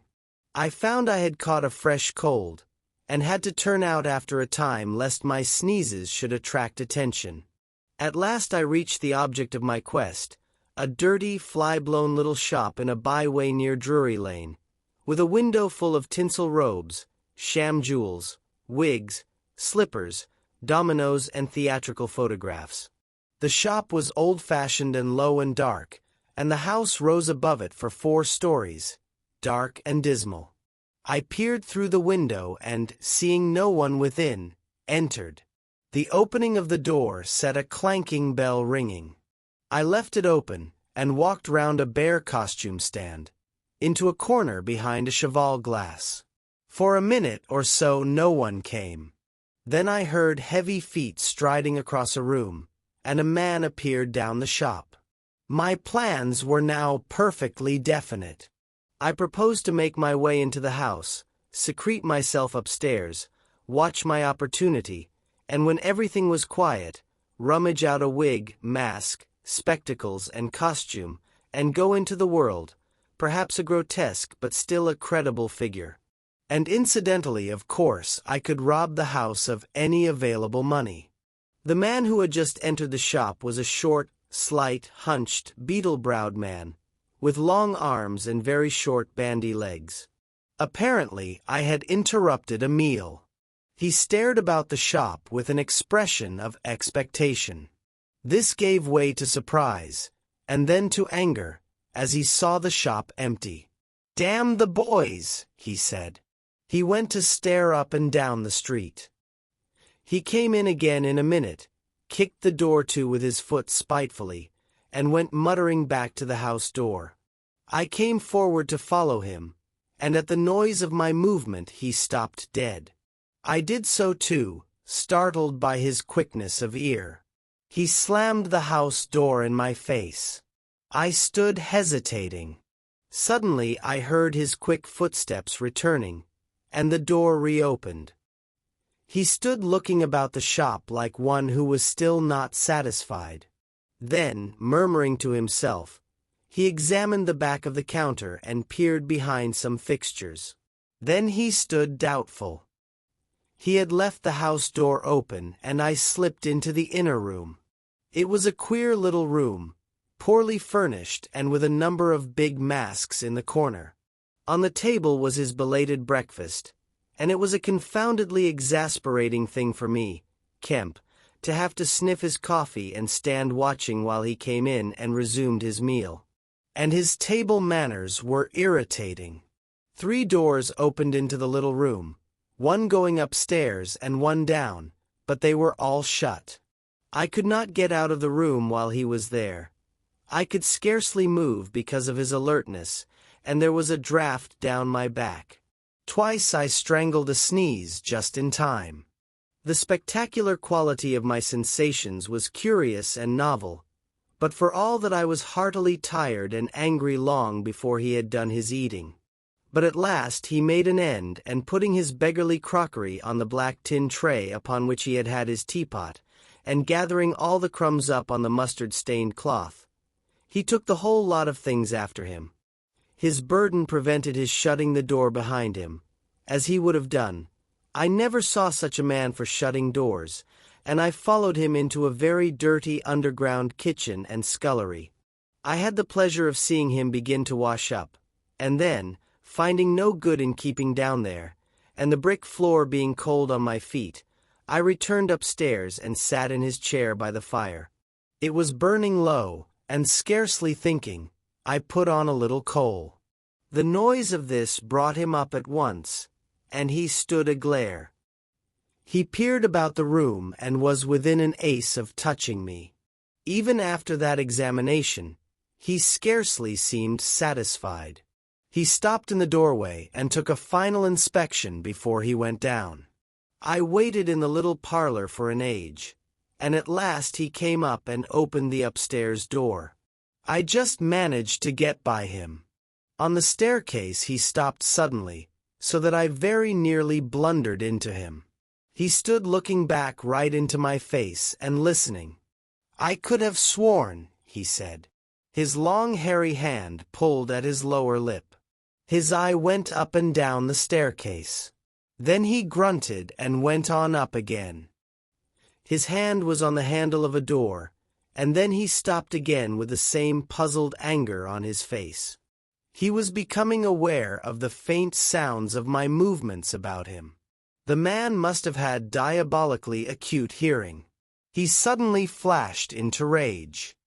I found I had caught a fresh cold, and had to turn out after a time lest my sneezes should attract attention. At last I reached the object of my quest, a dirty, fly-blown little shop in a byway near Drury Lane, with a window full of tinsel robes, sham jewels, wigs, slippers, dominoes, and theatrical photographs. The shop was old-fashioned and low and dark, and the house rose above it for 4 stories, dark and dismal. I peered through the window and, seeing no one within, entered. The opening of the door set a clanking bell ringing. I left it open and walked round a bare costume stand, into a corner behind a cheval glass. For a minute or so no one came. Then I heard heavy feet striding across a room, and a man appeared down the shop. My plans were now perfectly definite. I proposed to make my way into the house, secrete myself upstairs, watch my opportunity, and when everything was quiet, rummage out a wig, mask, spectacles, and costume, and go into the world, perhaps a grotesque but still a credible figure. And incidentally, of course, I could rob the house of any available money. The man who had just entered the shop was a short, slight, hunched, beetle-browed man, with long arms and very short bandy legs. Apparently, I had interrupted a meal. He stared about the shop with an expression of expectation. This gave way to surprise, and then to anger, as he saw the shop empty. "Damn the boys," he said. He went to stare up and down the street. He came in again in a minute, kicked the door to with his foot spitefully, and went muttering back to the house door. I came forward to follow him, and at the noise of my movement he stopped dead. I did so too, startled by his quickness of ear. He slammed the house door in my face. I stood hesitating. Suddenly I heard his quick footsteps returning, and the door reopened. He stood looking about the shop like one who was still not satisfied. Then, murmuring to himself, he examined the back of the counter and peered behind some fixtures. Then he stood doubtful. He had left the house door open, and I slipped into the inner room. It was a queer little room, poorly furnished and with a number of big masks in the corner. On the table was his belated breakfast, and it was a confoundedly exasperating thing for me, Kemp, to have to sniff his coffee and stand watching while he came in and resumed his meal. And his table manners were irritating. 3 doors opened into the little room, one going upstairs and one down, but they were all shut. I could not get out of the room while he was there. I could scarcely move because of his alertness, and there was a draught down my back. Twice I strangled a sneeze just in time. The spectacular quality of my sensations was curious and novel, but for all that I was heartily tired and angry long before he had done his eating. But at last he made an end, and putting his beggarly crockery on the black tin tray upon which he had had his teapot, and gathering all the crumbs up on the mustard-stained cloth. He took the whole lot of things after him. His burden prevented his shutting the door behind him, as he would have done. I never saw such a man for shutting doors, and I followed him into a very dirty underground kitchen and scullery. I had the pleasure of seeing him begin to wash up, and then, finding no good in keeping down there, and the brick floor being cold on my feet, I returned upstairs and sat in his chair by the fire. It was burning low, and scarcely thinking, I put on a little coal. The noise of this brought him up at once, and he stood aglare. He peered about the room and was within an ace of touching me. Even after that examination, he scarcely seemed satisfied. He stopped in the doorway and took a final inspection before he went down. I waited in the little parlor for an age, and at last he came up and opened the upstairs door. I just managed to get by him. On the staircase he stopped suddenly, so that I very nearly blundered into him. He stood looking back right into my face and listening. "I could have sworn," he said. His long hairy hand pulled at his lower lip. His eye went up and down the staircase. Then he grunted and went on up again. His hand was on the handle of a door, and then he stopped again with the same puzzled anger on his face. He was becoming aware of the faint sounds of my movements about him. The man must have had diabolically acute hearing. He suddenly flashed into rage.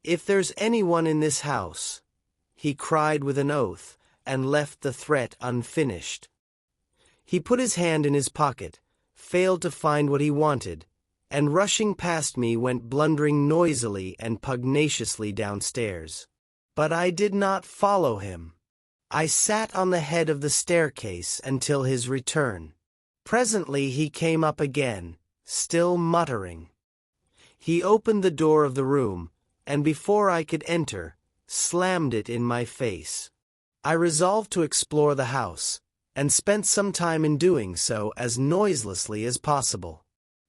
"If there's anyone in this house," he cried with an oath, and left the threat unfinished. He put his hand in his pocket, failed to find what he wanted, and rushing past me went blundering noisily and pugnaciously downstairs. But I did not follow him. I sat on the head of the staircase until his return. Presently he came up again, still muttering. He opened the door of the room, and before I could enter, slammed it in my face. I resolved to explore the house, and spent some time in doing so as noiselessly as possible.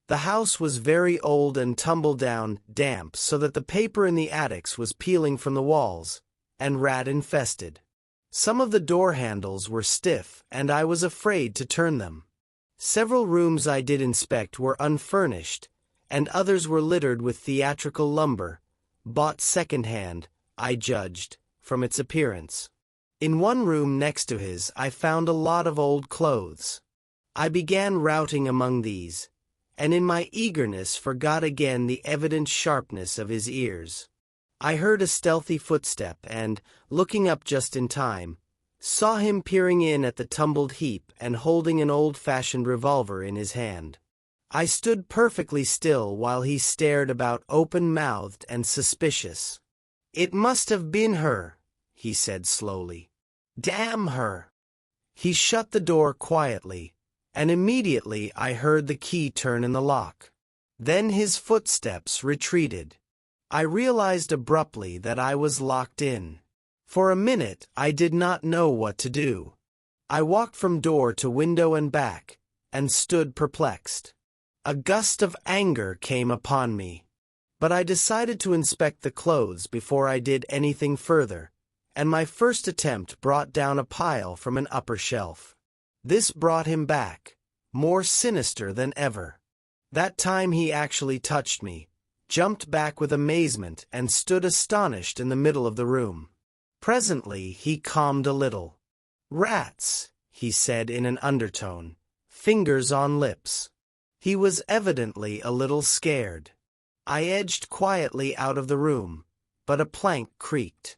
The house was very old and tumble-down, damp so that the paper in the attics was peeling from the walls, and rat-infested. Some of the door handles were stiff, and I was afraid to turn them. Several rooms I did inspect were unfurnished, and others were littered with theatrical lumber, bought second-hand, I judged, from its appearance. In one room next to his I found a lot of old clothes. I began routing among these, and in my eagerness forgot again the evident sharpness of his ears. I heard a stealthy footstep and, looking up just in time, saw him peering in at the tumbled heap and holding an old-fashioned revolver in his hand. I stood perfectly still while he stared about open-mouthed and suspicious. "It must have been her," he said slowly. "Damn her!" He shut the door quietly, and immediately I heard the key turn in the lock. Then his footsteps retreated. I realized abruptly that I was locked in. For a minute I did not know what to do. I walked from door to window and back, and stood perplexed. A gust of anger came upon me. But I decided to inspect the clothes before I did anything further, and my first attempt brought down a pile from an upper shelf. This brought him back, more sinister than ever. That time he actually touched me, jumped back with amazement, and stood astonished in the middle of the room. Presently he calmed a little. "Rats," he said in an undertone, fingers on lips. He was evidently a little scared. I edged quietly out of the room, but a plank creaked.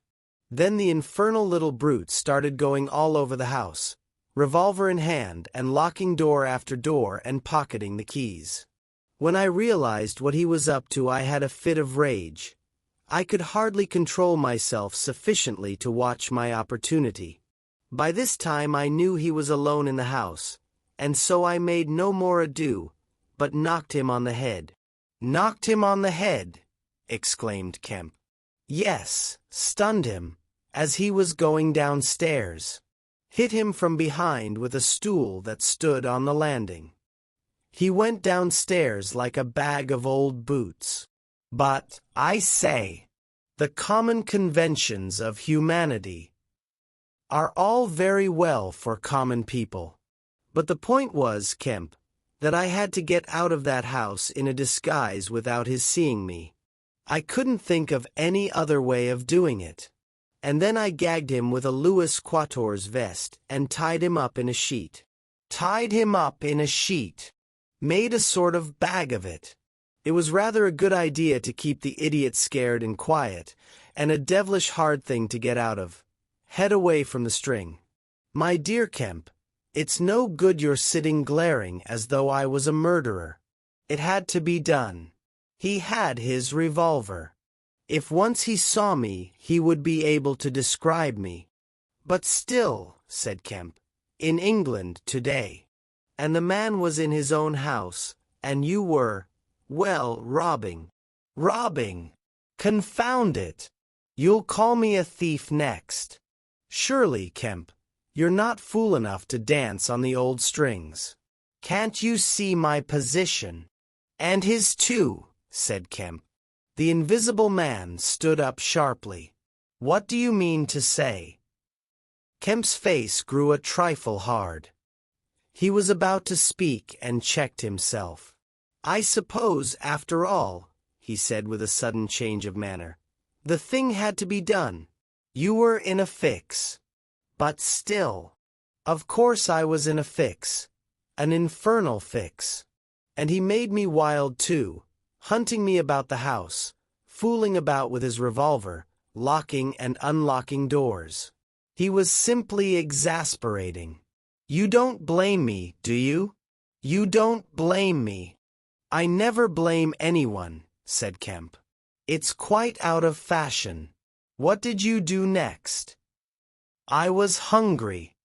Then the infernal little brute started going all over the house, revolver in hand, and locking door after door and pocketing the keys. When I realized what he was up to, I had a fit of rage. I could hardly control myself sufficiently to watch my opportunity. By this time I knew he was alone in the house, and so I made no more ado, but knocked him on the head. "Knocked him on the head!" exclaimed Kemp. "Yes, stunned him, as he was going downstairs. Hit him from behind with a stool that stood on the landing." He went downstairs like a bag of old boots. But, I say, the common conventions of humanity are all very well for common people. But the point was, Kemp, that I had to get out of that house in a disguise without his seeing me. I couldn't think of any other way of doing it. And then I gagged him with a Louis Quatorze vest and tied him up in a sheet. Made a sort of bag of it. It was rather a good idea to keep the idiot scared and quiet, and a devilish hard thing to get out of. Head away from the string. My dear Kemp, it's no good your sitting glaring as though I was a murderer. It had to be done. He had his revolver. If once he saw me, he would be able to describe me. But still, said Kemp, in England today. And the man was in his own house, and you were, well, robbing. Confound it! You'll call me a thief next. Surely, Kemp, you're not fool enough to dance on the old strings. Can't you see my position? And his too, said Kemp. The invisible man stood up sharply. What do you mean to say? Kemp's face grew a trifle hard. He was about to speak and checked himself. I suppose, after all, he said with a sudden change of manner, the thing had to be done. You were in a fix. But still. Of course I was in a fix. An infernal fix. And he made me wild too, hunting me about the house, fooling about with his revolver, locking and unlocking doors. He was simply exasperating. You don't blame me, do you? You don't blame me. I never blame anyone, said Kemp. It's quite out of fashion. What did you do next? I was hungry.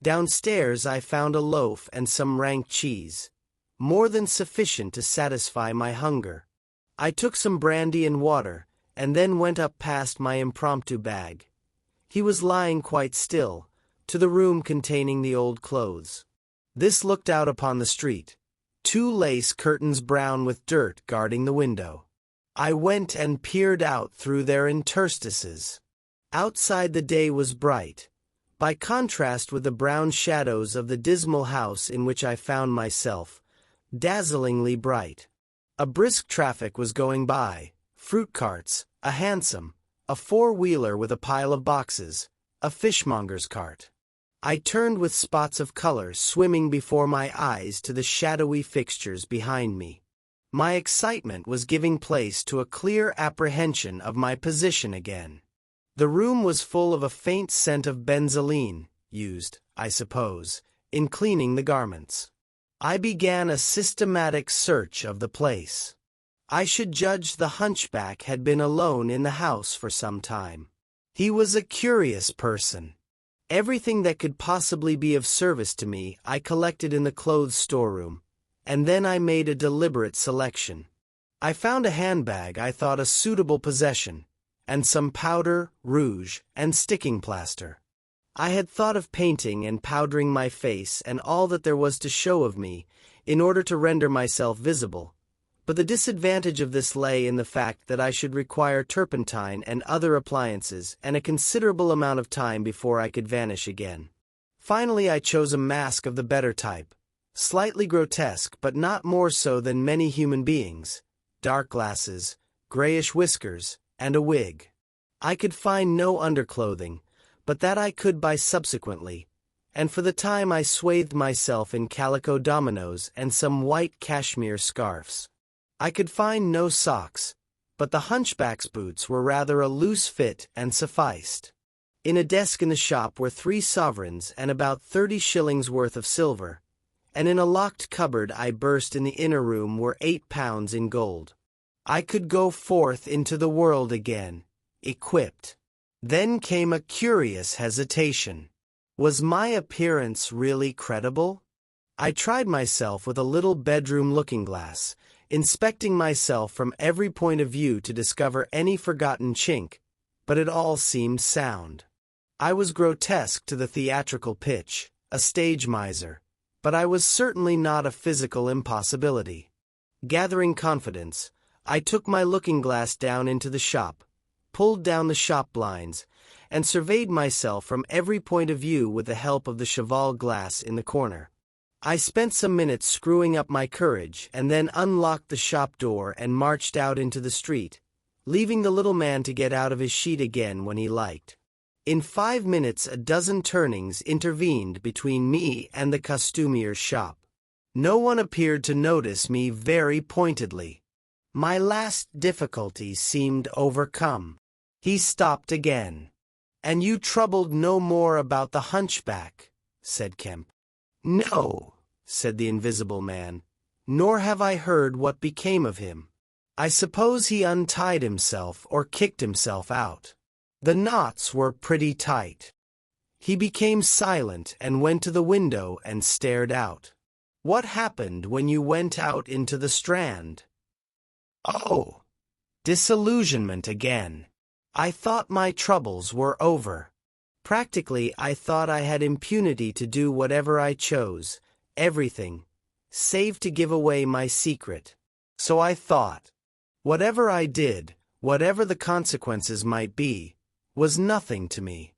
Downstairs I found a loaf and some rank cheese, more than sufficient to satisfy my hunger. I took some brandy and water, and then went up past my impromptu bag. He was lying quite still, to the room containing the old clothes. This looked out upon the street, 2 lace curtains brown with dirt guarding the window. I went and peered out through their interstices. Outside the day was bright, by contrast with the brown shadows of the dismal house in which I found myself, dazzlingly bright. A brisk traffic was going by, fruit carts, a hansom, a 4-wheeler with a pile of boxes, a fishmonger's cart. I turned with spots of color swimming before my eyes to the shadowy fixtures behind me. My excitement was giving place to a clear apprehension of my position again. The room was full of a faint scent of benzoline, used, I suppose, in cleaning the garments. I began a systematic search of the place. I should judge the hunchback had been alone in the house for some time. He was a curious person. Everything that could possibly be of service to me I collected in the clothes storeroom, and then I made a deliberate selection. I found a handbag I thought a suitable possession, and some powder, rouge, and sticking plaster. I had thought of painting and powdering my face and all that there was to show of me, in order to render myself visible, but the disadvantage of this lay in the fact that I should require turpentine and other appliances and a considerable amount of time before I could vanish again. Finally I chose a mask of the better type, slightly grotesque but not more so than many human beings, dark glasses, grayish whiskers, and a wig. I could find no underclothing, but that I could buy subsequently, and for the time I swathed myself in calico dominoes and some white cashmere scarfs. I could find no socks, but the hunchback's boots were rather a loose fit and sufficed. In a desk in the shop were 3 sovereigns and about 30 shillings worth of silver, and in a locked cupboard I burst in the inner room were 8 pounds in gold. I could go forth into the world again, equipped. Then came a curious hesitation. Was my appearance really credible? I tried myself with a little bedroom looking-glass, inspecting myself from every point of view to discover any forgotten chink, but it all seemed sound. I was grotesque to the theatrical pitch, a stage miser, but I was certainly not a physical impossibility. Gathering confidence, I took my looking-glass down into the shop, pulled down the shop blinds, and surveyed myself from every point of view with the help of the cheval glass in the corner. I spent some minutes screwing up my courage and then unlocked the shop door and marched out into the street, leaving the little man to get out of his sheet again when he liked. In 5 minutes a dozen turnings intervened between me and the costumier's shop. No one appeared to notice me very pointedly. My last difficulty seemed overcome. He stopped again. "And you troubled no more about the hunchback," said Kemp. "No," said the invisible man, "nor have I heard what became of him. I suppose he untied himself or kicked himself out. The knots were pretty tight." He became silent and went to the window and stared out. "What happened when you went out into the Strand?" "Oh, disillusionment again. I thought my troubles were over. Practically, I thought I had impunity to do whatever I chose, everything, save to give away my secret. So I thought, whatever I did, whatever the consequences might be, was nothing to me.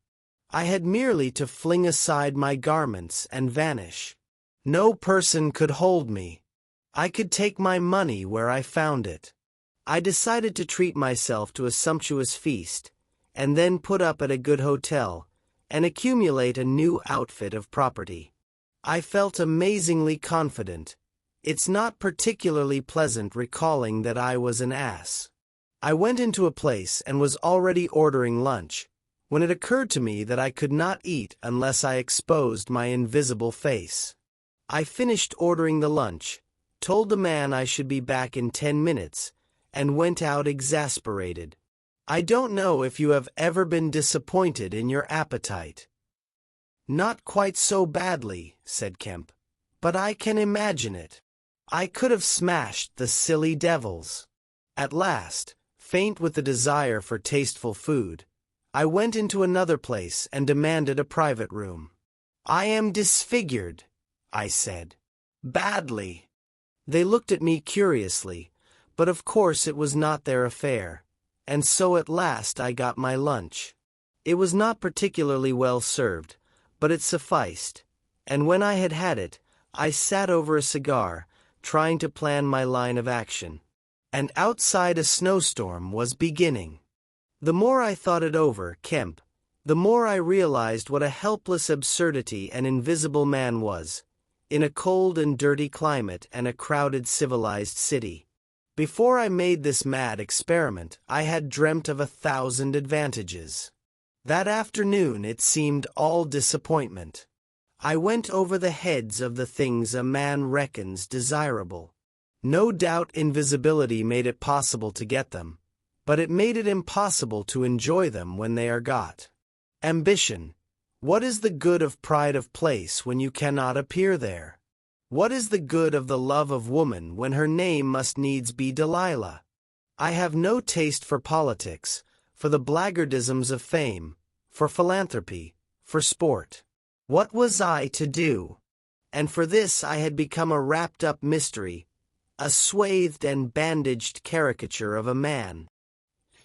I had merely to fling aside my garments and vanish. No person could hold me. I could take my money where I found it. I decided to treat myself to a sumptuous feast, and then put up at a good hotel, and accumulate a new outfit of property. I felt amazingly confident. It's not particularly pleasant recalling that I was an ass. I went into a place and was already ordering lunch, when it occurred to me that I could not eat unless I exposed my invisible face. I finished ordering the lunch, told the man I should be back in 10 minutes, and went out exasperated. I don't know if you have ever been disappointed in your appetite. "Not quite so badly," said Kemp, "but I can imagine it. I could have smashed the silly devils." At last, faint with the desire for tasteful food, I went into another place and demanded a private room. "I am disfigured," I said. "Badly." They looked at me curiously, but of course it was not their affair, and so at last I got my lunch. It was not particularly well served, but it sufficed, and when I had had it, I sat over a cigar, trying to plan my line of action. And outside a snowstorm was beginning. The more I thought it over, Kemp, the more I realized what a helpless absurdity an invisible man was, in a cold and dirty climate and a crowded civilized city. Before I made this mad experiment, I had dreamt of 1,000 advantages. That afternoon it seemed all disappointment. I went over the heads of the things a man reckons desirable. No doubt invisibility made it possible to get them, but it made it impossible to enjoy them when they are got. Ambition. What is the good of pride of place when you cannot appear there? What is the good of the love of woman when her name must needs be Delilah? I have no taste for politics, for the blackguardisms of fame, for philanthropy, for sport. What was I to do? And for this I had become a wrapped-up mystery, a swathed and bandaged caricature of a man.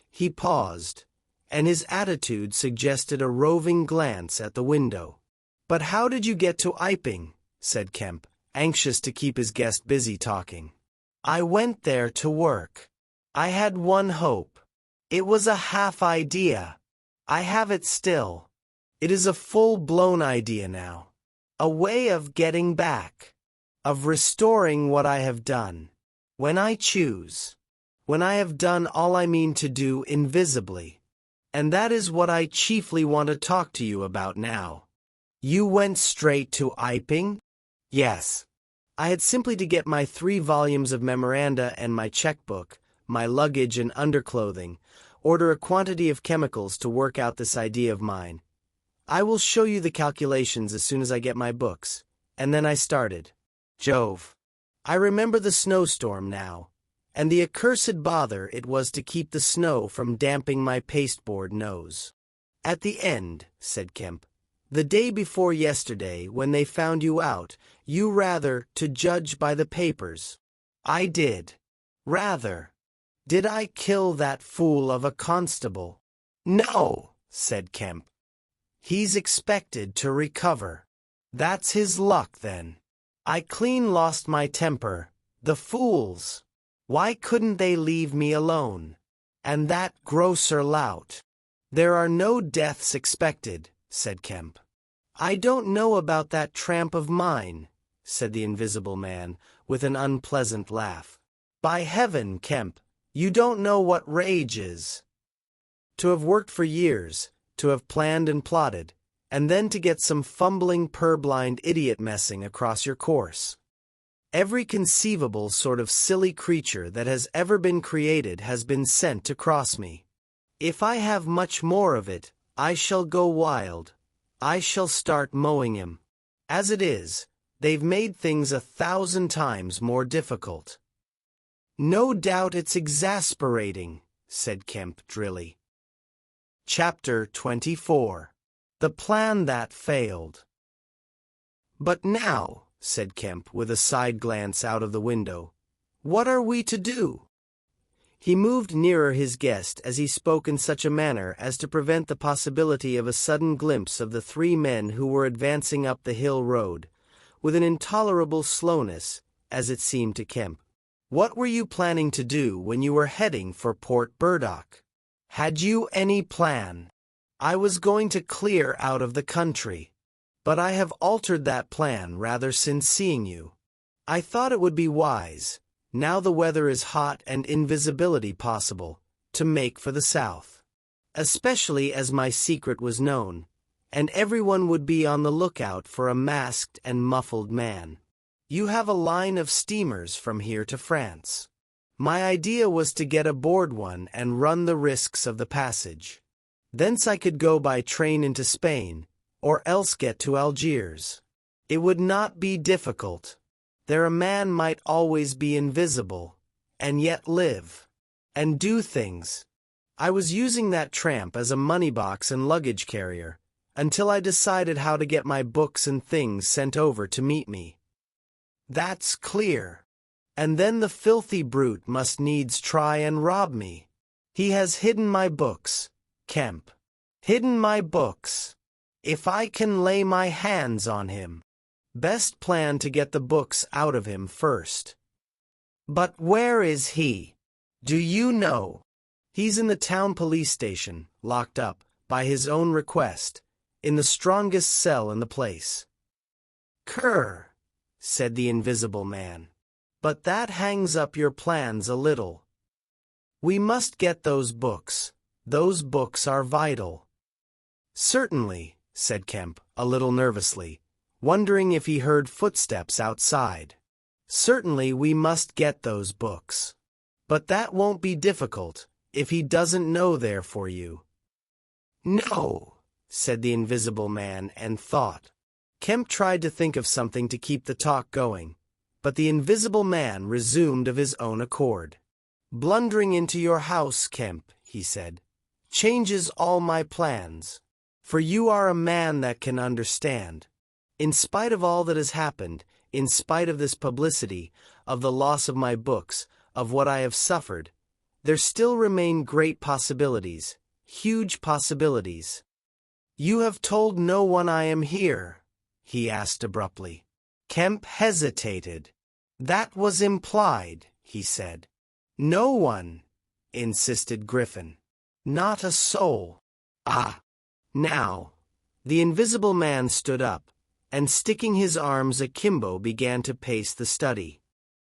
He paused, and his attitude suggested a roving glance at the window. "But how did you get to Iping?" said Kemp, anxious to keep his guest busy talking. "I went there to work. I had one hope. It was a half idea. I have it still. It is a full-blown idea now. A way of getting back. Of restoring what I have done. When I choose. When I have done all I mean to do invisibly. And that is what I chiefly want to talk to you about now." "You went straight to Iping?" "Yes. I had simply to get my 3 volumes of memoranda and my checkbook, my luggage and underclothing, order a quantity of chemicals to work out this idea of mine. I will show you the calculations as soon as I get my books. And then I started. Jove. I remember the snowstorm now, and the accursed bother it was to keep the snow from damping my pasteboard nose. "At the end," said Kemp, The day before yesterday, when they found you out, you rather, to judge by the papers. I did. Rather. Did I kill that fool of a constable? No, said Kemp. He's expected to recover. That's his luck, then. I clean lost my temper. The fools. Why couldn't they leave me alone? And that grocer lout. There are no deaths expected, said Kemp. I don't know about that tramp of mine, said the Invisible Man, with an unpleasant laugh. By heaven, Kemp, you don't know what rage is. To have worked for years, to have planned and plotted, and then to get some fumbling purblind idiot messing across your course. Every conceivable sort of silly creature that has ever been created has been sent to cross me. If I have much more of it, I shall go wild. I shall start mowing him. As it is, they've made things 1,000 times more difficult. No doubt it's exasperating, said Kemp drily. Chapter 24. The Plan That Failed. But now, said Kemp with a side glance out of the window, what are we to do? He moved nearer his guest as he spoke in such a manner as to prevent the possibility of a sudden glimpse of the three men who were advancing up the hill road, with an intolerable slowness, as it seemed to Kemp. What were you planning to do when you were heading for Port Burdock? Had you any plan? I was going to clear out of the country, but I have altered that plan rather since seeing you. I thought it would be wise, now the weather is hot and invisibility possible, to make for the south. Especially as my secret was known, and everyone would be on the lookout for a masked and muffled man. You have a line of steamers from here to France. My idea was to get aboard one and run the risks of the passage. Thence I could go by train into Spain, or else get to Algiers. It would not be difficult. There a man might always be invisible, and yet live, and do things. I was using that tramp as a money box and luggage carrier, until I decided how to get my books and things sent over to meet me. That's clear. And then the filthy brute must needs try and rob me. He has hidden my books, Kemp. Hidden my books. If I can lay my hands on him. Best plan to get the books out of him first. But where is he? Do you know? He's in the town police station, locked up, by his own request, in the strongest cell in the place. Cur, said the Invisible Man. But that hangs up your plans a little. We must get those books. Those books are vital. Certainly, said Kemp, a little nervously, wondering if he heard footsteps outside. Certainly we must get those books. But that won't be difficult, if he doesn't know they're for you. No, said the Invisible Man, and thought. Kemp tried to think of something to keep the talk going, but the Invisible Man resumed of his own accord. Blundering into your house, Kemp, he said, changes all my plans. For you are a man that can understand. In spite of all that has happened, in spite of this publicity, of the loss of my books, of what I have suffered, there still remain great possibilities, huge possibilities. You have told no one I am here, he asked abruptly. Kemp hesitated. That was implied, he said. No one, insisted Griffin. Not a soul. Ah. Now. The Invisible Man stood up, and sticking his arms akimbo began to pace the study.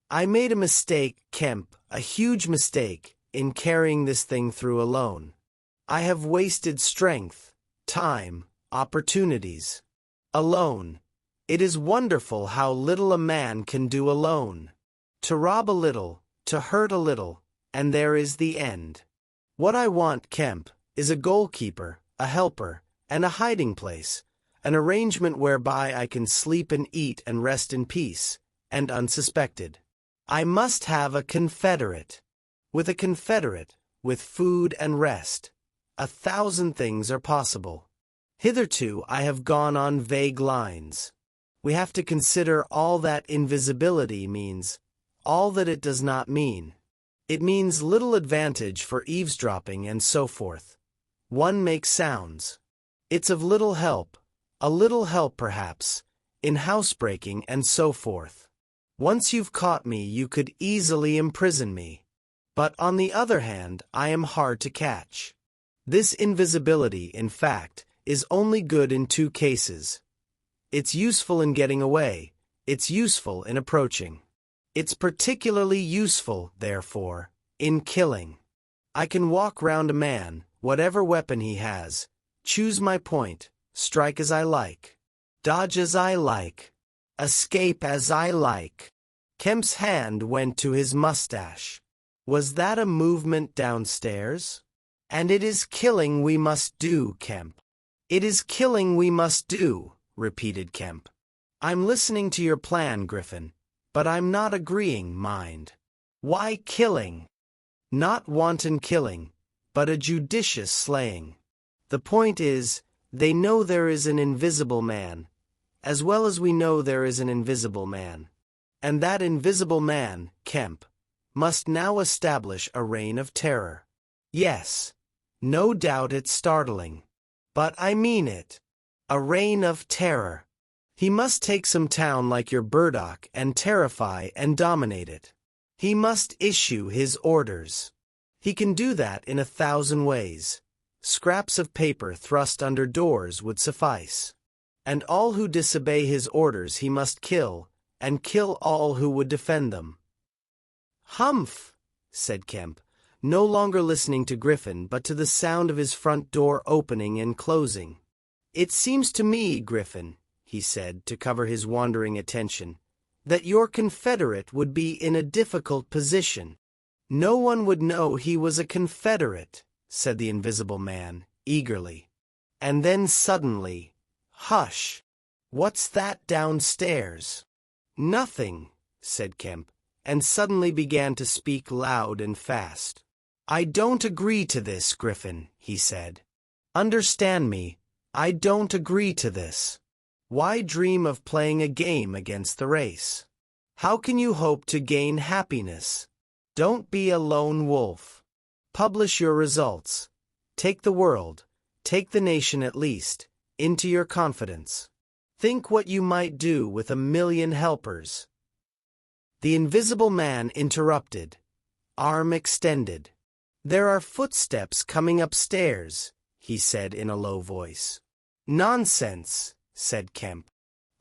I made a mistake, Kemp, a huge mistake, in carrying this thing through alone. I have wasted strength, time, opportunities. Alone. It is wonderful how little a man can do alone. To rob a little, to hurt a little, and there is the end. What I want, Kemp, is a goalkeeper, a helper, and a hiding place, an arrangement whereby I can sleep and eat and rest in peace, and unsuspected. I must have a confederate. With a confederate, with food and rest, 1,000 things are possible. Hitherto I have gone on vague lines. We have to consider all that invisibility means, all that it does not mean. It means little advantage for eavesdropping and so forth. One makes sounds. It's of little help, a little help perhaps, in housebreaking and so forth. Once you've caught me, you could easily imprison me. But on the other hand, I am hard to catch. This invisibility, in fact, is only good in two cases. It's useful in getting away, it's useful in approaching. It's particularly useful, therefore, in killing. I can walk round a man, whatever weapon he has, choose my point, strike as I like, dodge as I like, escape as I like. Kemp's hand went to his mustache. Was that a movement downstairs? And it is killing we must do, Kemp. It is killing we must do, repeated Kemp. I'm listening to your plan, Griffin, but I'm not agreeing, mind. Why killing? Not wanton killing, but a judicious slaying. The point is, they know there is an invisible man, as well as we know there is an invisible man. And that invisible man, Kemp, must now establish a reign of terror. Yes, no doubt it's startling. But I mean it. A reign of terror. He must take some town like your Burdock and terrify and dominate it. He must issue his orders. He can do that in 1,000 ways. Scraps of paper thrust under doors would suffice. And all who disobey his orders he must kill, and kill all who would defend them. Humph, said Kemp, no longer listening to Griffin but to the sound of his front door opening and closing. It seems to me, Griffin, he said to cover his wandering attention, that your confederate would be in a difficult position. No one would know he was a confederate, said the invisible man, eagerly. And then suddenly, hush! What's that downstairs? Nothing, said Kemp, and suddenly began to speak loud and fast. I don't agree to this, Griffin, he said. Understand me, I don't agree to this. Why dream of playing a game against the race? How can you hope to gain happiness? Don't be a lone wolf. Publish your results. Take the world, take the nation at least, into your confidence. Think what you might do with 1,000,000 helpers. The invisible man interrupted, arm extended. There are footsteps coming upstairs, he said in a low voice. Nonsense, said Kemp.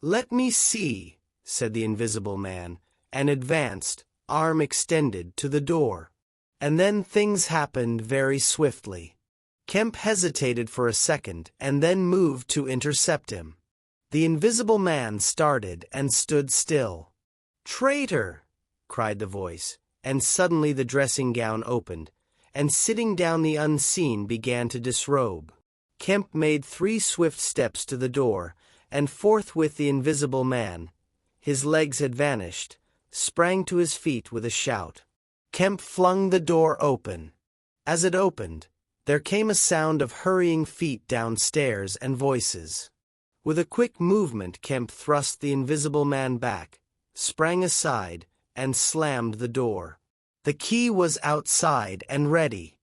Let me see, said the invisible man, and advanced, arm extended, to the door. And then things happened very swiftly. Kemp hesitated for a second and then moved to intercept him. The invisible man started and stood still. Traitor! Cried the voice, and suddenly the dressing gown opened, and sitting down the unseen began to disrobe. Kemp made 3 swift steps to the door, and forthwith the invisible man, his legs had vanished, sprang to his feet with a shout. Kemp flung the door open. As it opened, there came a sound of hurrying feet downstairs and voices. With a quick movement Kemp thrust the invisible man back, sprang aside, and slammed the door. The key was outside and ready.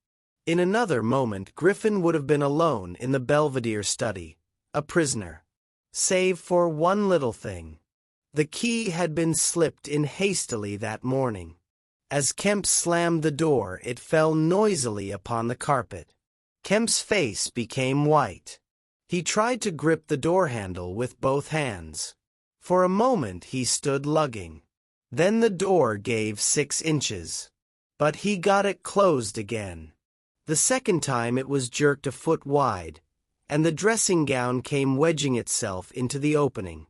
In another moment Griffin would have been alone in the Belvedere study, a prisoner. Save for one little thing. The key had been slipped in hastily that morning. As Kemp slammed the door, it fell noisily upon the carpet. Kemp's face became white. He tried to grip the door handle with both hands. For a moment he stood lugging. Then the door gave 6 inches. But he got it closed again. The second time it was jerked a foot wide, and the dressing gown came wedging itself into the opening.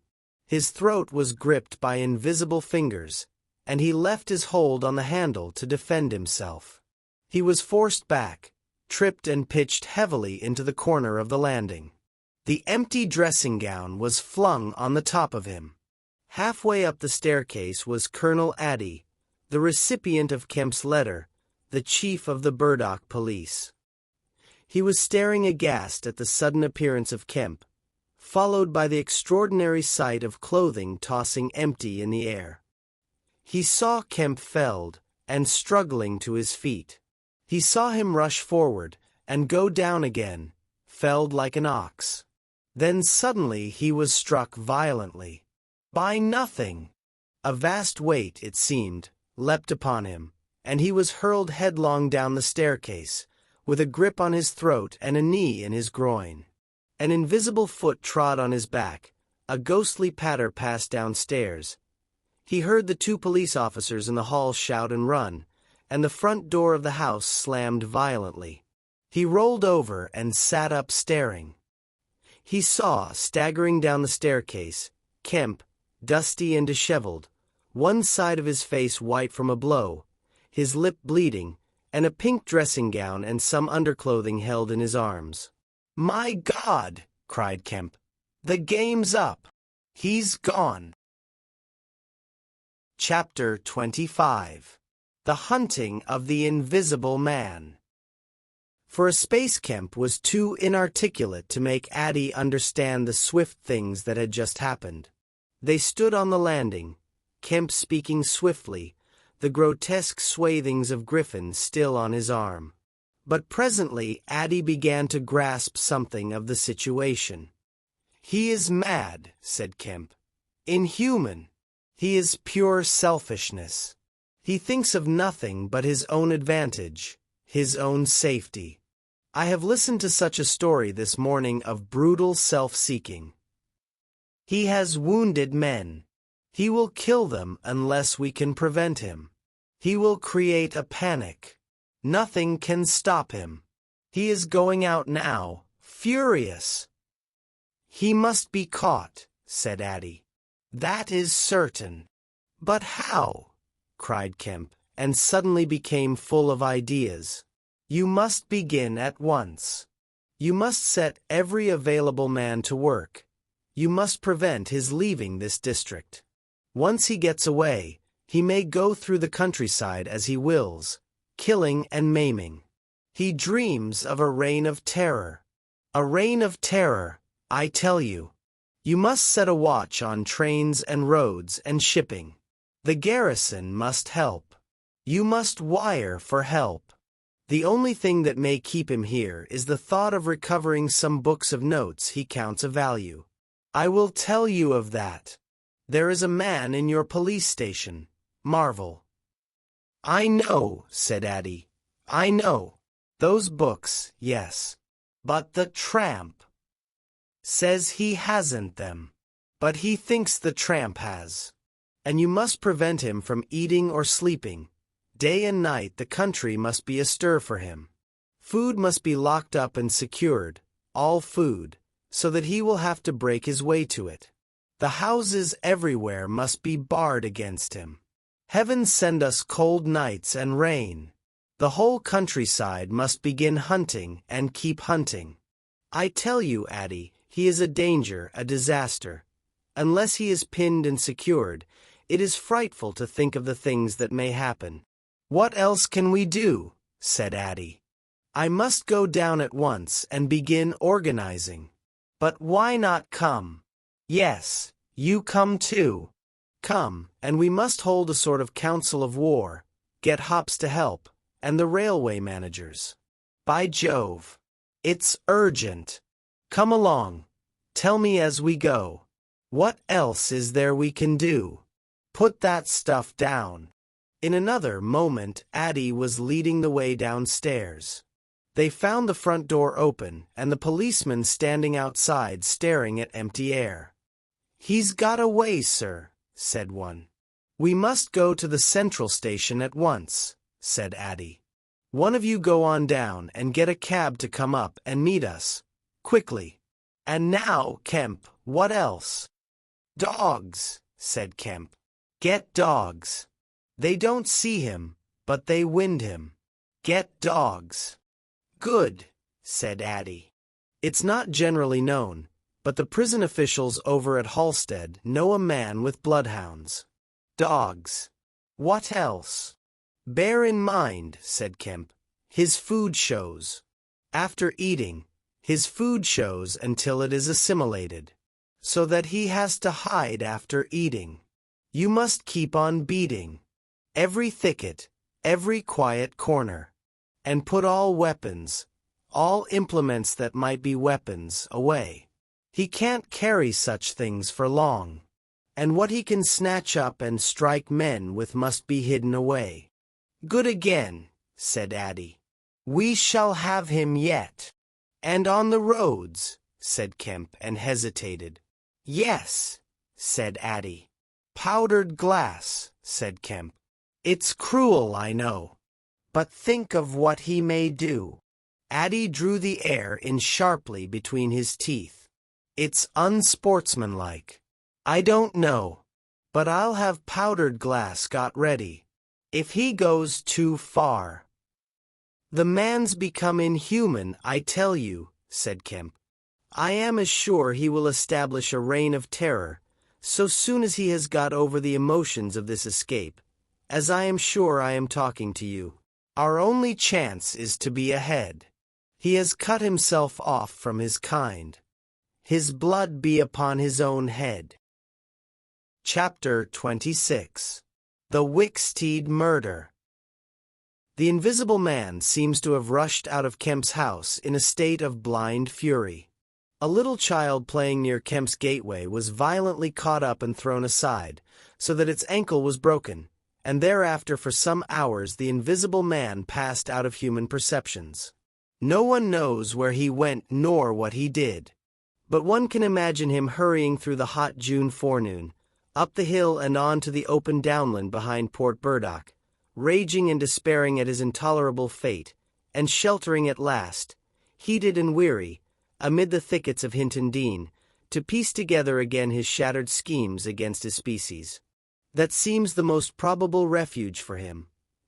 His throat was gripped by invisible fingers, and he left his hold on the handle to defend himself. He was forced back, tripped and pitched heavily into the corner of the landing. The empty dressing gown was flung on the top of him. Halfway up the staircase was Colonel Addy, the recipient of Kemp's letter, the chief of the Burdock police. He was staring aghast at the sudden appearance of Kemp, followed by the extraordinary sight of clothing tossing empty in the air. He saw Kemp felled and struggling to his feet. He saw him rush forward and go down again, felled like an ox. Then suddenly he was struck violently. By nothing! A vast weight, it seemed, leapt upon him, and he was hurled headlong down the staircase, with a grip on his throat and a knee in his groin. An invisible foot trod on his back, a ghostly patter passed downstairs. He heard the 2 police officers in the hall shout and run, and the front door of the house slammed violently. He rolled over and sat up staring. He saw, staggering down the staircase, Kemp, dusty and disheveled, one side of his face white from a blow, his lip bleeding, and a pink dressing gown and some underclothing held in his arms. "My God!" cried Kemp. "The game's up! He's gone!" Chapter 25. The Hunting of the Invisible Man. For a space, Kemp was too inarticulate to make Addie understand the swift things that had just happened. They stood on the landing, Kemp speaking swiftly, the grotesque swathings of Griffin still on his arm. But presently Addie began to grasp something of the situation. "He is mad," said Kemp. "Inhuman. He is pure selfishness. He thinks of nothing but his own advantage, his own safety. I have listened to such a story this morning of brutal self-seeking. He has wounded men. He will kill them unless we can prevent him. He will create a panic. Nothing can stop him. He is going out now, furious." "He must be caught," said Addie. "That is certain." "But how?" cried Kemp, and suddenly became full of ideas. "You must begin at once. You must set every available man to work. You must prevent his leaving this district. Once he gets away, he may go through the countryside as he wills, killing and maiming. He dreams of a reign of terror. A reign of terror, I tell you. You must set a watch on trains and roads and shipping. The garrison must help. You must wire for help. The only thing that may keep him here is the thought of recovering some books of notes he counts a value. I will tell you of that. There is a man in your police station, Marvel." "I know," said Addie. "I know. Those books, yes. But the tramp says he hasn't them. But he thinks the tramp has. And you must prevent him from eating or sleeping. Day and night the country must be astir for him. Food must be locked up and secured, all food, so that he will have to break his way to it. The houses everywhere must be barred against him. Heaven send us cold nights and rain. The whole countryside must begin hunting and keep hunting. I tell you, Addie, he is a danger, a disaster. Unless he is pinned and secured, it is frightful to think of the things that may happen." "What else can we do?" said Addie. "I must go down at once and begin organizing." "But why not come?" "Yes, you come too. Come, and we must hold a sort of council of war, get Hops to help, and the railway managers. By Jove! It's urgent. Come along. Tell me as we go. What else is there we can do? Put that stuff down." In another moment Addie was leading the way downstairs. They found the front door open and the policeman standing outside staring at empty air. "He's got away, sir," said one. "We must go to the central station at once," said Addie. "One of you go on down and get a cab to come up and meet us, quickly. And now, Kemp, what else?" "Dogs," said Kemp. "Get dogs. They don't see him, but they wind him. Get dogs." "Good," said Addie. "It's not generally known, but the prison officials over at Halstead know a man with bloodhounds. Dogs. What else?" "Bear in mind," said Kemp, "his food shows. After eating, his food shows until it is assimilated, so that he has to hide after eating. You must keep on beating every thicket, every quiet corner, and put all weapons, all implements that might be weapons, away. He can't carry such things for long, and what he can snatch up and strike men with must be hidden away. Good again, said Addie. We shall have him yet. And on the roads, said Kemp, and hesitated. Yes, said Addie. Powdered glass, said Kemp. It's cruel, I know. But think of what he may do. Addie drew the air in sharply between his teeth. It's unsportsmanlike. I don't know, but I'll have powdered glass got ready. If he goes too far. The man's become inhuman, I tell you, said Kemp. I am as sure he will establish a reign of terror, so soon as he has got over the emotions of this escape, as I am sure I am talking to you. Our only chance is to be ahead. He has cut himself off from his kind. His blood be upon his own head. Chapter 26. The Wicksteed Murder. The Invisible Man seems to have rushed out of Kemp's house in a state of blind fury. A little child playing near Kemp's gateway was violently caught up and thrown aside, so that its ankle was broken, and thereafter for some hours the Invisible Man passed out of human perceptions. No one knows where he went nor what he did, but one can imagine him hurrying through the hot June forenoon, up the hill and on to the open downland behind Port Burdock, raging and despairing at his intolerable fate, and sheltering at last, heated and weary, amid the thickets of Hinton Dean, to piece together again his shattered schemes against his species. That seems the most probable refuge for him,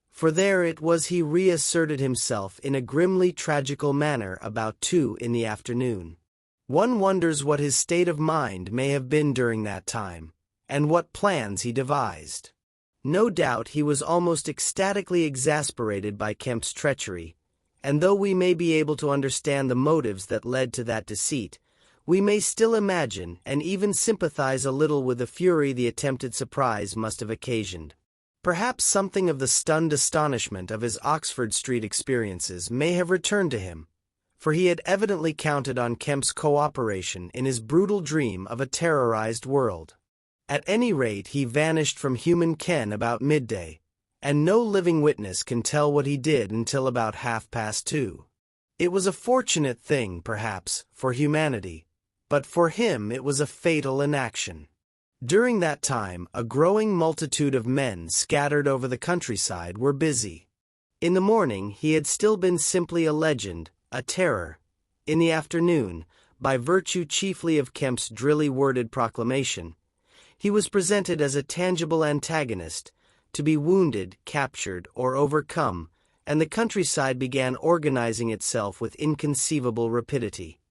for there it was he reasserted himself in a grimly tragical manner about 2 in the afternoon. One wonders what his state of mind may have been during that time, and what plans he devised. No doubt he was almost ecstatically exasperated by Kemp's treachery, and though we may be able to understand the motives that led to that deceit, we may still imagine and even sympathize a little with the fury the attempted surprise must have occasioned. Perhaps something of the stunned astonishment of his Oxford Street experiences may have returned to him, for he had evidently counted on Kemp's cooperation in his brutal dream of a terrorized world. At any rate, he vanished from human ken about midday, and no living witness can tell what he did until about 2:30. It was a fortunate thing, perhaps, for humanity, but for him it was a fatal inaction. During that time, a growing multitude of men scattered over the countryside were busy. In the morning he had still been simply a legend, a terror. In the afternoon, by virtue chiefly of Kemp's drilly worded proclamation, he was presented as a tangible antagonist, to be wounded, captured, or overcome, and the countryside began organizing itself with inconceivable rapidity.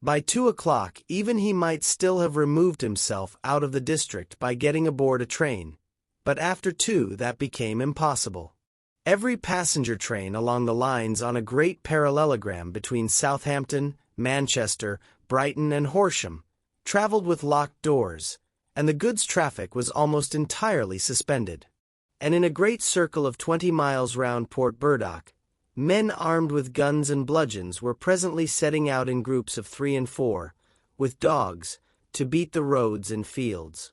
By 2 o'clock even he might still have removed himself out of the district by getting aboard a train, but after 2 that became impossible. Every passenger train along the lines on a great parallelogram between Southampton, Manchester, Brighton, and Horsham traveled with locked doors, and the goods traffic was almost entirely suspended. And in a great circle of 20 miles round Port Burdock, men armed with guns and bludgeons were presently setting out in groups of 3 and 4, with dogs, to beat the roads and fields.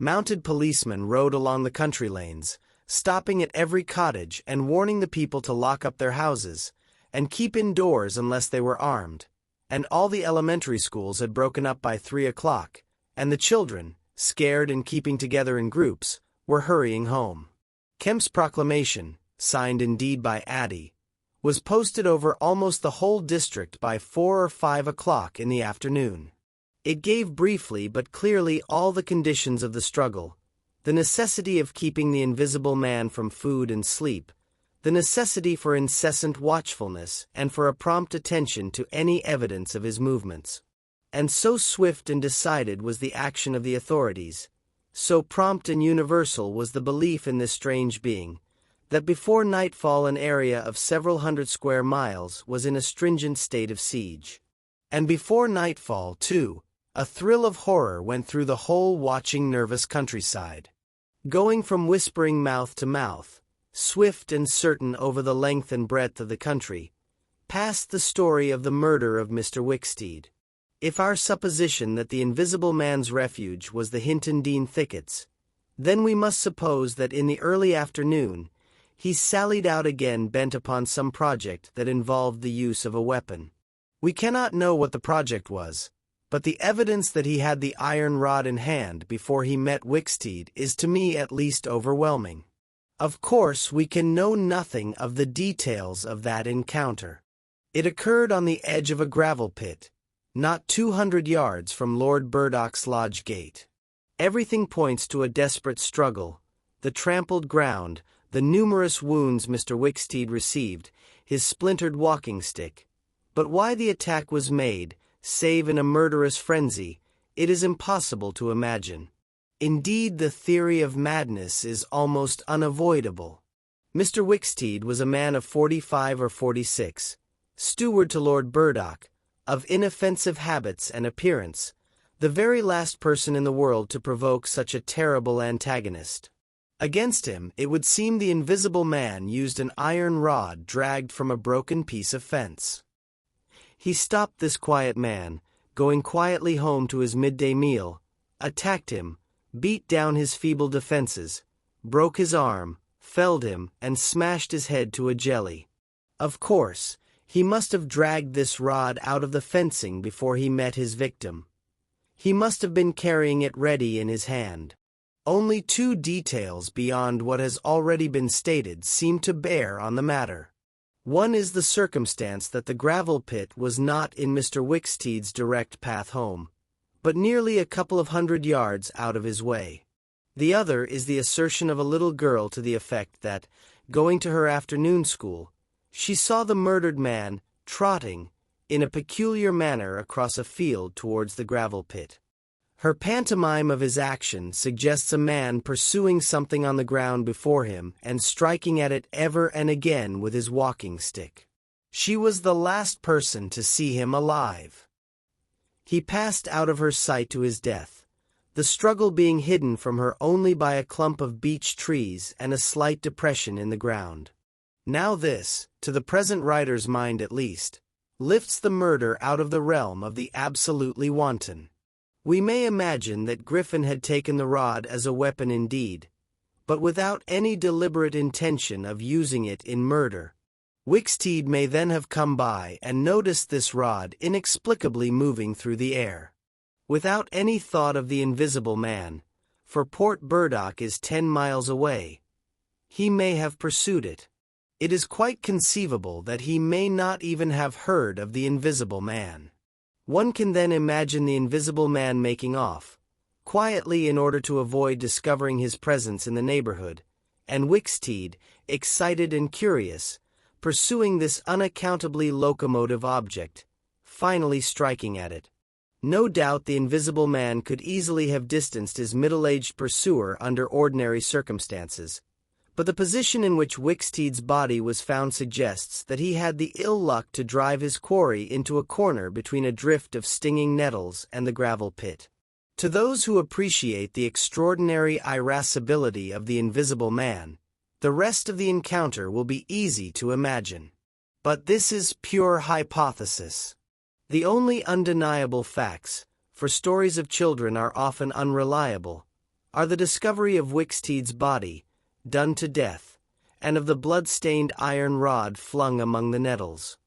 Mounted policemen rode along the country lanes, stopping at every cottage and warning the people to lock up their houses, and keep indoors unless they were armed, and all the elementary schools had broken up by 3 o'clock, and the children, scared and keeping together in groups, were hurrying home. Kemp's proclamation, signed indeed by Addie, was posted over almost the whole district by 4 or 5 o'clock in the afternoon. It gave briefly but clearly all the conditions of the struggle, the necessity of keeping the Invisible Man from food and sleep, the necessity for incessant watchfulness and for a prompt attention to any evidence of his movements. And so swift and decided was the action of the authorities, so prompt and universal was the belief in this strange being, that before nightfall an area of several hundred square miles was in a stringent state of siege. And before nightfall, too, a thrill of horror went through the whole watching, nervous countryside. Going from whispering mouth to mouth, swift and certain over the length and breadth of the country, passed the story of the murder of Mr. Wicksteed. If our supposition that the Invisible Man's refuge was the Hinton Dean thickets, then we must suppose that in the early afternoon he sallied out again bent upon some project that involved the use of a weapon. We cannot know what the project was, but the evidence that he had the iron rod in hand before he met Wicksteed is to me at least overwhelming. Of course, we can know nothing of the details of that encounter. It occurred on the edge of a gravel pit, not 200 yards from Lord Burdock's lodge gate. Everything points to a desperate struggle: the trampled ground, the numerous wounds Mr. Wicksteed received, his splintered walking stick. But why the attack was made, save in a murderous frenzy, it is impossible to imagine. Indeed, the theory of madness is almost unavoidable. Mr. Wicksteed was a man of 45 or 46, steward to Lord Burdock, of inoffensive habits and appearance, the very last person in the world to provoke such a terrible antagonist. Against him, it would seem the Invisible Man used an iron rod dragged from a broken piece of fence. He stopped this quiet man, going quietly home to his midday meal, attacked him, beat down his feeble defenses, broke his arm, felled him, and smashed his head to a jelly. Of course, he must have dragged this rod out of the fencing before he met his victim. He must have been carrying it ready in his hand. Only two details beyond what has already been stated seem to bear on the matter. One is the circumstance that the gravel pit was not in Mr. Wicksteed's direct path home, but nearly a couple of 100 yards out of his way. The other is the assertion of a little girl to the effect that, going to her afternoon school, she saw the murdered man trotting in a peculiar manner across a field towards the gravel pit. Her pantomime of his action suggests a man pursuing something on the ground before him and striking at it ever and again with his walking stick. She was the last person to see him alive. He passed out of her sight to his death, the struggle being hidden from her only by a clump of beech trees and a slight depression in the ground. Now this, to the present writer's mind at least, lifts the murder out of the realm of the absolutely wanton. We may imagine that Griffin had taken the rod as a weapon indeed, but without any deliberate intention of using it in murder. Wicksteed may then have come by and noticed this rod inexplicably moving through the air. Without any thought of the Invisible Man, for Port Burdock is 10 miles away, he may have pursued it. It is quite conceivable that he may not even have heard of the Invisible Man. One can then imagine the Invisible Man making off, quietly in order to avoid discovering his presence in the neighborhood, and Wicksteed, excited and curious, pursuing this unaccountably locomotive object, finally striking at it. No doubt the Invisible Man could easily have distanced his middle-aged pursuer under ordinary circumstances, but the position in which Wicksteed's body was found suggests that he had the ill luck to drive his quarry into a corner between a drift of stinging nettles and the gravel pit. To those who appreciate the extraordinary irascibility of the Invisible Man, the rest of the encounter will be easy to imagine. But this is pure hypothesis. The only undeniable facts, for stories of children are often unreliable, are the discovery of Wicksteed's body, done to death, and of the blood-stained iron rod flung among the nettles.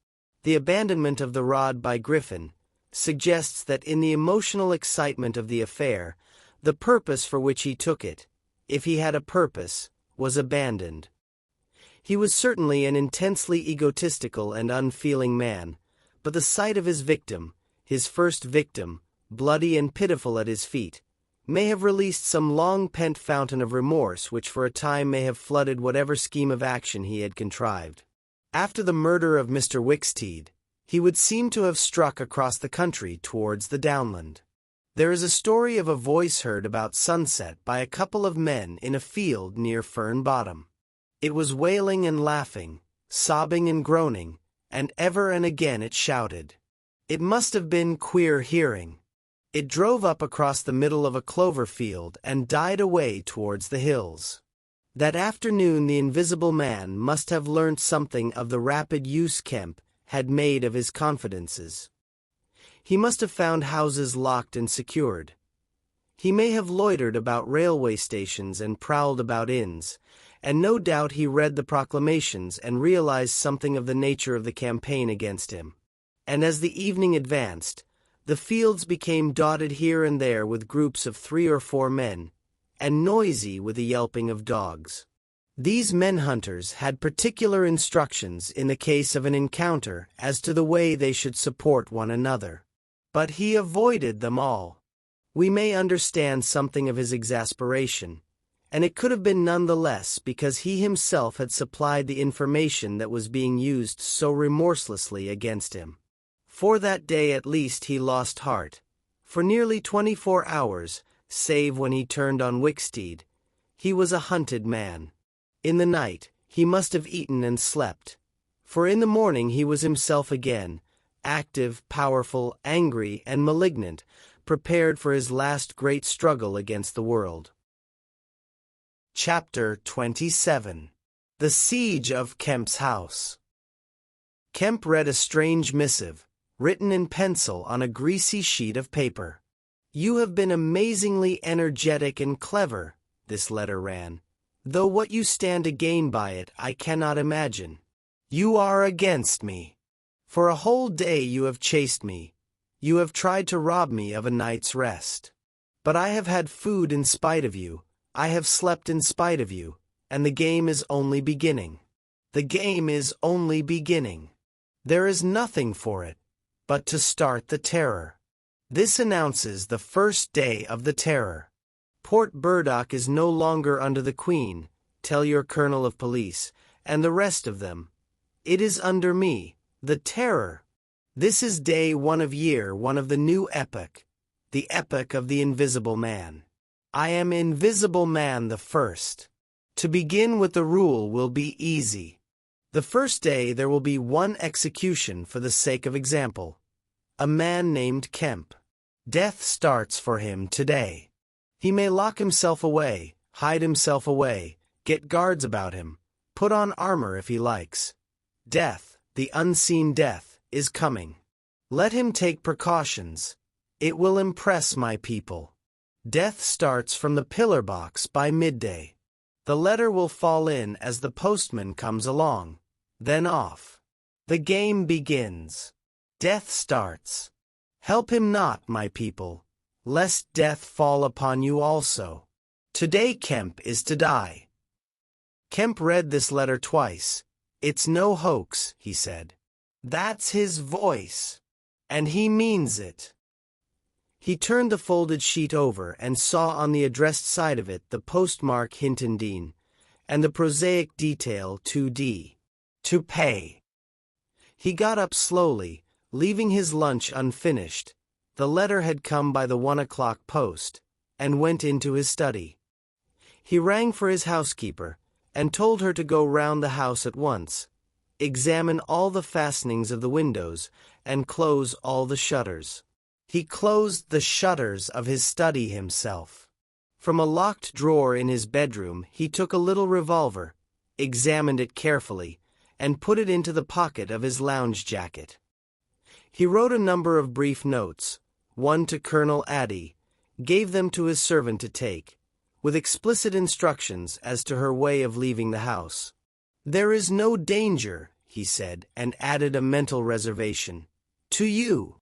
The abandonment of the rod by Griffin suggests that in the emotional excitement of the affair, the purpose for which he took it, if he had a purpose, was abandoned. He was certainly an intensely egotistical and unfeeling man, but the sight of his victim, his first victim, bloody and pitiful at his feet, may have released some long-pent fountain of remorse which for a time may have flooded whatever scheme of action he had contrived. After the murder of Mr. Wicksteed, he would seem to have struck across the country towards the downland. There is a story of a voice heard about sunset by a couple of men in a field near Fern Bottom. It was wailing and laughing, sobbing and groaning, and ever and again it shouted. It must have been queer hearing. It drove up across the middle of a clover field and died away towards the hills. That afternoon the Invisible Man must have learnt something of the rapid use Kemp had made of his confidences. He must have found houses locked and secured. He may have loitered about railway stations and prowled about inns, and no doubt he read the proclamations and realized something of the nature of the campaign against him. And as the evening advanced, the fields became dotted here and there with groups of 3 or 4 men, and noisy with the yelping of dogs. These men-hunters had particular instructions in the case of an encounter as to the way they should support one another. But he avoided them all. We may understand something of his exasperation, and it could have been none the less because he himself had supplied the information that was being used so remorselessly against him. For that day at least he lost heart. For nearly 24 hours, save when he turned on Wicksteed, he was a hunted man. In the night, he must have eaten and slept. For in the morning he was himself again, active, powerful, angry, and malignant, prepared for his last great struggle against the world. Chapter 27. The Siege of Kemp's House. Kemp read a strange missive, written in pencil on a greasy sheet of paper. "You have been amazingly energetic and clever," this letter ran, "though what you stand to gain by it I cannot imagine. You are against me. For a whole day you have chased me. You have tried to rob me of a night's rest. But I have had food in spite of you, I have slept in spite of you, and the game is only beginning. The game is only beginning. There is nothing for it but to start the terror. This announces the first day of the terror. Port Burdock is no longer under the Queen, tell your Colonel of Police, and the rest of them. It is under me, the terror. This is day 1 of year 1 of the new epoch, the epoch of the Invisible Man. I am Invisible Man the first. To begin with the rule will be easy. The first day there will be one execution for the sake of example. A man named Kemp. Death starts for him today. He may lock himself away, hide himself away, get guards about him, put on armor if he likes. Death, the unseen death, is coming. Let him take precautions. It will impress my people. Death starts from the pillar box by midday. The letter will fall in as the postman comes along, then off. The game begins. Death starts. Help him not, my people, lest death fall upon you also. Today Kemp is to die. Kemp read this letter twice. It's no hoax, he said. That's his voice. And he means it. He turned the folded sheet over and saw on the addressed side of it the postmark Hintondean, and the prosaic detail 2D. To pay. He got up slowly, leaving his lunch unfinished. The letter had come by the 1 o'clock post, and went into his study. He rang for his housekeeper, and told her to go round the house at once, examine all the fastenings of the windows, and close all the shutters. He closed the shutters of his study himself. From a locked drawer in his bedroom he took a little revolver, examined it carefully, and put it into the pocket of his lounge jacket. He wrote a number of brief notes, one to Colonel Addy, gave them to his servant to take, with explicit instructions as to her way of leaving the house. "There is no danger," he said, and added a mental reservation, "to you."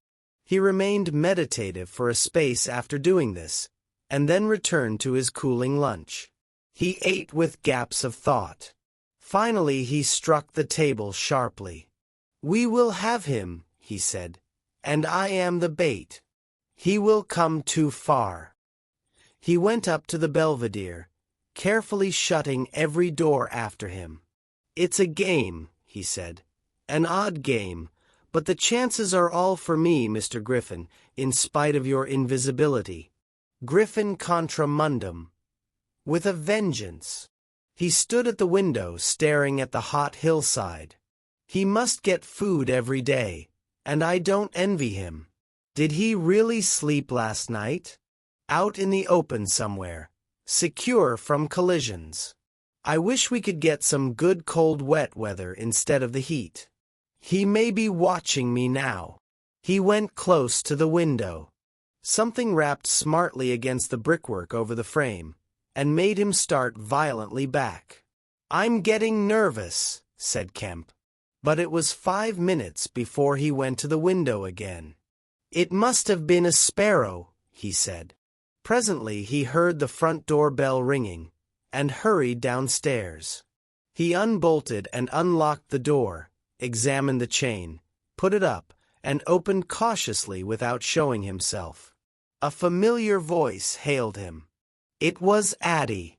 He remained meditative for a space after doing this, and then returned to his cooling lunch. He ate with gaps of thought. Finally he struck the table sharply. "We will have him," he said, "and I am the bait. He will come too far." He went up to the Belvedere, carefully shutting every door after him. "It's a game," he said, "an odd game, but the chances are all for me, Mr. Griffin, in spite of your invisibility. Griffin contra mundum. With a vengeance." He stood at the window staring at the hot hillside. He must get food every day, and I don't envy him. Did he really sleep last night? Out in the open somewhere, secure from collisions. I wish we could get some good cold wet weather instead of the heat. He may be watching me now. He went close to the window. Something rapped smartly against the brickwork over the frame, and made him start violently back. "I'm getting nervous," said Kemp. But it was 5 minutes before he went to the window again. "It must have been a sparrow," he said. Presently he heard the front door bell ringing, and hurried downstairs. He unbolted and unlocked the door, examined the chain, put it up, and opened cautiously without showing himself. A familiar voice hailed him. It was Addie.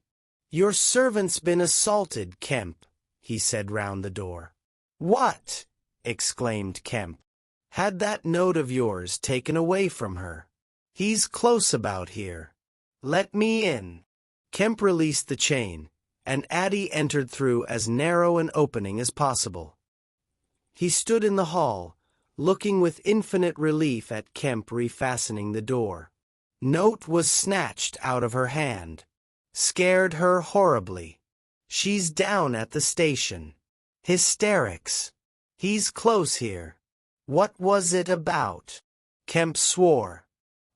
"Your servant's been assaulted, Kemp," he said round the door. "What?" exclaimed Kemp. "Had that note of yours taken away from her. He's close about here. Let me in." Kemp released the chain, and Addie entered through as narrow an opening as possible. He stood in the hall, looking with infinite relief at Kemp refastening the door. Note was snatched out of her hand. Scared her horribly. She's down at the station. Hysterics. He's close here. What was it about? Kemp swore.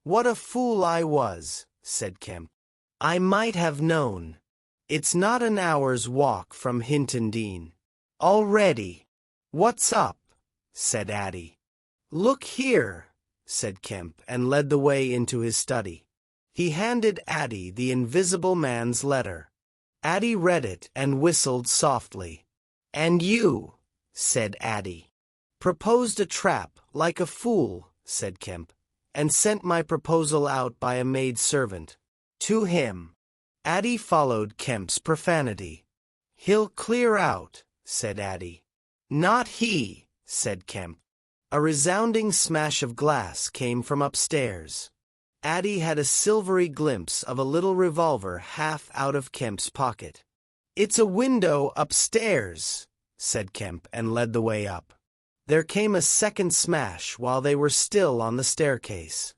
"What a fool I was," said Kemp. "I might have known. It's not an hour's walk from Hinton Dean. Already." "What's up?" said Addie. "Look here," said Kemp, and led the way into his study. He handed Addie the Invisible Man's letter. Addie read it and whistled softly. "And you," said Addie. "Proposed a trap like a fool," said Kemp, "and sent my proposal out by a maid-servant. To him." Addie followed Kemp's profanity. "He'll clear out," said Addie. "Not he," said Kemp. A resounding smash of glass came from upstairs. Addie had a silvery glimpse of a little revolver half out of Kemp's pocket. "It's a window upstairs," said Kemp, and led the way up. There came a second smash while they were still on the staircase.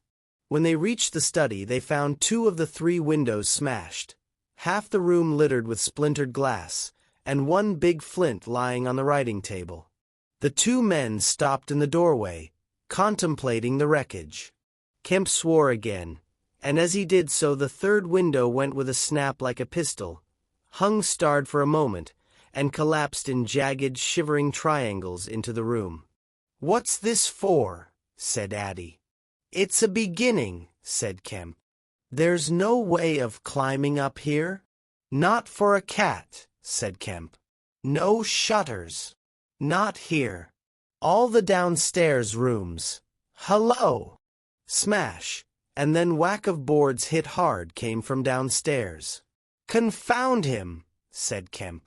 When they reached the study, they found 2 of the 3 windows smashed, half the room littered with splintered glass, and 1 big flint lying on the writing table. The 2 men stopped in the doorway, contemplating the wreckage. Kemp swore again, and as he did so the 3rd window went with a snap like a pistol, hung starred for a moment, and collapsed in jagged, shivering triangles into the room. "What's this for?" said Addie. "It's a beginning," said Kemp. "There's no way of climbing up here?" "Not for a cat," said Kemp. "No shutters." "Not here. All the downstairs rooms." "Hello!" Smash, and then whack of boards hit hard came from downstairs. "Confound him," said Kemp.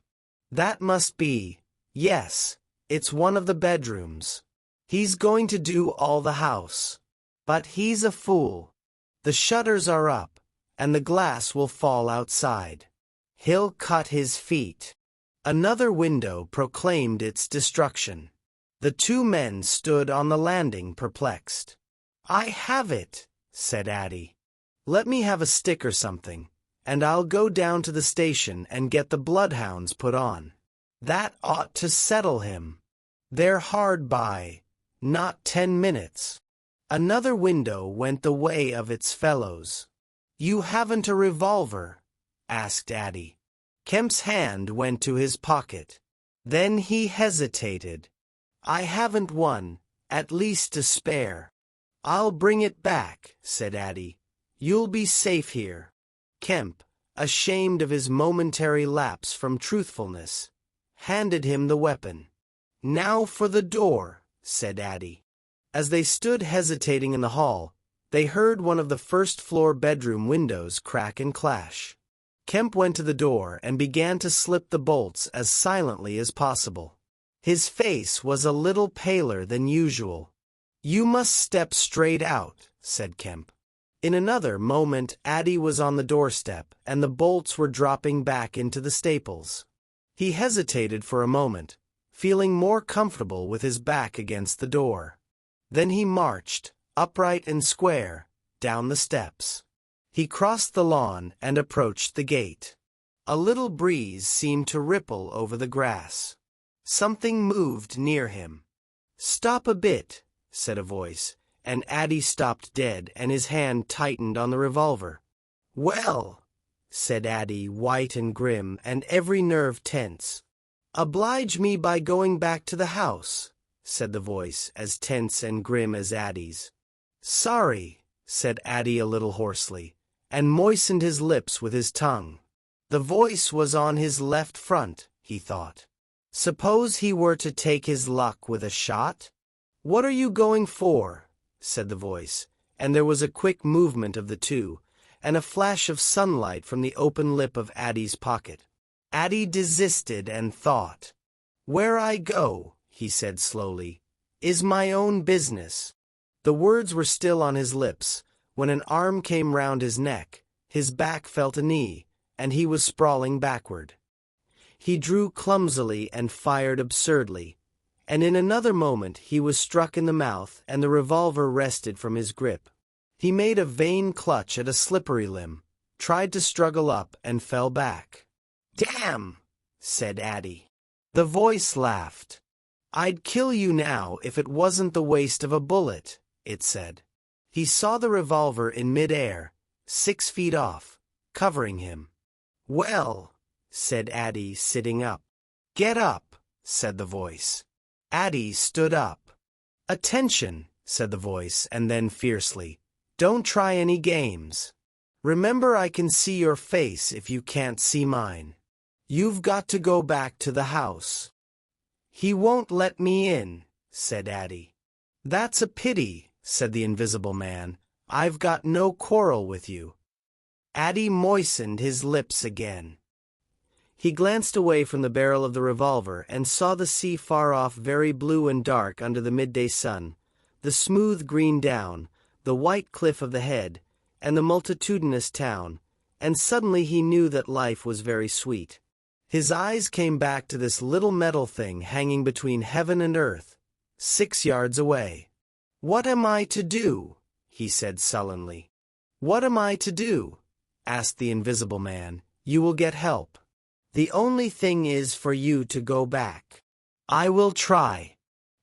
"That must be, yes, it's one of the bedrooms. He's going to do all the house. But he's a fool. The shutters are up, and the glass will fall outside. He'll cut his feet." Another window proclaimed its destruction. The 2 men stood on the landing perplexed. "I have it," said Addie. "Let me have a stick or something, and I'll go down to the station and get the bloodhounds put on. That ought to settle him. They're hard by, not 10 minutes. Another window went the way of its fellows. "You haven't a revolver?" asked Addie. Kemp's hand went to his pocket. Then he hesitated. "I haven't one, at least to spare." "I'll bring it back," said Addie. "You'll be safe here." Kemp, ashamed of his momentary lapse from truthfulness, handed him the weapon. "Now for the door," said Addie. As they stood hesitating in the hall, they heard one of the first-floor bedroom windows crack and clash. Kemp went to the door and began to slip the bolts as silently as possible. His face was a little paler than usual. "You must step straight out," said Kemp. In another moment Addie was on the doorstep, and the bolts were dropping back into the staples. He hesitated for a moment, feeling more comfortable with his back against the door. Then he marched, upright and square, down the steps. He crossed the lawn and approached the gate. A little breeze seemed to ripple over the grass. Something moved near him. "Stop a bit," said a voice, and Addie stopped dead and his hand tightened on the revolver. "Well," said Addie, white and grim and every nerve tense. "Oblige me by going back to the house," said the voice, as tense and grim as Addie's. "Sorry," said Addie a little hoarsely, and moistened his lips with his tongue. The voice was on his left front, he thought. Suppose he were to take his luck with a shot? "What are you going for?" said the voice, and there was a quick movement of the two, and a flash of sunlight from the open lip of Addie's pocket. Addie desisted and thought. "Where I go," he said slowly, "is my own business." The words were still on his lips, when an arm came round his neck, his back felt a knee, and he was sprawling backward. He drew clumsily and fired absurdly, and in another moment he was struck in the mouth and the revolver wrested from his grip. He made a vain clutch at a slippery limb, tried to struggle up and fell back. "Damn!" said Addie. The voice laughed. "I'd kill you now if it wasn't the waste of a bullet," it said. He saw the revolver in mid-air, 6 feet off, covering him. "Well," said Addie, sitting up. "Get up," said the voice. Addie stood up. "Attention," said the voice, and then fiercely, "don't try any games. Remember, I can see your face if you can't see mine. You've got to go back to the house." "He won't let me in," said Addie. "That's a pity," said the invisible man. "I've got no quarrel with you." Addie moistened his lips again. He glanced away from the barrel of the revolver and saw the sea far off, very blue and dark under the midday sun, the smooth green down, the white cliff of the head, and the multitudinous town, and suddenly he knew that life was very sweet. His eyes came back to this little metal thing hanging between heaven and earth, 6 yards away. "What am I to do?" he said sullenly. "What am I to do?" asked the invisible man. "You will get help. The only thing is for you to go back." "I will try.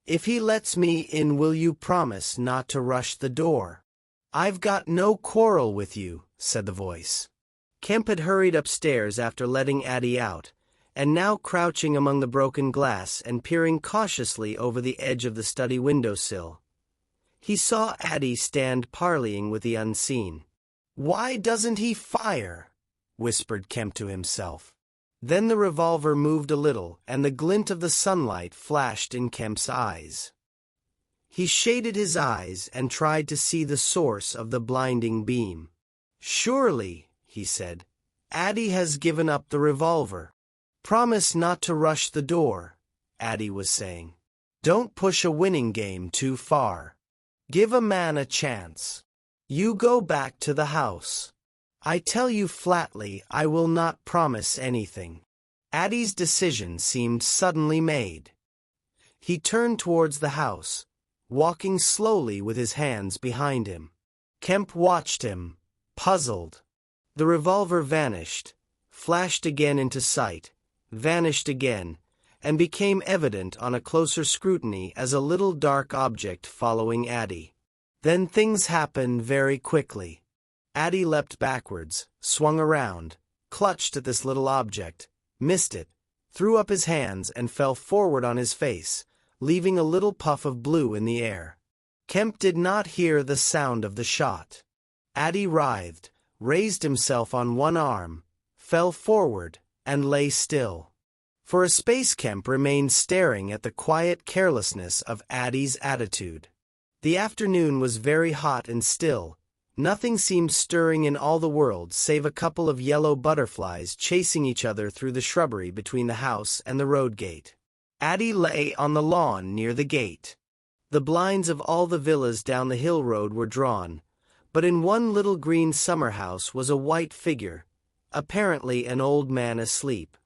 If he lets me in, will you promise not to rush the door?" "I've got no quarrel with you," said the voice. Kemp had hurried upstairs after letting Addie out, and now crouching among the broken glass and peering cautiously over the edge of the study window-sill. He saw Addie stand parleying with the unseen. "Why doesn't he fire?" whispered Kemp to himself. Then the revolver moved a little, and the glint of the sunlight flashed in Kemp's eyes. He shaded his eyes and tried to see the source of the blinding beam. "Surely," he said, "Addie has given up the revolver." "Promise not to rush the door," Addie was saying. "Don't push a winning game too far. Give a man a chance. You go back to the house. I tell you flatly, I will not promise anything." Addie's decision seemed suddenly made. He turned towards the house, walking slowly with his hands behind him. Kemp watched him, puzzled. The revolver vanished, flashed again into sight, vanished again, and became evident on a closer scrutiny as a little dark object following Addie. Then things happened very quickly. Addie leapt backwards, swung around, clutched at this little object, missed it, threw up his hands and fell forward on his face, leaving a little puff of blue in the air. Kemp did not hear the sound of the shot. Addie writhed, raised himself on one arm, fell forward, and lay still. For a space Kemp remained staring at the quiet carelessness of Addie's attitude. The afternoon was very hot and still. Nothing seemed stirring in all the world save a couple of yellow butterflies chasing each other through the shrubbery between the house and the road gate. Addie lay on the lawn near the gate. The blinds of all the villas down the hill road were drawn, but in one little green summer house was a white figure, apparently an old man asleep.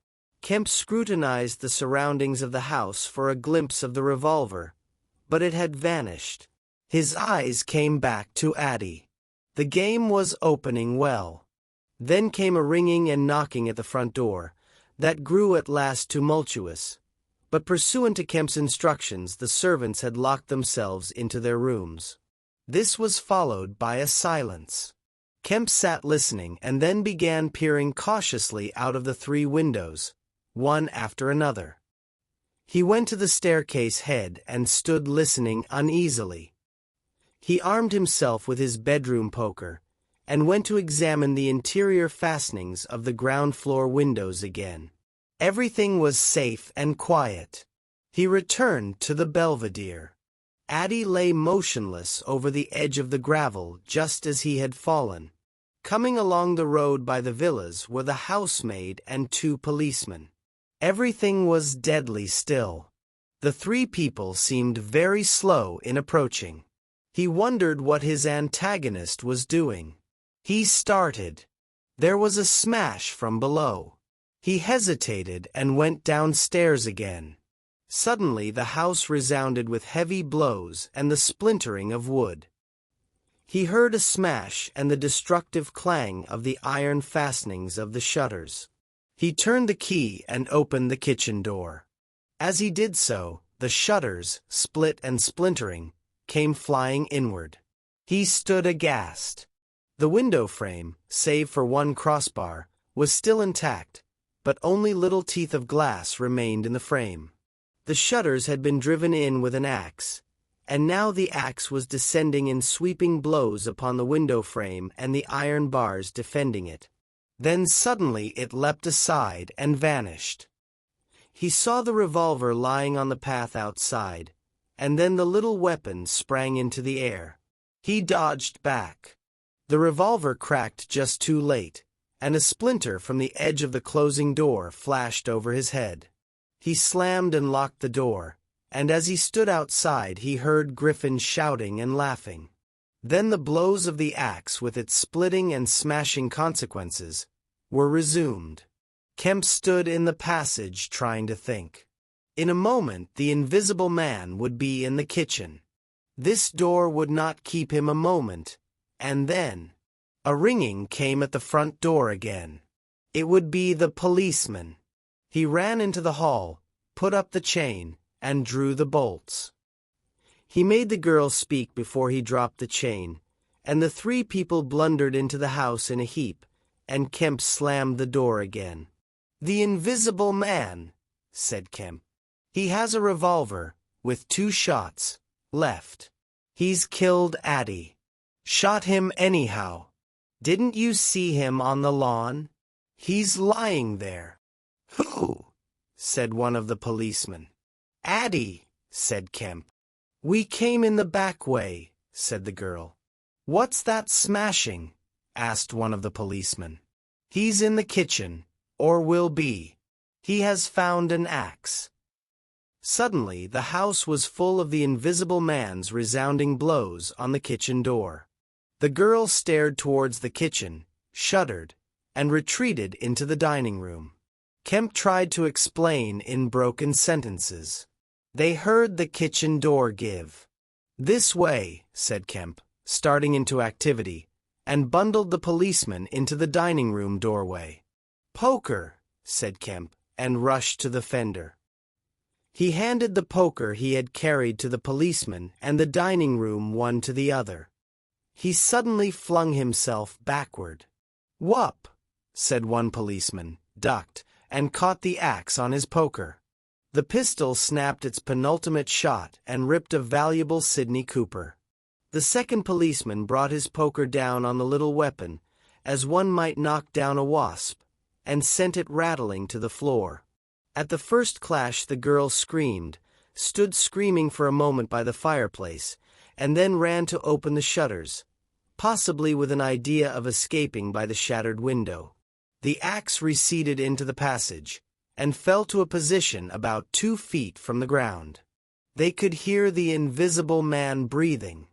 Kemp scrutinized the surroundings of the house for a glimpse of the revolver, but it had vanished. His eyes came back to Addie. The game was opening well. Then came a ringing and knocking at the front door, that grew at last tumultuous, but pursuant to Kemp's instructions the servants had locked themselves into their rooms. This was followed by a silence. Kemp sat listening and then began peering cautiously out of the 3 windows, one after another. He went to the staircase head and stood listening uneasily. He armed himself with his bedroom poker and went to examine the interior fastenings of the ground floor windows again. Everything was safe and quiet. He returned to the Belvedere. Addie lay motionless over the edge of the gravel just as he had fallen. Coming along the road by the villas were the housemaid and 2 policemen. Everything was deadly still. The 3 people seemed very slow in approaching. He wondered what his antagonist was doing. He started. There was a smash from below. He hesitated and went downstairs again. Suddenly the house resounded with heavy blows and the splintering of wood. He heard a smash and the destructive clang of the iron fastenings of the shutters. He turned the key and opened the kitchen door. As he did so, the shutters, split and splintering, came flying inward. He stood aghast. The window frame, save for one crossbar, was still intact, but only little teeth of glass remained in the frame. The shutters had been driven in with an axe, and now the axe was descending in sweeping blows upon the window frame and the iron bars defending it. Then suddenly it leapt aside and vanished. He saw the revolver lying on the path outside, and then the little weapon sprang into the air. He dodged back. The revolver cracked just too late, and a splinter from the edge of the closing door flashed over his head. He slammed and locked the door, and as he stood outside he heard Griffin shouting and laughing. Then the blows of the axe with its splitting and smashing consequences were resumed. Kemp stood in the passage trying to think. In a moment the invisible man would be in the kitchen. This door would not keep him a moment, and then a ringing came at the front door again. It would be the policeman. He ran into the hall, put up the chain, and drew the bolts. He made the girl speak before he dropped the chain, and the 3 people blundered into the house in a heap, and Kemp slammed the door again. "The invisible man," said Kemp. "He has a revolver, with 2 shots left. He's killed Addie. Shot him anyhow. Didn't you see him on the lawn? He's lying there." "Who?" said one of the policemen. "Addie," said Kemp. "We came in the back way," said the girl. "What's that smashing?" asked one of the policemen. "He's in the kitchen, or will be. He has found an axe." Suddenly the house was full of the invisible man's resounding blows on the kitchen door. The girl stared towards the kitchen, shuddered, and retreated into the dining room. Kemp tried to explain in broken sentences. They heard the kitchen door give. "This way," said Kemp, starting into activity, and bundled the policeman into the dining room doorway. "Poker," said Kemp, and rushed to the fender. He handed the poker he had carried to the policeman and the dining room one to the other. He suddenly flung himself backward. "Whup!" said one policeman, ducked, and caught the axe on his poker. The pistol snapped its penultimate shot and ripped a valuable Sidney Cooper. The second policeman brought his poker down on the little weapon, as one might knock down a wasp, and sent it rattling to the floor. At the first clash the girl screamed, stood screaming for a moment by the fireplace, and then ran to open the shutters, possibly with an idea of escaping by the shattered window. The axe receded into the passage, and fell to a position about 2 feet from the ground. They could hear the invisible man breathing.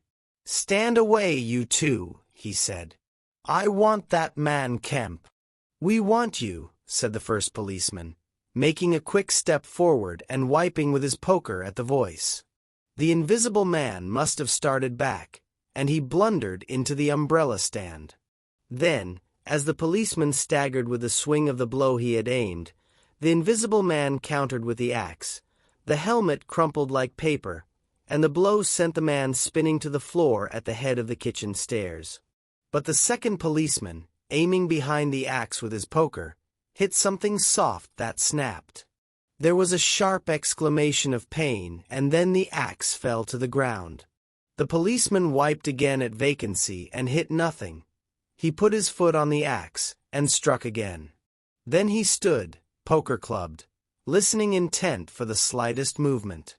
"Stand away, you 2, he said. "I want that man Kemp." "We want you," said the first policeman, making a quick step forward and wiping with his poker at the voice. The invisible man must have started back, and he blundered into the umbrella stand. Then, as the policeman staggered with the swing of the blow he had aimed, the invisible man countered with the axe. The helmet crumpled like paper, and the blow sent the man spinning to the floor at the head of the kitchen stairs. But the second policeman, aiming behind the axe with his poker, hit something soft that snapped. There was a sharp exclamation of pain, and then the axe fell to the ground. The policeman wiped again at vacancy and hit nothing. He put his foot on the axe and struck again. Then he stood, poker clubbed, listening intent for the slightest movement.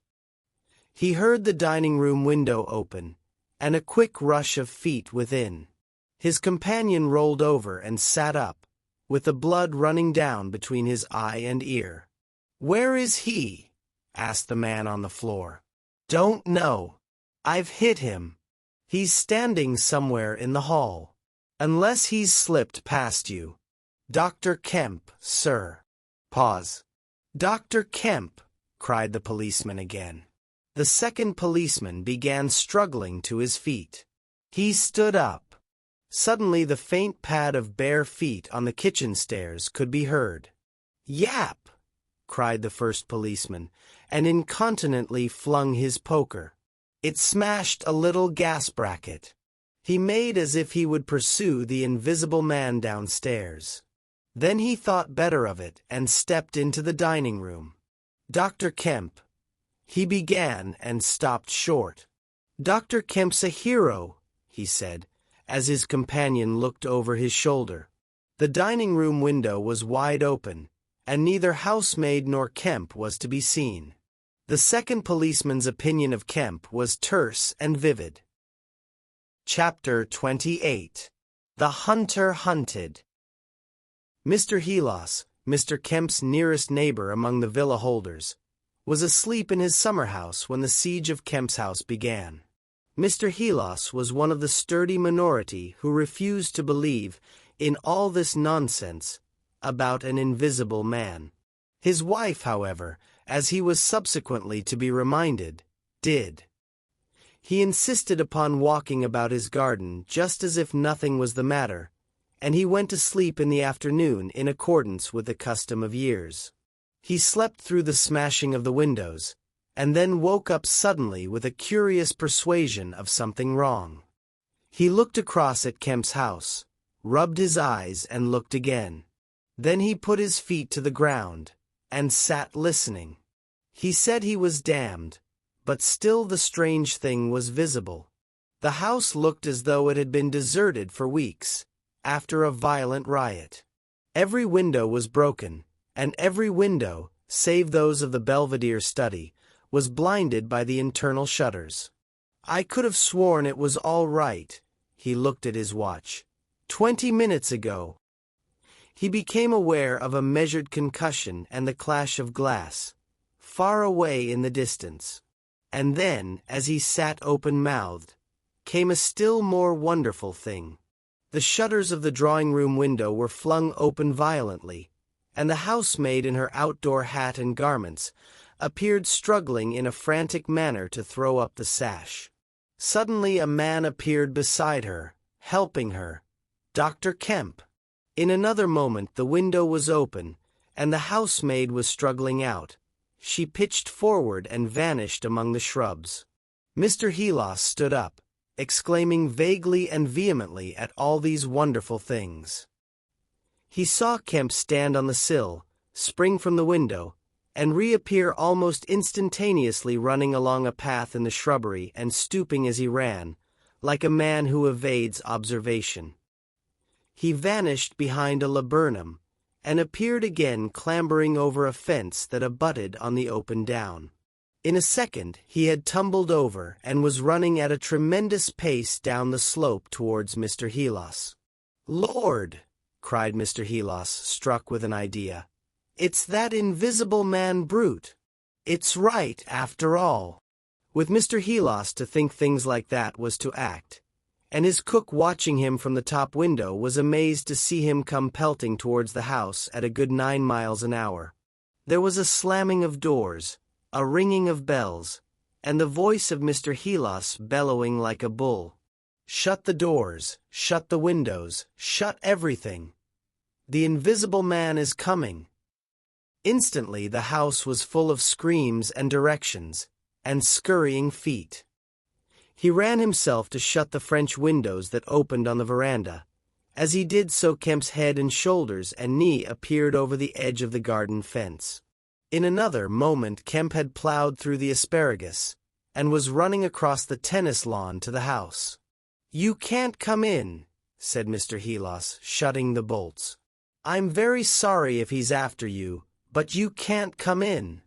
He heard the dining room window open, and a quick rush of feet within. His companion rolled over and sat up, with the blood running down between his eye and ear. "Where is he?" asked the man on the floor. "Don't know. I've hit him. He's standing somewhere in the hall. Unless he's slipped past you. Dr. Kemp, sir." Pause. "Dr. Kemp," cried the policeman again. The second policeman began struggling to his feet. He stood up. Suddenly the faint pad of bare feet on the kitchen stairs could be heard. "Yap!" cried the first policeman, and incontinently flung his poker. It smashed a little gas bracket. He made as if he would pursue the invisible man downstairs. Then he thought better of it and stepped into the dining room. "Dr. Kemp," he began and stopped short. "Dr. Kemp's a hero," he said, as his companion looked over his shoulder. The dining room window was wide open, and neither housemaid nor Kemp was to be seen. The second policeman's opinion of Kemp was terse and vivid. Chapter 28. The Hunter Hunted. Mr. Helos, Mr. Kemp's nearest neighbor among the villa holders, was asleep in his summer house when the siege of Kemp's house began. Mr. Helos was one of the sturdy minority who refused to believe in all this nonsense about an invisible man. His wife, however, as he was subsequently to be reminded, did. He insisted upon walking about his garden just as if nothing was the matter, and he went to sleep in the afternoon in accordance with the custom of years. He slept through the smashing of the windows, and then woke up suddenly with a curious persuasion of something wrong. He looked across at Kemp's house, rubbed his eyes and looked again. Then he put his feet to the ground, and sat listening. He said he was damned, but still the strange thing was visible. The house looked as though it had been deserted for weeks, after a violent riot. Every window was broken, and every window, save those of the Belvedere study, was blinded by the internal shutters. "I could have sworn it was all right," he looked at his watch. 20 minutes ago. He became aware of a measured concussion and the clash of glass, far away in the distance. And then, as he sat open-mouthed, came a still more wonderful thing. The shutters of the drawing-room window were flung open violently, and the housemaid in her outdoor hat and garments appeared struggling in a frantic manner to throw up the sash. Suddenly a man appeared beside her, helping her. Dr. Kemp. In another moment the window was open, and the housemaid was struggling out. She pitched forward and vanished among the shrubs. Mr. Helos stood up, exclaiming vaguely and vehemently at all these wonderful things. He saw Kemp stand on the sill, spring from the window, and reappear almost instantaneously running along a path in the shrubbery and stooping as he ran, like a man who evades observation. He vanished behind a laburnum, and appeared again clambering over a fence that abutted on the open down. In a second he had tumbled over and was running at a tremendous pace down the slope towards Mr. Helos. "Lord!" cried Mr. Helos, struck with an idea. "It's that invisible man brute. It's right, after all." With Mr. Helos to think things like that was to act, and his cook watching him from the top window was amazed to see him come pelting towards the house at a good 9 miles an hour. There was a slamming of doors, a ringing of bells, and the voice of Mr. Helos bellowing like a bull. "Shut the doors, shut the windows, shut everything. The invisible man is coming." Instantly the house was full of screams and directions, and scurrying feet. He ran himself to shut the French windows that opened on the veranda. As he did so, Kemp's head and shoulders and knee appeared over the edge of the garden fence. In another moment Kemp had plowed through the asparagus, and was running across the tennis lawn to the house. "You can't come in," said Mr. Helos, shutting the bolts. "I'm very sorry if he's after you, but you can't come in."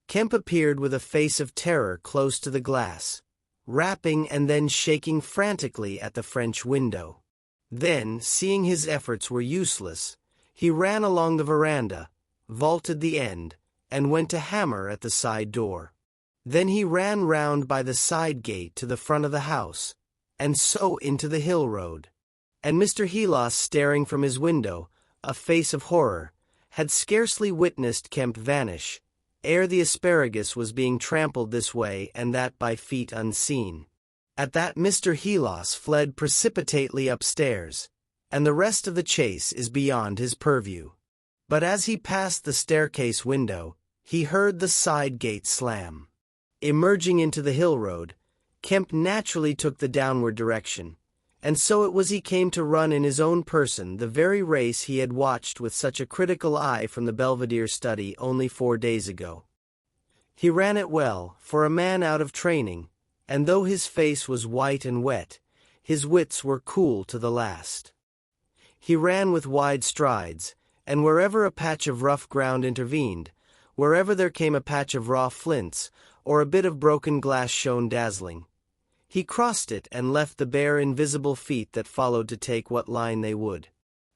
Kemp appeared with a face of terror close to the glass, rapping and then shaking frantically at the French window. Then, seeing his efforts were useless, he ran along the veranda, vaulted the end, and went to hammer at the side door. Then he ran round by the side gate to the front of the house, and so into the hill road. And Mr. Helos, staring from his window, a face of horror, had scarcely witnessed Kemp vanish, ere the asparagus was being trampled this way and that by feet unseen. At that Mr. Helos fled precipitately upstairs, and the rest of the chase is beyond his purview. But as he passed the staircase window, he heard the side gate slam. Emerging into the hill road, Kemp naturally took the downward direction, and so it was he came to run in his own person the very race he had watched with such a critical eye from the Belvedere study only 4 days ago. He ran it well, for a man out of training, and though his face was white and wet, his wits were cool to the last. He ran with wide strides, and wherever a patch of rough ground intervened, wherever there came a patch of raw flints, or a bit of broken glass shone dazzling, he crossed it and left the bare invisible feet that followed to take what line they would.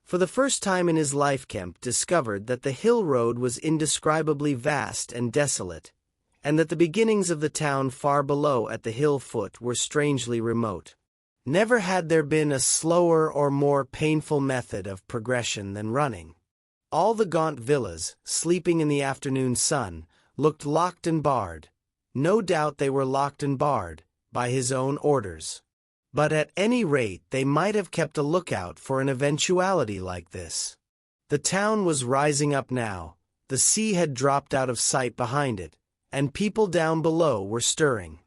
For the first time in his life Kemp discovered that the hill road was indescribably vast and desolate, and that the beginnings of the town far below at the hill foot were strangely remote. Never had there been a slower or more painful method of progression than running. All the gaunt villas, sleeping in the afternoon sun, looked locked and barred. No doubt they were locked and barred by his own orders. But at any rate they might have kept a lookout for an eventuality like this. The town was rising up now, the sea had dropped out of sight behind it, and people down below were stirring.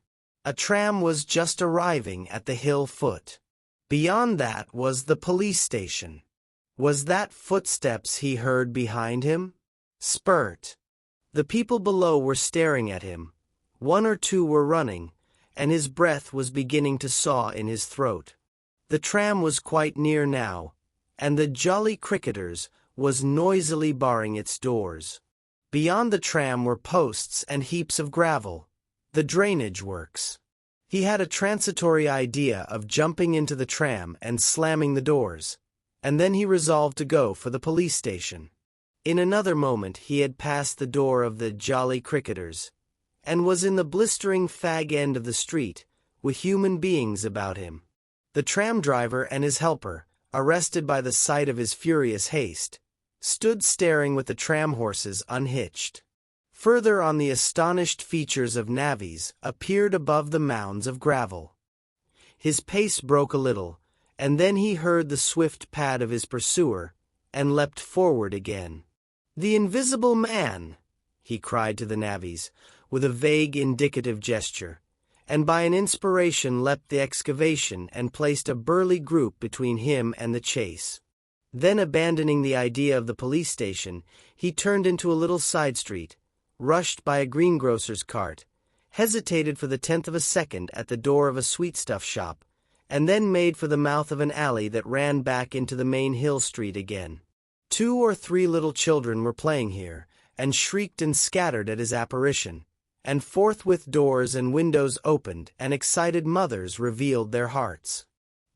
A tram was just arriving at the hill foot. Beyond that was the police station. Was that footsteps he heard behind him? Spurt. The people below were staring at him. 1 or 2 were running, and his breath was beginning to saw in his throat. The tram was quite near now, and the Jolly Cricketers was noisily barring its doors. Beyond the tram were posts and heaps of gravel, the drainage works. He had a transitory idea of jumping into the tram and slamming the doors, and then he resolved to go for the police station. In another moment he had passed the door of the Jolly Cricketers, and was in the blistering fag end of the street, with human beings about him. The tram driver and his helper, arrested by the sight of his furious haste, stood staring with the tram horses unhitched. Further on, the astonished features of navvies appeared above the mounds of gravel. His pace broke a little, and then he heard the swift pad of his pursuer, and leapt forward again. "The invisible man!" he cried to the navvies, with a vague indicative gesture, and by an inspiration leapt the excavation and placed a burly group between him and the chase. Then, abandoning the idea of the police station, he turned into a little side street, rushed by a greengrocer's cart, hesitated for the 10th of a second at the door of a sweetstuff shop, and then made for the mouth of an alley that ran back into the main hill street again. 2 or 3 little children were playing here, and shrieked and scattered at his apparition, and forthwith doors and windows opened and excited mothers revealed their hearts.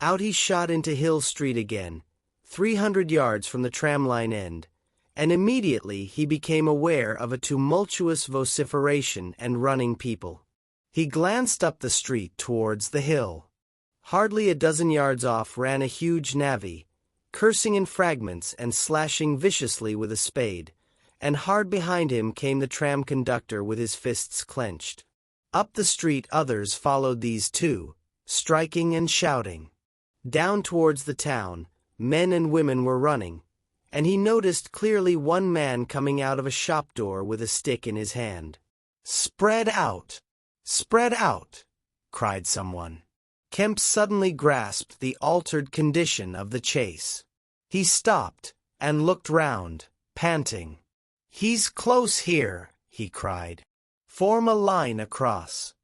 Out he shot into Hill Street again, 300 yards from the tramline end, and immediately he became aware of a tumultuous vociferation and running people. He glanced up the street towards the hill. Hardly a dozen yards off ran a huge navvy, cursing in fragments and slashing viciously with a spade, and hard behind him came the tram conductor with his fists clenched. Up the street others followed these too, striking and shouting. Down towards the town, men and women were running, and he noticed clearly one man coming out of a shop door with a stick in his hand. "Spread out! Spread out!" cried someone. Kemp suddenly grasped the altered condition of the chase. He stopped and looked round, panting. "He's close here," he cried. "Form a line across."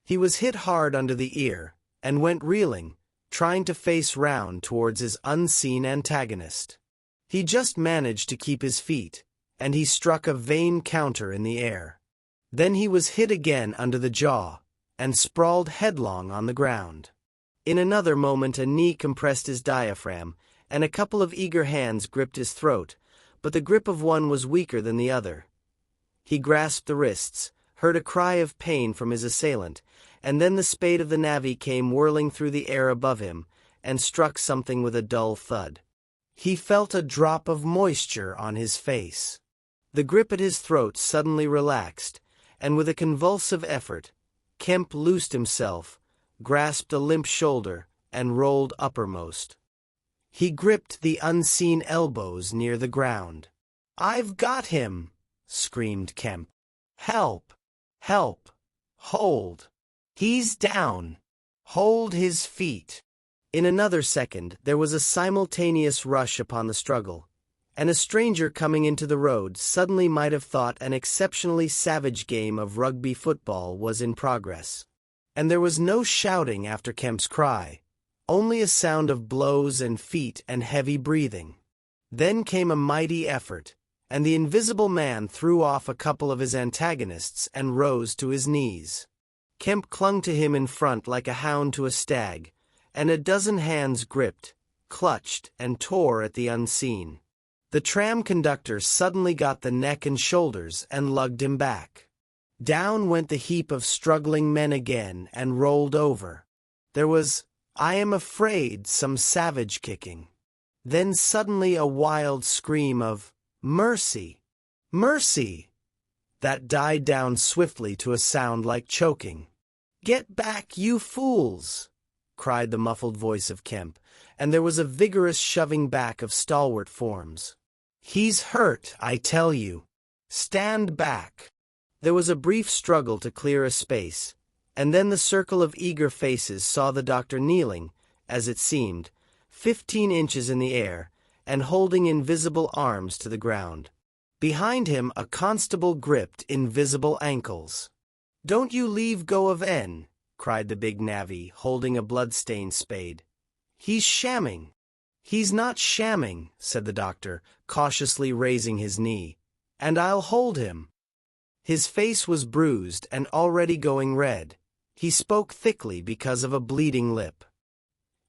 He was hit hard under the ear, and went reeling, trying to face round towards his unseen antagonist. He just managed to keep his feet, and he struck a vain counter in the air. Then he was hit again under the jaw, and sprawled headlong on the ground. In another moment a knee compressed his diaphragm, and a couple of eager hands gripped his throat, but the grip of one was weaker than the other. He grasped the wrists, heard a cry of pain from his assailant, and then the spade of the navvy came whirling through the air above him, and struck something with a dull thud. He felt a drop of moisture on his face. The grip at his throat suddenly relaxed, and with a convulsive effort, Kemp loosed himself, grasped a limp shoulder, and rolled uppermost. He gripped the unseen elbows near the ground. "I've got him!" screamed Kemp. "Help! Help! Hold! He's down! Hold his feet!" In another second there was a simultaneous rush upon the struggle, and a stranger coming into the road suddenly might have thought an exceptionally savage game of rugby football was in progress. And there was no shouting after Kemp's cry, only a sound of blows and feet and heavy breathing. Then came a mighty effort, and the invisible man threw off a couple of his antagonists and rose to his knees. Kemp clung to him in front like a hound to a stag, and a dozen hands gripped, clutched, and tore at the unseen. The tram conductor suddenly got the neck and shoulders and lugged him back. Down went the heap of struggling men again and rolled over. There was, I am afraid, some savage kicking. Then suddenly a wild scream of, "Mercy! Mercy!" that died down swiftly to a sound like choking. "Get back, you fools!" cried the muffled voice of Kemp, and there was a vigorous shoving back of stalwart forms. "He's hurt, I tell you. Stand back." There was a brief struggle to clear a space, and then the circle of eager faces saw the doctor kneeling, as it seemed, 15 inches in the air, and holding invisible arms to the ground. Behind him a constable gripped invisible ankles. "Don't you leave go of N," cried the big navvy, holding a blood-stained spade. "He's shamming." "He's not shamming," said the doctor, cautiously raising his knee, "and I'll hold him." His face was bruised and already going red. He spoke thickly because of a bleeding lip.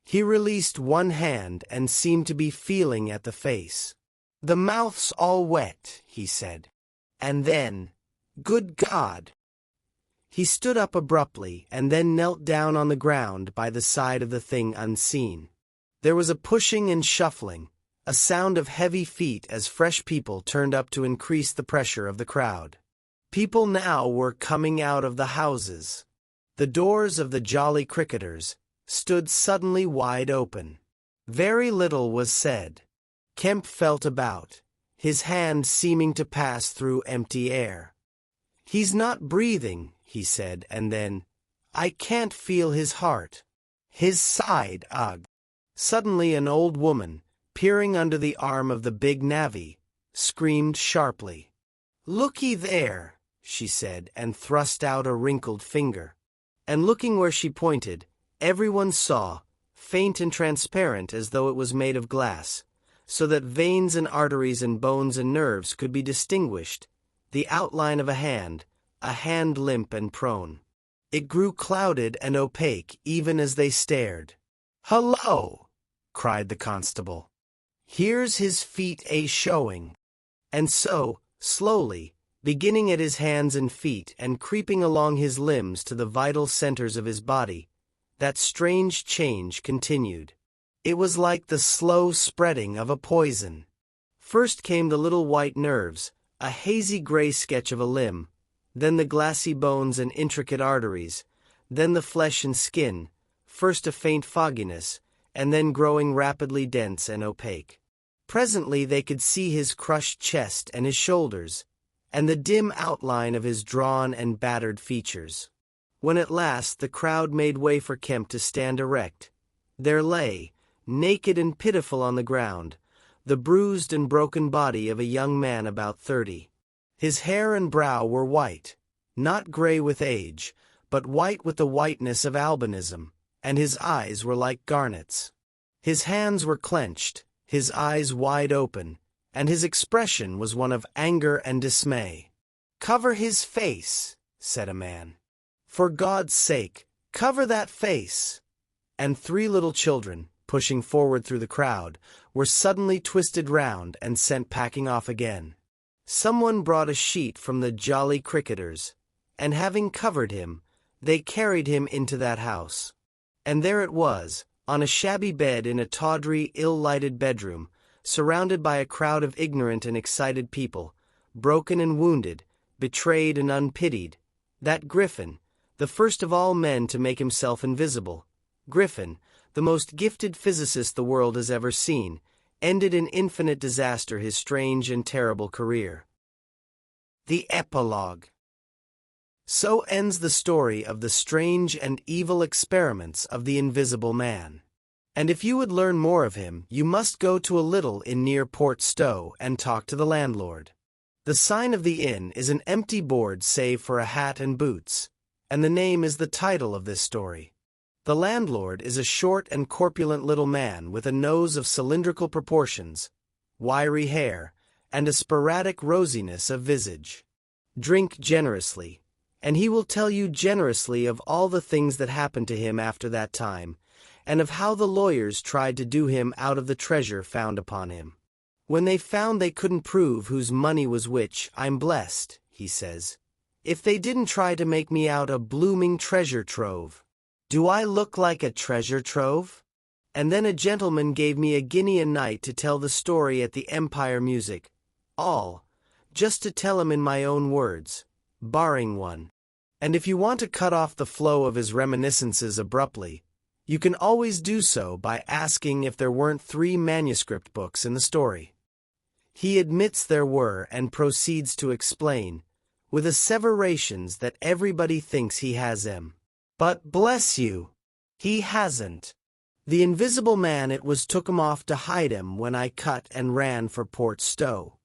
He released one hand and seemed to be feeling at the face. "The mouth's all wet," he said. And then, "Good God!" He stood up abruptly and then knelt down on the ground by the side of the thing unseen. There was a pushing and shuffling, a sound of heavy feet as fresh people turned up to increase the pressure of the crowd. People now were coming out of the houses. The doors of the Jolly Cricketers stood suddenly wide open. Very little was said. Kemp felt about, his hand seeming to pass through empty air. "He's not breathing," he said, and then, "I can't feel his heart. His side, ugh." Suddenly an old woman, peering under the arm of the big navvy, screamed sharply. "Looky there," she said, and thrust out a wrinkled finger. And looking where she pointed, everyone saw, faint and transparent as though it was made of glass, so that veins and arteries and bones and nerves could be distinguished, the outline of a hand limp and prone. It grew clouded and opaque even as they stared. "Hullo!" cried the constable. "Here's his feet showing." And so, slowly, beginning at his hands and feet and creeping along his limbs to the vital centers of his body, that strange change continued. It was like the slow spreading of a poison. First came the little white nerves, a hazy gray sketch of a limb, then the glassy bones and intricate arteries, then the flesh and skin, first a faint fogginess, and then growing rapidly dense and opaque. Presently they could see his crushed chest and his shoulders, and the dim outline of his drawn and battered features. When at last the crowd made way for Kemp to stand erect, there lay, naked and pitiful on the ground, the bruised and broken body of a young man about 30. His hair and brow were white, not gray with age, but white with the whiteness of albinism, and his eyes were like garnets. His hands were clenched, his eyes wide open, and his expression was one of anger and dismay. "Cover his face," said a man. "For God's sake, cover that face!" And 3 little children, pushing forward through the crowd, were suddenly twisted round and sent packing off again. Someone brought a sheet from the Jolly Cricketers, and having covered him, they carried him into that house. And there it was, on a shabby bed in a tawdry, ill-lighted bedroom, surrounded by a crowd of ignorant and excited people, broken and wounded, betrayed and unpitied, that Griffin, the first of all men to make himself invisible, Griffin, the most gifted physicist the world has ever seen, ended in infinite disaster his strange and terrible career. The Epilogue. So ends the story of the strange and evil experiments of the Invisible Man. And if you would learn more of him, you must go to a little inn near Port Stowe and talk to the landlord. The sign of the inn is an empty board save for a hat and boots, and the name is the title of this story. The landlord is a short and corpulent little man with a nose of cylindrical proportions, wiry hair, and a sporadic rosiness of visage. Drink generously, and he will tell you generously of all the things that happened to him after that time, and of how the lawyers tried to do him out of the treasure found upon him. When they found they couldn't prove whose money was which, I'm blessed, he says, if they didn't try to make me out a blooming treasure trove. Do I look like a treasure trove? And then a gentleman gave me a guinea a night to tell the story at the Empire Music, all, just to tell him in my own words, barring one. And if you want to cut off the flow of his reminiscences abruptly, you can always do so by asking if there weren't 3 manuscript books in the story. He admits there were and proceeds to explain, with asseverations that everybody thinks he has them. But bless you, he hasn't. The Invisible Man it was took him off to hide him when I cut and ran for Port Stowe.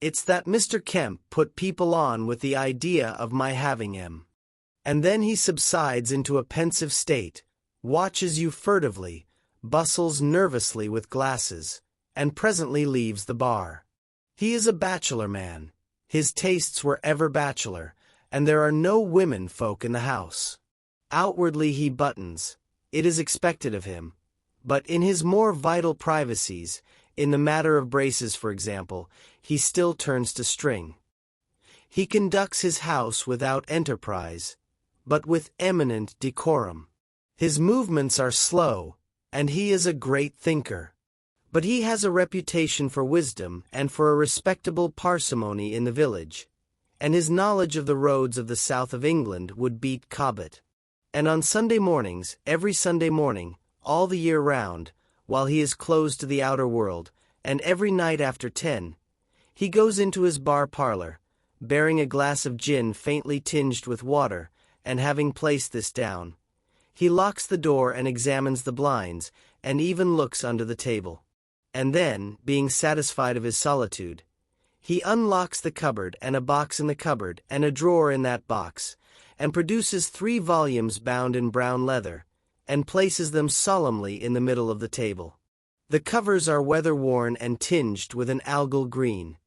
It's that Mr. Kemp put people on with the idea of my having him. And then he subsides into a pensive state, watches you furtively, bustles nervously with glasses, and presently leaves the bar. He is a bachelor man. His tastes were ever bachelor, and there are no women folk in the house. Outwardly he buttons, it is expected of him, but in his more vital privacies, in the matter of braces for example, he still turns to string. He conducts his house without enterprise, but with eminent decorum. His movements are slow, and he is a great thinker. But he has a reputation for wisdom and for a respectable parsimony in the village, and his knowledge of the roads of the south of England would beat Cobbett. And on Sunday mornings, every Sunday morning, all the year round, while he is closed to the outer world, and every night after 10, he goes into his bar parlor, bearing a glass of gin faintly tinged with water, and having placed this down, he locks the door and examines the blinds, and even looks under the table. And then, being satisfied of his solitude, he unlocks the cupboard and a box in the cupboard and a drawer in that box, and produces 3 volumes bound in brown leather, and places them solemnly in the middle of the table. The covers are weather-worn and tinged with an algal green,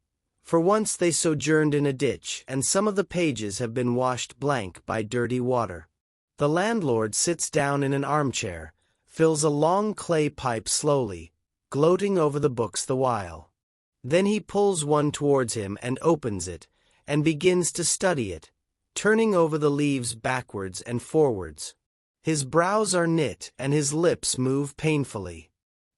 for once they sojourned in a ditch, and some of the pages have been washed blank by dirty water. The landlord sits down in an armchair, fills a long clay pipe slowly, gloating over the books the while. Then he pulls one towards him and opens it, and begins to study it, turning over the leaves backwards and forwards. His brows are knit and his lips move painfully.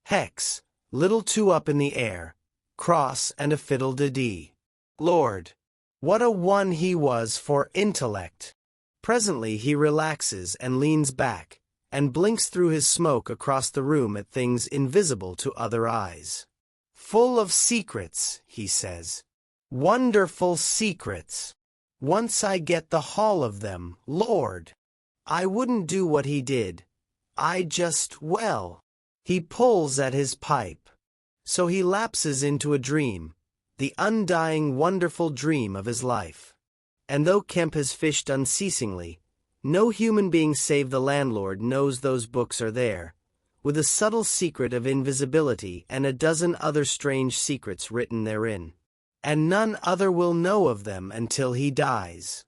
Hex, little two up in the air, cross and a fiddle-de-dee. Lord, what a one he was for intellect! Presently he relaxes and leans back, and blinks through his smoke across the room at things invisible to other eyes. Full of secrets, he says. Wonderful secrets. Once I get the haul of them, Lord, I wouldn't do what he did. He pulls at his pipe. So he lapses into a dream, the undying wonderful dream of his life. And though Kemp has fished unceasingly, no human being save the landlord knows those books are there, with a subtle secret of invisibility and a dozen other strange secrets written therein. And none other will know of them until he dies.